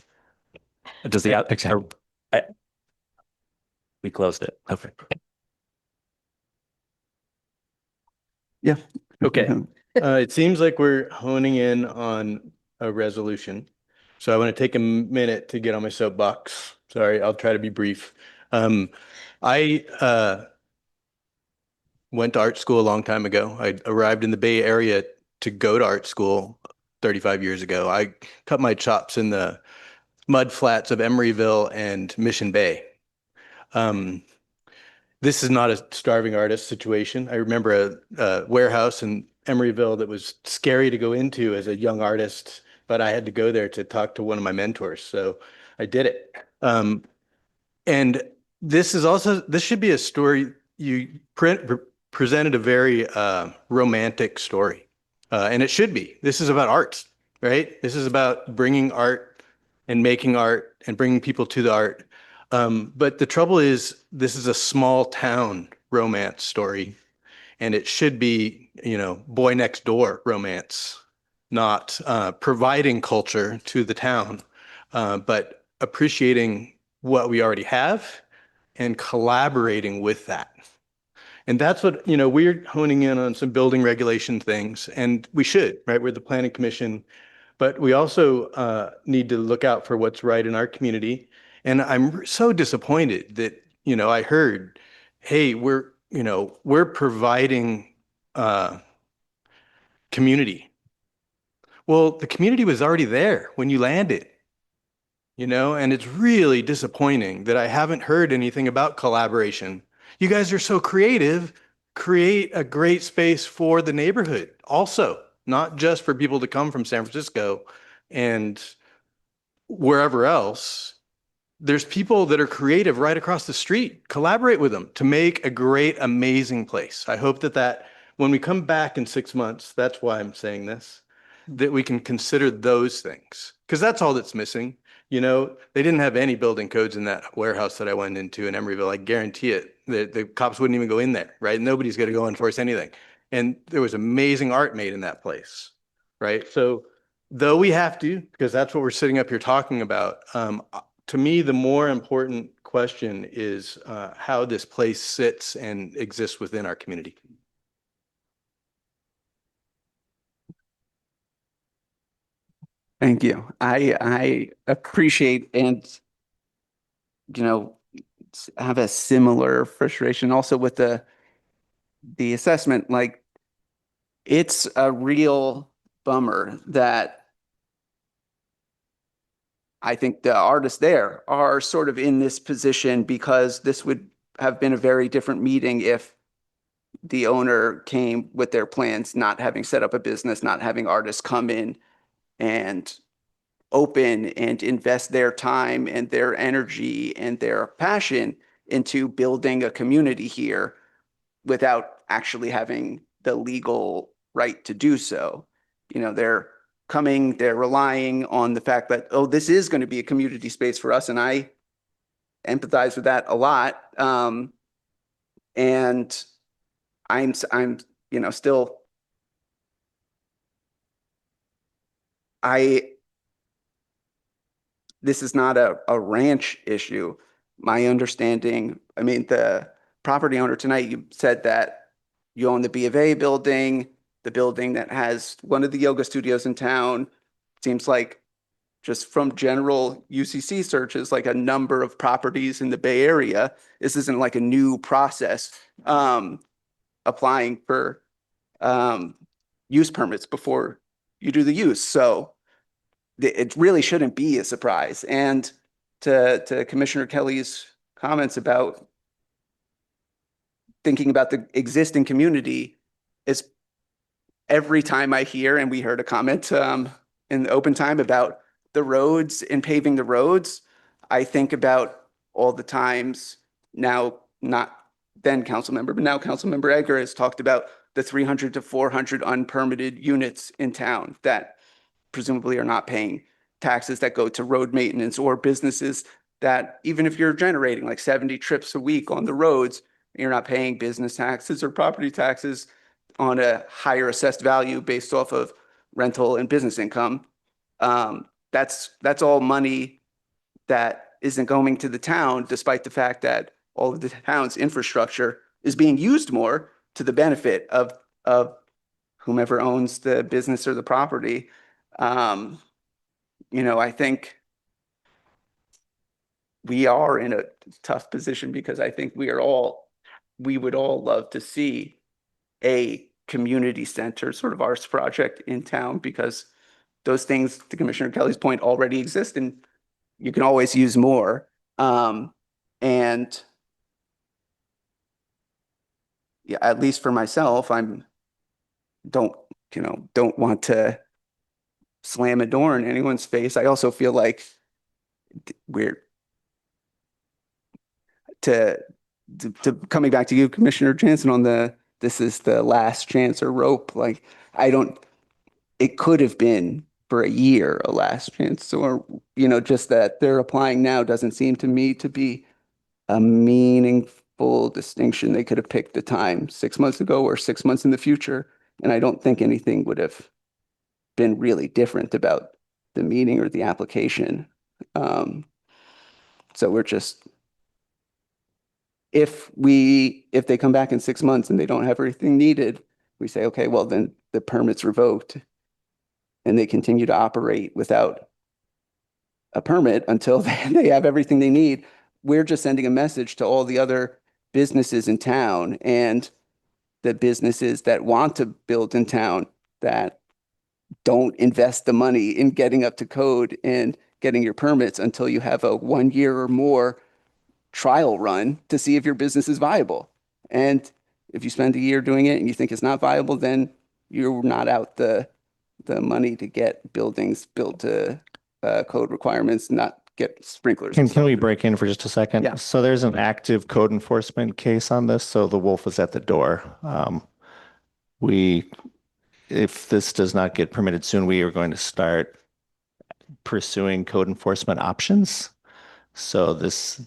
Does the Exactly. we closed it. Okay. Yeah. Okay. It seems like we're honing in on a resolution. So I want to take a minute to get on my soapbox. Sorry, I'll try to be brief. I went to art school a long time ago. I arrived in the Bay Area to go to art school 35 years ago. I cut my chops in the mud flats of Emeryville and Mission Bay. This is not a starving artist situation. I remember a warehouse in Emeryville that was scary to go into as a young artist, but I had to go there to talk to one of my mentors. So I did it. And this should be a story. You presented a very romantic story. And it should be. This is about art, right? This is about bringing art and making art and bringing people to the art. But the trouble is, this is a small town romance story, and it should be, boy next door romance, not providing culture to the town, but appreciating what we already have and collaborating with that. And that's what, we're honing in on some building regulation things, and we should, right? We're the planning commission, but we also need to look out for what's right in our community. And I'm so disappointed that, I heard, hey, we're providing community. Well, the community was already there when you landed, and it's really disappointing that I haven't heard anything about collaboration. You guys are so creative. Create a great space for the neighborhood also, not just for people to come from San Francisco and wherever else. There's people that are creative right across the street. Collaborate with them to make a great, amazing place. I hope that when we come back in 6 months, that's why I'm saying this, that we can consider those things, because that's all that's missing. They didn't have any building codes in that warehouse that I went into in Emeryville. I guarantee it. The cops wouldn't even go in there, right? Nobody's going to go enforce anything. And there was amazing art made in that place, right? So though we have to, because that's what we're sitting up here talking about, to me, the more important question is how this place sits and exists within our community. Thank you. I appreciate and, have a similar frustration also with the assessment. Like, it's a real bummer that I think the artists there are sort of in this position, because this would have been a very different meeting if the owner came with their plans, not having set up a business, not having artists come in and open and invest their time and their energy and their passion into building a community here without actually having the legal right to do so. They're relying on the fact that, oh, this is going to be a community space for us. And I empathize with that a lot. And I'm, still, this is not a ranch issue. My understanding, I mean, the property owner tonight, you said that you own the B of A building, the building that has one of the yoga studios in town. Seems like, just from general UCC searches, like a number of properties in the Bay Area. This isn't like a new process, applying for use permits before you do the use. So it really shouldn't be a surprise. And to Commissioner Kelly's comments about thinking about the existing community, is every time I hear, and we heard a comment in the open time about the roads and paving the roads, I think about all the times now, not then council member, but now council member Edgar has talked about the 300 to 400 unpermitted units in town that presumably are not paying taxes that go to road maintenance, or businesses that even if you're generating like 70 trips a week on the roads, you're not paying business taxes or property taxes on a higher assessed value based off of rental and business income. That's all money that isn't going to the town, despite the fact that all of the town's infrastructure is being used more to the benefit of whomever owns the business or the property. I think we are in a tough position because I think we would all love to see a community center, sort of arts project in town, because those things, to Commissioner Kelly's point, already exist and you can always use more. And yeah, at least for myself, don't want to slam a door in anyone's face. I also feel like we're to coming back to you, Commissioner Jansen, on this is the last chance or rope. Like, it could have been for a year a last chance, or, just that they're applying now doesn't seem to me to be a meaningful distinction. They could have picked the time 6 months ago or 6 months in the future. And I don't think anything would have been really different about the meeting or the application. So we're just, if they come back in 6 months and they don't have everything needed, we say, okay, well, then the permit's revoked and they continue to operate without a permit until they have everything they need. We're just sending a message to all the other businesses in town and the businesses that want to build in town that don't invest the money in getting up to code and getting your permits until you have a 1 year or more trial run to see if your business is viable. And if you spend a year doing it and you think it's not viable, then you're not out the money to get buildings built to code requirements, not get sprinklers. Can we break in for just a second? Yeah. So there's an active code enforcement case on this. So the wolf is at the door. If this does not get permitted soon, we are going to start pursuing code enforcement options. So there's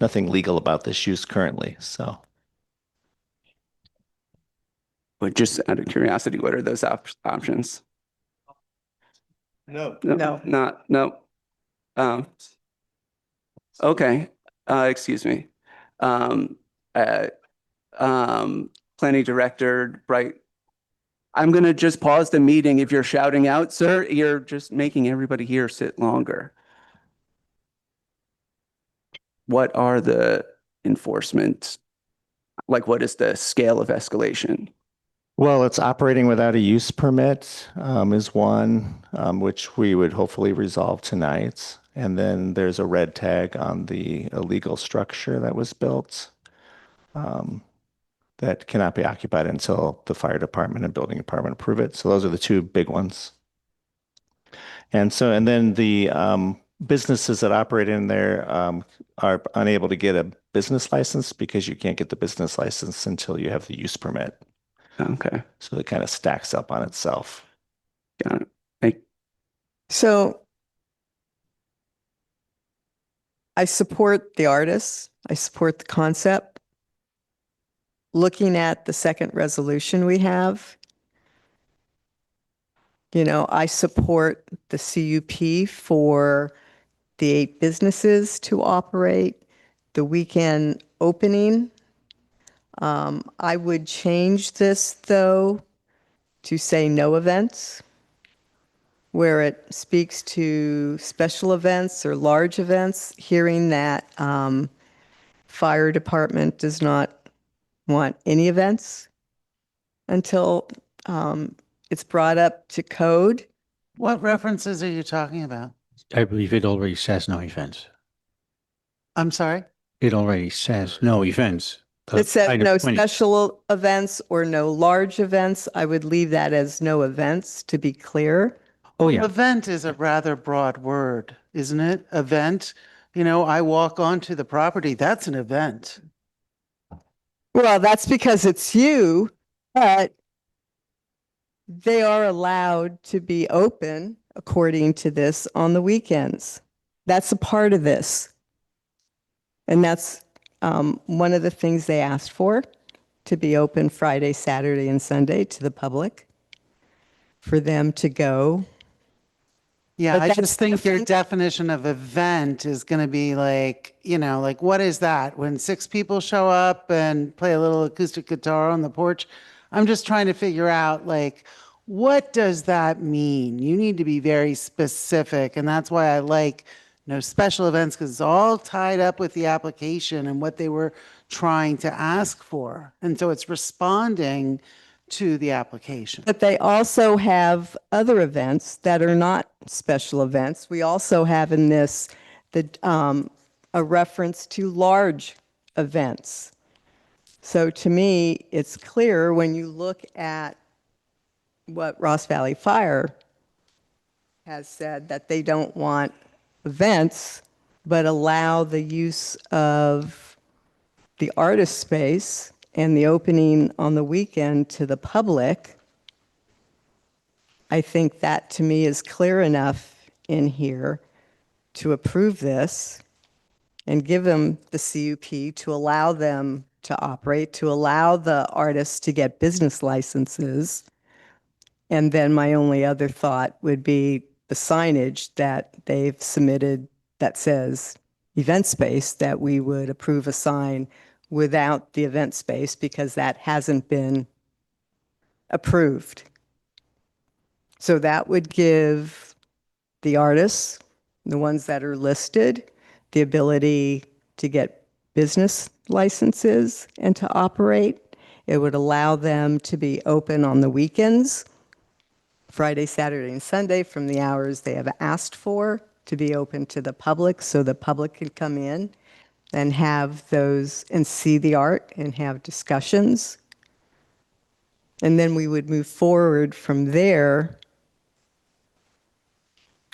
nothing legal about this use currently. So. But just out of curiosity, what are those options? No. No. Okay. Excuse me. Planning director, right? I'm going to just pause the meeting. If you're shouting out, sir, you're just making everybody here sit longer. What are the enforcement? Like, what is the scale of escalation? Well, it's operating without a use permit is one, which we would hopefully resolve tonight. And then there's a red tag on the illegal structure that was built that cannot be occupied until the fire department and building department approve it. So those are the two big ones. And then the businesses that operate in there are unable to get a business license because you can't get the business license until you have the use permit. Okay. So it kind of stacks up on itself. Got it. So I support the artists. I support the concept. Looking at the second resolution we have, I support the CUP for the 8 businesses to operate, the weekend opening. I would change this, though, to say no events, where it speaks to special events or large events, hearing that fire department does not want any events until it's brought up to code. What references are you talking about? I believe it already says no events. I'm sorry? It already says no events. It says Item no 20. special events or no large events. I would leave that as no events to be clear. Oh, yeah. Event is a rather broad word, isn't it? Event. You know, I walk onto the property. That's an event. Well, that's because it's you, but they are allowed to be open according to this on the weekends. That's a part of this. And that's one of the things they asked for, to be open Friday, Saturday, and Sunday to the public, for them to go. Yeah, But I that's just think your different. definition of event is going to be like, you know, like what is that? When 6 people show up and play a little acoustic guitar on the porch? I'm just trying to figure out like, what does that mean? You need to be very specific. And that's why I like no special events, because it's all tied up with the application and what they were trying to ask for. And so it's responding to the application. But they also have other events that are not special events. We also have in this a reference to large events. So to me, it's clear when you look at what Ross Valley Fire has said, that they don't want events, but allow the use of the artist space and the opening on the weekend to the public. I think that to me is clear enough in here to approve this and give them the CUP to allow them to operate, to allow the artists to get business licenses. And then my only other thought would be the signage that they've submitted that says event space, that we would approve a sign without the event space because that hasn't been approved. So that would give the artists, the ones that are listed, the ability to get business licenses and to operate. It would allow them to be open on the weekends, Friday, Saturday, and Sunday, from the hours they have asked for, to be open to the public so the public can come in and have those and see the art and have discussions. And then we would move forward from there,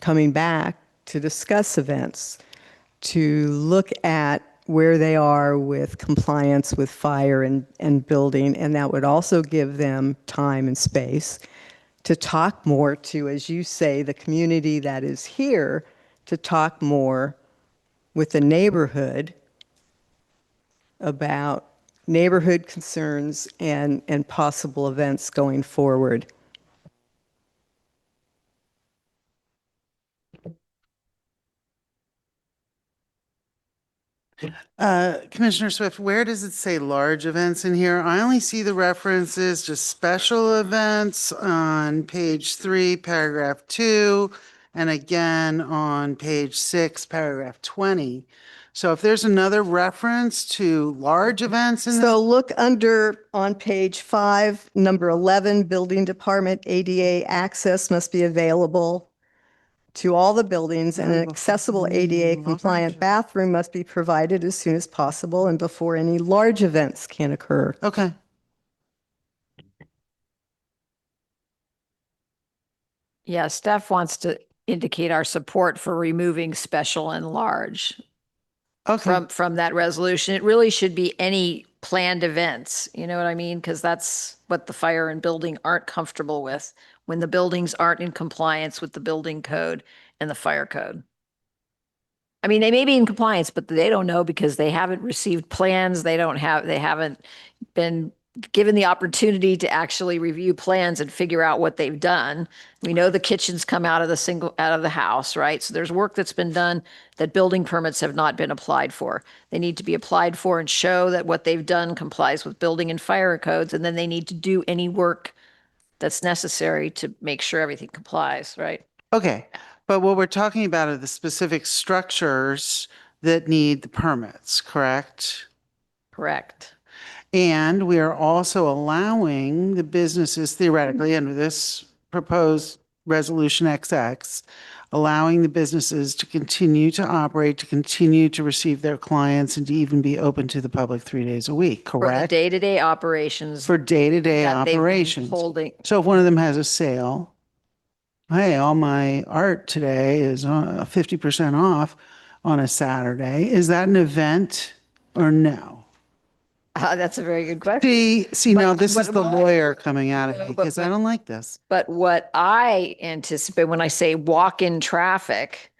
coming back to discuss events, to look at where they are with compliance with fire and building, and that would also give them time and space to talk more to, as you say, the community that is here, to talk more with the neighborhood about neighborhood concerns and possible events going forward. Commissioner Swift, where does it say large events in here? I only see the references to special events on page 3, paragraph 2, and again on page 6, paragraph 20. So if there's another reference to large events in this, So look under, on page 5, number 11, building department, ADA access must be available to all the buildings, and an accessible ADA compliant bathroom must be provided as soon as possible and before any large events can occur. okay. Yeah, staff wants to indicate our support for removing special and large Okay. from that resolution. It really should be any planned events, you know what I mean? Because that's what the fire and building aren't comfortable with, when the buildings aren't in compliance with the building code and the fire code. I mean, they may be in compliance, but they don't know because they haven't received plans. They haven't been given the opportunity to actually review plans and figure out what they've done. We know the kitchens come out of the house, right? So there's work that's been done that building permits have not been applied for. They need to be applied for and show that what they've done complies with building and fire codes, and then they need to do any work that's necessary to make sure everything complies, right? Okay. But what we're talking about are the specific structures that need the permits, correct? Correct. And we are also allowing the businesses theoretically under this proposed resolution XX, allowing the businesses to continue to operate, to continue to receive their clients, and to even be open to the public 3 days a week, For the correct? day-to-day operations. For day-to-day that they've been operations. Holding. So if one of them has a sale, hey, all my art today is 50% off on a Saturday. Is that an event or no? That's a very good question. See, now But this is what- the lawyer coming out of me But- because I don't like this. But what I anticipate when I say walk-in traffic,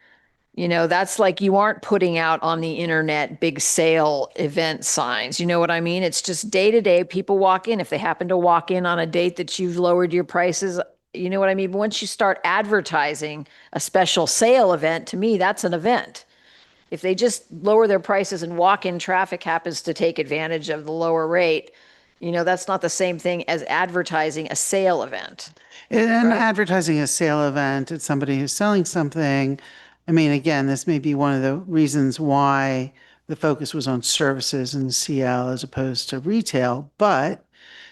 that's like you aren't putting out on the internet big sale event signs. You know what I mean? It's just day to day. People walk in. If they happen to walk in on a date that you've lowered your prices, you know what I mean? Once you start advertising a special sale event, to me, that's an event. If they just lower their prices and walk-in traffic happens to take advantage of the lower rate, that's not the same thing as advertising a sale event. And Right. advertising a sale event at somebody who's selling something. I mean, again, this may be one of the reasons why the focus was on services and CL as opposed to retail, but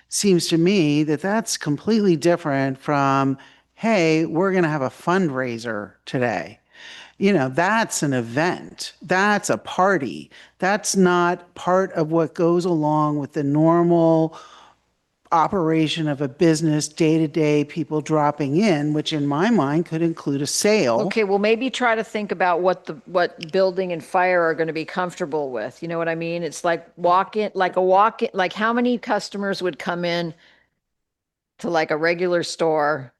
seems to me that that's completely different from, hey, we're going to have a fundraiser today. That's an event. That's a party. That's not part of what goes along with the normal operation of a business, day-to-day people dropping in, which in my mind could include a sale. Okay, well, maybe try to think about what building and fire are going to be comfortable with. You know what I mean? It's like like how many customers would come in to like a regular store,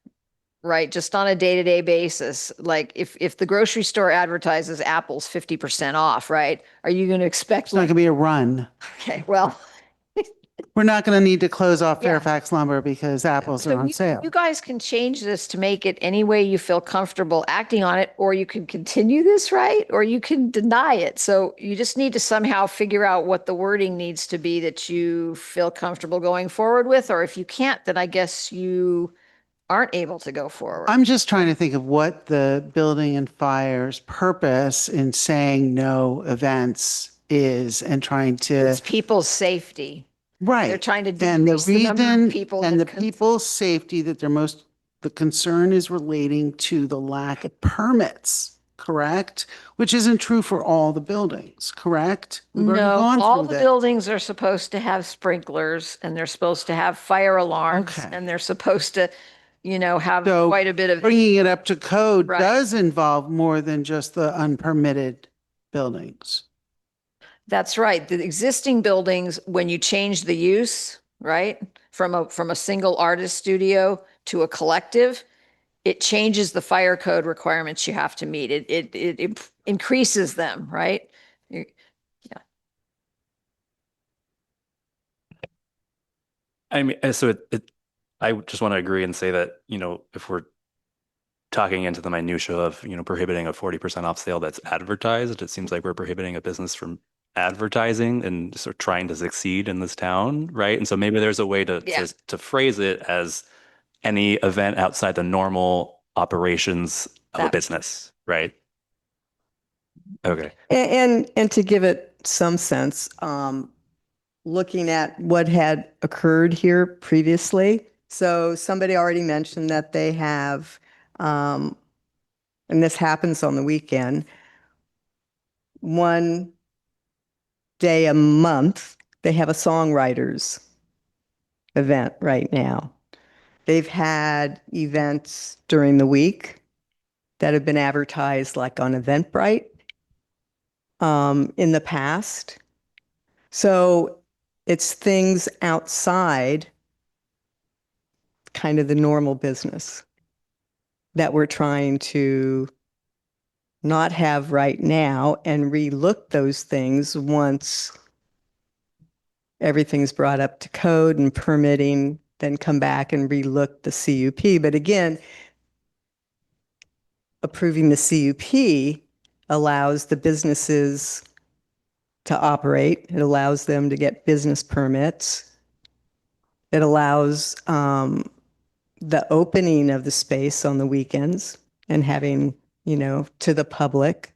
right? Just on a day-to-day basis. Like if the grocery store advertises apples 50% off, right? Are you going to expect It's not going to be a run. okay, well, We're not going to need to close off Yeah. Fairfax lumber because apples are on sale. you guys can change this to make it any way you feel comfortable acting on it, or you can continue this, right? Or you can deny it. So you just need to somehow figure out what the wording needs to be that you feel comfortable going forward with. Or if you can't, then I guess you aren't able to go forward. I'm just trying to think of what the building and fire's purpose in saying no events is and trying to. It's people's safety. Right. They're trying to And the decrease the number of reason, people and the that people's safety that the concern is relating to the lack of permits, correct? Which isn't true for all the buildings, correct? We've already No, gone all through the that. buildings are supposed to have sprinklers and they're supposed to have fire alarms Okay. and they're supposed to, have So quite a bit of. bringing it up to code Right. does involve more than just the unpermitted buildings. That's right. The existing buildings, when you change the use, right, from a single artist studio to a collective, it changes the fire code requirements you have to meet. It increases them, right? You- I mean, so I just want to agree and say that, if we're talking into the minutia of, prohibiting a 40% off sale that's advertised, it seems like we're prohibiting a business from advertising and sort of trying to succeed in this town, right? And so maybe there's a way to Yeah. to phrase it as any event outside the normal operations of a That- business, right? Okay. And to give it some sense, looking at what had occurred here previously. So somebody already mentioned that they have, and this happens on the weekend, one day a month, they have a songwriters event right now. They've had events during the week that have been advertised like on Eventbrite in the past. So it's things outside kind of the normal business that we're trying to not have right now and relook those things once everything's brought up to code and permitting, then come back and relook the CUP. But again, approving the CUP allows the businesses to operate. It allows them to get business permits. It allows the opening of the space on the weekends and having, to the public.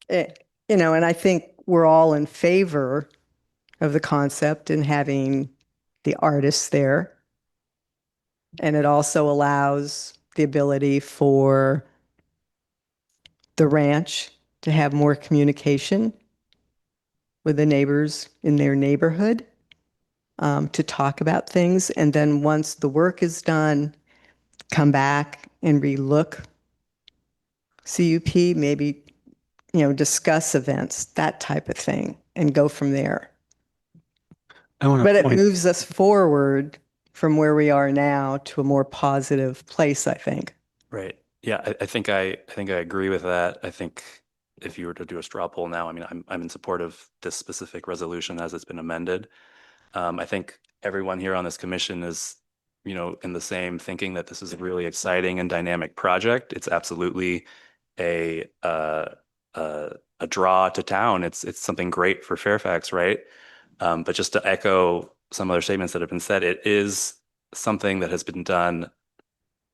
And I think we're all in favor of the concept and having the artists there. And it also allows the ability for the ranch to have more communication with the neighbors in their neighborhood, to talk about things. And then once the work is done, come back and relook CUP, maybe, discuss events, that type of thing, and go from there. But it moves us forward from where we are now to a more positive place, I think. Right. Yeah, I think I agree with that. I think if you were to do a straw poll now, I mean, I'm in support of this specific resolution as it's been amended. I think everyone here on this commission is, in the same thinking that this is a really exciting and dynamic project. It's absolutely a draw to town. It's something great for Fairfax, right? But just to echo some other statements that have been said, it is something that has been done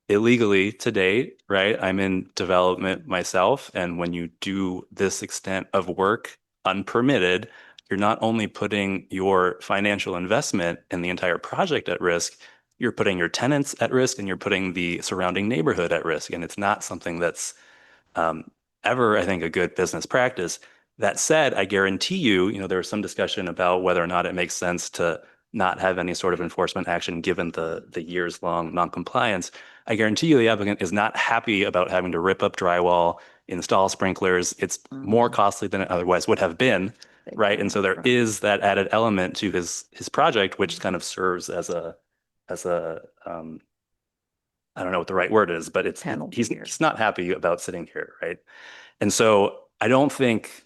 illegally to date, right? I'm in development myself, and when you do this extent of work unpermitted, you're not only putting your financial investment and the entire project at risk, you're putting your tenants at risk and you're putting the surrounding neighborhood at risk. And it's not something that's ever, I think, a good business practice. That said, I guarantee you, there was some discussion about whether or not it makes sense to not have any sort of enforcement action given the years-long noncompliance. I guarantee you the applicant is not happy about having to rip up drywall, install sprinklers. It's more costly than it otherwise would have been, right? And so there is that added element to his project, which kind of serves as a I don't know what the right word is, but he's not happy about sitting here, right? And so I don't think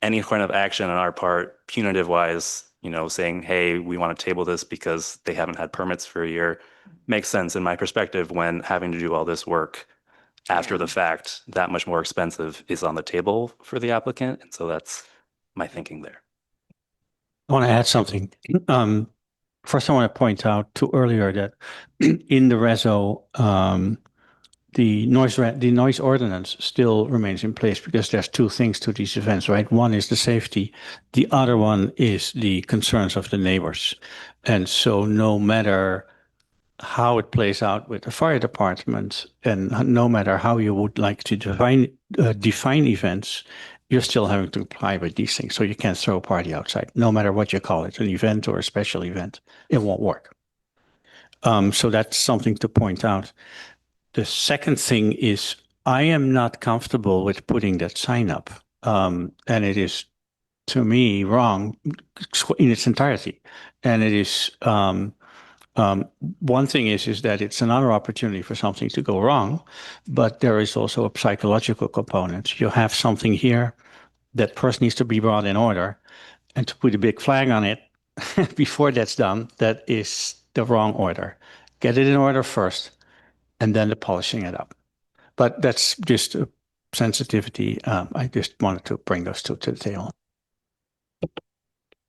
any kind of action on our part, punitive wise, saying, hey, we want to table this because they haven't had permits for a year, makes sense in my perspective when having to do all this work after the fact, that much more expensive is on the table for the applicant. And so that's my thinking there. I want to add something. First, I want to point out to earlier that in the reso, the noise ordinance still remains in place because there's two things to these events, right? One is the safety. The other one is the concerns of the neighbors. And so no matter how it plays out with the fire department and no matter how you would like to define events, you're still having to comply with these things. So you can't throw a party outside, no matter what you call it, an event or a special event. It won't work. So that's something to point out. The second thing is I am not comfortable with putting that sign up. And it is, to me, wrong in its entirety. And it is, one thing is that it's another opportunity for something to go wrong, but there is also a psychological component. You have something here that first needs to be brought in order, and to put a big flag on it before that's done, that is the wrong order. Get it in order first, and then the polishing it up. But that's just a sensitivity. I just wanted to bring those two to the table.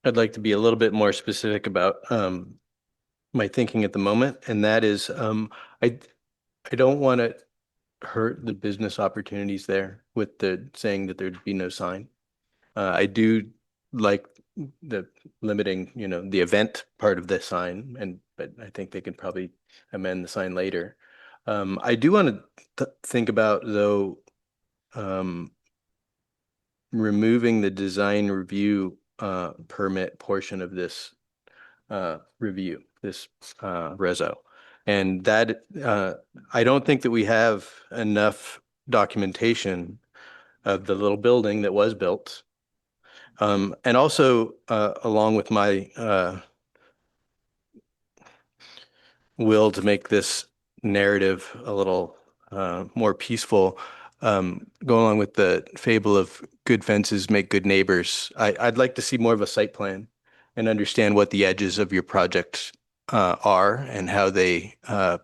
I'd like to be a little bit more specific about my thinking at the moment, and that is I don't want to hurt the business opportunities there with the saying that there'd be no sign. I do like the limiting, the event part of the sign, but I think they can probably amend the sign later. I do want to think about though removing the design review permit portion of this review, this reso. And that I don't think that we have enough documentation of the little building that was built. And also, along with my will to make this narrative a little more peaceful, go along with the fable of good fences make good neighbors. I'd like to see more of a site plan and understand what the edges of your project are and how they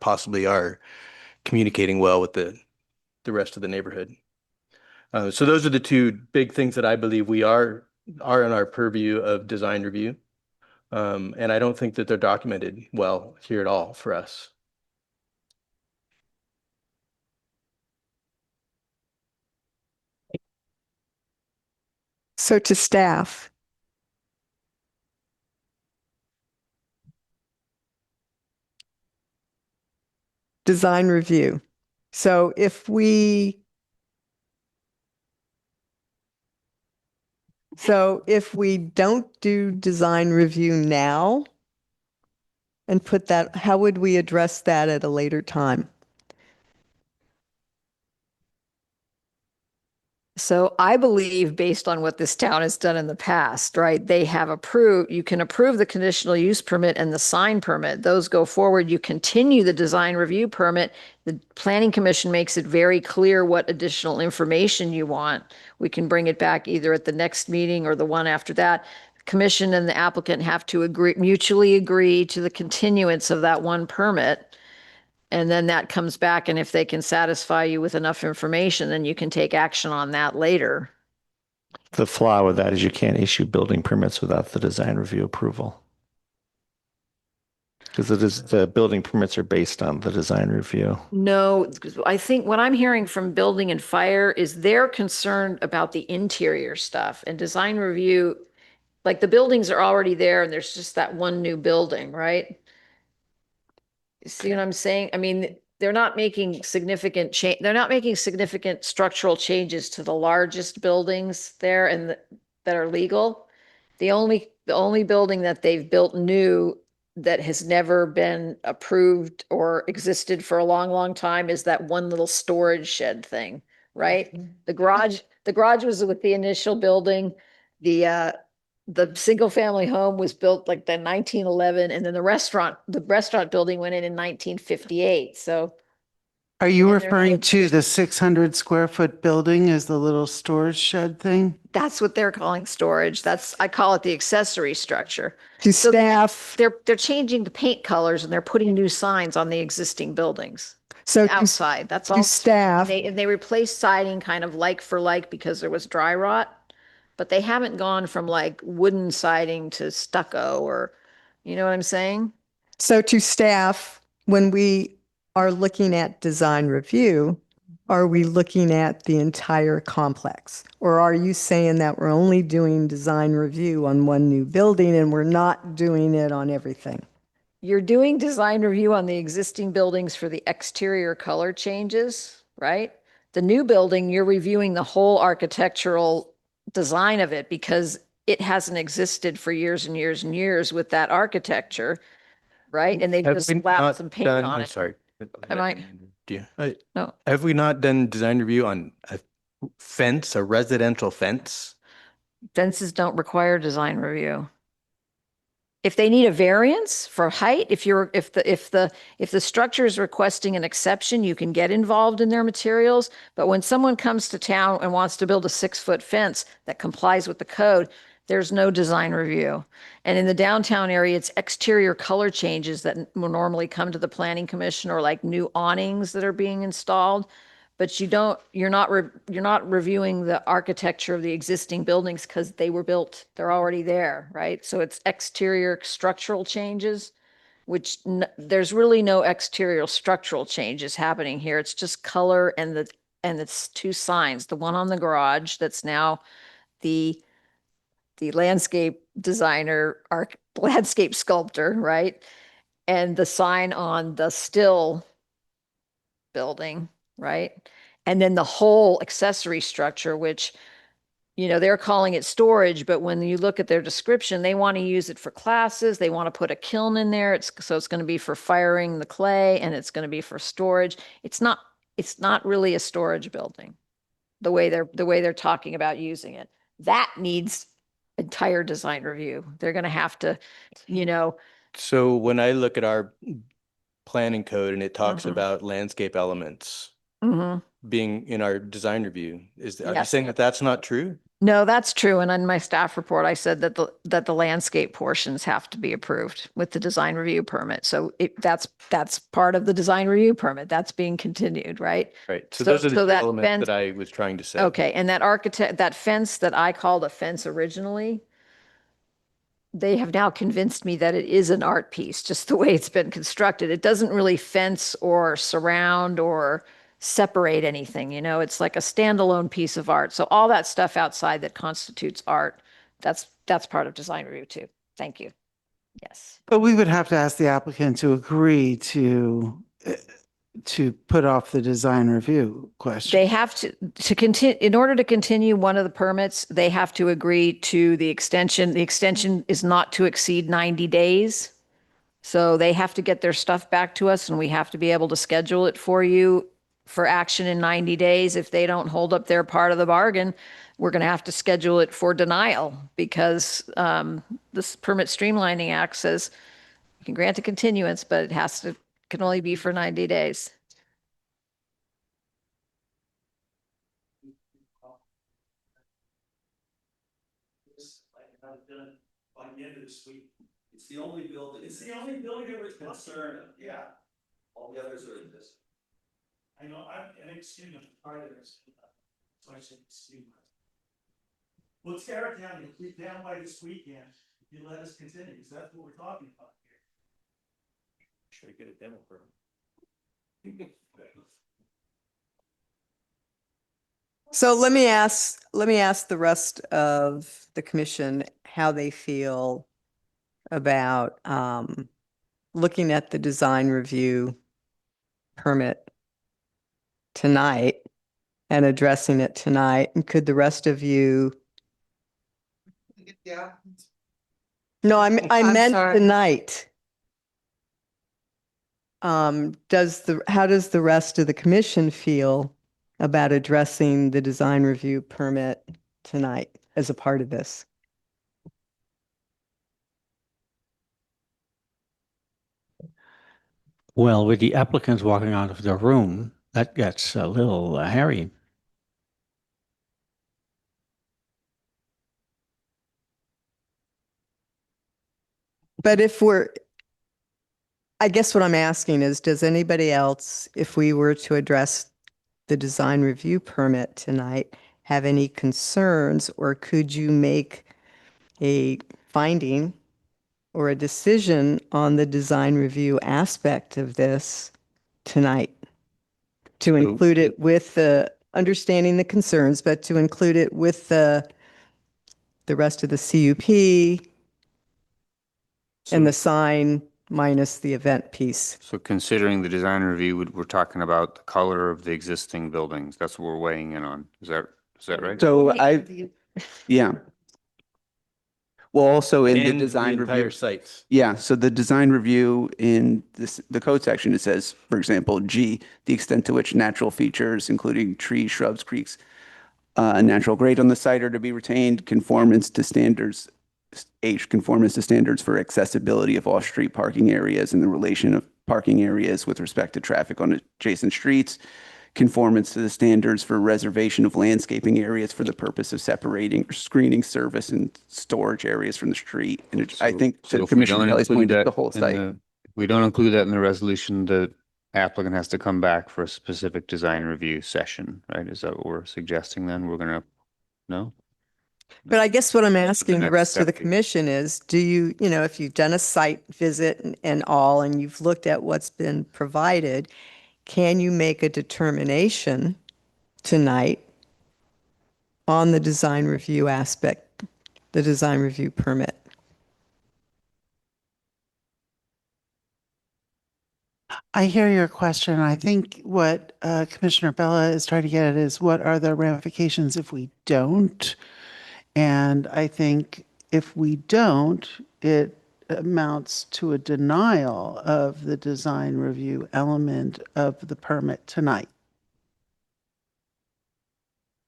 possibly are communicating well with the rest of the neighborhood. So those are the two big things that I believe we are in our purview of design review. And I don't think that they're documented well here at all for us. So to staff. Design review. So if we don't do design review now and put that, how would we address that at a later time? So I believe based on what this town has done in the past, right? They have approved, you can approve the conditional use permit and the sign permit. Those go forward. You continue the design review permit. The planning commission makes it very clear what additional information you want. We can bring it back either at the next meeting or the one after that. Commission and the applicant have to mutually agree to the continuance of that one permit. And then that comes back, and if they can satisfy you with enough information, then you can take action on that later. The flaw with that is you can't issue building permits without the design review approval. Because the building permits are based on the design review. No, I think what I'm hearing from building and fire is they're concerned about the interior stuff and design review. Like the buildings are already there and there's just that one new building, right? See what I'm saying? I mean, they're not making significant change. They're not making significant structural changes to the largest buildings there and that are legal. The only building that they've built new that has never been approved or existed for a long, long time is that one little storage shed thing, right? The garage was with the initial building. The single family home was built like the 1911, and then the restaurant building went in 1958. So Are you And they're referring like- to the 600 square foot building as the little storage shed thing? that's what they're calling storage. I call it the accessory structure. To staff. They're changing the paint colors and they're putting new signs on the existing buildings. So Outside, that's to all. staff. They replaced siding kind of like for like because there was dry rot. But they haven't gone from like wooden siding to stucco or, you know what I'm saying? So to staff, when we are looking at design review, are we looking at the entire complex? Or are you saying that we're only doing design review on one new building and we're not doing it on everything? You're doing design review on the existing buildings for the exterior color changes, right? The new building, you're reviewing the whole architectural design of it because it hasn't existed for years and years and years with that architecture, right? And they've Have just we slapped not some paint done- on I'm it. sorry. Am I? No. Have we not done design review on a fence, a residential fence? Fences don't require design review. If they need a variance for height, if the structure is requesting an exception, you can get involved in their materials. But when someone comes to town and wants to build a 6-foot fence that complies with the code, there's no design review. And in the downtown area, it's exterior color changes that will normally come to the planning commission or like new awnings that are being installed. But you're not reviewing the architecture of the existing buildings because they were built, they're already there, right? So it's exterior structural changes, which there's really no exterior structural changes happening here. It's just color and it's two signs, the one on the garage that's now the landscape designer, landscape sculptor, right? And the sign on the still building, right? And then the whole accessory structure, which, they're calling it storage, but when you look at their description, they want to use it for classes. They want to put a kiln in there. So it's going to be for firing the clay and it's going to be for storage. It's not really a storage building, the way they're talking about using it. That needs entire design review. They're going to have to, So when I look at our planning code and it talks Mhm. about landscape elements Mhm. being in our design review, are you Yes. saying that that's not true? No, that's true. And on my staff report, I said that the landscape portions have to be approved with the design review permit. So that's part of the design review permit. That's being continued, right? Right. So those are the so two that elements fence- that I was trying to say. Okay, and that fence that I called a fence originally, they have now convinced me that it is an art piece, just the way it's been constructed. It doesn't really fence or surround or separate anything, it's like a standalone piece of art. So all that stuff outside that constitutes art, that's part of design review too. Thank you. Yes. But we would have to ask the applicant to agree to put off the design review question. They have to continue, in order to continue one of the permits, they have to agree to the extension. The extension is not to exceed 90 days. So they have to get their stuff back to us and we have to be able to schedule it for you for action in 90 days. If they don't hold up their part of the bargain, we're going to have to schedule it for denial because this Permit Streamlining Act says you can grant a continuance, but it can only be for 90 days. By the end of this week, it's the only building that we're concerned of. Yeah. All the others are in this. I know, I'm an extreme part of this. So I said, extreme. We'll tear it down, you'll be down by this weekend, if you let us continue, because that's what we're talking about here. Should I get a demo for So let me ask the rest of the commission how they feel about looking at the design review permit tonight and addressing it tonight. And could the rest of you? Yeah. No, I I'm meant sorry. tonight. How does the rest of the commission feel about addressing the design review permit tonight as a part of this? Well, with the applicants walking out of the room, that gets a little hairy. But I guess what I'm asking is, does anybody else, if we were to address the design review permit tonight, have any concerns, or could you make a finding or a decision on the design review aspect of this tonight? To include it with the understanding the concerns, but to include it with the rest of the CUP and the sign minus the event piece. So considering the design review, we're talking about the color of the existing buildings. That's what we're weighing in on. Is that right? So yeah. Well, also in the And design the entire review. sites. Yeah, so the design review in the code section, it says, for example, G, the extent to which natural features, including trees, shrubs, creeks, a natural grade on the site are to be retained, conformance to standards, H, conformance to standards for accessibility of off-street parking areas and the relation of parking areas with respect to traffic on adjacent streets, conformance to the standards for reservation of landscaping areas for the purpose of separating or screening service and storage areas from the street. And I think to Commissioner Kelly's point, the whole site. If we don't include that in the resolution, the applicant has to come back for a specific design review session, right? Is that what we're suggesting then? We're gonna, no? But I guess what I'm asking the next rest of the step. commission is, do you, if you've done a site visit and all, and you've looked at what's been provided, can you make a determination tonight on the design review aspect, the design review permit? I hear your question. I think what Commissioner Bella is trying to get at is what are the ramifications if we don't? And I think if we don't, it amounts to a denial of the design review element of the permit tonight.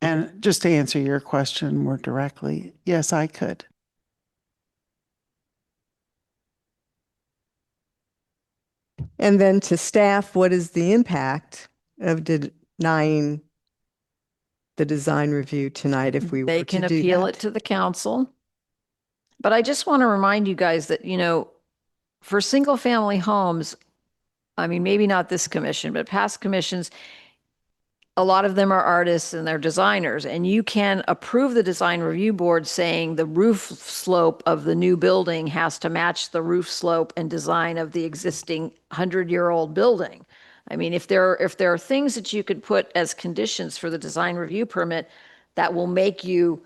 And just to answer your question more directly, yes, I could. And then to staff, what is the impact of denying the design review tonight if we were They to can do appeal that? it to the council. But I just want to remind you guys that, for single family homes, I mean, maybe not this commission, but past commissions, a lot of them are artists and they're designers, and you can approve the design review board saying the roof slope of the new building has to match the roof slope and design of the existing 100-year-old building. I mean, if there are things that you could put as conditions for the design review permit that will make you,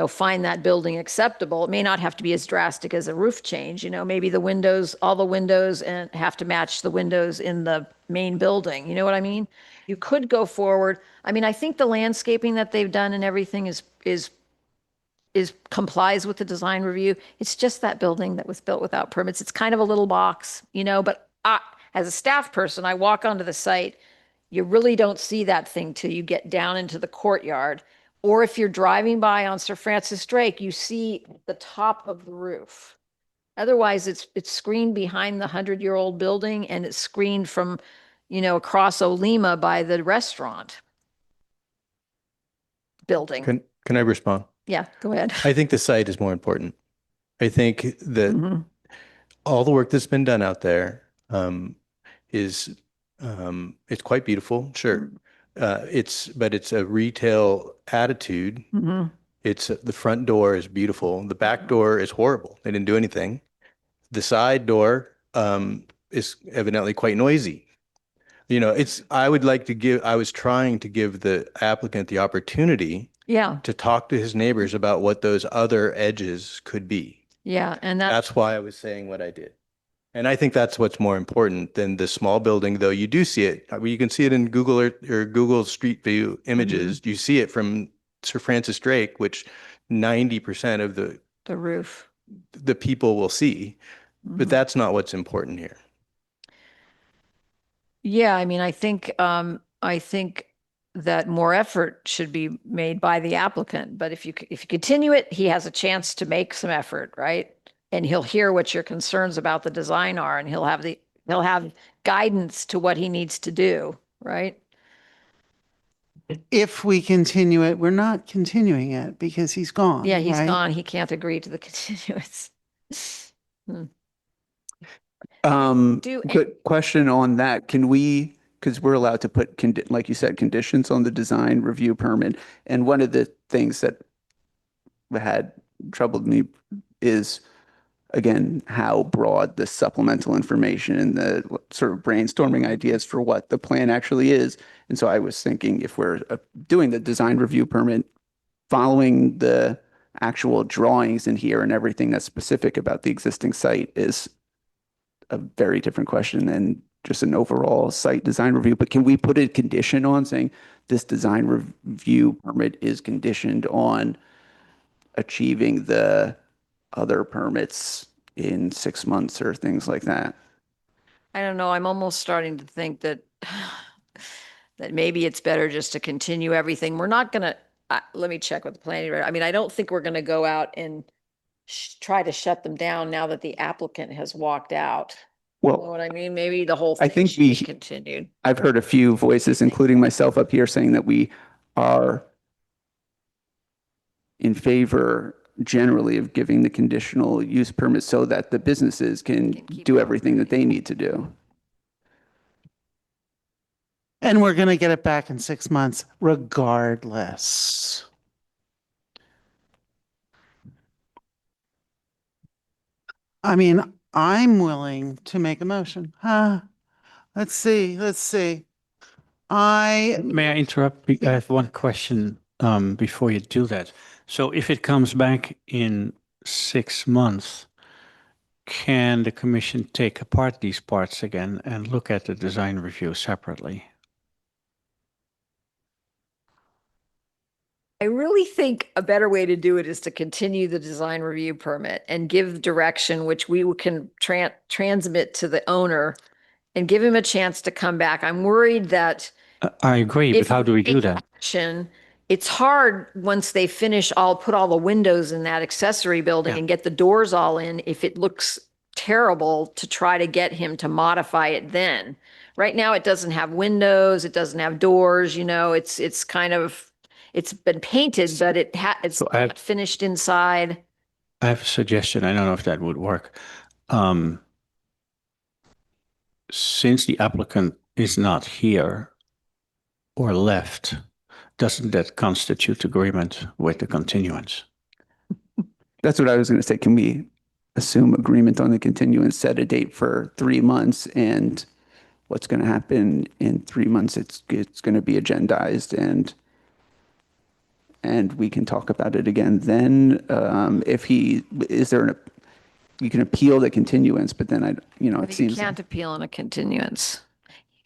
find that building acceptable, it may not have to be as drastic as a roof change, maybe the windows, all the windows and have to match the windows in the main building. You know what I mean? You could go forward. I mean, I think the landscaping that they've done and everything is complies with the design review. It's just that building that was built without permits. It's kind of a little box, but as a staff person, I walk onto the site, you really don't see that thing till you get down into the courtyard. Or if you're driving by on Sir Francis Drake, you see the top of the roof. Otherwise, it's screened behind the 100-year-old building, and it's screened from, across Olima by the restaurant building. Can I respond? Yeah, go ahead. I think the site is more important. I think that all the work that's been done out there is it's quite beautiful, sure. But it's a retail attitude. It's the front door is beautiful. The back door is horrible. They didn't do anything. The side door is evidently quite noisy. I was trying to give the applicant the opportunity to talk to his neighbors about what those other edges could be. Yeah, and That's why I was saying what I did. And I think that's what's more important than the small building, though you do see it. I mean, you can see it in Google or Google Street View images. You see it from Sir Francis Drake, which 90% of the roof, the people will see. But that's not what's important here. Yeah, I mean, I think that more effort should be made by the applicant. But if you continue it, he has a chance to make some effort, right? And he'll hear what your concerns about the design are, and he'll have guidance to what he needs to do, right? If we continue it, we're not continuing it because he's gone. Yeah, he's right? gone. He can't agree to the continuance. Good question on that. Can we, because we're allowed to put, like you said, conditions on the design review permit. And one of the things that had troubled me is, again, how broad the supplemental information and the sort of brainstorming ideas for what the plan actually is. And so I was thinking, if we're doing the design review permit, following the actual drawings in here and everything that's specific about the existing site is a very different question than just an overall site design review. But can we put a condition on saying this design review permit is conditioned on achieving the other permits in 6 months or things like that? I don't know. I'm almost starting to think that maybe it's better just to continue everything. We're not going to, let me check with the planning. I mean, I don't think we're going to go out and try to shut them down now that the applicant has walked out. Well, you know what I mean? Maybe the whole I thing think should be continued. I've heard a few voices, including myself up here, saying that we are in favor generally of giving the conditional use permit so that the businesses can do everything that they need to do. And we're going to get it back in 6 months regardless. I mean, I'm willing to make a motion. Let's see. May I interrupt? I have one question before you do that. So if it comes back in 6 months, can the commission take apart these parts again and look at the design review separately? I really think a better way to do it is to continue the design review permit and give direction, which we can transmit to the owner and give him a chance to come back. I'm worried that I agree, but how do we do that? It's hard once they finish, put all the windows in that accessory building and get the doors all in, if it looks terrible, to try to get him to modify it then. Right now, it doesn't have windows, it doesn't have doors, it's kind of, it's been painted, but it's not finished inside. I have a suggestion. I don't know if that would work. Since the applicant is not here or left, doesn't that constitute agreement with the continuance? That's what I was going to say. Can we assume agreement on the continuance, set a date for 3 months, and what's going to happen in 3 months. It's going to be agendized and we can talk about it again then. You can appeal the continuance, but then it You seems. can't appeal on a continuance.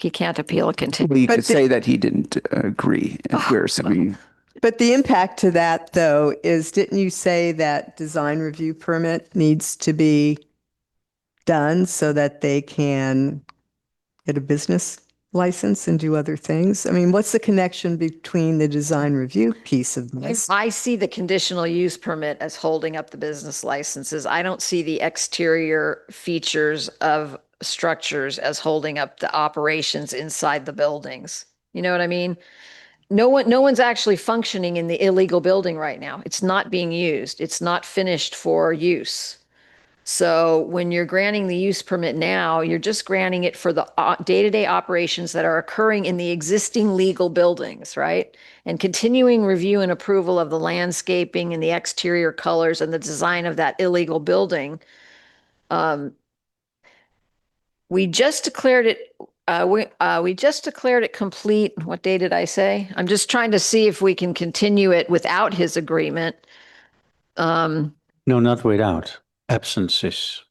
You can't appeal a Well, continuance. you could say that he didn't agree. If we're saying, But the impact to that, though, is didn't you say that design review permit needs to be done so that they can get a business license and do other things? I mean, what's the connection between the design review piece of this? I see the conditional use permit as holding up the business licenses. I don't see the exterior features of structures as holding up the operations inside the buildings. You know what I mean? No one's actually functioning in the illegal building right now. It's not being used. It's not finished for use. So when you're granting the use permit now, you're just granting it for the day-to-day operations that are occurring in the existing legal buildings, right? And continuing review and approval of the landscaping and the exterior colors and the design of that illegal building. We just declared it. We just declared it complete. What day did I say? I'm just trying to see if we can continue it without his agreement. No, not without. Absence is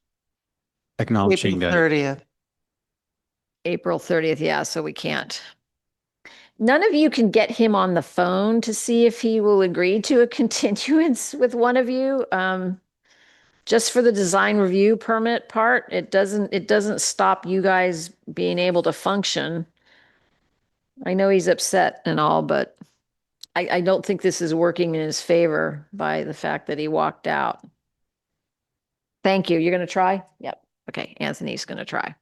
acknowledging April that. 30th. April 30th, yeah, so we can't. None of you can get him on the phone to see if he will agree to a continuance with one of you. Just for the design review permit part, it doesn't stop you guys being able to function. I know he's upset and all, but I don't think this is working in his favor by the fact that he walked out. Thank you. You're going to try? Yep. Okay, Anthony's going to try.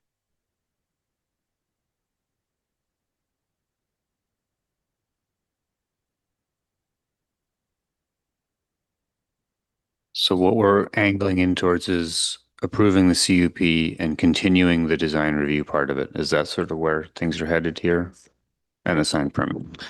So what we're angling in towards is approving the CUP and continuing the design review part of it. Is that sort of where things are headed here? And a sign permit.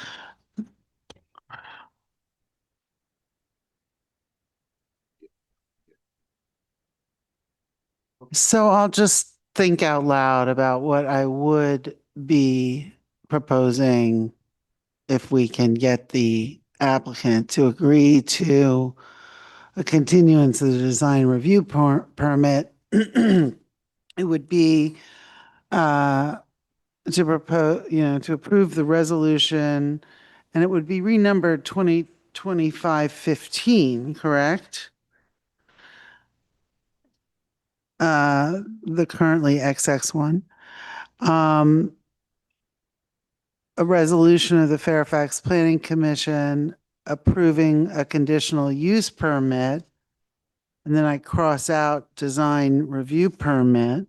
So I'll just think out loud about what I would be proposing if we can get the applicant to agree to a continuance of the design review permit. It would be to propose, to approve the resolution, and it would be renumbered 2025-15, correct? The currently XX one. A resolution of the Fairfax Planning Commission approving a conditional use permit. And then I cross out design review permit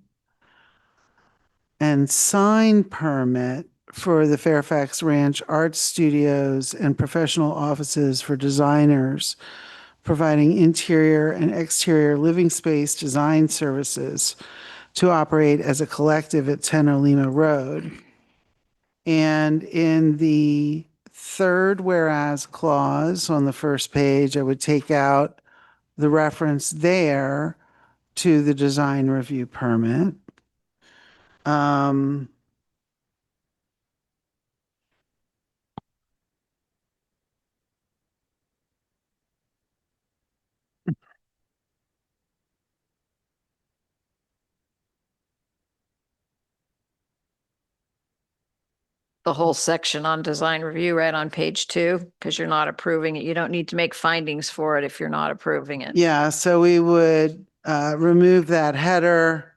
and sign permit for the Fairfax Ranch Art Studios and professional offices for designers, providing interior and exterior living space design services to operate as a collective at 10 Olima Road. And in the third whereas clause on the first page, I would take out the reference there to the design review permit. The whole section on design review right on page 2, because you're not approving it. You don't need to make findings for it if you're not approving it. Yeah, so we would remove that header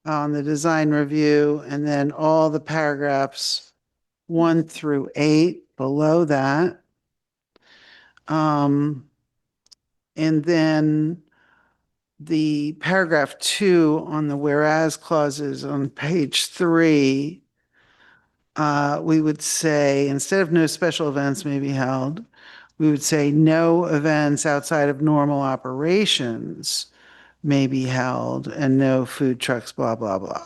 on the design review and then all the paragraphs 1 through 8 below that. And then the paragraph 2 on the whereas clauses on page 3, we would say, instead of no special events may be held, we would say no events outside of normal operations may be held and no food trucks, blah, blah, blah.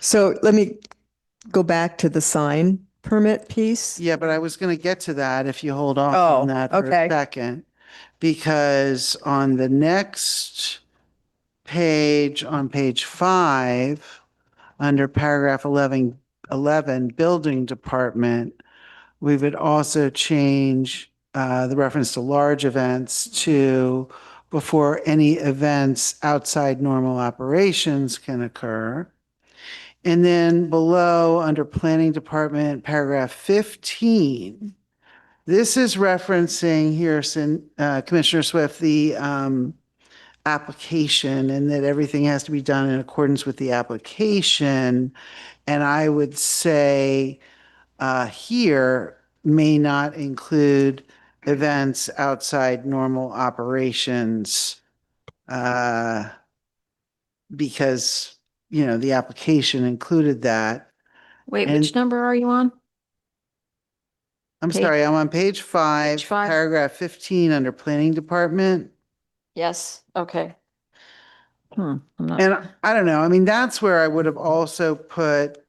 So let me go back to the sign permit piece. Yeah, but I was going to get to that if you hold off Oh, on that for okay. a second. Because on the next page, on page 5, under paragraph 11, building department, we would also change the reference to large events to before any events outside normal operations can occur. And then below, under planning department, paragraph 15, this is referencing here, Commissioner Swift, the application, and that everything has to be done in accordance with the application. And I would say here may not include events outside normal operations because, the application included that. Wait, And- which number are you on? I'm Page- sorry, I'm on page 5, Page 5. paragraph 15 under planning department. Yes, okay. I'm not. And I don't know, I mean, that's where I would have also put,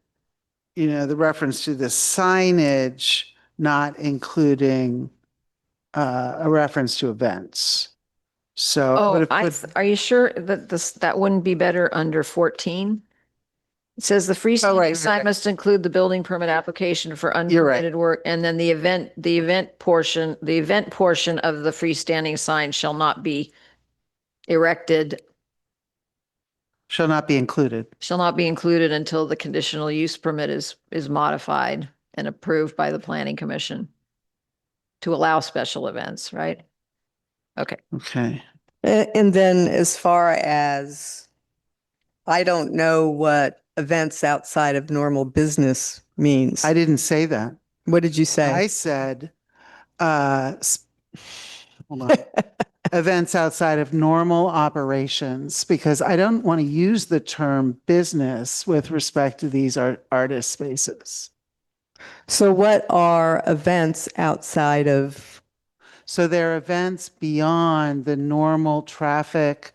the reference to the signage, not including a reference to events. So I would Oh, have put, are you sure that that wouldn't be better under 14? It says the freestanding right, sign right. must include the building permit application for You're right. unpermitted work, and then the event portion of the freestanding sign shall not be erected, shall not be included. shall not be included until the conditional use permit is modified and approved by the planning commission to allow special events, right? Okay. Okay. And then as far as, I don't know what events outside of normal business means. I didn't say that. What did you say? I said, hold on. Events outside of normal operations, because I don't want to use the term business with respect to these artist spaces. So what are events outside of? So there are events beyond the normal traffic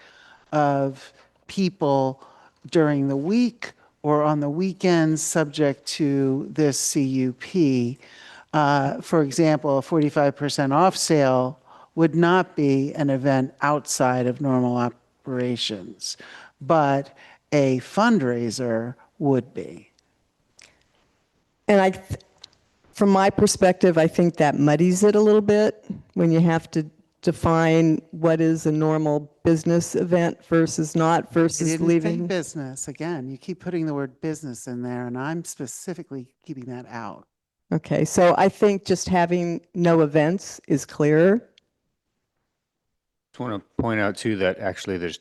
of people during the week or on the weekends subject to this CUP. For example, a 45% off sale would not be an event outside of normal operations, but a fundraiser would be. And from my perspective, I think that muddies it a little bit when you have to define what is a normal business event versus not I versus didn't leaving. think business. Again, you keep putting the word business in there, and I'm specifically keeping that out. Okay, so I think just having no events is clearer. Just want to point out too that actually there's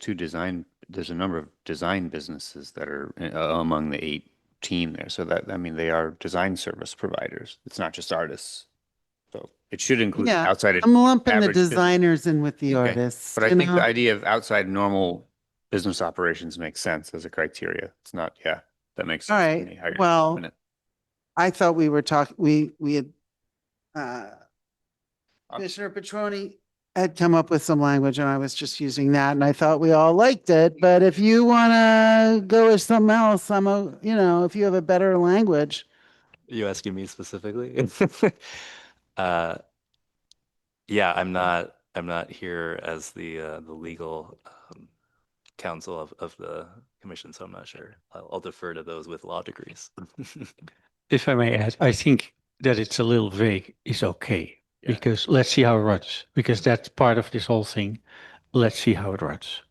a number of design businesses that are among the 18 there. So that, I mean, they are design service providers. It's not just artists. So it should include Yeah, outside of I'm lumping the average business. designers in with the Okay. artists. But I you think know? the idea of outside normal business operations makes sense as a criteria. It's not, that makes All sense to me. right, how you're well, doing it. I thought we were talking, we had, Commissioner Petroni had come up with some language and I was just using that and I thought we all liked it, but if you want to go with something else, if you have a better language. You asking me specifically? Yeah, I'm not here as the legal counsel of the commission, so I'm not sure. I'll defer to those with law degrees. If I may add, I think that it's a little vague is okay. Yeah. Because let's see how it runs, because that's part of this whole thing. Let's see how it runs.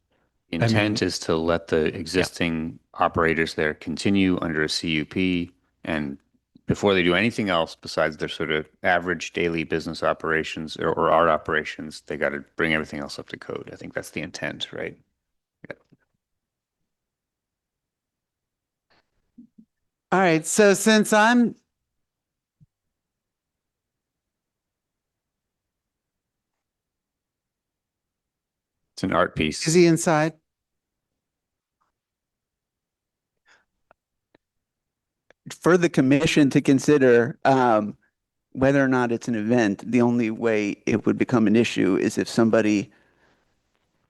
Intent is to let the existing operators there continue under a CUP, and before they do anything else besides their sort of average daily business operations or art operations, they got to bring everything else up to code. I think that's the intent, right? All right, so since I'm It's an art piece. Is he inside? For the commission to consider whether or not it's an event, the only way it would become an issue is if somebody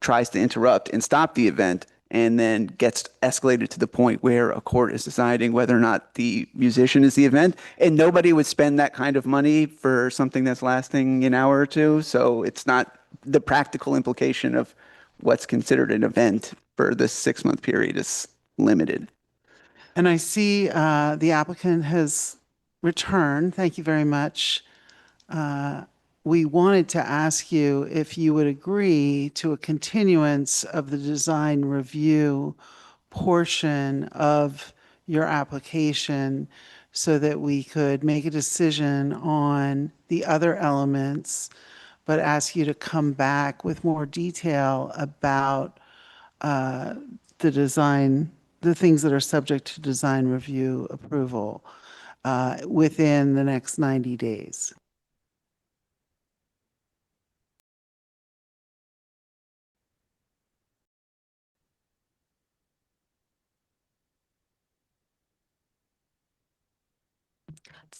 tries to interrupt and stop the event and then gets escalated to the point where a court is deciding whether or not the musician is the event. And nobody would spend that kind of money for something that's lasting an hour or two. So it's not the practical implication of what's considered an event for this 6-month period is limited. And I see the applicant has returned. Thank you very much. We wanted to ask you if you would agree to a continuance of the design review portion of your application so that we could make a decision on the other elements, but ask you to come back with more detail about the design, the things that are subject to design review approval within the next 90 days.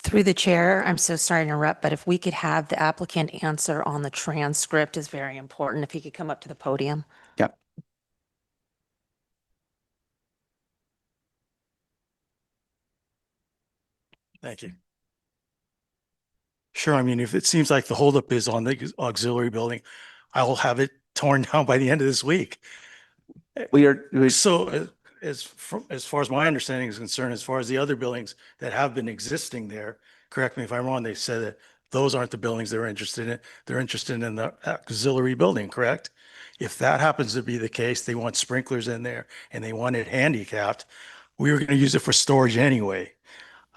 Through the chair, I'm so sorry to interrupt, but if we could have the applicant answer on the transcript is very important. If he could come up to the podium. Yep. Thank you. Sure. I mean, if it seems like the holdup is on the auxiliary building, I'll have it torn down by the end of this week. So as far as my understanding is concerned, as far as the other buildings that have been existing there, correct me if I'm wrong, they said that those aren't the buildings they're interested in. They're interested in the auxiliary building, correct? If that happens to be the case, they want sprinklers in there and they want it handicapped. We were going to use it for storage anyway.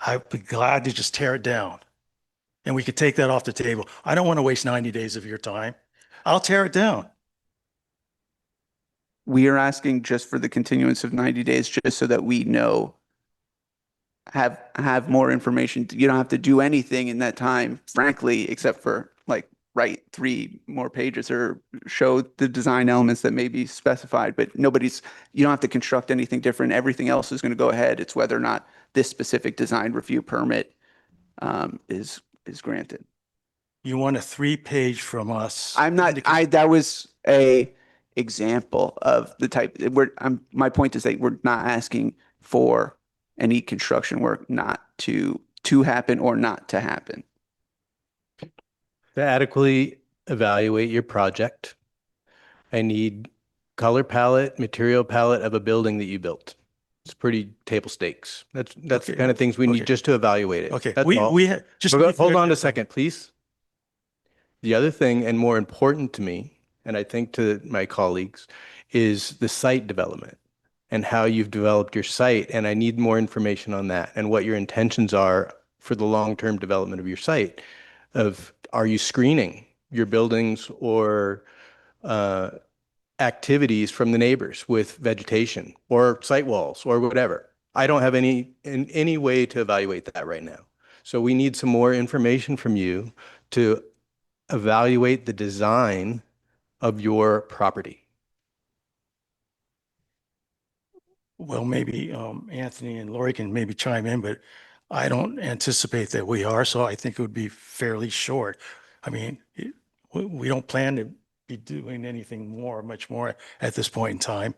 I'd be glad to just tear it down and we could take that off the table. I don't want to waste 90 days of your time. I'll tear it down. We are asking just for the continuance of 90 days, just so that we know, have more information. You don't have to do anything in that time, frankly, except for like write 3 more pages or show the design elements that may be specified, but you don't have to construct anything different. Everything else is going to go ahead. It's whether or not this specific design review permit is granted. You want a 3-page from us. That was a example of the type my point is that we're not asking for any construction work not to happen or not to happen. To adequately evaluate your project, I need color palette, material palette of a building that you built. It's pretty table stakes. That's the kind of things we need just to evaluate it. Okay. That's all. Just Hold on a second, please. The other thing, and more important to me, and I think to my colleagues, is the site development and how you've developed your site. And I need more information on that and what your intentions are for the long-term development of your site. Are you screening your buildings or activities from the neighbors with vegetation or site walls or whatever? I don't have any way to evaluate that right now. So we need some more information from you to evaluate the design of your property. Well, maybe Anthony and Lori can maybe chime in, but I don't anticipate that we are, so I think it would be fairly short. I mean, we don't plan to be doing anything much more at this point in time.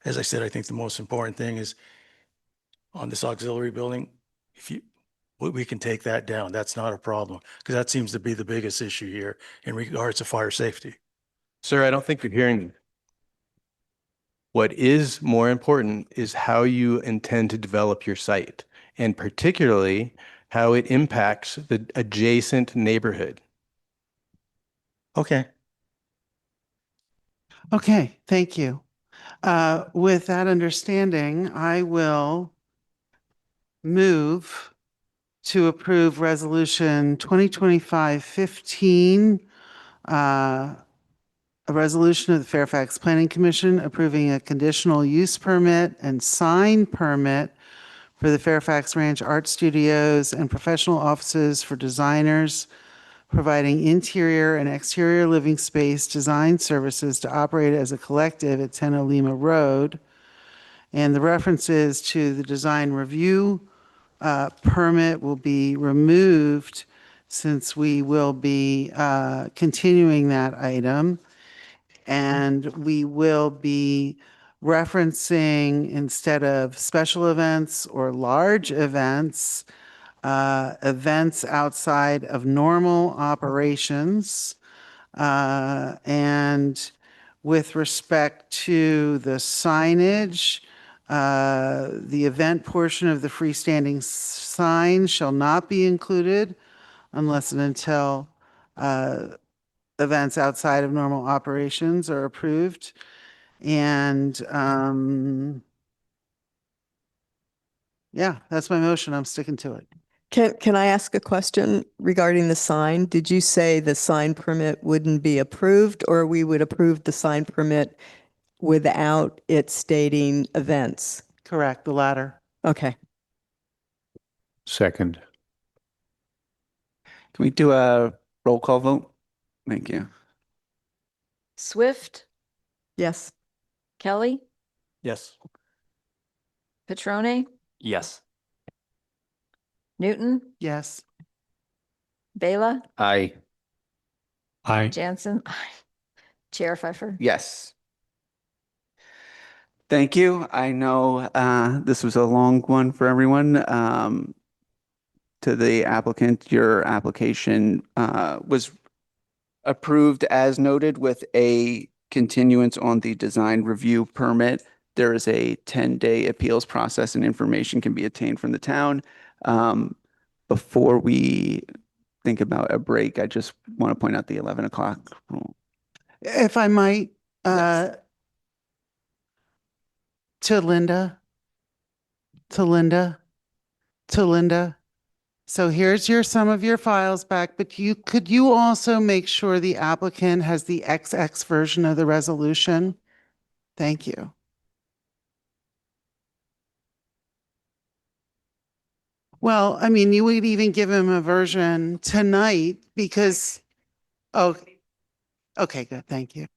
As I said, I think the most important thing is on this auxiliary building, we can take that down. That's not a problem, because that seems to be the biggest issue here in regards to fire safety. Sir, I don't think you're hearing me. What is more important is how you intend to develop your site, and particularly how it impacts the adjacent neighborhood. Okay. Okay, thank you. With that understanding, I will move to approve Resolution 2025-15, a resolution of the Fairfax Planning Commission approving a conditional use permit and sign permit for the Fairfax Ranch Art Studios and professional offices for designers, providing interior and exterior living space design services to operate as a collective at 10 Olima Road. And the references to the design review permit will be removed since we will be continuing that item. And we will be referencing, instead of special events or large events, events outside of normal operations. And with respect to the signage, The event portion of the freestanding sign shall not be included unless and until events outside of normal operations are approved. And yeah, that's my motion. I'm sticking to it. Can I ask a question regarding the sign? Did you say the sign permit wouldn't be approved, or we would approve the sign permit without it stating events? Correct, the latter. Okay. Second. Can we do a roll call vote? Thank you. Swift, Yes. Kelly, Yes. Petrone, Yes. Newton, Yes. Bela, Aye. Aye. Jansen, Chair Pfeiffer. Yes. Thank you. I know this was a long one for everyone. To the applicant, your application was approved as noted with a continuance on the design review permit. There is a 10-day appeals process and information can be obtained from the town. Before we think about a break, I just want to point out the 11 o'clock rule. If I might, to Linda. So here's some of your files back, but could you also make sure the applicant has the XX version of the resolution? Thank you. Well, I mean, you would even give him a version tonight because, oh, okay, good, thank you.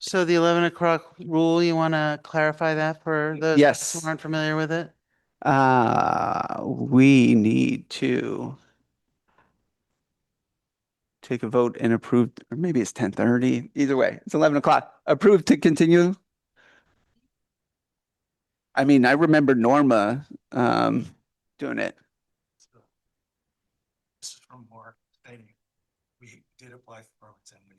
So the 11 o'clock rule, you want to clarify that for those Yes. who aren't familiar with it? We need to take a vote and approve, or maybe it's 10:30. Either way, it's 11 o'clock. Approved to continue. I mean, I remember Norma doing it. This is from Mark stating we did apply for permits and we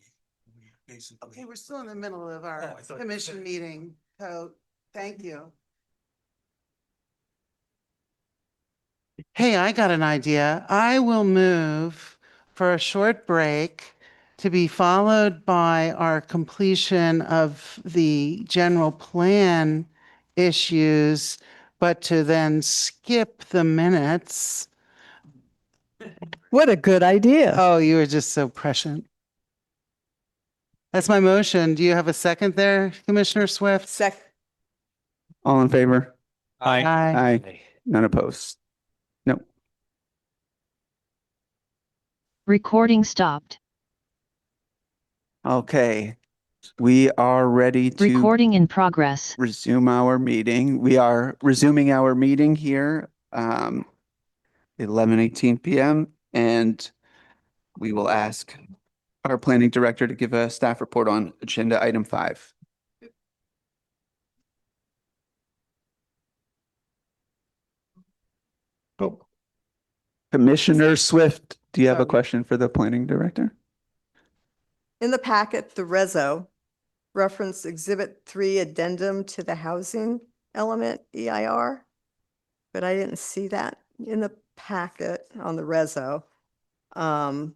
basically. Okay, we're still in the middle of our Oh, I thought you commission said- meeting, so thank you. Hey, I got an idea. I will move for a short break to be followed by our completion of the general plan issues, but to then skip the minutes. What a good idea. Oh, you were just so prescient. That's my motion. Do you have a second there, Commissioner Swift? All in favor? Aye. Aye. None opposed. No. Recording stopped. Okay. We are ready to Recording in progress. resume our meeting. We are resuming our meeting here, 11:18 p.m. And we will ask our planning director to give a staff report on agenda item 5. Oh. Commissioner Swift, do you have a question for the planning director? In the packet, the reso reference Exhibit 3 addendum to the housing element EIR, but I didn't see that in the packet on the reso. So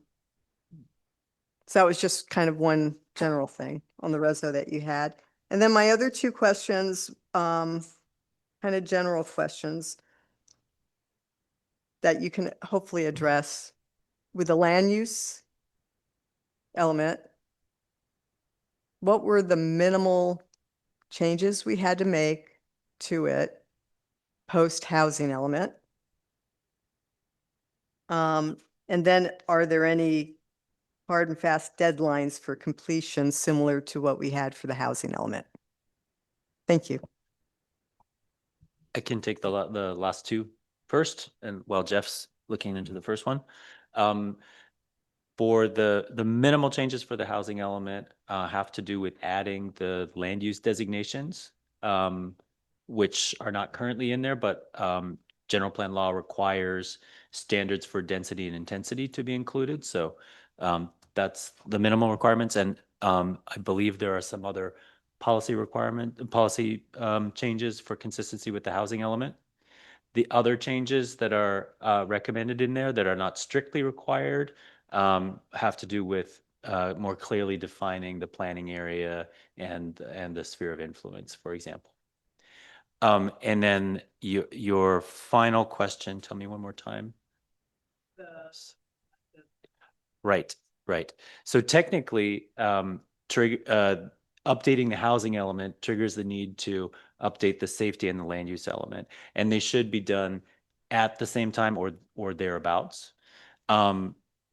that was just kind of one general thing on the reso that you had. And then my other two questions, kind of general questions that you can hopefully address with the land use element. What were the minimal changes we had to make to it post-housing element? And then are there any hard and fast deadlines for completion similar to what we had for the housing element? Thank you. I can take the last two first, and while Jeff's looking into the first one. For the minimal changes for the housing element have to do with adding the land use designations, which are not currently in there, but general plan law requires standards for density and intensity to be included. So that's the minimal requirements. And I believe there are some other policy changes for consistency with the housing element. The other changes that are recommended in there that are not strictly required have to do with more clearly defining the planning area and the sphere of influence, for example. And then your final question, tell me one more time. Right, right. So technically, updating the housing element triggers the need to update the safety and the land use element, and they should be done at the same time or thereabouts.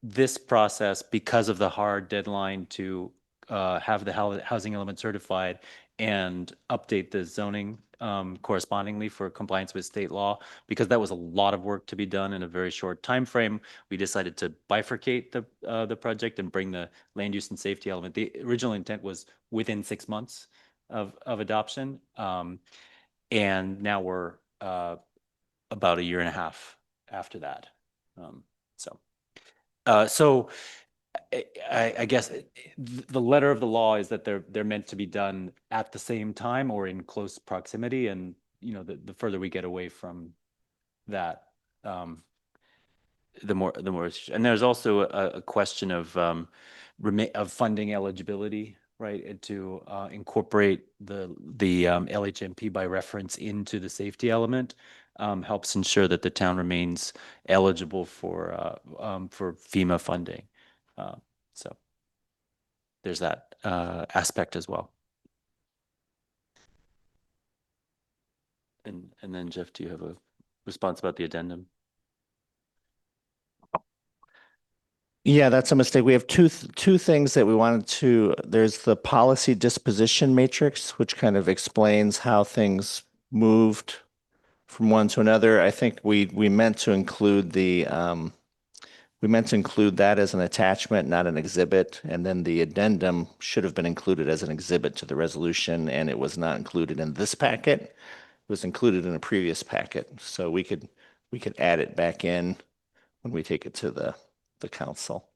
This process, because of the hard deadline to have the housing element certified and update the zoning correspondingly for compliance with state law, because that was a lot of work to be done in a very short time frame, we decided to bifurcate the project and bring the land use and safety element. The original intent was within 6 months of adoption, and now we're about a year and a half after that. So I guess the letter of the law is that they're meant to be done at the same time or in close proximity, and the further we get away from that, the more. And there's also a question of funding eligibility, right? And to incorporate the LHMP by reference into the safety element helps ensure that the town remains eligible for FEMA funding. So there's that aspect as well. And then Jeff, do you have a response about the addendum? Yeah, that's a mistake. We have two things that we wanted to. There's the policy disposition matrix, which kind of explains how things moved from one to another. I think we meant to include that as an attachment, not an exhibit. And then the addendum should have been included as an exhibit to the resolution, and it was not included in this packet. It was included in a previous packet. So we could add it back in when we take it to the council.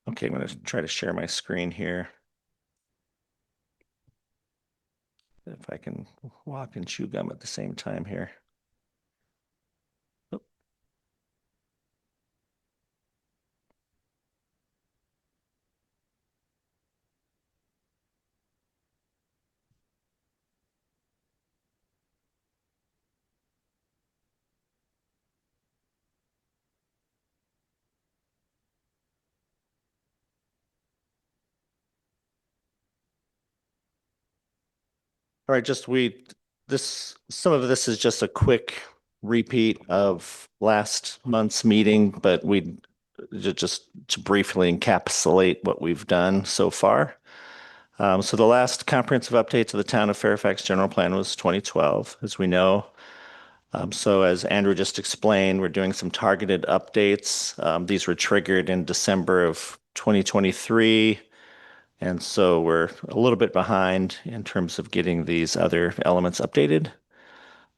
Okay, I'm going to try to share my screen here. If I can walk and chew gum at the same time here. Oh. All right, some of this is just a quick repeat of last month's meeting, but we just to briefly encapsulate what we've done so far. So the last comprehensive update to the town of Fairfax general plan was 2012, as we know. So as Andrew just explained, we're doing some targeted updates. These were triggered in December of 2023. And so we're a little bit behind in terms of getting these other elements updated.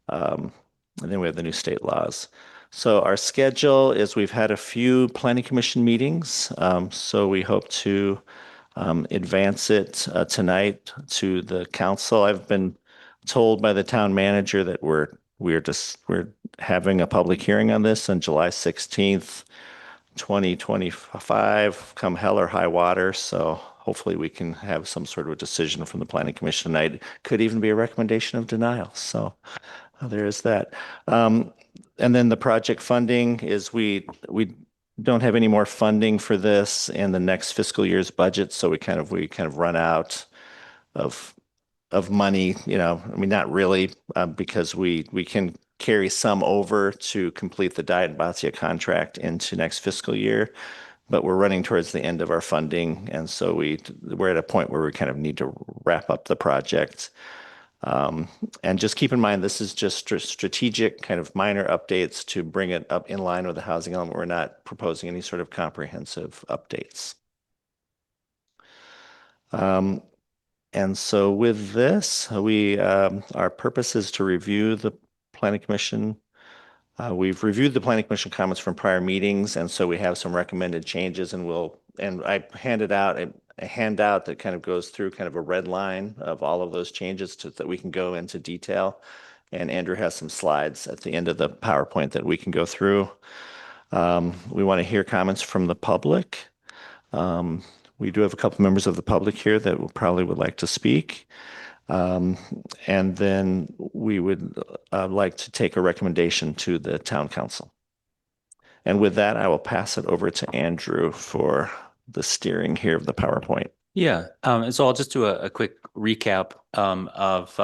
And then we have the new state laws. So our schedule is we've had a few planning commission meetings. So we hope to advance it tonight to the council. I've been told by the town manager that we're having a public hearing on this on July 16th, 2025, come hell or high water. So hopefully we can have some sort of a decision from the planning commission tonight. Could even be a recommendation of denial. So there is that. And then the project funding is we don't have any more funding for this in the next fiscal year's budget. So we kind of run out of money, I mean, not really, because we can carry some over to complete the Diet and Batia contract into next fiscal year, but we're running towards the end of our funding. And so we're at a point where we kind of need to wrap up the project. And just keep in mind, this is just strategic kind of minor updates to bring it up in line with the housing element. We're not proposing any sort of comprehensive updates. And so with this, our purpose is to review the Planning Commission. We've reviewed the Planning Commission comments from prior meetings, and so we have some recommended changes, and I handed out a handout that kind of goes through kind of a red line of all of those changes that we can go into detail. And Andrew has some slides at the end of the PowerPoint that we can go through. We want to hear comments from the public. We do have a couple members of the public here that probably would like to speak. And then we would like to take a recommendation to the town council. And with that, I will pass it over to Andrew for the steering here of the PowerPoint. Yeah, and so I'll just do a quick recap of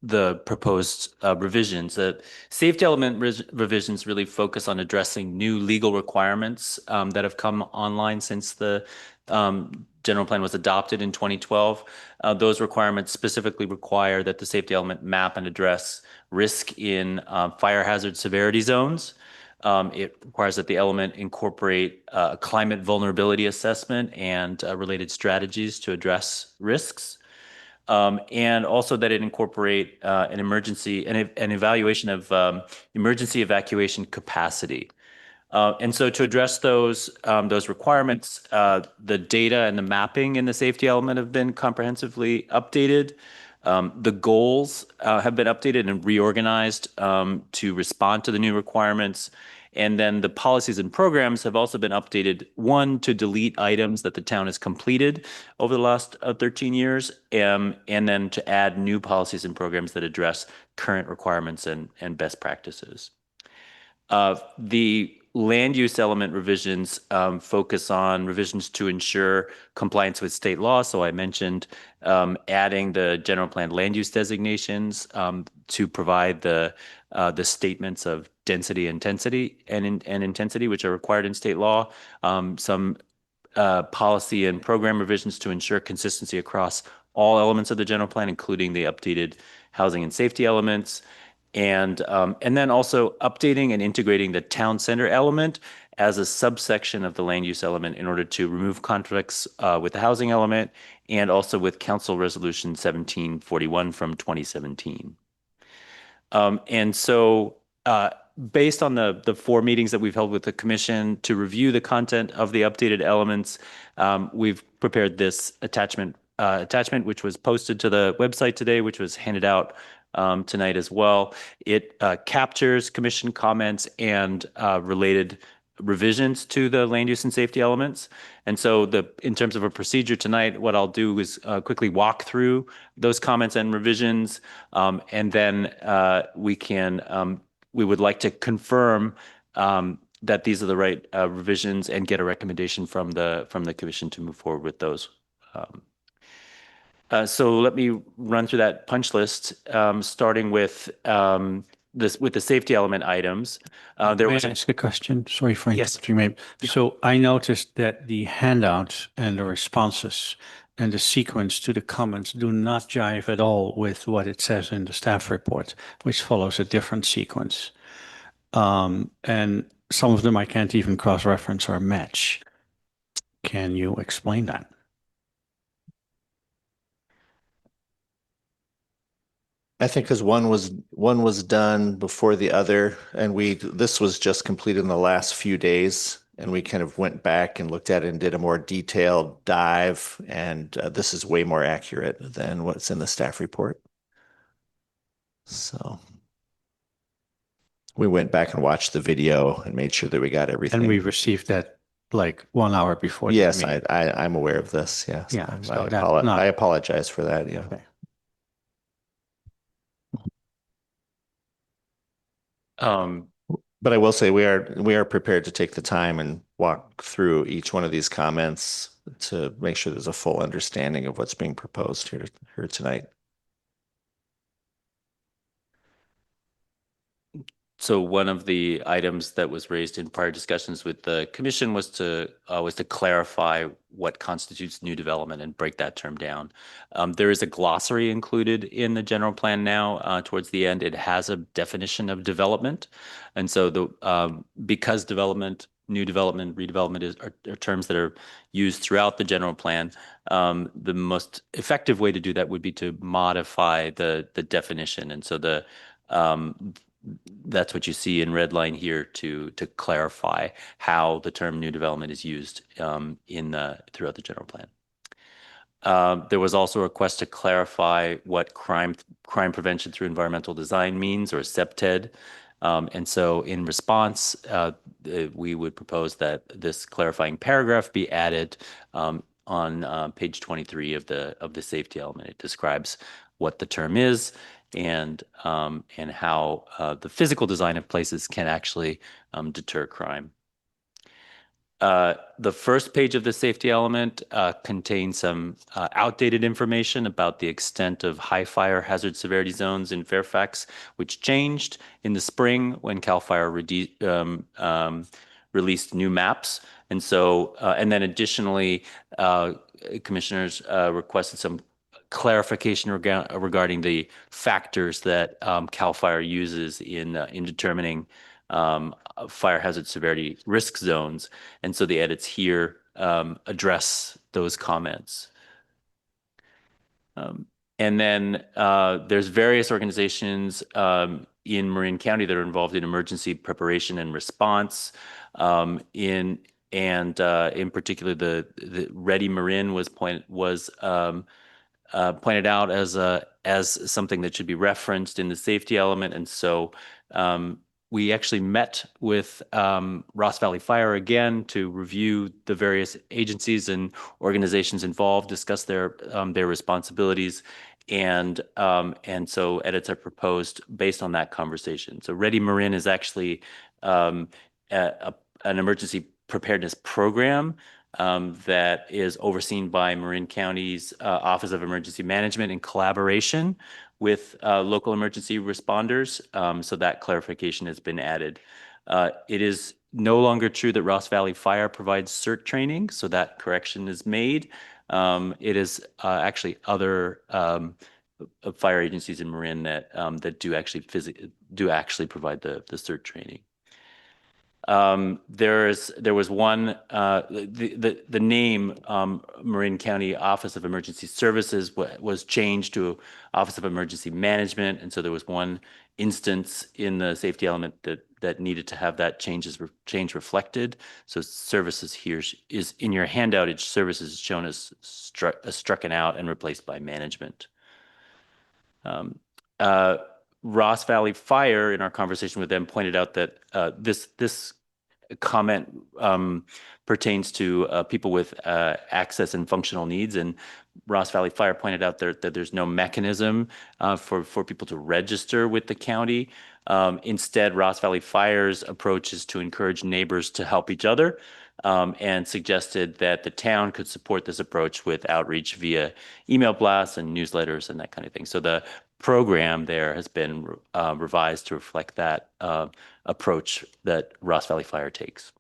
the proposed revisions. The safety element revisions really focus on addressing new legal requirements that have come online since the general plan was adopted in 2012. Those requirements specifically require that the safety element map and address risk in fire hazard severity zones. It requires that the element incorporate a climate vulnerability assessment and related strategies to address risks. And also that it incorporate an evaluation of emergency evacuation capacity. And so to address those requirements, the data and the mapping in the safety element have been comprehensively updated. The goals have been updated and reorganized to respond to the new requirements. And then the policies and programs have also been updated, one, to delete items that the town has completed over the last 13 years, and then to add new policies and programs that address current requirements and best practices. The land use element revisions focus on revisions to ensure compliance with state law. So I mentioned adding the general plan land use designations to provide the statements of density, intensity, and intensity, which are required in state law. Some policy and program revisions to ensure consistency across all elements of the general plan, including the updated housing and safety elements. And then also updating and integrating the town center element as a subsection of the land use element in order to remove conflicts with the housing element and also with Council Resolution 1741 from 2017. And so based on the 4 meetings that we've held with the commission to review the content of the updated elements, we've prepared this attachment, which was posted to the website today, which was handed out tonight as well. It captures commission comments and related revisions to the land use and safety elements. And so in terms of a procedure tonight, what I'll do is quickly walk through those comments and revisions, and then we would like to confirm that these are the right revisions and get a recommendation from the commission to move forward with those. So let me run through that punch list, starting with the safety element items. May I ask a question? Sorry for interrupting, maybe. So I noticed that the handout and the responses and the sequence to the comments do not jive at all with what it says in the staff report, which follows a different sequence. And some of them I can't even cross-reference or match. Can you explain that? I think because one was done before the other, and this was just completed in the last few days, and we kind of went back and looked at it and did a more detailed dive, and this is way more accurate than what's in the staff report. So we went back and watched the video and made sure that we got everything. And we received that like 1 hour before. Yes, I'm aware of this. Yes. Yeah. So I apologize for that. Yeah. Okay. But I will say we are prepared to take the time and walk through each one of these comments to make sure there's a full understanding of what's being proposed here tonight. So one of the items that was raised in prior discussions with the commission was to clarify what constitutes new development and break that term down. There is a glossary included in the general plan now. Towards the end, it has a definition of development, and so because development, new development, redevelopment are terms that are used throughout the general plan. The most effective way to do that would be to modify the definition, and so that's what you see in red line here to clarify how the term new development is used throughout the general plan. There was also a request to clarify what crime prevention through environmental design means, or CPTED. And so in response, we would propose that this clarifying paragraph be added on page 23 of the safety element. It describes what the term is and how the physical design of places can actually deter crime. The first page of the safety element contains some outdated information about the extent of high fire hazard severity zones in Fairfax, which changed in the spring when CAL FIRE released new maps. And so, and then additionally, commissioners requested some clarification regarding the factors that CAL FIRE uses in determining fire hazard severity risk zones. And so the edits here address those comments. And then there's various organizations in Marin County that are involved in emergency preparation and response. In particular, the Ready Marin was pointed out as something that should be referenced in the safety element. And so we actually met with Ross Valley Fire again to review the various agencies and organizations involved, discuss their responsibilities, and so edits are proposed based on that conversation. So Ready Marin is actually an emergency preparedness program that is overseen by Marin County's Office of Emergency Management in collaboration with local emergency responders. So that clarification has been added. It is no longer true that Ross Valley Fire provides CERT training, so that correction is made. It is actually other fire agencies in Marin that do actually provide the CERT training. There was one, the name Marin County Office of Emergency Services was changed to Office of Emergency Management. And so there was one instance in the safety element that needed to have that change reflected. So services here is in your handout, each services is shown as strucken out and replaced by management. Ross Valley Fire, in our conversation with them, pointed out that this comment pertains to people with access and functional needs, and Ross Valley Fire pointed out that there's no mechanism for people to register with the county. Instead, Ross Valley Fire's approach is to encourage neighbors to help each other, and suggested that the town could support this approach with outreach via email blasts and newsletters and that kind of thing. So the program there has been revised to reflect that approach that Ross Valley Fire takes.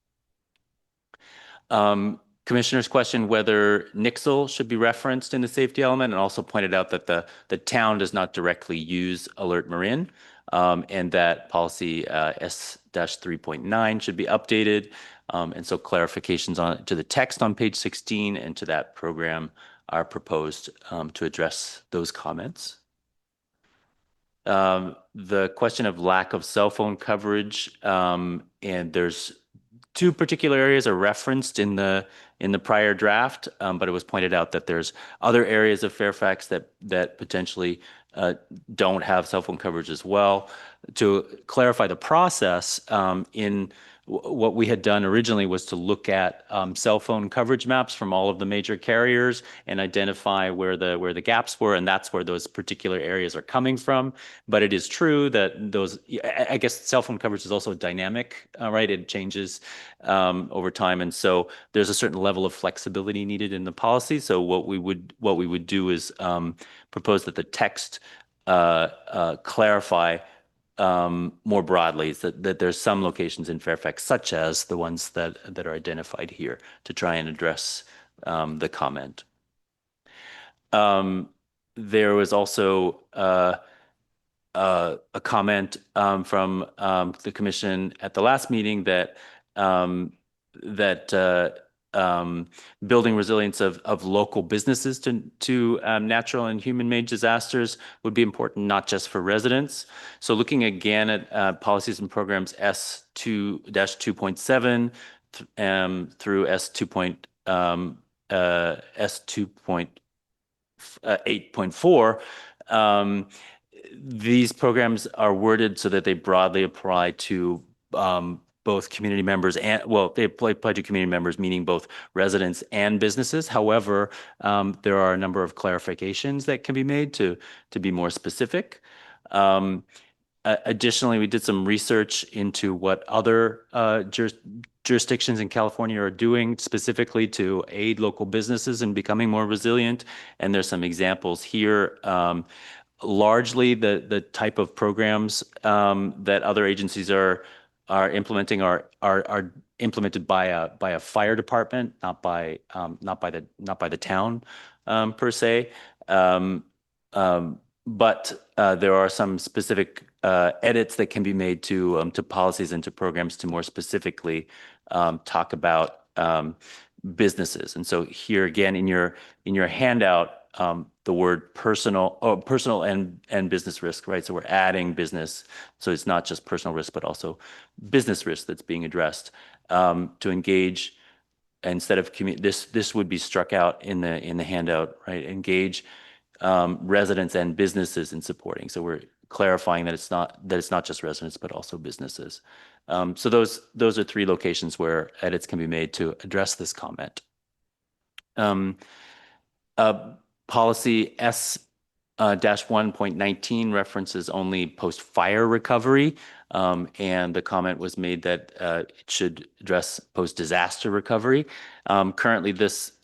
Commissioners questioned whether Nixle should be referenced in the safety element, and also pointed out that the town does not directly use Alert Marin, and that policy S-3.9 should be updated. And so clarifications to the text on page 16 and to that program are proposed to address those comments. The question of lack of cell phone coverage, and there's two particular areas are referenced in the prior draft, but it was pointed out that there's other areas of Fairfax that potentially don't have cell phone coverage as well. To clarify the process, what we had done originally was to look at cell phone coverage maps from all of the major carriers and identify where the gaps were, and that's where those particular areas are coming from. But it is true that those, I guess, cell phone coverage is also dynamic, right? It changes over time, and so there's a certain level of flexibility needed in the policy. So what we would do is propose that the text clarify more broadly is that there's some locations in Fairfax, such as the ones that are identified here, to try and address the comment. There was also a comment from the commission at the last meeting that building resilience of local businesses to natural and human-made disasters would be important, not just for residents. So looking again at policies and programs S2-2.7 through S2.8.4, these programs are worded so that they broadly apply to both community members and, well, they apply to community members, meaning both residents and businesses. However, there are a number of clarifications that can be made to be more specific. Additionally, we did some research into what other jurisdictions in California are doing specifically to aid local businesses in becoming more resilient. And there's some examples here. Largely, the type of programs that other agencies are implementing are implemented by a fire department, not by the town per se. But there are some specific edits that can be made to policies and to programs to more specifically talk about businesses. And so here again in your handout, the word personal and business risk, right? So we're adding business. So it's not just personal risk, but also business risk that's being addressed to engage. Instead of this would be struck out in the handout, right? Engage residents and businesses in supporting. So we're clarifying that it's not just residents, but also businesses. So those are three locations where edits can be made to address this comment. Policy S-1.19 references only post-fire recovery, and the comment was made that it should address post-disaster recovery. Currently,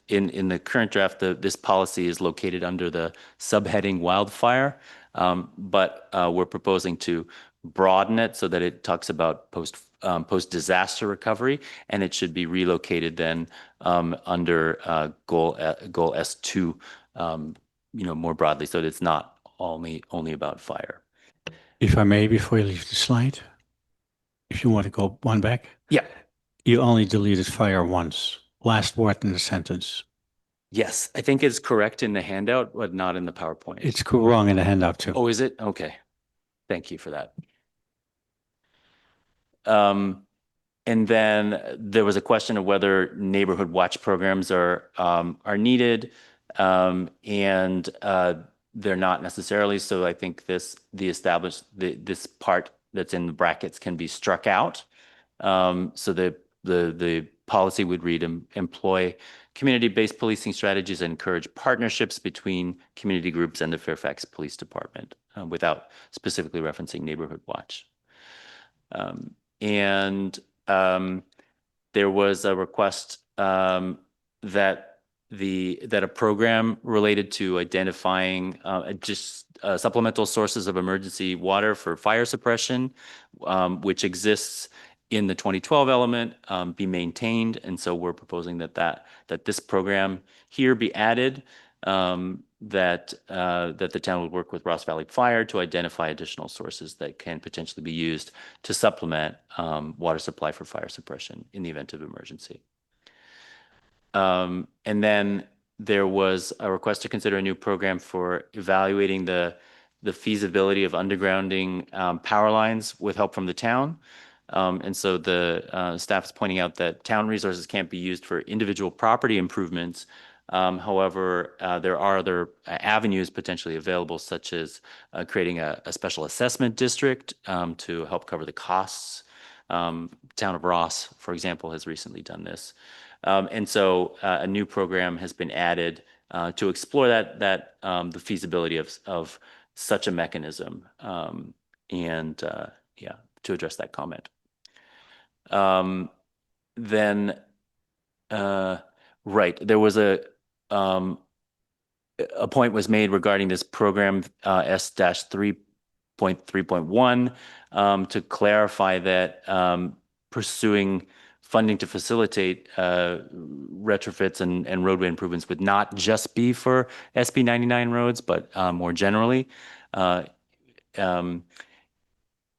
in the current draft, this policy is located under the subheading wildfire, but we're proposing to broaden it so that it talks about post-disaster recovery, and it should be relocated then under goal S2, more broadly, so that it's not only about fire. If I may, before you leave the slide, if you want to go one back. Yeah. You only deleted fire once. Last word in the sentence. Yes, I think it's correct in the handout, but not in the PowerPoint. It's wrong in the handout too. Oh, is it? Okay. Thank you for that. And then there was a question of whether neighborhood watch programs are needed, and they're not necessarily. So I think this part that's in the brackets can be struck out. So the policy would read, employ community-based policing strategies and encourage partnerships between community groups and the Fairfax Police Department, without specifically referencing neighborhood watch. There was a request that a program related to identifying supplemental sources of emergency water for fire suppression, which exists in the 2012 element, be maintained. And so we're proposing that this program here be added, that the town would work with Ross Valley Fire to identify additional sources that can potentially be used to supplement water supply for fire suppression in the event of emergency. And then there was a request to consider a new program for evaluating the feasibility of undergrounding power lines with help from the town. And so the staff is pointing out that town resources can't be used for individual property improvements. However, there are other avenues potentially available, such as creating a special assessment district to help cover the costs. Town of Ross, for example, has recently done this. And so a new program has been added to explore the feasibility of such a mechanism, to address that comment. There was a point was made regarding this program S-3.1 point 3.1 to clarify that pursuing funding to facilitate retrofits and roadway improvements would not just be for SB 99 roads, but more generally.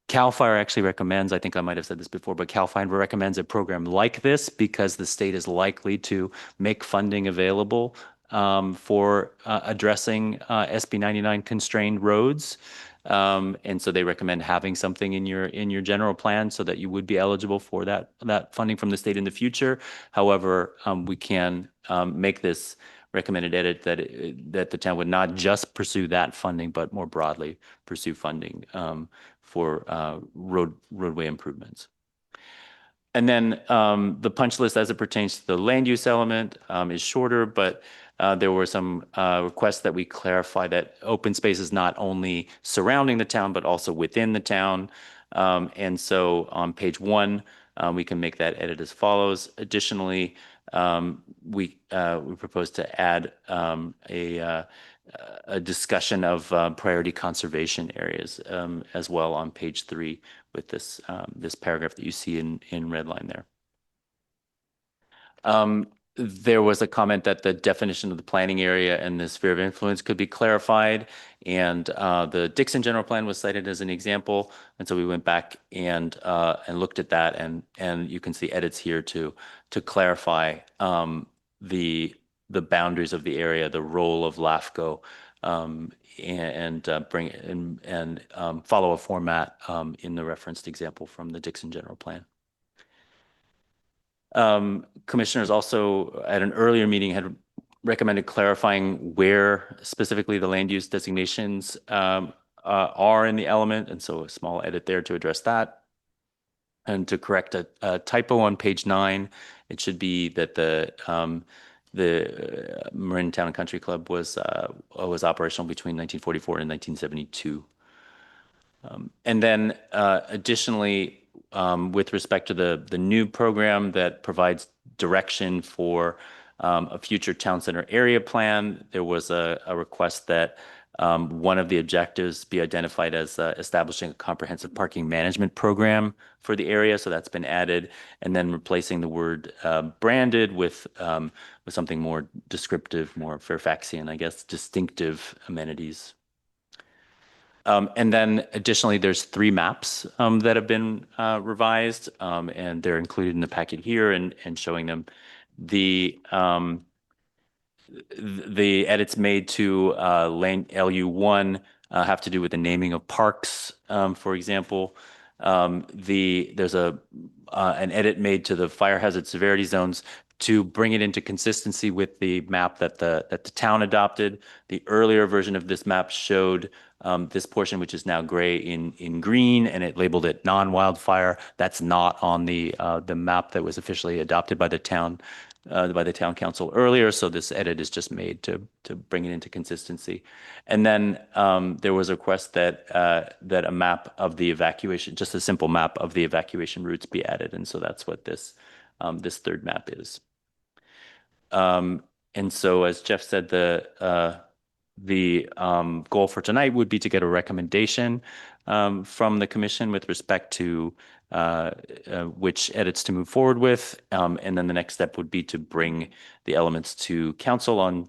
CAL FIRE actually recommends, I think I might have said this before, but CAL FIRE recommends a program like this because the state is likely to make funding available for addressing SB 99 constrained roads. And so they recommend having something in your general plan so that you would be eligible for that funding from the state in the future. However, we can make this recommended edit that the town would not just pursue that funding, but more broadly pursue funding for roadway improvements. And then the punch list as it pertains to the land use element is shorter, but there were some requests that we clarify that open space is not only surrounding the town, but also within the town. And so on page 1, we can make that edit as follows. Additionally, we propose to add a discussion of priority conservation areas as well on page 3 with this this paragraph that you see in red line there. There was a comment that the definition of the planning area and the sphere of influence could be clarified, and the Dixon general plan was cited as an example, and so we went back and looked at that, and you can see edits here to clarify the boundaries of the area, the role of LAFCO, and bring and follow a format in the referenced example from the Dixon general plan. Commissioners also at an earlier meeting had recommended clarifying where specifically the land use designations are in the element, and so a small edit there to address that. And to correct a typo on page 9, it should be that the Marin Town and Country Club was operational between 1944 and 1972. And then additionally, with respect to the new program that provides direction for a future town center area plan, there was a request that one of the objectives be identified as establishing a comprehensive parking management program for the area. So that's been added, and then replacing the word branded with something more descriptive, more Fairfaxian, I guess, distinctive amenities. And then additionally, there's 3 maps that have been revised, and they're included in the packet here and showing them. The edits made to lane LU1 have to do with the naming of parks, for example. There's an edit made to the fire hazard severity zones to bring it into consistency with the map that the town adopted. The earlier version of this map showed this portion, which is now gray in green, and it labeled it non-wildfire. That's not on the map that was officially adopted by the town council earlier. So this edit is just made to bring it into consistency. And then there was a request that a map of the evacuation, just a simple map of the evacuation routes, be added, and so that's what this third map is. And so, as Jeff said, the goal for tonight would be to get a recommendation from the commission with respect to which edits to move forward with. And then the next step would be to bring the elements to council on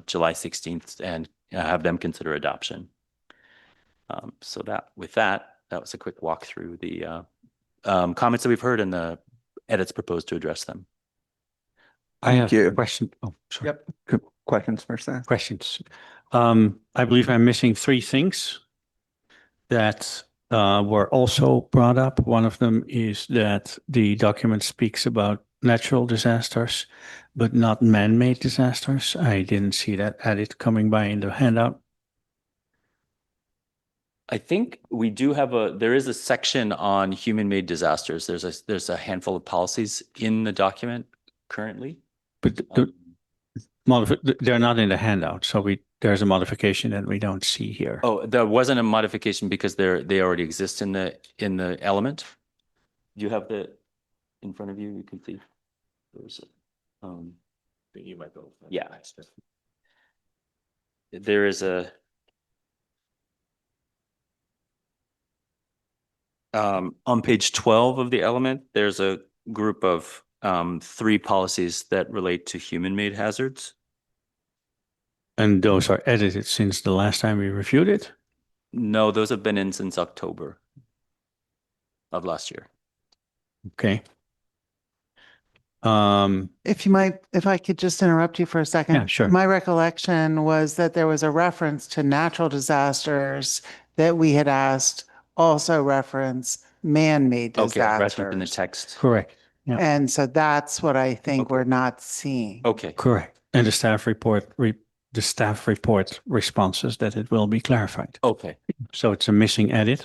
July 16th and have them consider adoption. So that was a quick walk through the comments that we've heard and the edits proposed to address them. I have you. a question. Oh, sorry. Yep. Good questions first. Questions. I believe I'm missing 3 things that were also brought up. One of them is that the document speaks about natural disasters, but not man-made disasters. I didn't see that added coming by in the handout. I think we do have there is a section on human-made disasters. There's a handful of policies in the document currently. But they're not in the handout, so there's a modification that we don't see here. Oh, there wasn't a modification because they already exist in the element. Do you have the in front of you? You can see. There's you might go. Yeah. There is a. On page 12 of the element, there's a group of 3 policies that relate to human-made hazards. And those are edited since the last time we reviewed it? No, those have been in since October of last year. Okay. If I could just interrupt you for a second. Yeah, sure. My recollection was that there was a reference to natural disasters that we had asked also reference man-made Okay, reference in the disasters. text. Correct. Yeah. And so that's what I think we're not seeing. Okay. Correct. And the staff report responses that it will be clarified. Okay. So it's a missing edit.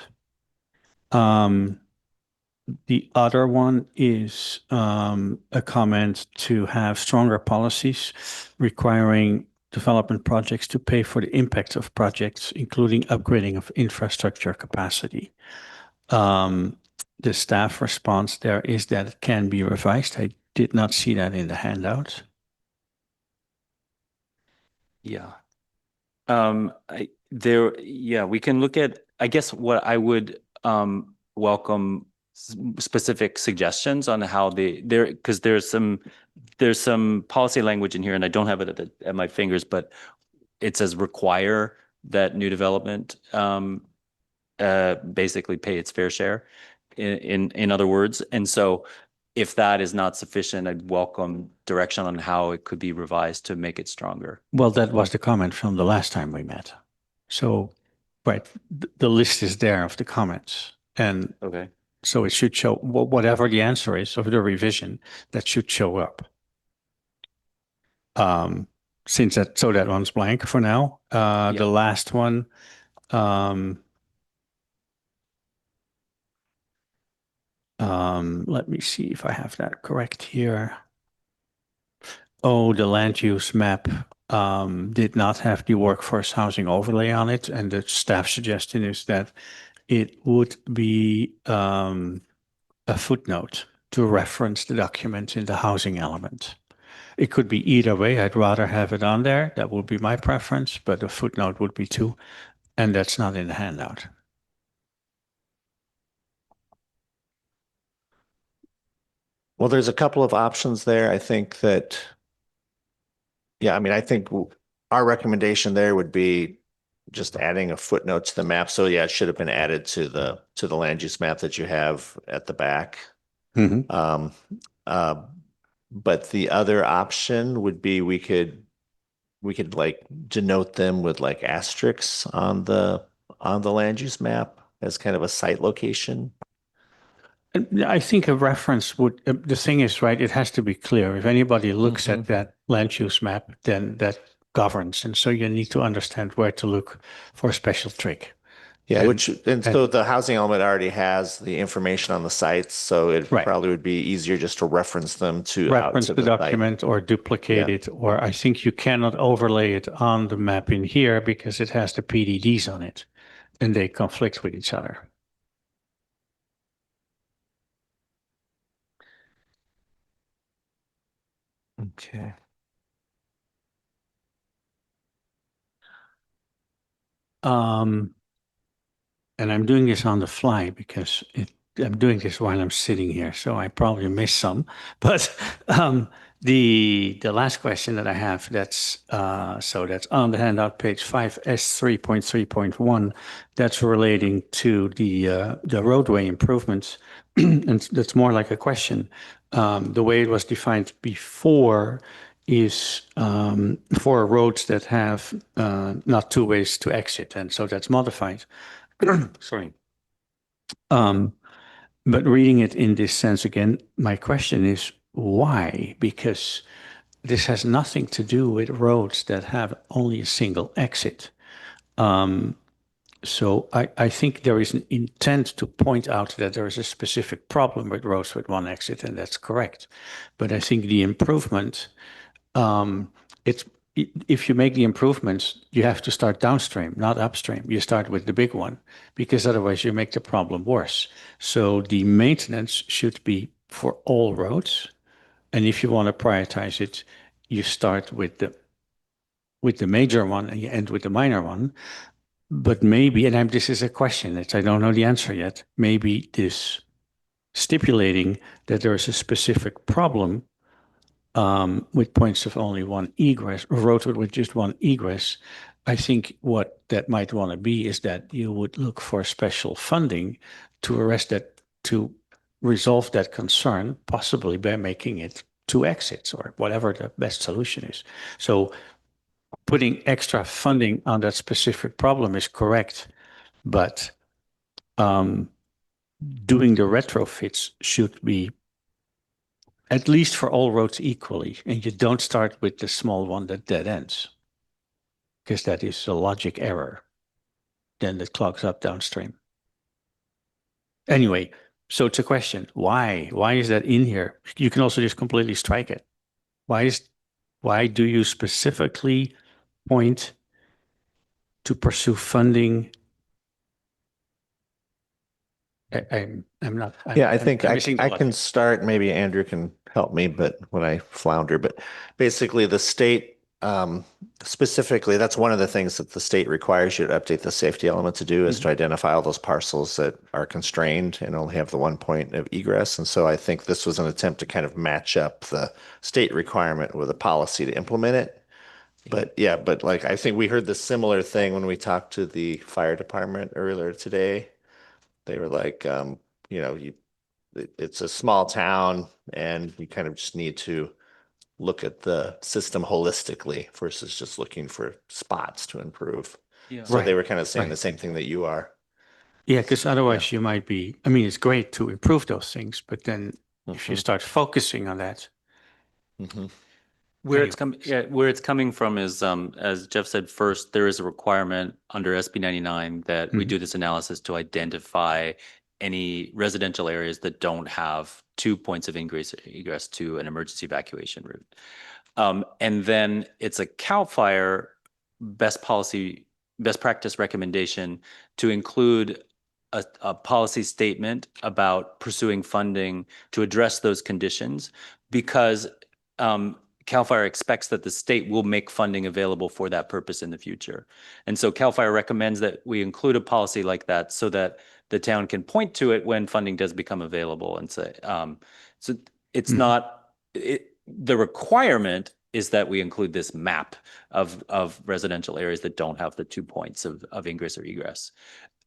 The other one is a comment to have stronger policies requiring development projects to pay for the impact of projects, including upgrading of infrastructure capacity. The staff response there is that it can be revised. I did not see that in the handout. Yeah. We can look at, I guess what I would welcome specific suggestions on how because there's some policy language in here, and I don't have it at my fingers, but it says require that new development basically pay its fair share in other words. And so if that is not sufficient, I'd welcome direction on how it could be revised to make it stronger. Well, that was the comment from the last time we met. So, right, the list is there of the comments. And okay. So it should show, whatever the answer is of the revision, that should show up. So that one's blank for now. The last one, let me see if I have that correct here. Oh, the land use map did not have the workforce housing overlay on it, and the staff suggestion is that it would be a footnote to reference the document in the housing element. It could be either way. I'd rather have it on there. That would be my preference, but a footnote would be too, and that's not in the handout. Well, there's a couple of options there. I think that, yeah, I mean, I think our recommendation there would be just adding a footnote to the map. So yeah, it should have been added to the land use map that you have at the back. But the other option would be we could like denote them with like asterisks on the land use map as kind of a site location. I think a reference would, the thing is, right, it has to be clear. If anybody looks at that land use map, then that governs. And so you need to understand where to look for a special trick. Yeah, so the housing element already has the information on the sites, so it probably would be easier just to reference them to reference the document or duplicate it, or I think you cannot overlay it on the map in here because it has the PDDs on it and they conflict with each other. Okay. And I'm doing this on the fly because I'm doing this while I'm sitting here, so I probably missed some. But the last question that I have, that's on the handout, page 5S3.3.1, that's relating to the roadway improvements, and that's more like a question. The way it was defined before is for roads that have not two ways to exit, and so that's modified. Sorry. But reading it in this sense again, my question is why? Because this has nothing to do with roads that have only a single exit. So I think there is an intent to point out that there is a specific problem with roads with one exit, and that's correct. But I think the improvement, if you make the improvements, you have to start downstream, not upstream. You start with the big one, because otherwise you make the problem worse. So the maintenance should be for all roads. And if you want to prioritize it, you start with the major one and you end with the minor one. But maybe, and this is a question that I don't know the answer yet, maybe this stipulating that there is a specific problem with points of only one egress, or roads with just one egress. I think what that might want to be is that you would look for special funding to arrest that, to resolve that concern, possibly by making it two exits or whatever the best solution is. So putting extra funding on that specific problem is correct, but doing the retrofits should be at least for all roads equally, and you don't start with the small one that dead ends, because that is a logic error. Then it clogs up downstream. Anyway, so it's a question. Why? Why is that in here? You can also just completely strike it. Why do you specifically point to pursue funding? I'm not. Yeah, I think I'm I missing the I can logic. start, maybe Andrew can help me, but when I flounder, but basically the state, specifically, that's one of the things that the state requires you to update the safety element to do is to identify all those parcels that are constrained and only have the one point of egress. And so I think this was an attempt to kind of match up the state requirement with a policy to implement it. But yeah, but like I think we heard the similar thing when we talked to the fire department earlier today. They were like, it's a small town and you kind of just need to look at the system holistically versus just looking for spots to improve. Yeah. So they Right, were kind of saying right. the same thing that you are. Yeah, because otherwise you might be, I mean, it's great to improve those things, but then if you start focusing on that, Where it's coming, yeah, where it's coming from is, as Jeff said, first, there is a requirement under SB 99 that we do this analysis to identify any residential areas that don't have 2 points of egress to an emergency evacuation route. And then it's a CAL FIRE best practice recommendation to include a policy statement about pursuing funding to address those conditions, because CAL FIRE expects that the state will make funding available for that purpose in the future. And so CAL FIRE recommends that we include a policy like that so that the town can point to it when funding does become available and say, so it's not, the requirement is that we include this map of residential areas that don't have the 2 points of ingress or egress.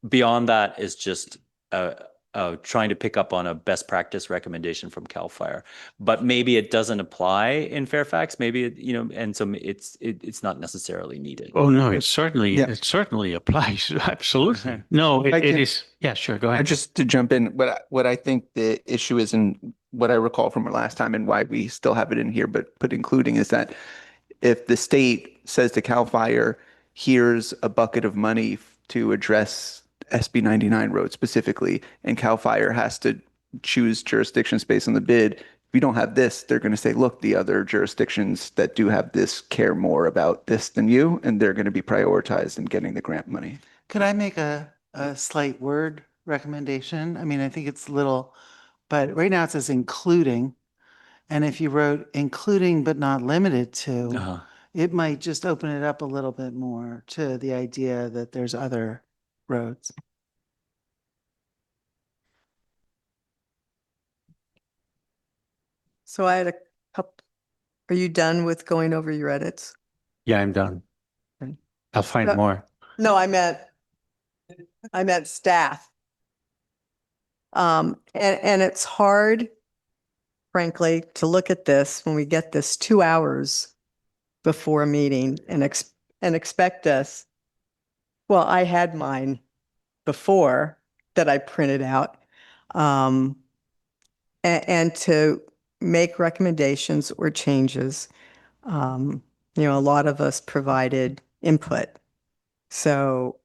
Beyond that is just trying to pick up on a best practice recommendation from CAL FIRE, but maybe it doesn't apply in Fairfax. Maybe it, and so it's not necessarily needed. oh no, it certainly applies. Absolutely. No, it is. Yeah, sure. Go ahead. Just to jump in, what I think the issue is, and what I recall from our last time and why we still have it in here, but including, is that if the state says to CAL FIRE, here's a bucket of money to address SB 99 road specifically, and CAL FIRE has to choose jurisdictions based on the bid. If we don't have this, they're going to say, look, the other jurisdictions that do have this care more about this than you, and they're going to be prioritized in getting the grant money. Could I make a slight word recommendation? I mean, I think it's little, but right now it says including. And if you wrote including but not limited to, it might just open it up a little bit more to the idea that there's other roads. So I had a couple, are you done with going over your edits? Yeah, I'm done. Okay. I'll find No. more. No, I meant staff. And it's hard, frankly, to look at this when we get this 2 hours before a meeting and expect us. Well, I had mine before that I printed out, and to make recommendations or changes. A lot of us provided input. So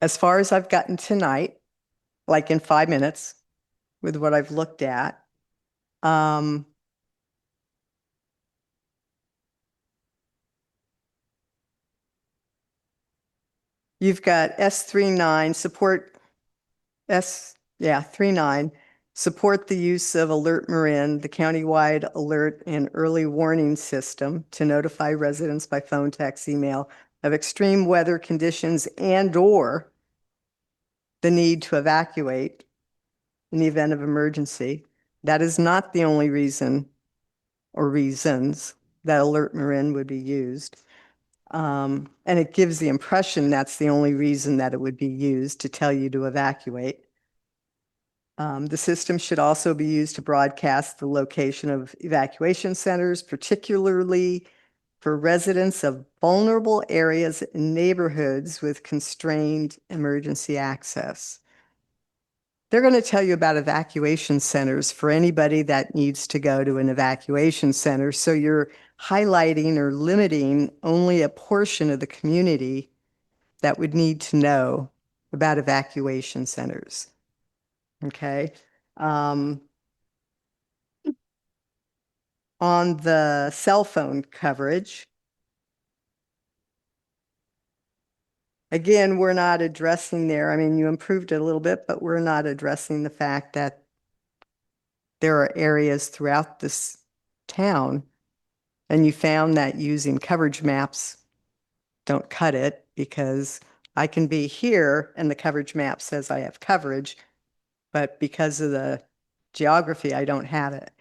as far as I've gotten tonight, like in 5 minutes with what I've looked at, you've got S39 support 39 Support the use of Alert Marin, the countywide alert and early warning system to notify residents by phone, text, email of extreme weather conditions and/or the need to evacuate in the event of emergency. That is not the only reason or reasons that Alert Marin would be used. And it gives the impression that's the only reason that it would be used, to tell you to evacuate. The system should also be used to broadcast the location of evacuation centers, particularly for residents of vulnerable areas and neighborhoods with constrained emergency access. They're going to tell you about evacuation centers for anybody that needs to go to an evacuation center. So you're highlighting or limiting only a portion of the community that would need to know about evacuation centers. Okay. On the cell phone coverage, again, we're not addressing there. I mean, you improved it a little bit, but we're not addressing the fact that there are areas throughout this town, and you found that using coverage maps don't cut it, because I can be here and the coverage map says I have coverage, but because of the geography, I don't have it.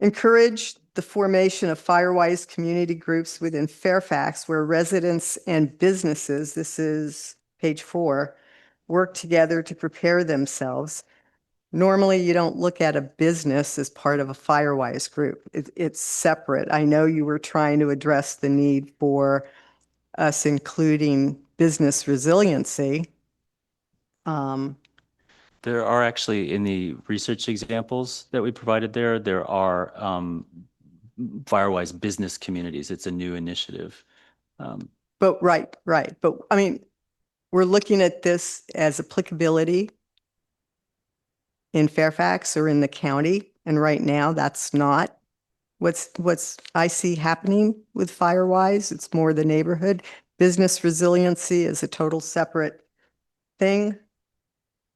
Encourage the formation of Firewise community groups within Fairfax where residents and businesses, this is page 4, work together to prepare themselves. Normally, you don't look at a business as part of a Firewise group. It's separate. I know you were trying to address the need for us including business resiliency. There are actually, in the research examples that we provided there, there are Firewise business communities. It's a new initiative. But right. But I mean, we're looking at this as applicability in Fairfax or in the county. And right now, that's not what's I see happening with Firewise. It's more the neighborhood. Business resiliency is a total separate thing.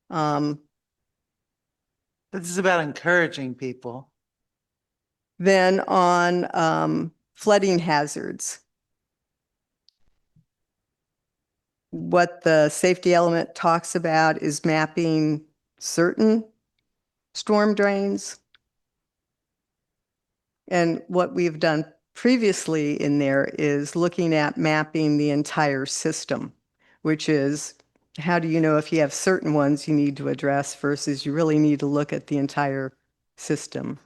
This is about encouraging people. Then on flooding hazards, what the safety element talks about is mapping certain storm drains. And what we've done previously in there is looking at mapping the entire system, which is, how do you know if you have certain ones you need to address versus you really need to look at the entire system?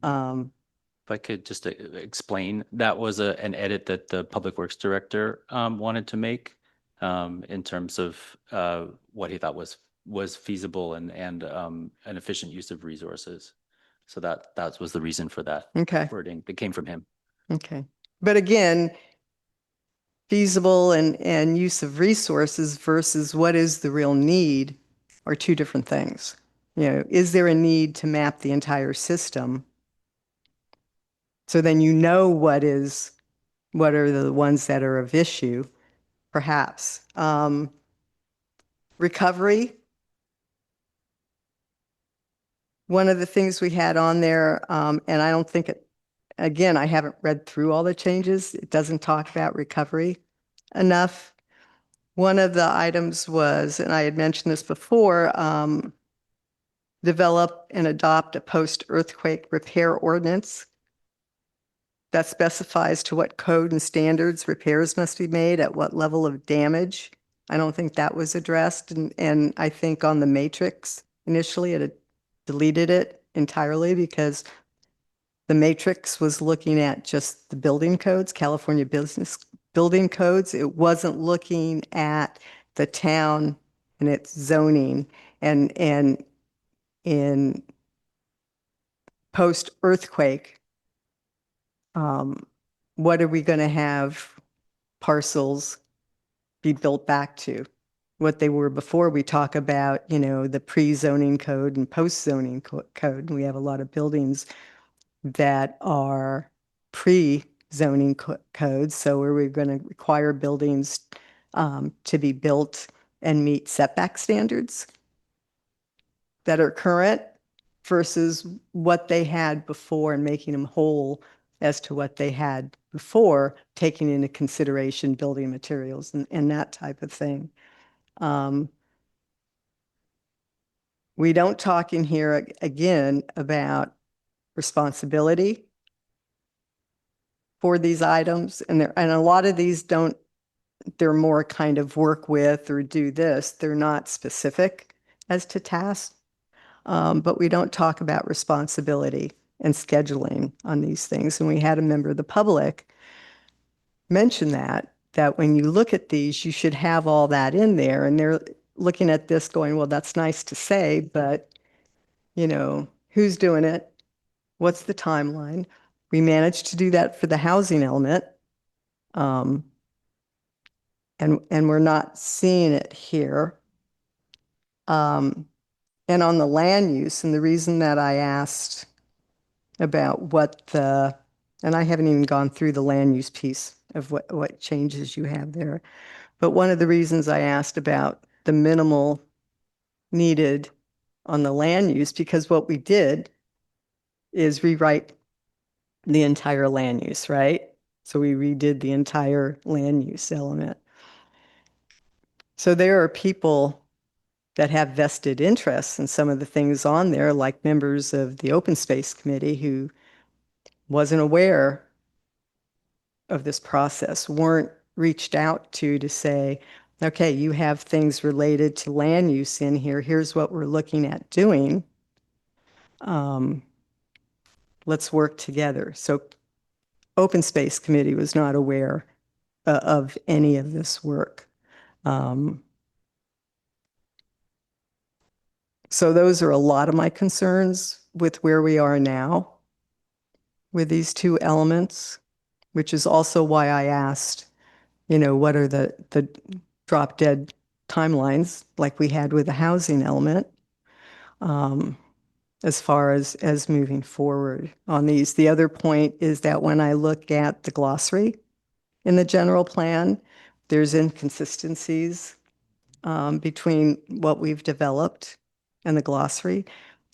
If I could just explain, that was an edit that the Public Works Director wanted to make in terms of what he thought was feasible and an efficient use of resources. So that was the reason for that wording that came from him. Okay. But again, feasible and use of resources versus what is the real need are two different things. You know, is there a need to map the entire system? So then you know what are the ones that are of issue, perhaps. Recovery. One of the things we had on there, and I don't think it, again, I haven't read through all the changes. It doesn't talk about recovery enough. One of the items was, and I had mentioned this before, develop and adopt a post-earthquake repair ordinance that specifies to what code and standards repairs must be made, at what level of damage. I don't think that was addressed. And I think on the matrix, initially it had deleted it entirely because the matrix was looking at just the building codes, California business building codes. It wasn't looking at the town and its zoning. And in post-earthquake, what are we going to have parcels be built back to? What they were before. We talk about, you know, the pre-zoning code and post-zoning code. We have a lot of buildings that are pre-zoning codes. So are we going to require buildings to be built and meet setback standards that are current versus what they had before and making them whole as to what they had before, taking into consideration building materials and that type of thing. We don't talk in here again about responsibility for these items. And a lot of these don't, they're more kind of work with or do this. They're not specific as to tasks. But we don't talk about responsibility and scheduling on these things. And we had a member of the public mention that when you look at these, you should have all that in there. And they're looking at this going, well, that's nice to say, but you know, who's doing it? What's the timeline? We managed to do that for the housing element. And we're not seeing it here. And on the land use, and the reason that I asked about and I haven't even gone through the land use piece of what changes you have there. But one of the reasons I asked about the minimal needed on the land use, because what we did is rewrite the entire land use, right? So we redid the entire land use element. So there are people that have vested interests in some of the things on there, like members of the Open Space Committee who wasn't aware of this process, weren't reached out to say, okay, you have things related to land use in here. Here's what we're looking at doing. Let's work together. So Open Space Committee was not aware of any of this work. So those are a lot of my concerns with where we are now with these two elements, which is also why I asked, you know, what are the drop dead timelines like we had with the housing element, as far as moving forward on these. The other point is that when I look at the glossary in the general plan, there's inconsistencies between what we've developed and the glossary.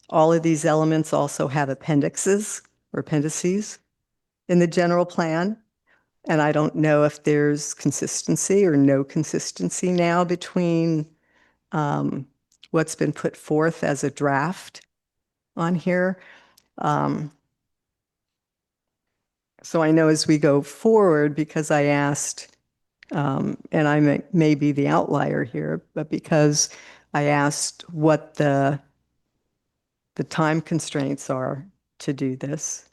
All of these elements also have appendices or appendices in the general plan. And I don't know if there's consistency or no consistency now between what's been put forth as a draft on here. So I know as we go forward, because I asked, and I may be the outlier here, but because I asked what the time constraints are to do this,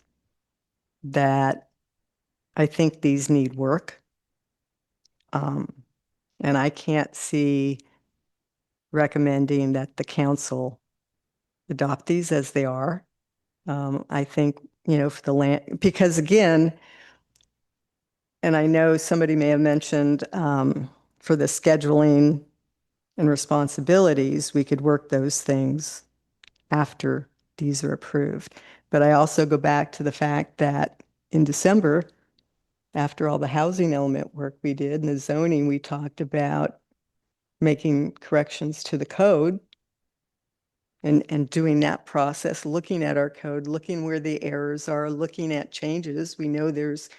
that I think these need work. And I can't see recommending that the council adopt these as they are. I think, you know, for the land, because again, and I know somebody may have mentioned for the scheduling and responsibilities, we could work those things after these are approved. But I also go back to the fact that in December, after all the housing element work we did and the zoning, we talked about making corrections to the code and doing that process, looking at our code, looking where the errors are, looking at changes. We know there's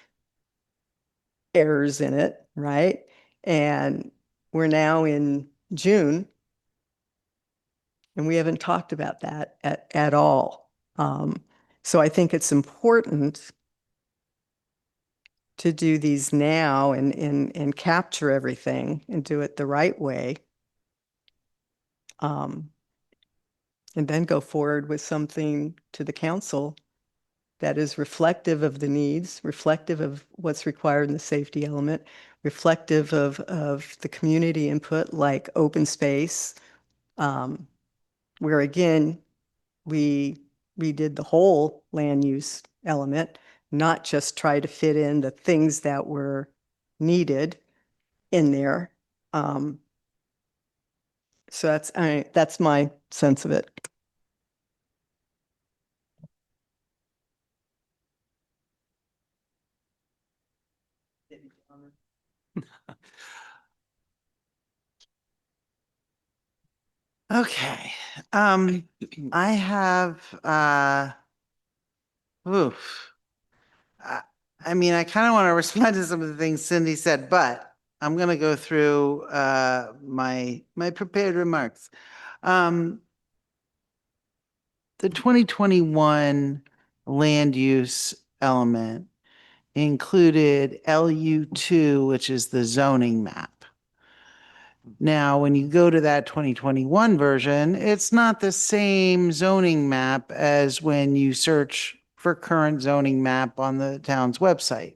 errors in it, right? And we're now in June, and we haven't talked about that at all. So I think it's important to do these now and capture everything and do it the right way. And then go forward with something to the council that is reflective of the needs, reflective of what's required in the safety element, reflective of the community input like open space, where again, we did the whole land use element, not just try to fit in the things that were needed in there. So that's my sense of it. Okay. I have, oof. I I mean, I kind of want to respond to some of the things Cindy said, but I'm going to go through, my prepared remarks. The 2021 land use element included LU2, which is the zoning map. Now, when you go to that 2021 version, it's not the same zoning map as when you search for current zoning map on the town's website.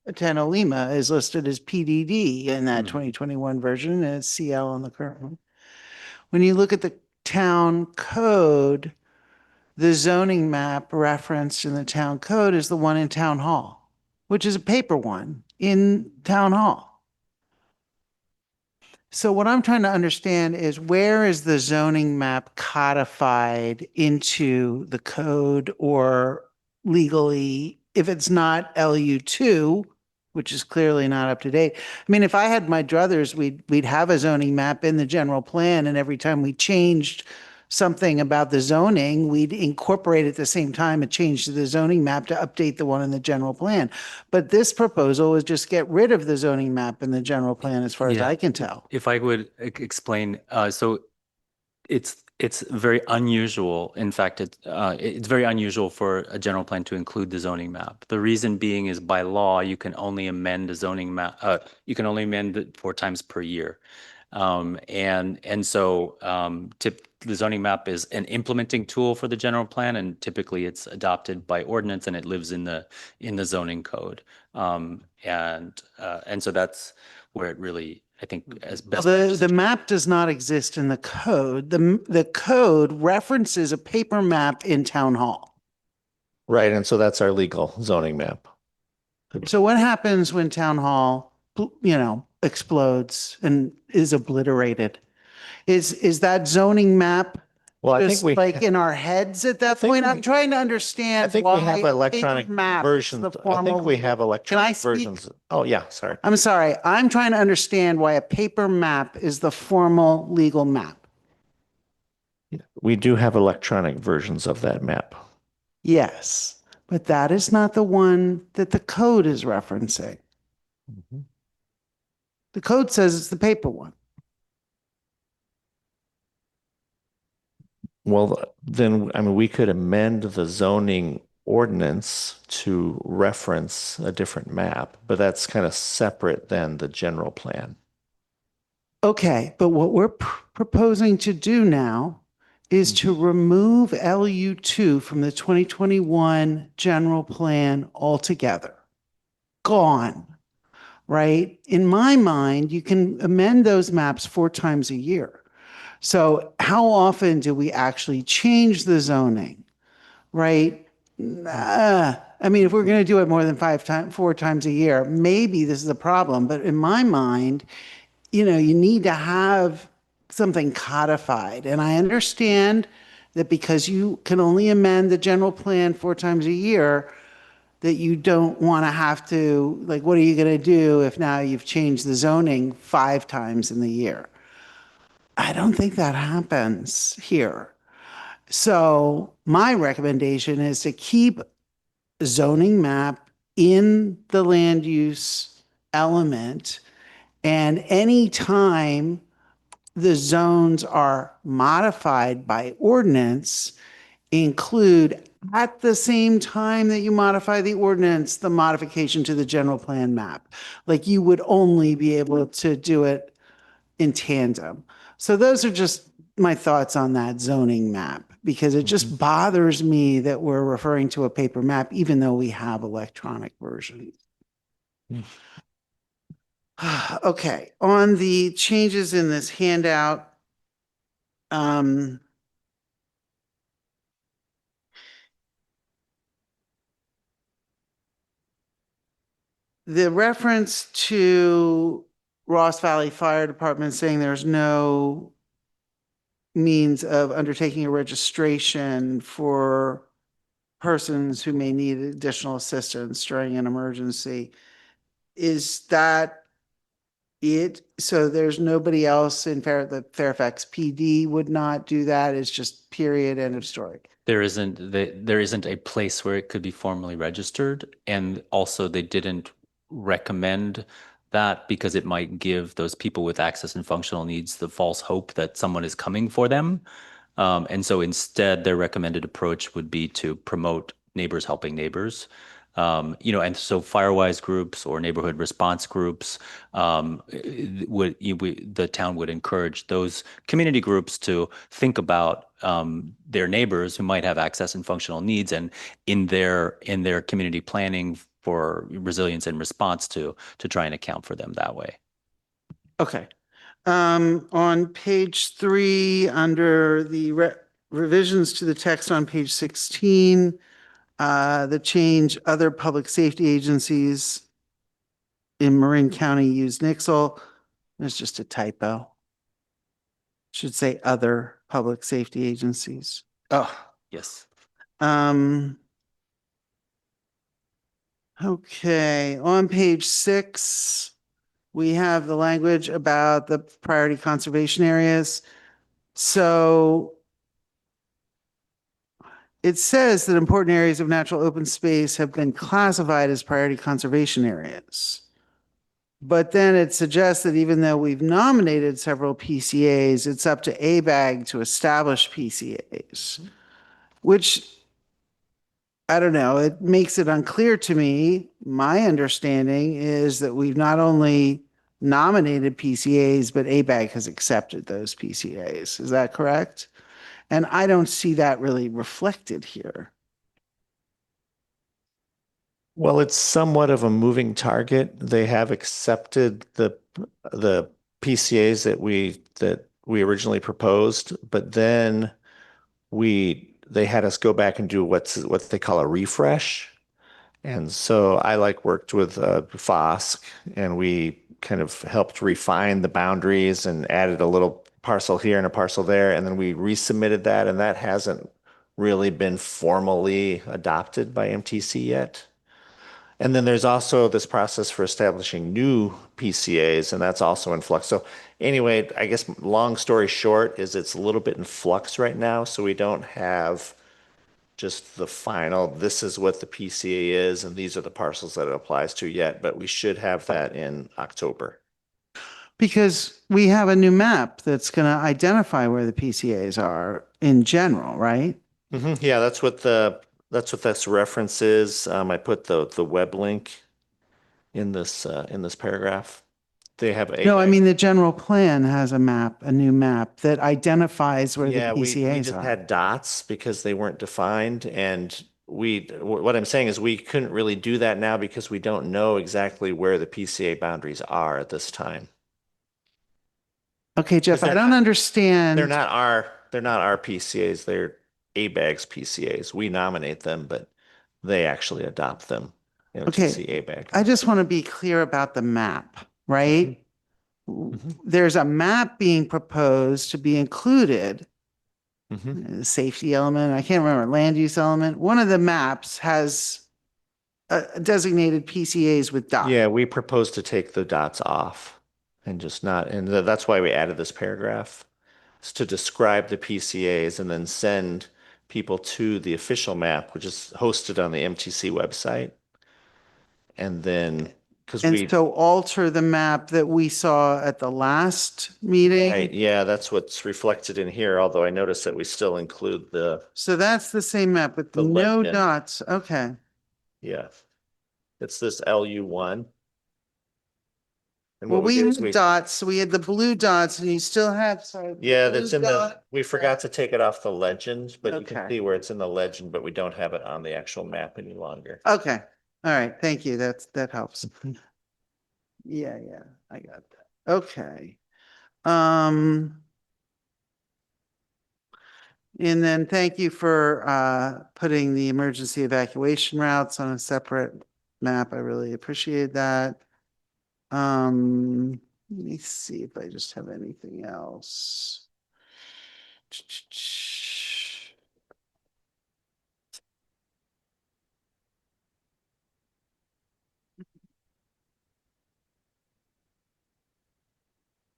Tenolima is listed as PDD in that 2021 version, and it's CL on the current one. When you look at the town code, the zoning map referenced in the town code is the one in town hall, which is a paper one in town hall. So what I'm trying to understand is, where is the zoning map codified into the code, or legally, if it's not LU2, which is clearly not up to date. I mean, if I had my druthers, we'd have a zoning map in the general plan, and every time we changed something about the zoning, we'd incorporate at the same time a change to the zoning map to update the one in the general plan. But this proposal is just get rid of the zoning map in the general plan, as far as Yeah. I can tell. If I would explain, so it's very unusual. In fact, it's very unusual for a general plan to include the zoning map. The reason being is, by law, you can only amend a zoning map. You can only amend it 4 times per year. And so the zoning map is an implementing tool for the general plan, and typically it's adopted by ordinance, and it lives in the zoning code. And so that's where it really, I think, as best. The map does not exist in the code. The code references a paper map in town hall. Right, and so that's our legal zoning map. So what happens when town hall, explodes and is obliterated? Is that zoning map Well, I think just we like in our heads at that point? I'm trying to understand. I think we have why electronic paper map is versions. the I think formal- we have Can I electronic speak? versions. Oh, yeah, sorry. I'm sorry. I'm trying to understand why a paper map is the formal legal map. We do have electronic versions of that map. Yes, but that is not the one that the code is referencing. The code says it's the paper one. Well, then, I mean, we could amend the zoning ordinance to reference a different map, but that's kind of separate than the general plan. Okay, but what we're proposing to do now is to remove LU2 from the 2021 general plan altogether. Gone, right? In my mind, you can amend those maps 4 times a year. So how often do we actually change the zoning, right? I mean, if we're going to do it more than 4 times a year, maybe this is a problem. But in my mind, you need to have something codified. And I understand that because you can only amend the general plan 4 times a year, that you don't want to have to, like, what are you going to do if now you've changed the zoning 5 times in the year? I don't think that happens here. So my recommendation is to keep zoning map in the land use element, and any time the zones are modified by ordinance, include at the same time that you modify the ordinance, the modification to the general plan map. Like, you would only be able to do it in tandem. So those are just my thoughts on that zoning map, because it just bothers me that we're referring to a paper map, even though we have electronic versions. Okay, on the changes in this handout, the reference to Ross Valley Fire Department saying there's no means of undertaking a registration for persons who may need additional assistance during an emergency, is that So there's nobody else in the Fairfax PD would not do that. It's just period, end of story. There isn't a place where it could be formally registered, and also they didn't recommend that because it might give those people with access and functional needs the false hope that someone is coming for them. And so instead, their recommended approach would be to promote neighbors helping neighbors. And so Firewise groups or neighborhood response groups the town would encourage those community groups to think about their neighbors who might have access and functional needs, and in their community planning for resilience and response to try and account for them that way. Okay. On page 3, under the revisions to the text on page 16, the change other public safety agencies in Marin County use Nixle. There's just a typo. Should say other public safety agencies. Oh, yes. Okay, on page 6, we have the language about the priority conservation areas. So it says that important areas of natural open space have been classified as priority conservation areas. But then it suggests that even though we've nominated several PCAs, it's up to ABAG to establish PCAs, which I don't know, it makes it unclear to me. My understanding is that we've not only nominated PCAs, but ABAG has accepted those PCAs. Is that correct? And I don't see that really reflected here. Well, it's somewhat of a moving target. They have accepted the PCAs that we originally proposed, but then they had us go back and do what they call a refresh. And so I worked with FOSC, and we kind of helped refine the boundaries and added a little parcel here and a parcel there, and then we resubmitted that, and that hasn't really been formally adopted by MTC yet. And then there's also this process for establishing new PCAs, and that's also in flux. So anyway, I guess long story short is it's a little bit in flux right now, so we don't have just the final, this is what the PCA is, and these are the parcels that it applies to yet, but we should have that in October. Because we have a new map that's going to identify where the PCAs are in general, right? Yeah, that's what this reference is. I put the web link in this paragraph. They have a No, I mean, the general plan has a map, a new map that identifies where the yeah, we PCAs just are. had dots because they weren't defined, and what I'm saying is we couldn't really do that now because we don't know exactly where the PCA boundaries are at this time. Okay, Jeff, I don't understand. They're not our PCAs, they're ABAG's PCAs. We nominate them, but they actually adopt them. MTC ABAG. I just want to be clear about the map, right? There's a map being proposed to be included. Safety element, I can't remember, land use element. One of the maps has designated PCAs with dots. Yeah, we propose to take the dots off and just not, and that's why we added this paragraph. It's to describe the PCAs and then send people to the official map, which is hosted on the MTC website. And then, so alter the map that we saw at the last meeting. Right, yeah, that's what's reflected in here, although I noticed that we still include So that's the same map with the no legend. dots. Okay. Yeah. It's this LU1. And Well, what we we did had is dots, so we had the blue dots, and you still have, yeah, that's in we forgot to take it off the legend, but you can Okay. see where it's in the legend, but we don't have it on the actual map any longer. Okay. All right. Thank you. That helps. Yeah, I got that. Okay. And then thank you for putting the emergency evacuation routes on a separate map. I really appreciate that. Let me see if I just have anything else.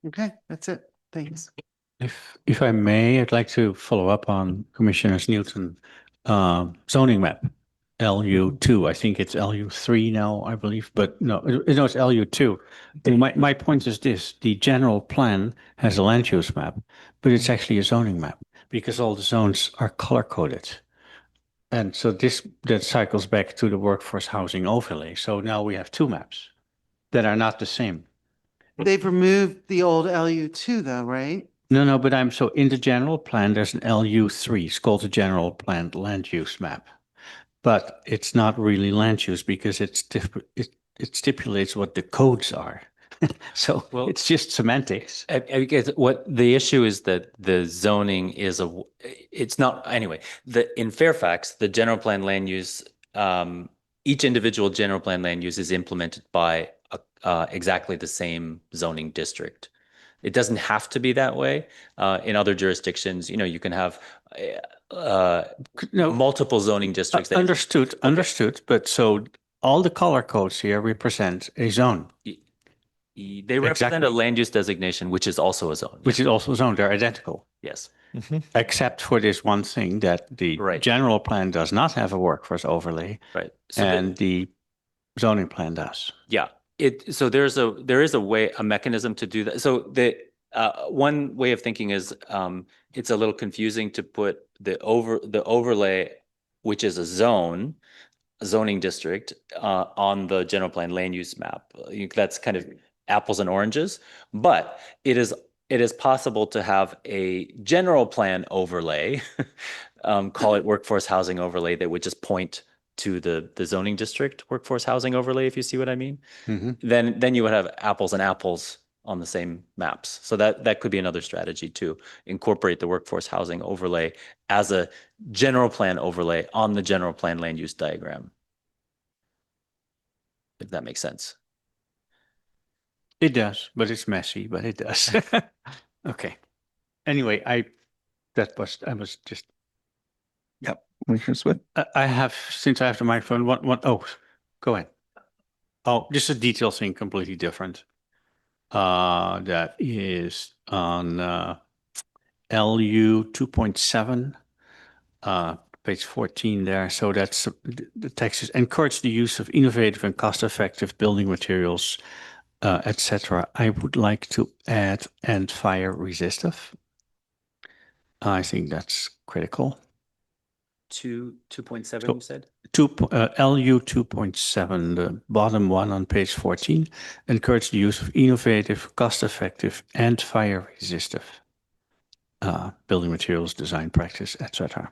Okay, that's it. Thanks. If I may, I'd like to follow up on Commissioner Newton zoning map, LU2. I think it's LU3 now, I believe, but no, no, it's LU2. And my point is this: the general plan has a land use map, but it's actually a zoning map because all the zones are color coded. And so that cycles back to the workforce housing overlay. So now we have two maps that are not the same. They've removed the old LU2 though, right? No, but so in the general plan, there's an LU3. It's called the general plan land use map. But it's not really land use because it stipulates what the codes are. So Well, it's just semantics. I guess what the issue is that the zoning is it's not, anyway, in Fairfax, the general plan land use, each individual general plan land use is implemented by exactly the same zoning district. It doesn't have to be that way. In other jurisdictions, you can have multiple zoning districts. That Understood. But so all the color codes here represent a zone. They represent a land use designation, which is also a zone. Which is also a zone. They're identical. Yes. Except for this one thing that the general plan does not have a workforce overlay. Right. So and the zoning plan does. Yeah. So there is a mechanism to do that. So the one way of thinking is it's a little confusing to put the overlay, which is a zoning district, on the general plan land use map. That's kind of apples and oranges, but it is possible to have a general plan overlay, call it workforce housing overlay, that would just point to the zoning district workforce housing overlay, if you see what I mean. Then you would have apples and apples on the same maps. So that could be another strategy to incorporate the workforce housing overlay as a general plan overlay on the general plan land use diagram. If that makes sense. It does, but it's messy, but it does. Okay. Anyway, I was just. Yep. Commissioner Swift. I have, since I have the microphone, oh, go ahead. Oh, just a detail thing, completely different. That is on LU 2.7, page 14 there. So that's the text is encourage the use of innovative and cost-effective building materials, etc. I would like to add and fire resistive. I think that's critical. 2.7, you said? LU 2.7, the bottom one on page 14, encourage the use of innovative, cost-effective, and fire-resistive building materials, design practice, etc.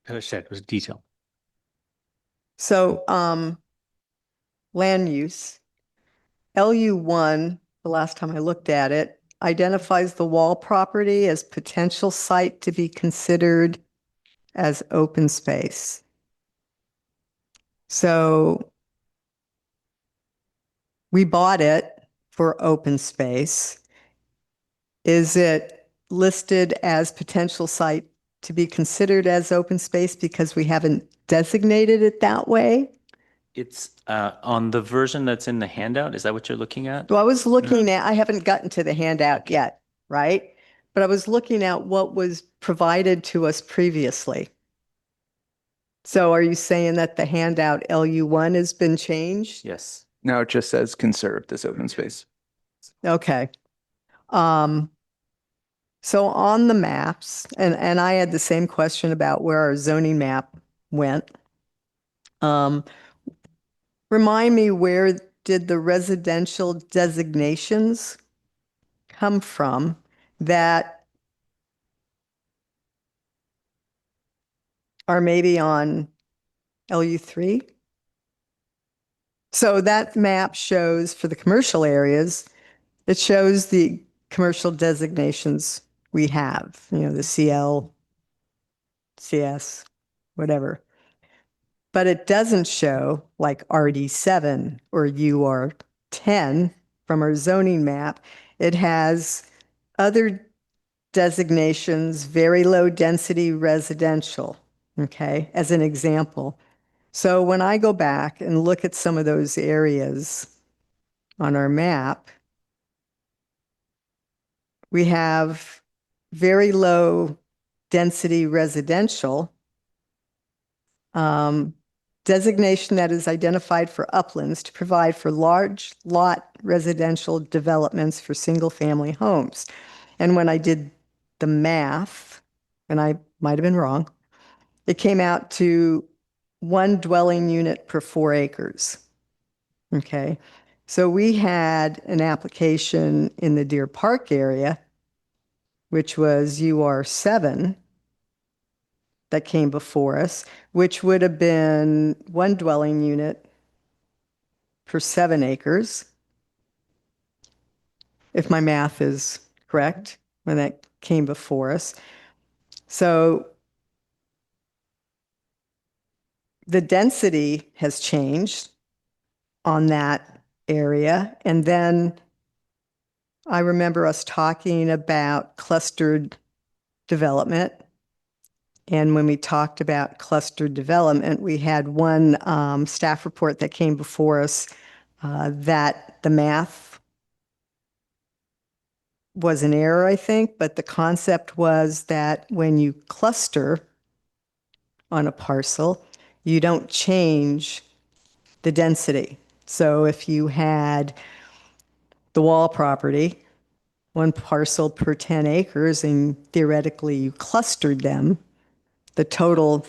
As I said, it was detail. So, land use, LU1, the last time I looked at it, identifies the wall property as potential site to be considered as open space. So we bought it for open space. Is it listed as potential site to be considered as open space because we haven't designated it that way? It's on the version that's in the handout. Is that what you're looking at? Well, I was looking at, I haven't gotten to the handout yet, right? But I was looking at what was provided to us previously. So are you saying that the handout LU1 has been changed? Yes. Now it just says conserved as open space. Okay. So on the maps, and I had the same question about where our zoning map went. Remind me, where did the residential designations come from that are maybe on LU3? So that map shows for the commercial areas, it shows the commercial designations we have, the CL, CS, whatever. But it doesn't show like RD7 or UR10 from our zoning map. It has other designations, very low density residential, okay, as an example. So when I go back and look at some of those areas on our map, We have very low density residential. Designation that is identified for uplands to provide for large lot residential developments for single family homes. And when I did the math, and I might have been wrong, it came out to 1 dwelling unit per 4 acres. Okay. So we had an application in the Deer Park area, which was UR7, that came before us, which would have been 1 dwelling unit per 7 acres, if my math is correct, when that came before us. So the density has changed on that area. And then I remember us talking about clustered development. And when we talked about clustered development, we had one staff report that came before us that the math was an error, I think, but the concept was that when you cluster on a parcel, you don't change the density. So if you had the wall property, 1 parcel per 10 acres, and theoretically you clustered them, the total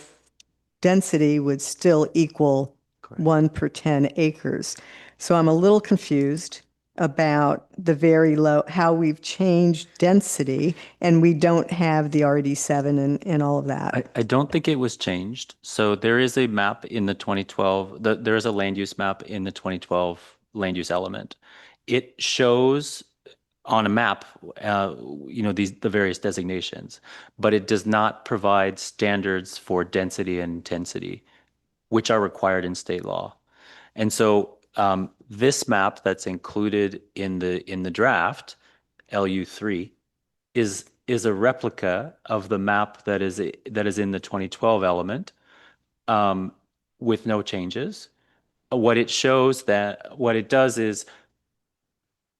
density would still equal 1 per 10 acres. So I'm a little confused about the very low, how we've changed density, and we don't have the RD7 and all of that. I don't think it was changed. So there is a map in the 2012, there is a land use map in the 2012 land use element. It shows on a map, the various designations, but it does not provide standards for density and intensity, which are required in state law. And so this map that's included in the draft, LU3, is a replica of the map that is in the 2012 element, with no changes. What it does is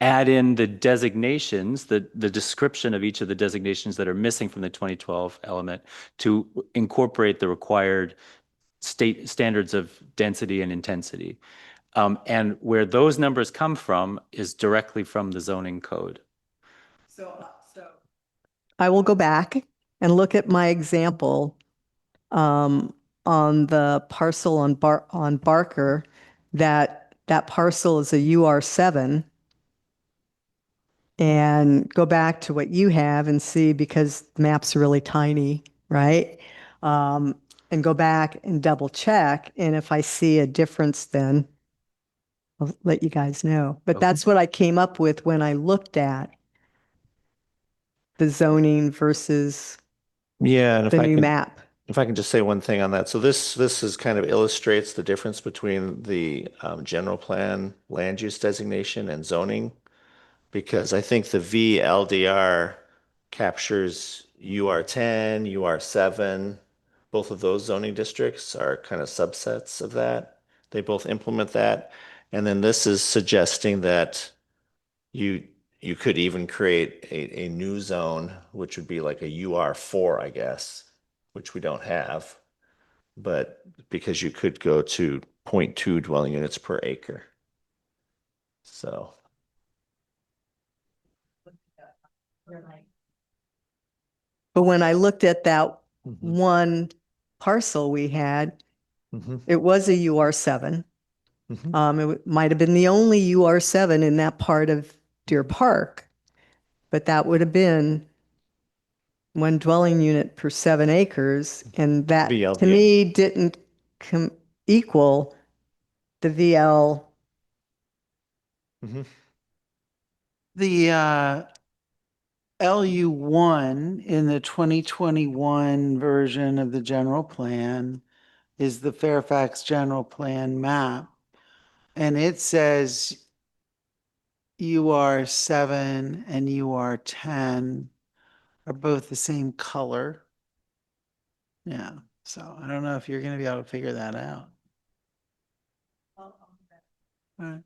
add in the designations, the description of each of the designations that are missing from the 2012 element to incorporate the required state standards of density and intensity. And where those numbers come from is directly from the zoning code. So I will go back and look at my example on the parcel on Barker, that parcel is a UR7, and go back to what you have and see, because the maps are really tiny, right? And go back and double check. And if I see a difference, then I'll let you guys know. But that's what I came up with when I looked at the zoning versus Yeah, and the new map. if I can just say one thing on that. So this is kind of illustrates the difference between the general plan land use designation and zoning, because I think the VLDR captures UR10, UR7. Both of those zoning districts are kind of subsets of that. They both implement that. And then this is suggesting that you could even create a new zone, which would be like a UR4, I guess, which we don't have. But because you could go to 0.2 dwelling units per acre. So. But when I looked at that one parcel we had, it was a UR7. It might have been the only UR7 in that part of Deer Park, but that would have been 1 dwelling unit per 7 acres. And that to me didn't equal the VL. The LU1 in the 2021 version of the general plan is the Fairfax general plan map. And it says UR7 and UR10 are both the same color. Yeah, so I don't know if you're going to be able to figure that out. All right.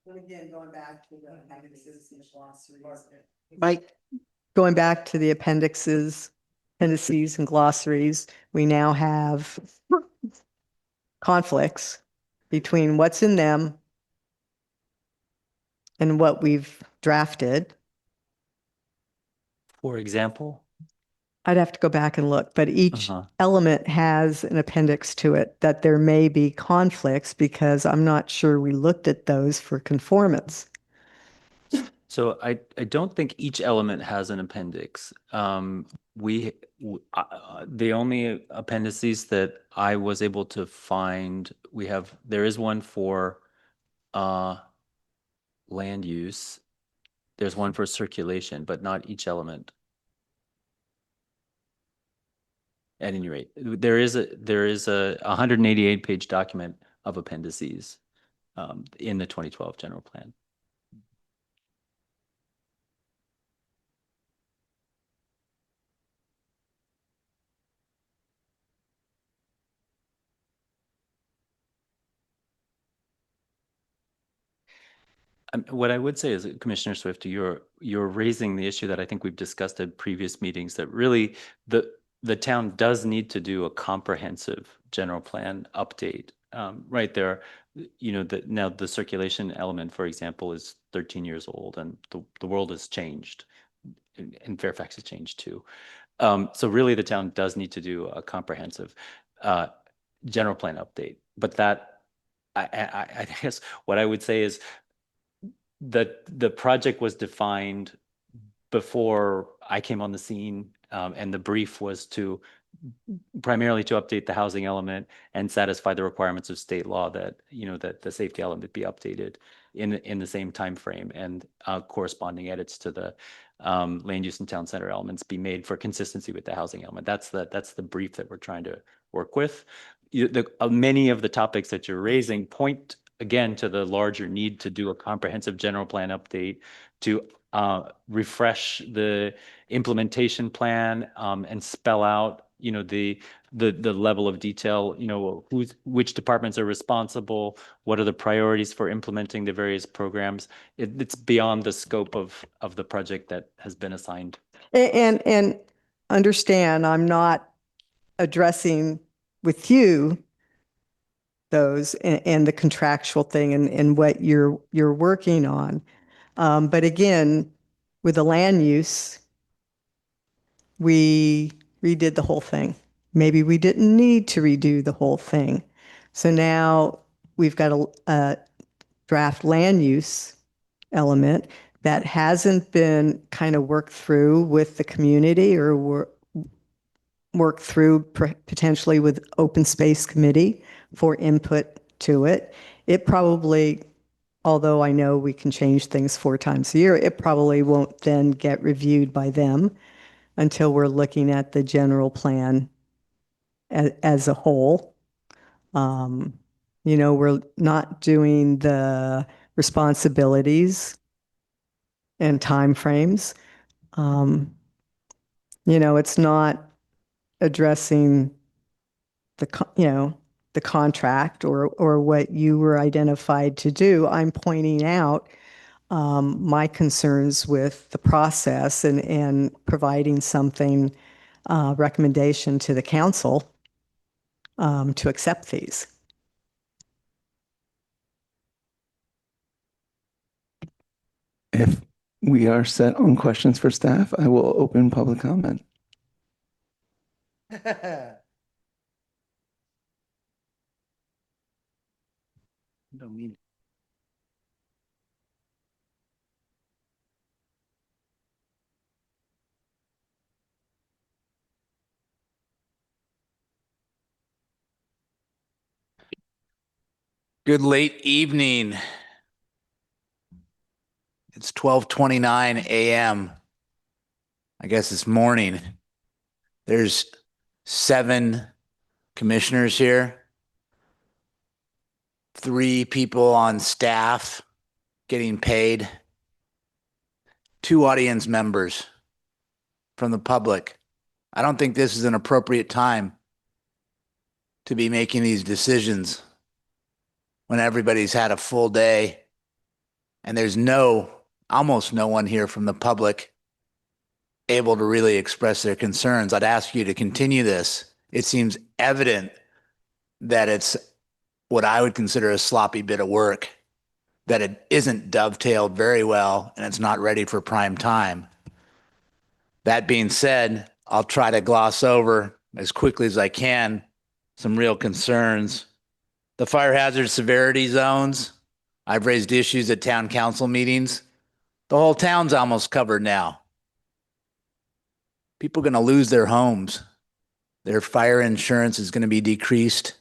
Again, going back to the appendices and glossaries. Mike, Going back to the appendices, appendices and glossaries, we now have conflicts between what's in them and what we've drafted. For example, I'd have to go back and look, but each Uh-huh. element has an appendix to it that there may be conflicts because I'm not sure we looked at those for conformance. so I don't think each element has an appendix. The only appendices that I was able to find, there is one for land use. There's one for circulation, but not each element. At any rate, there is a 188 page document of appendices in the 2012 general plan. What I would say is, Commissioner Swift, you're raising the issue that I think we've discussed at previous meetings, that really the town does need to do a comprehensive general plan update. Right there, now the circulation element, for example, is 13 years old, and the world has changed, and Fairfax has changed too. So really, the town does need to do a comprehensive general plan update. But that, I guess, what I would say is, the project was defined before I came on the scene, and the brief was primarily to update the housing element and satisfy the requirements of state law that the safety element be updated in the same time frame, and corresponding edits to the land use and town center elements be made for consistency with the housing element. That's the brief that we're trying to work with. Many of the topics that you're raising point again to the larger need to do a comprehensive general plan update, to refresh the implementation plan, and spell out the level of detail, which departments are responsible, what are the priorities for implementing the various programs. It's beyond the scope of the project that has been assigned. And understand, I'm not addressing with you those and the contractual thing and what you're working on. But again, with the land use, we redid the whole thing. Maybe we didn't need to redo the whole thing. So now we've got a draft land use element that hasn't been kind of worked through with the community or worked through potentially with open space committee for input to it. It probably, although I know we can change things 4 times a year, it probably won't then get reviewed by them until we're looking at the general plan as a whole. We're not doing the responsibilities and timeframes. It's not addressing the contract or what you were identified to do. I'm pointing out my concerns with the process and providing something, recommendation to the council to accept these. If we are set on questions for staff, I will open public comment. No meaning. Good late evening. It's 12:29 a.m. I guess it's morning. There's 7 commissioners here, 3 people on staff getting paid, 2 audience members from the public. I don't think this is an appropriate time to be making these decisions when everybody's had a full day and there's almost no one here from the public able to really express their concerns. I'd ask you to continue this. It seems evident that it's what I would consider a sloppy bit of work, that it isn't dovetailed very well, and it's not ready for prime time. That being said, I'll try to gloss over as quickly as I can some real concerns. The fire hazard severity zones, I've raised issues at town council meetings. The whole town's almost covered now. People are going to lose their homes. Their fire insurance is going to be decreased.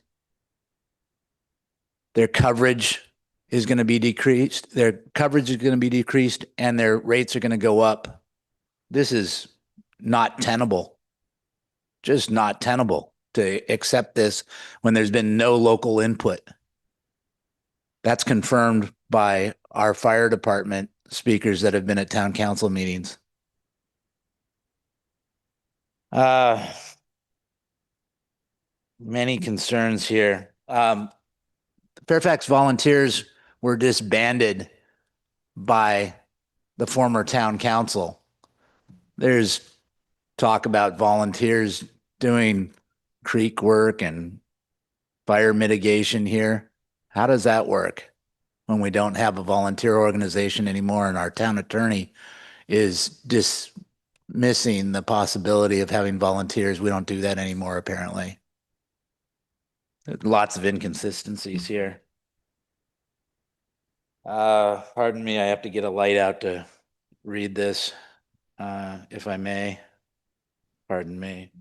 Their coverage is going to be decreased. Their coverage is going to be decreased, and their rates are going to go up. This is not tenable. Just not tenable to accept this when there's been no local input. That's confirmed by our fire department speakers that have been at town council meetings. Many concerns here. Fairfax volunteers were disbanded by the former town council. There's talk about volunteers doing creek work and fire mitigation here. How does that work when we don't have a volunteer organization anymore and our town attorney is dismissing the possibility of having volunteers? We don't do that anymore, apparently. Lots of inconsistencies here. Pardon me, I have to get a light out to read this, if I may. Pardon me.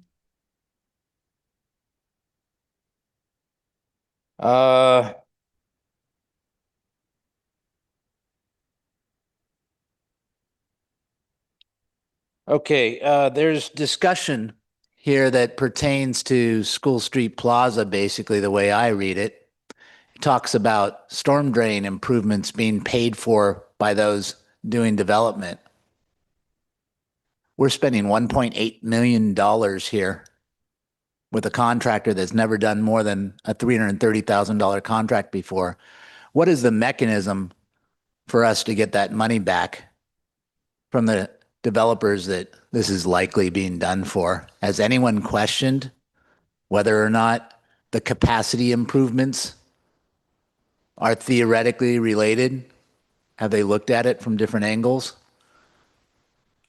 Okay, there's discussion here that pertains to School Street Plaza, basically the way I read it. It talks about storm drain improvements being paid for by those doing development. We're spending $1.8 million here with a contractor that's never done more than a $330,000 contract before. What is the mechanism for us to get that money back from the developers that this is likely being done for? Has anyone questioned whether or not the capacity improvements are theoretically related? Have they looked at it from different angles?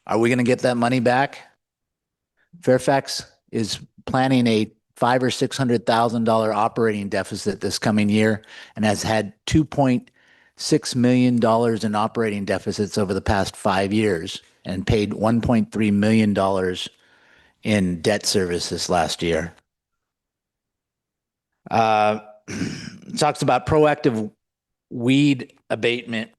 Are we going to get that money back? Fairfax is planning a $500,000 or $600,000 operating deficit this coming year and has had $2.6 million in operating deficits over the past 5 years and paid $1.3 million in debt service this last year. Talks about proactive weed abatement,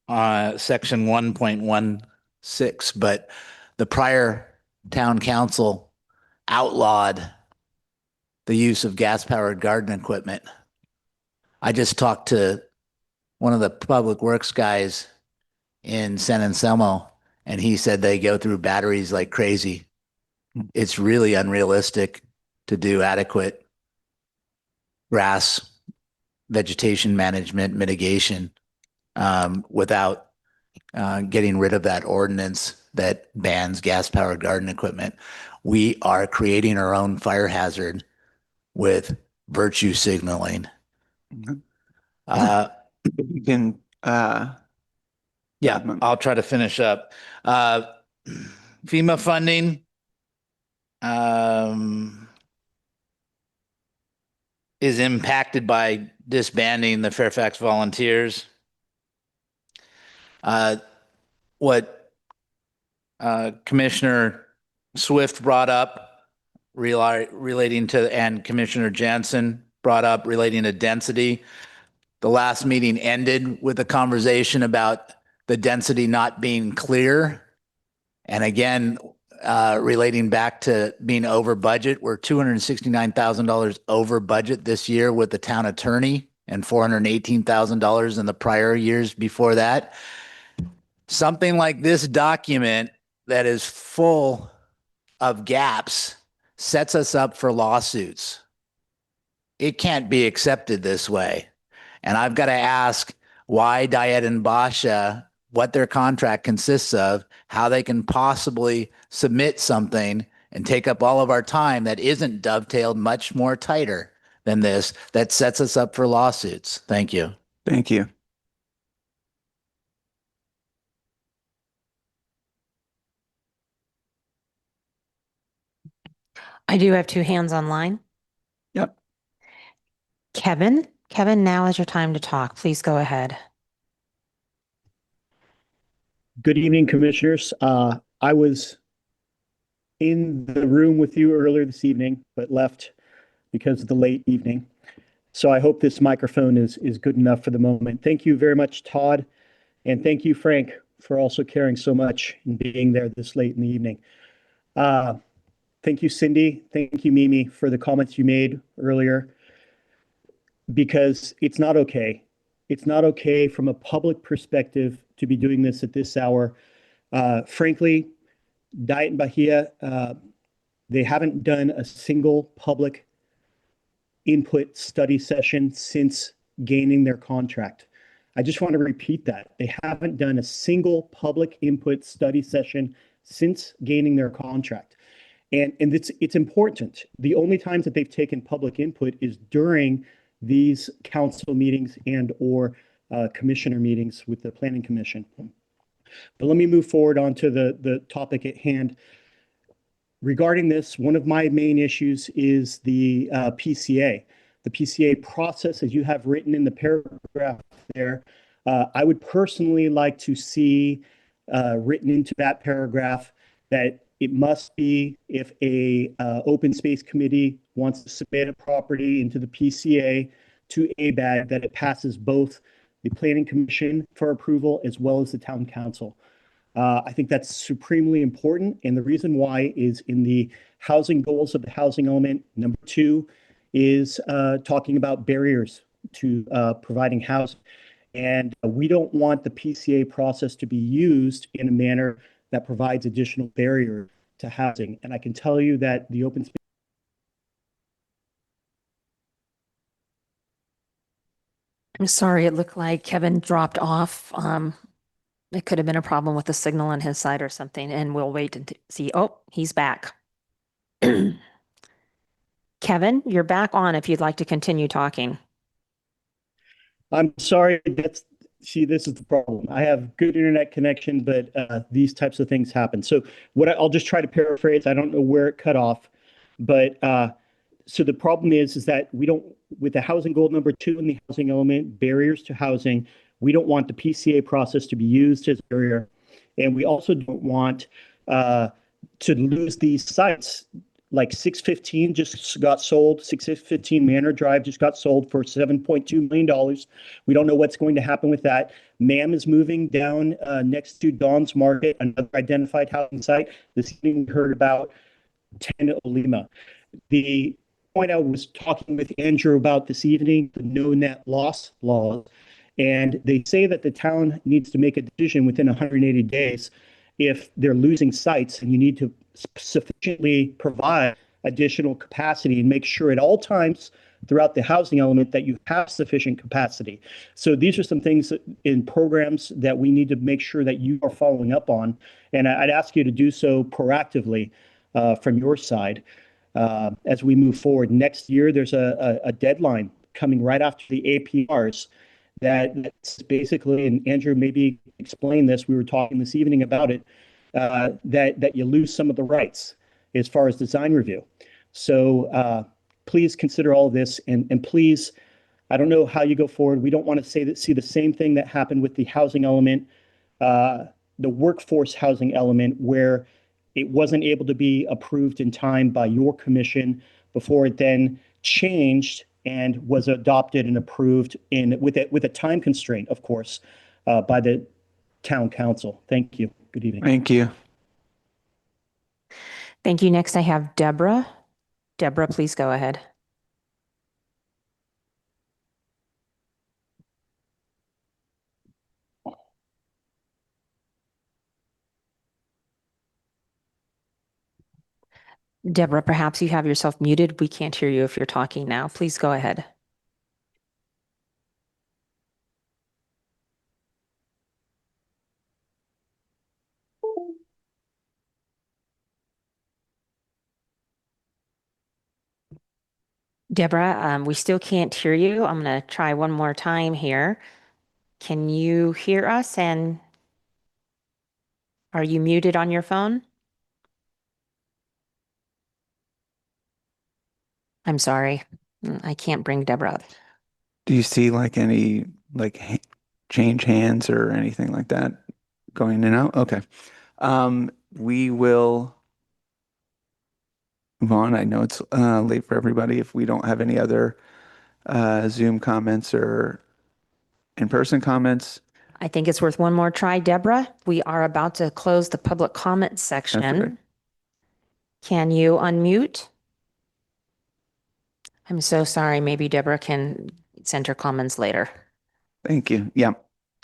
section 1.16, but the prior town council outlawed the use of gas-powered garden equipment. I just talked to one of the public works guys in San Anselmo, and he said they go through batteries like crazy. It's really unrealistic to do adequate grass vegetation management mitigation without getting rid of that ordinance that bans gas-powered garden equipment. We are creating our own fire hazard with virtue signaling. You can, yeah, I'll try to finish up. FEMA funding is impacted by disbanding the Fairfax volunteers. What Commissioner Swift brought up relating to, and Commissioner Jensen brought up relating to density. The last meeting ended with a conversation about the density not being clear. And again, relating back to being over budget, we're $269,000 over budget this year with the town attorney and $418,000 in the prior years before that. Something like this document that is full of gaps sets us up for lawsuits. It can't be accepted this way. And I've got to ask, why Diet and Basha, what their contract consists of, how they can possibly submit something and take up all of our time that isn't dovetailed much more tighter than this, that sets us up for lawsuits. Thank you. Thank you. I do have two hands online. Yep. Kevin, now is your time to talk. Please go ahead. Good evening, commissioners. I was in the room with you earlier this evening, but left because of the late evening. So I hope this microphone is good enough for the moment. Thank you very much, Todd. And thank you, Frank, for also caring so much and being there this late in the evening. Thank you, Cindy. Thank you, Mimi, for the comments you made earlier, because it's not okay. It's not okay from a public perspective to be doing this at this hour. Frankly, Diet and Bahia, they haven't done a single public input study session since gaining their contract. I just want to repeat that. They haven't done a single public input study session since gaining their contract. And it's important. The only times that they've taken public input is during these council meetings and or commissioner meetings with the Planning Commission. But let me move forward onto the topic at hand. Regarding this, one of my main issues is the PCA. The PCA process, as you have written in the paragraph there, I would personally like to see written into that paragraph that it must be if a open space committee wants to submit a property into the PCA to ABAG, that it passes both the Planning Commission for approval as well as the Town Council. I think that's supremely important. And the reason why is in the housing goals of the housing element, number 2 is talking about barriers to providing housing. And we don't want the PCA process to be used in a manner that provides additional barrier to housing. And I can tell you that the open space. I'm sorry, it looked like Kevin dropped off. It could have been a problem with the signal on his side or something, and we'll wait and see. Oh, he's back. Kevin, you're back on if you'd like to continue talking. I'm sorry, this is the problem. I have good internet connection, but these types of things happen. So I'll just try to paraphrase. I don't know where it cut off, but so the problem is that we don't, with the housing goal number 2 in the housing element, barriers to housing, we don't want the PCA process to be used as a barrier. And we also don't want to lose these sites. Like 615 just got sold. 615 Manor Drive just got sold for $7.2 million. We don't know what's going to happen with that. MAM is moving down next to Dawn's Market, another identified housing site. This evening we heard about 10 Olima. The point I was talking with Andrew about this evening, the no net loss laws, and they say that the town needs to make a decision within 180 days if they're losing sites, and you need to sufficiently provide additional capacity and make sure at all times throughout the housing element that you have sufficient capacity. So these are some things in programs that we need to make sure that you are following up on. And I'd ask you to do so proactively from your side as we move forward. Next year, there's a deadline coming right after the APRs that's basically, and Andrew maybe explain this, we were talking this evening about it, that you lose some of the rights as far as design review. So please consider all of this, and please, I don't know how you go forward. We don't want to see the same thing that happened with the housing element, the workforce housing element, where it wasn't able to be approved in time by your commission before it then changed and was adopted and approved with a time constraint, of course, by the town council. Thank you. Good evening. Thank you. Thank you. Next, I have Deborah. Deborah, please go ahead. Deborah, perhaps you have yourself muted. We can't hear you if you're talking now. Please go ahead. Deborah, we still can't hear you. I'm going to try one more time here. Can you hear us, and are you muted on your phone? I'm sorry. I can't bring Deborah up. Do you see like any change hands or anything like that going in and out? Okay. We will move on. I know it's late for everybody. If we don't have any other Zoom comments or in-person comments, I think it's worth one more try, Deborah. We are about to close the public comment that's section. okay. Can you unmute? I'm so sorry. Maybe Deborah can send her comments later. Thank you. Yeah.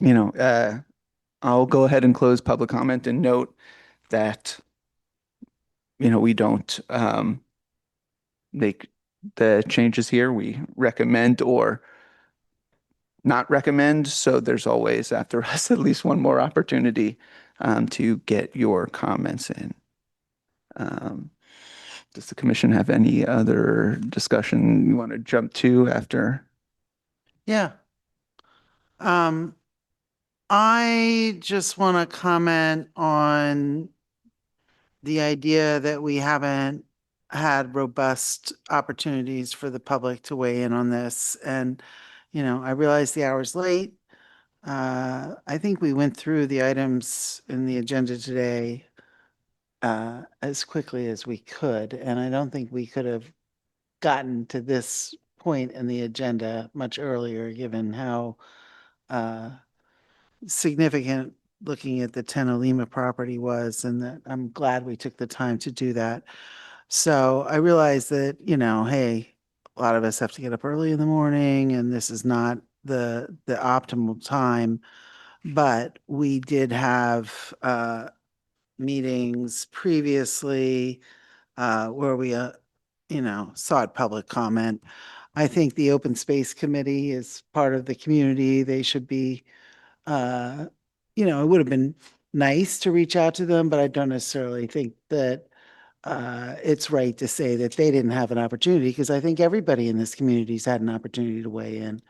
You know, I'll go ahead and close public comment and note that, we don't make the changes here. We recommend or not recommend. So there's always after us at least one more opportunity to get your comments in. Does the commission have any other discussion you want to jump to after? Yeah. I just want to comment on the idea that we haven't had robust opportunities for the public to weigh in on this. And, I realize the hour's late. I think we went through the items in the agenda today as quickly as we could. And I don't think we could have gotten to this point in the agenda much earlier, given how significant looking at the Tenalima property was, and that I'm glad we took the time to do that. So I realize that, hey, a lot of us have to get up early in the morning, and this is not the optimal time. But we did have meetings previously where we, sought public comment. I think the Open Space Committee is part of the community. They should be, it would have been nice to reach out to them, but I don't necessarily think that it's right to say that they didn't have an opportunity, because I think everybody in this community's had an opportunity to weigh in.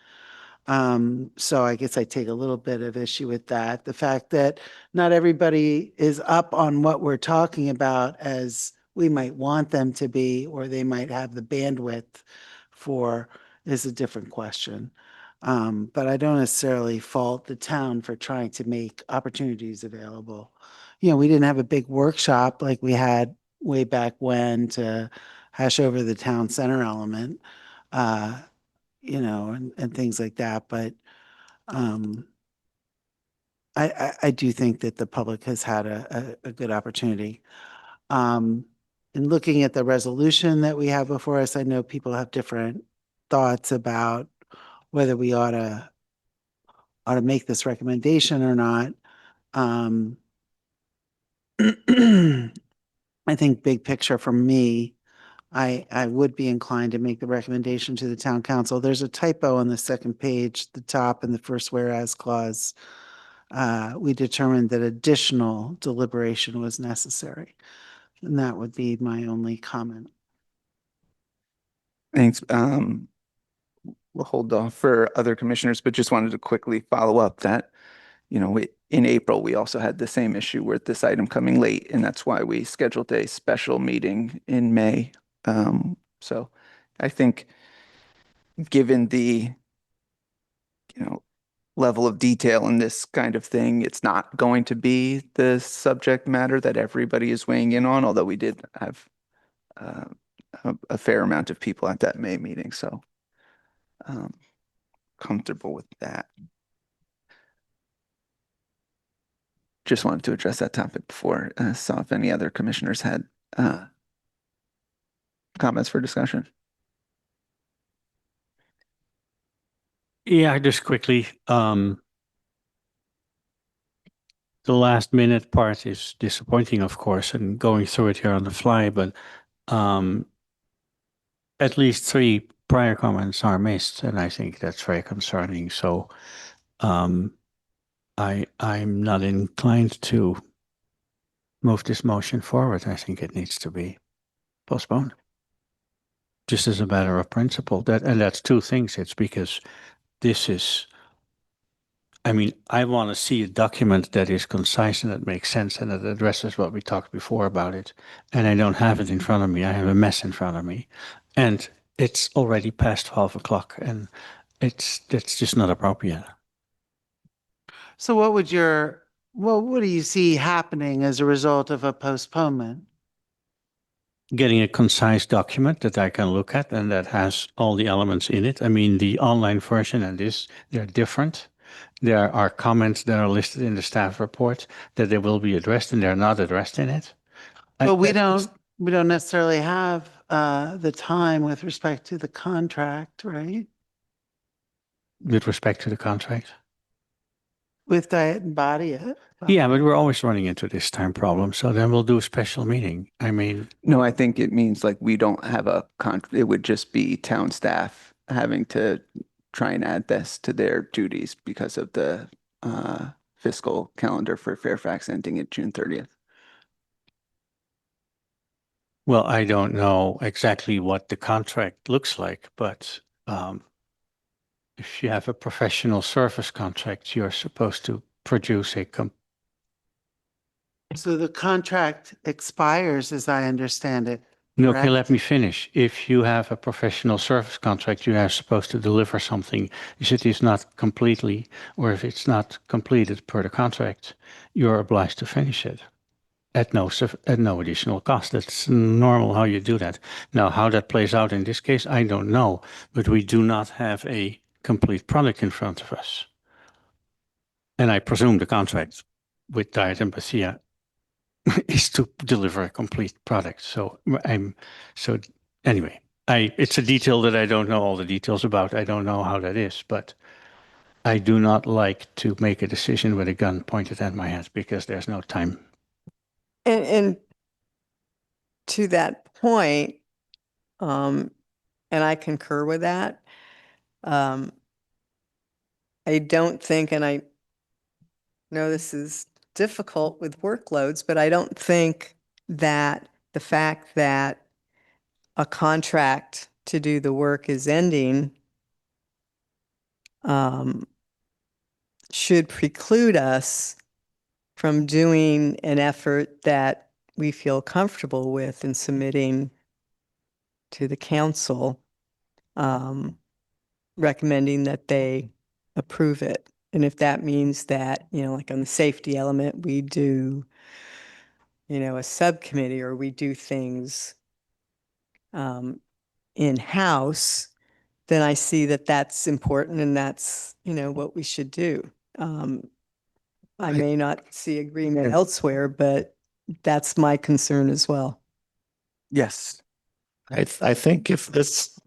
So I guess I take a little bit of issue with that. The fact that not everybody is up on what we're talking about as we might want them to be, or they might have the bandwidth for, is a different question. But I don't necessarily fault the town for trying to make opportunities available. We didn't have a big workshop like we had way back when to hash over the town center element. And things like that. But I do think that the public has had a good opportunity. In looking at the resolution that we have before us, I know people have different thoughts about whether we ought to make this recommendation or not. I think big picture for me, I would be inclined to make the recommendation to the town council. There's a typo on the second page, the top in the first whereas clause. We determined that additional deliberation was necessary. And that would be my only comment. Thanks. We'll hold off for other commissioners, but just wanted to quickly follow up that, in April, we also had the same issue with this item coming late, and that's why we scheduled a special meeting in May. So I think given the, level of detail in this kind of thing, it's not going to be the subject matter that everybody is weighing in on, although we did have a fair amount of people at that May meeting. So comfortable with that. Just wanted to address that topic before, saw if any other commissioners had comments for discussion. Yeah, just quickly, the last minute part is disappointing, of course, and going through it here on the fly, but at least 3 prior comments are missed, and I think that's very concerning. So I'm not inclined to move this motion forward. I think it needs to be postponed. just as a matter of principle. And that's two things. It's because this is, I mean, I want to see a document that is concise and that makes sense and that addresses what we talked before about it. And I don't have it in front of me. I have a mess in front of me. And it's already past 12 o'clock and that's just not appropriate. So what do you see happening as a result of a postponement? Getting a concise document that I can look at and that has all the elements in it. I mean, the online version and this, they're different. There are comments that are listed in the staff report that they will be addressed and they're not addressed in it. But we don't necessarily have the time with respect to the contract, right? With respect to the contract. With Diet and Body. Yeah, but we're always running into this time problem. So then we'll do a special meeting. I mean, No, I think it means like we don't have a it would just be town staff having to try and add this to their duties because of the fiscal calendar for Fairfax ending at June 30th. well, I don't know exactly what the contract looks like, but if you have a professional service contract, you're supposed to produce a So the contract expires, as I understand it. No, okay, correct? let me finish. If you have a professional service contract, you are supposed to deliver something. If it is not completely, or if it's not completed per the contract, you're obliged to finish it at no additional cost. That's normal how you do that. Now, how that plays out in this case, I don't know, but we do not have a complete product in front of us. And I presume the contract with Diet and Basia is to deliver a complete product. So anyway, it's a detail that I don't know all the details about. I don't know how that is, but I do not like to make a decision with a gun pointed at my head because there's no time. And to that point, and I concur with that. I don't think, and I know this is difficult with workloads, but I don't think that the fact that a contract to do the work is ending should preclude us from doing an effort that we feel comfortable with and submitting to the council, recommending that they approve it. And if that means that, like on the safety element, we do, a subcommittee or we do things in-house, then I see that that's important and that's, what we should do. I may not see agreement elsewhere, but that's my concern as well. Yes. I think if this,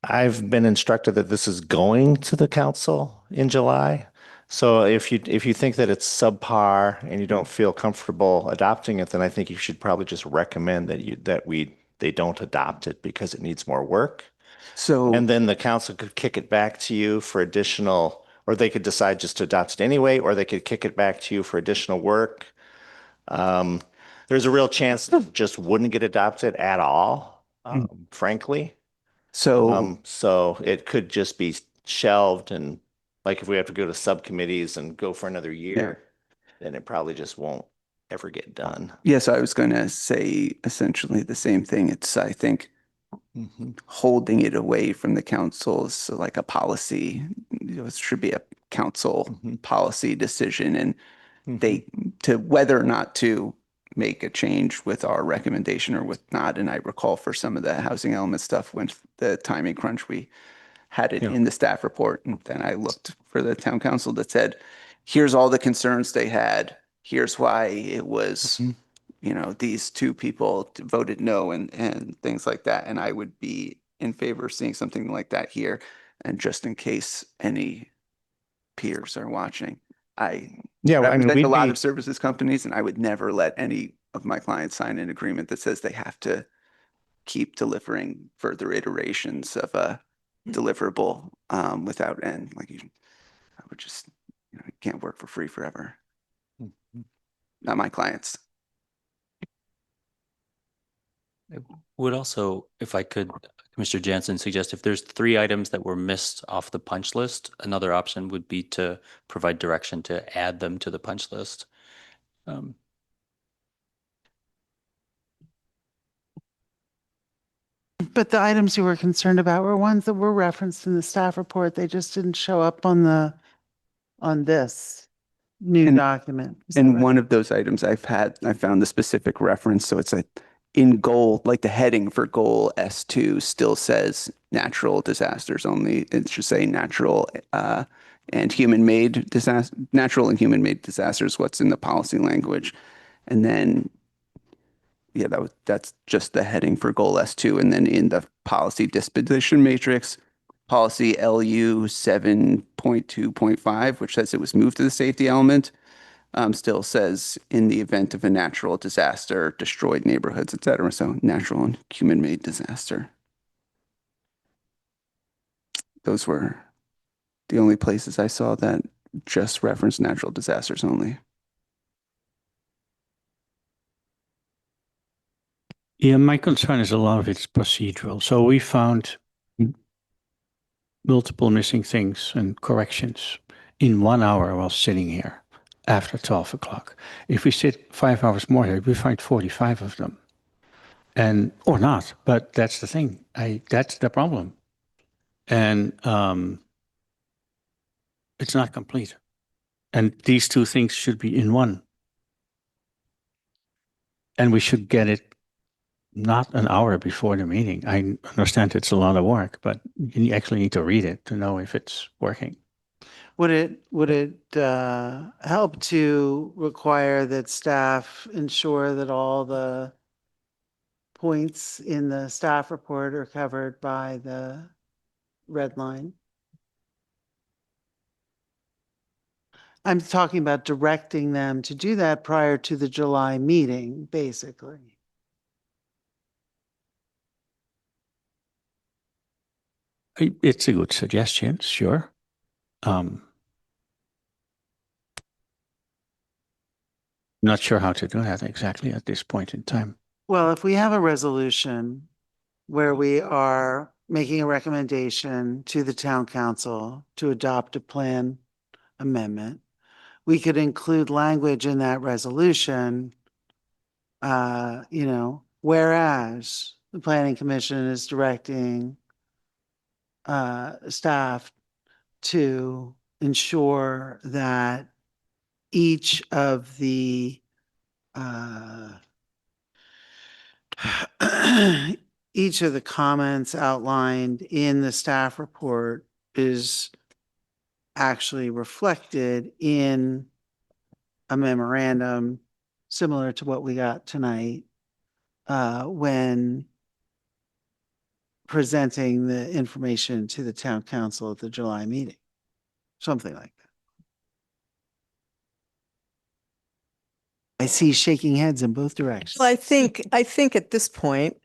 I've been instructed that this is going to the council in July. So if you think that it's subpar and you don't feel comfortable adopting it, then I think you should probably just recommend that they don't adopt it because it needs more work. So And then the council could kick it back to you for additional, or they could decide just to adopt it anyway, or they could kick it back to you for additional work. There's a real chance that it just wouldn't get adopted at all, frankly. So it could just be shelved, and like if we have to go to subcommittees and go for another year, then it probably just won't ever get done. yes, I was going to say essentially the same thing. It's, I think, holding it away from the council is like a policy. It should be a council policy decision, and they to whether or not to make a change with our recommendation or with not. And I recall for some of the housing element stuff, when the timing crunch, we had it in the staff report, and then I looked for the town council that said, here's all the concerns they had. Here's why it was, these two people voted no and things like that. And I would be in favor of seeing something like that here. And just in case any peers are watching, I represent a lot of services companies, and I would never let any of my clients sign an agreement that says they have to keep delivering further iterations of a deliverable without end. Like I would just, you can't work for free forever. Not my clients. Would also, if I could, Commissioner Jansen, suggest if there's 3 items that were missed off the punch list, another option would be to provide direction to add them to the punch list. But the items you were concerned about were ones that were referenced in the staff report. They just didn't show up on this new document. Is that And right? one of those items I found the specific reference. So it's like in goal, like the heading for goal S2 still says natural disasters only. It should say natural and human-made disaster, natural and human-made disasters, what's in the policy language. And then, yeah, that's just the heading for goal S2. And then in the policy disposition matrix, policy LU 7.2.5, which says it was moved to the safety element, still says in the event of a natural disaster, destroyed neighborhoods, et cetera. So natural and human-made disaster. Those were the only places I saw that just reference natural disasters only. Yeah, my concern is a lot of it's procedural. So we found multiple missing things and corrections in 1 hour while sitting here after 12 o'clock. If we sit 5 hours more here, we find 45 of them. And, or not, but that's the thing. That's the problem. And it's not complete. And these 2 things should be in one. And we should get it not an hour before the meeting. I understand it's a lot of work, but you actually need to read it to know if it's working. Would it help to require that staff ensure that all the points in the staff report are covered by the red line? I'm talking about directing them to do that prior to the July meeting, basically. It's a good suggestion, sure. Not sure how to do that exactly at this point in time. Well, if we have a resolution where we are making a recommendation to the town council to adopt a plan amendment, we could include language in that resolution, whereas the planning commission is directing staff to ensure that each of the each of the comments outlined in the staff report is actually reflected in a memorandum similar to what we got tonight when presenting the information to the town council at the July meeting. Something like that. I see shaking heads in both directions. Well, I think at this point,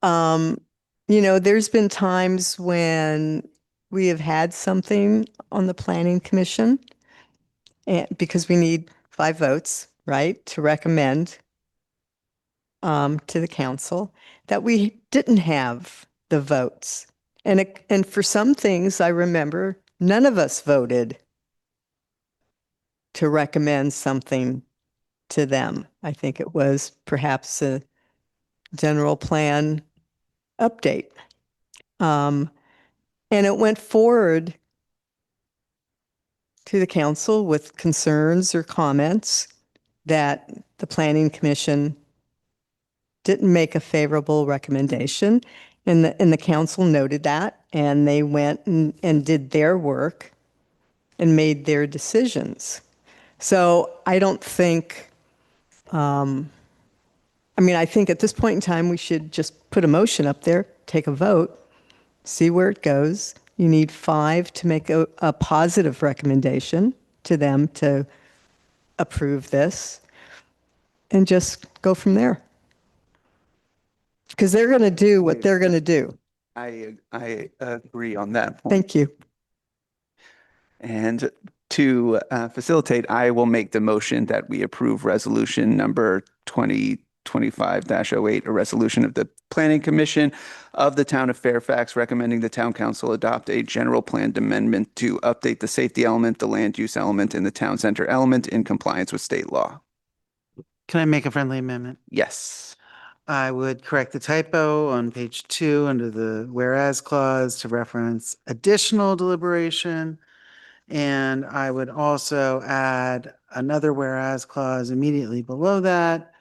there's been times when we have had something on the planning commission and because we need 5 votes, right, to recommend to the council that we didn't have the votes. And for some things, I remember none of us voted to recommend something to them. I think it was perhaps a general plan update. And it went forward to the council with concerns or comments that the planning commission didn't make a favorable recommendation. And the council noted that, and they went and did their work and made their decisions. So I don't think, I think at this point in time, we should just put a motion up there, take a vote, see where it goes. You need 5 to make a positive recommendation to them to approve this and just go from there. Because they're going to do what they're going to do. I agree on that point. Thank you. And to facilitate, I will make the motion that we approve resolution number 20 25-08, a resolution of the Planning Commission of the Town of Fairfax recommending the Town Council adopt a general planned amendment to update the safety element, the land use element, and the town center element in compliance with state law. Can I make a friendly amendment? Yes. I would correct the typo on page 2 under the whereas clause to reference additional deliberation. And I would also add another whereas clause immediately below that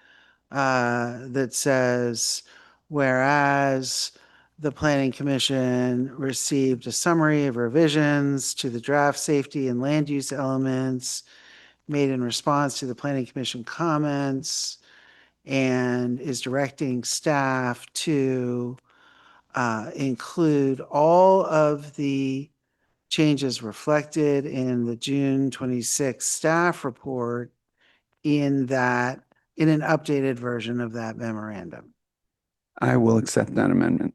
that says, whereas the Planning Commission received a summary of revisions to the draft safety and land use elements made in response to the Planning Commission comments and is directing staff to include all of the changes reflected in the June 26th staff report in an updated version of that memorandum. I will accept that amendment.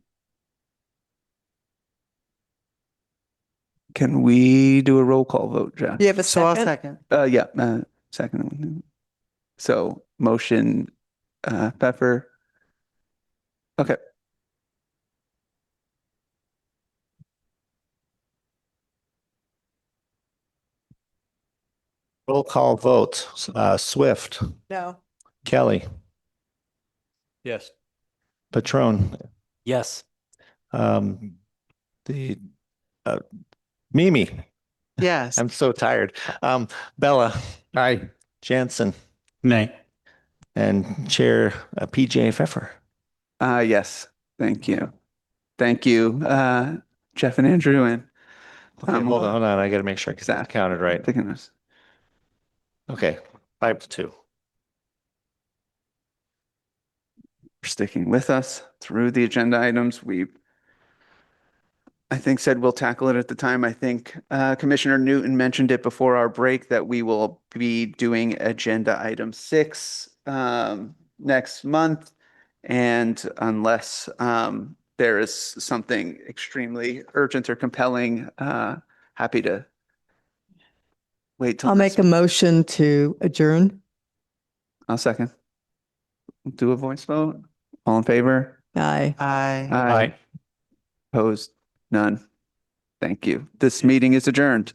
Can we do a roll call vote, Jeff? You have a So I'll second? second. Yeah, second. So motion, Pfeffer. Okay. Roll call vote. Swift, No. Kelly, Yes. Patron, Yes. the Mimi. Yes. I'm so tired. Bella. Aye. Jansen. Nay. And Chair PJ Pfeffer. Yes, thank you. Thank you, Jeff and Andrew and. Okay, hold on. I got to make sure I get that counted right. Taking this. Okay, 5-2. For sticking with us through the agenda items. I think said we'll tackle it at the time. I think Commissioner Newton mentioned it before our break that we will be doing agenda item 6 next month. And unless there is something extremely urgent or compelling, happy to wait till. I'll make a motion to adjourn. I'll second. Do a voice vote. All in favor? Aye. Aye. Aye. Opposed? None. Thank you. This meeting is adjourned.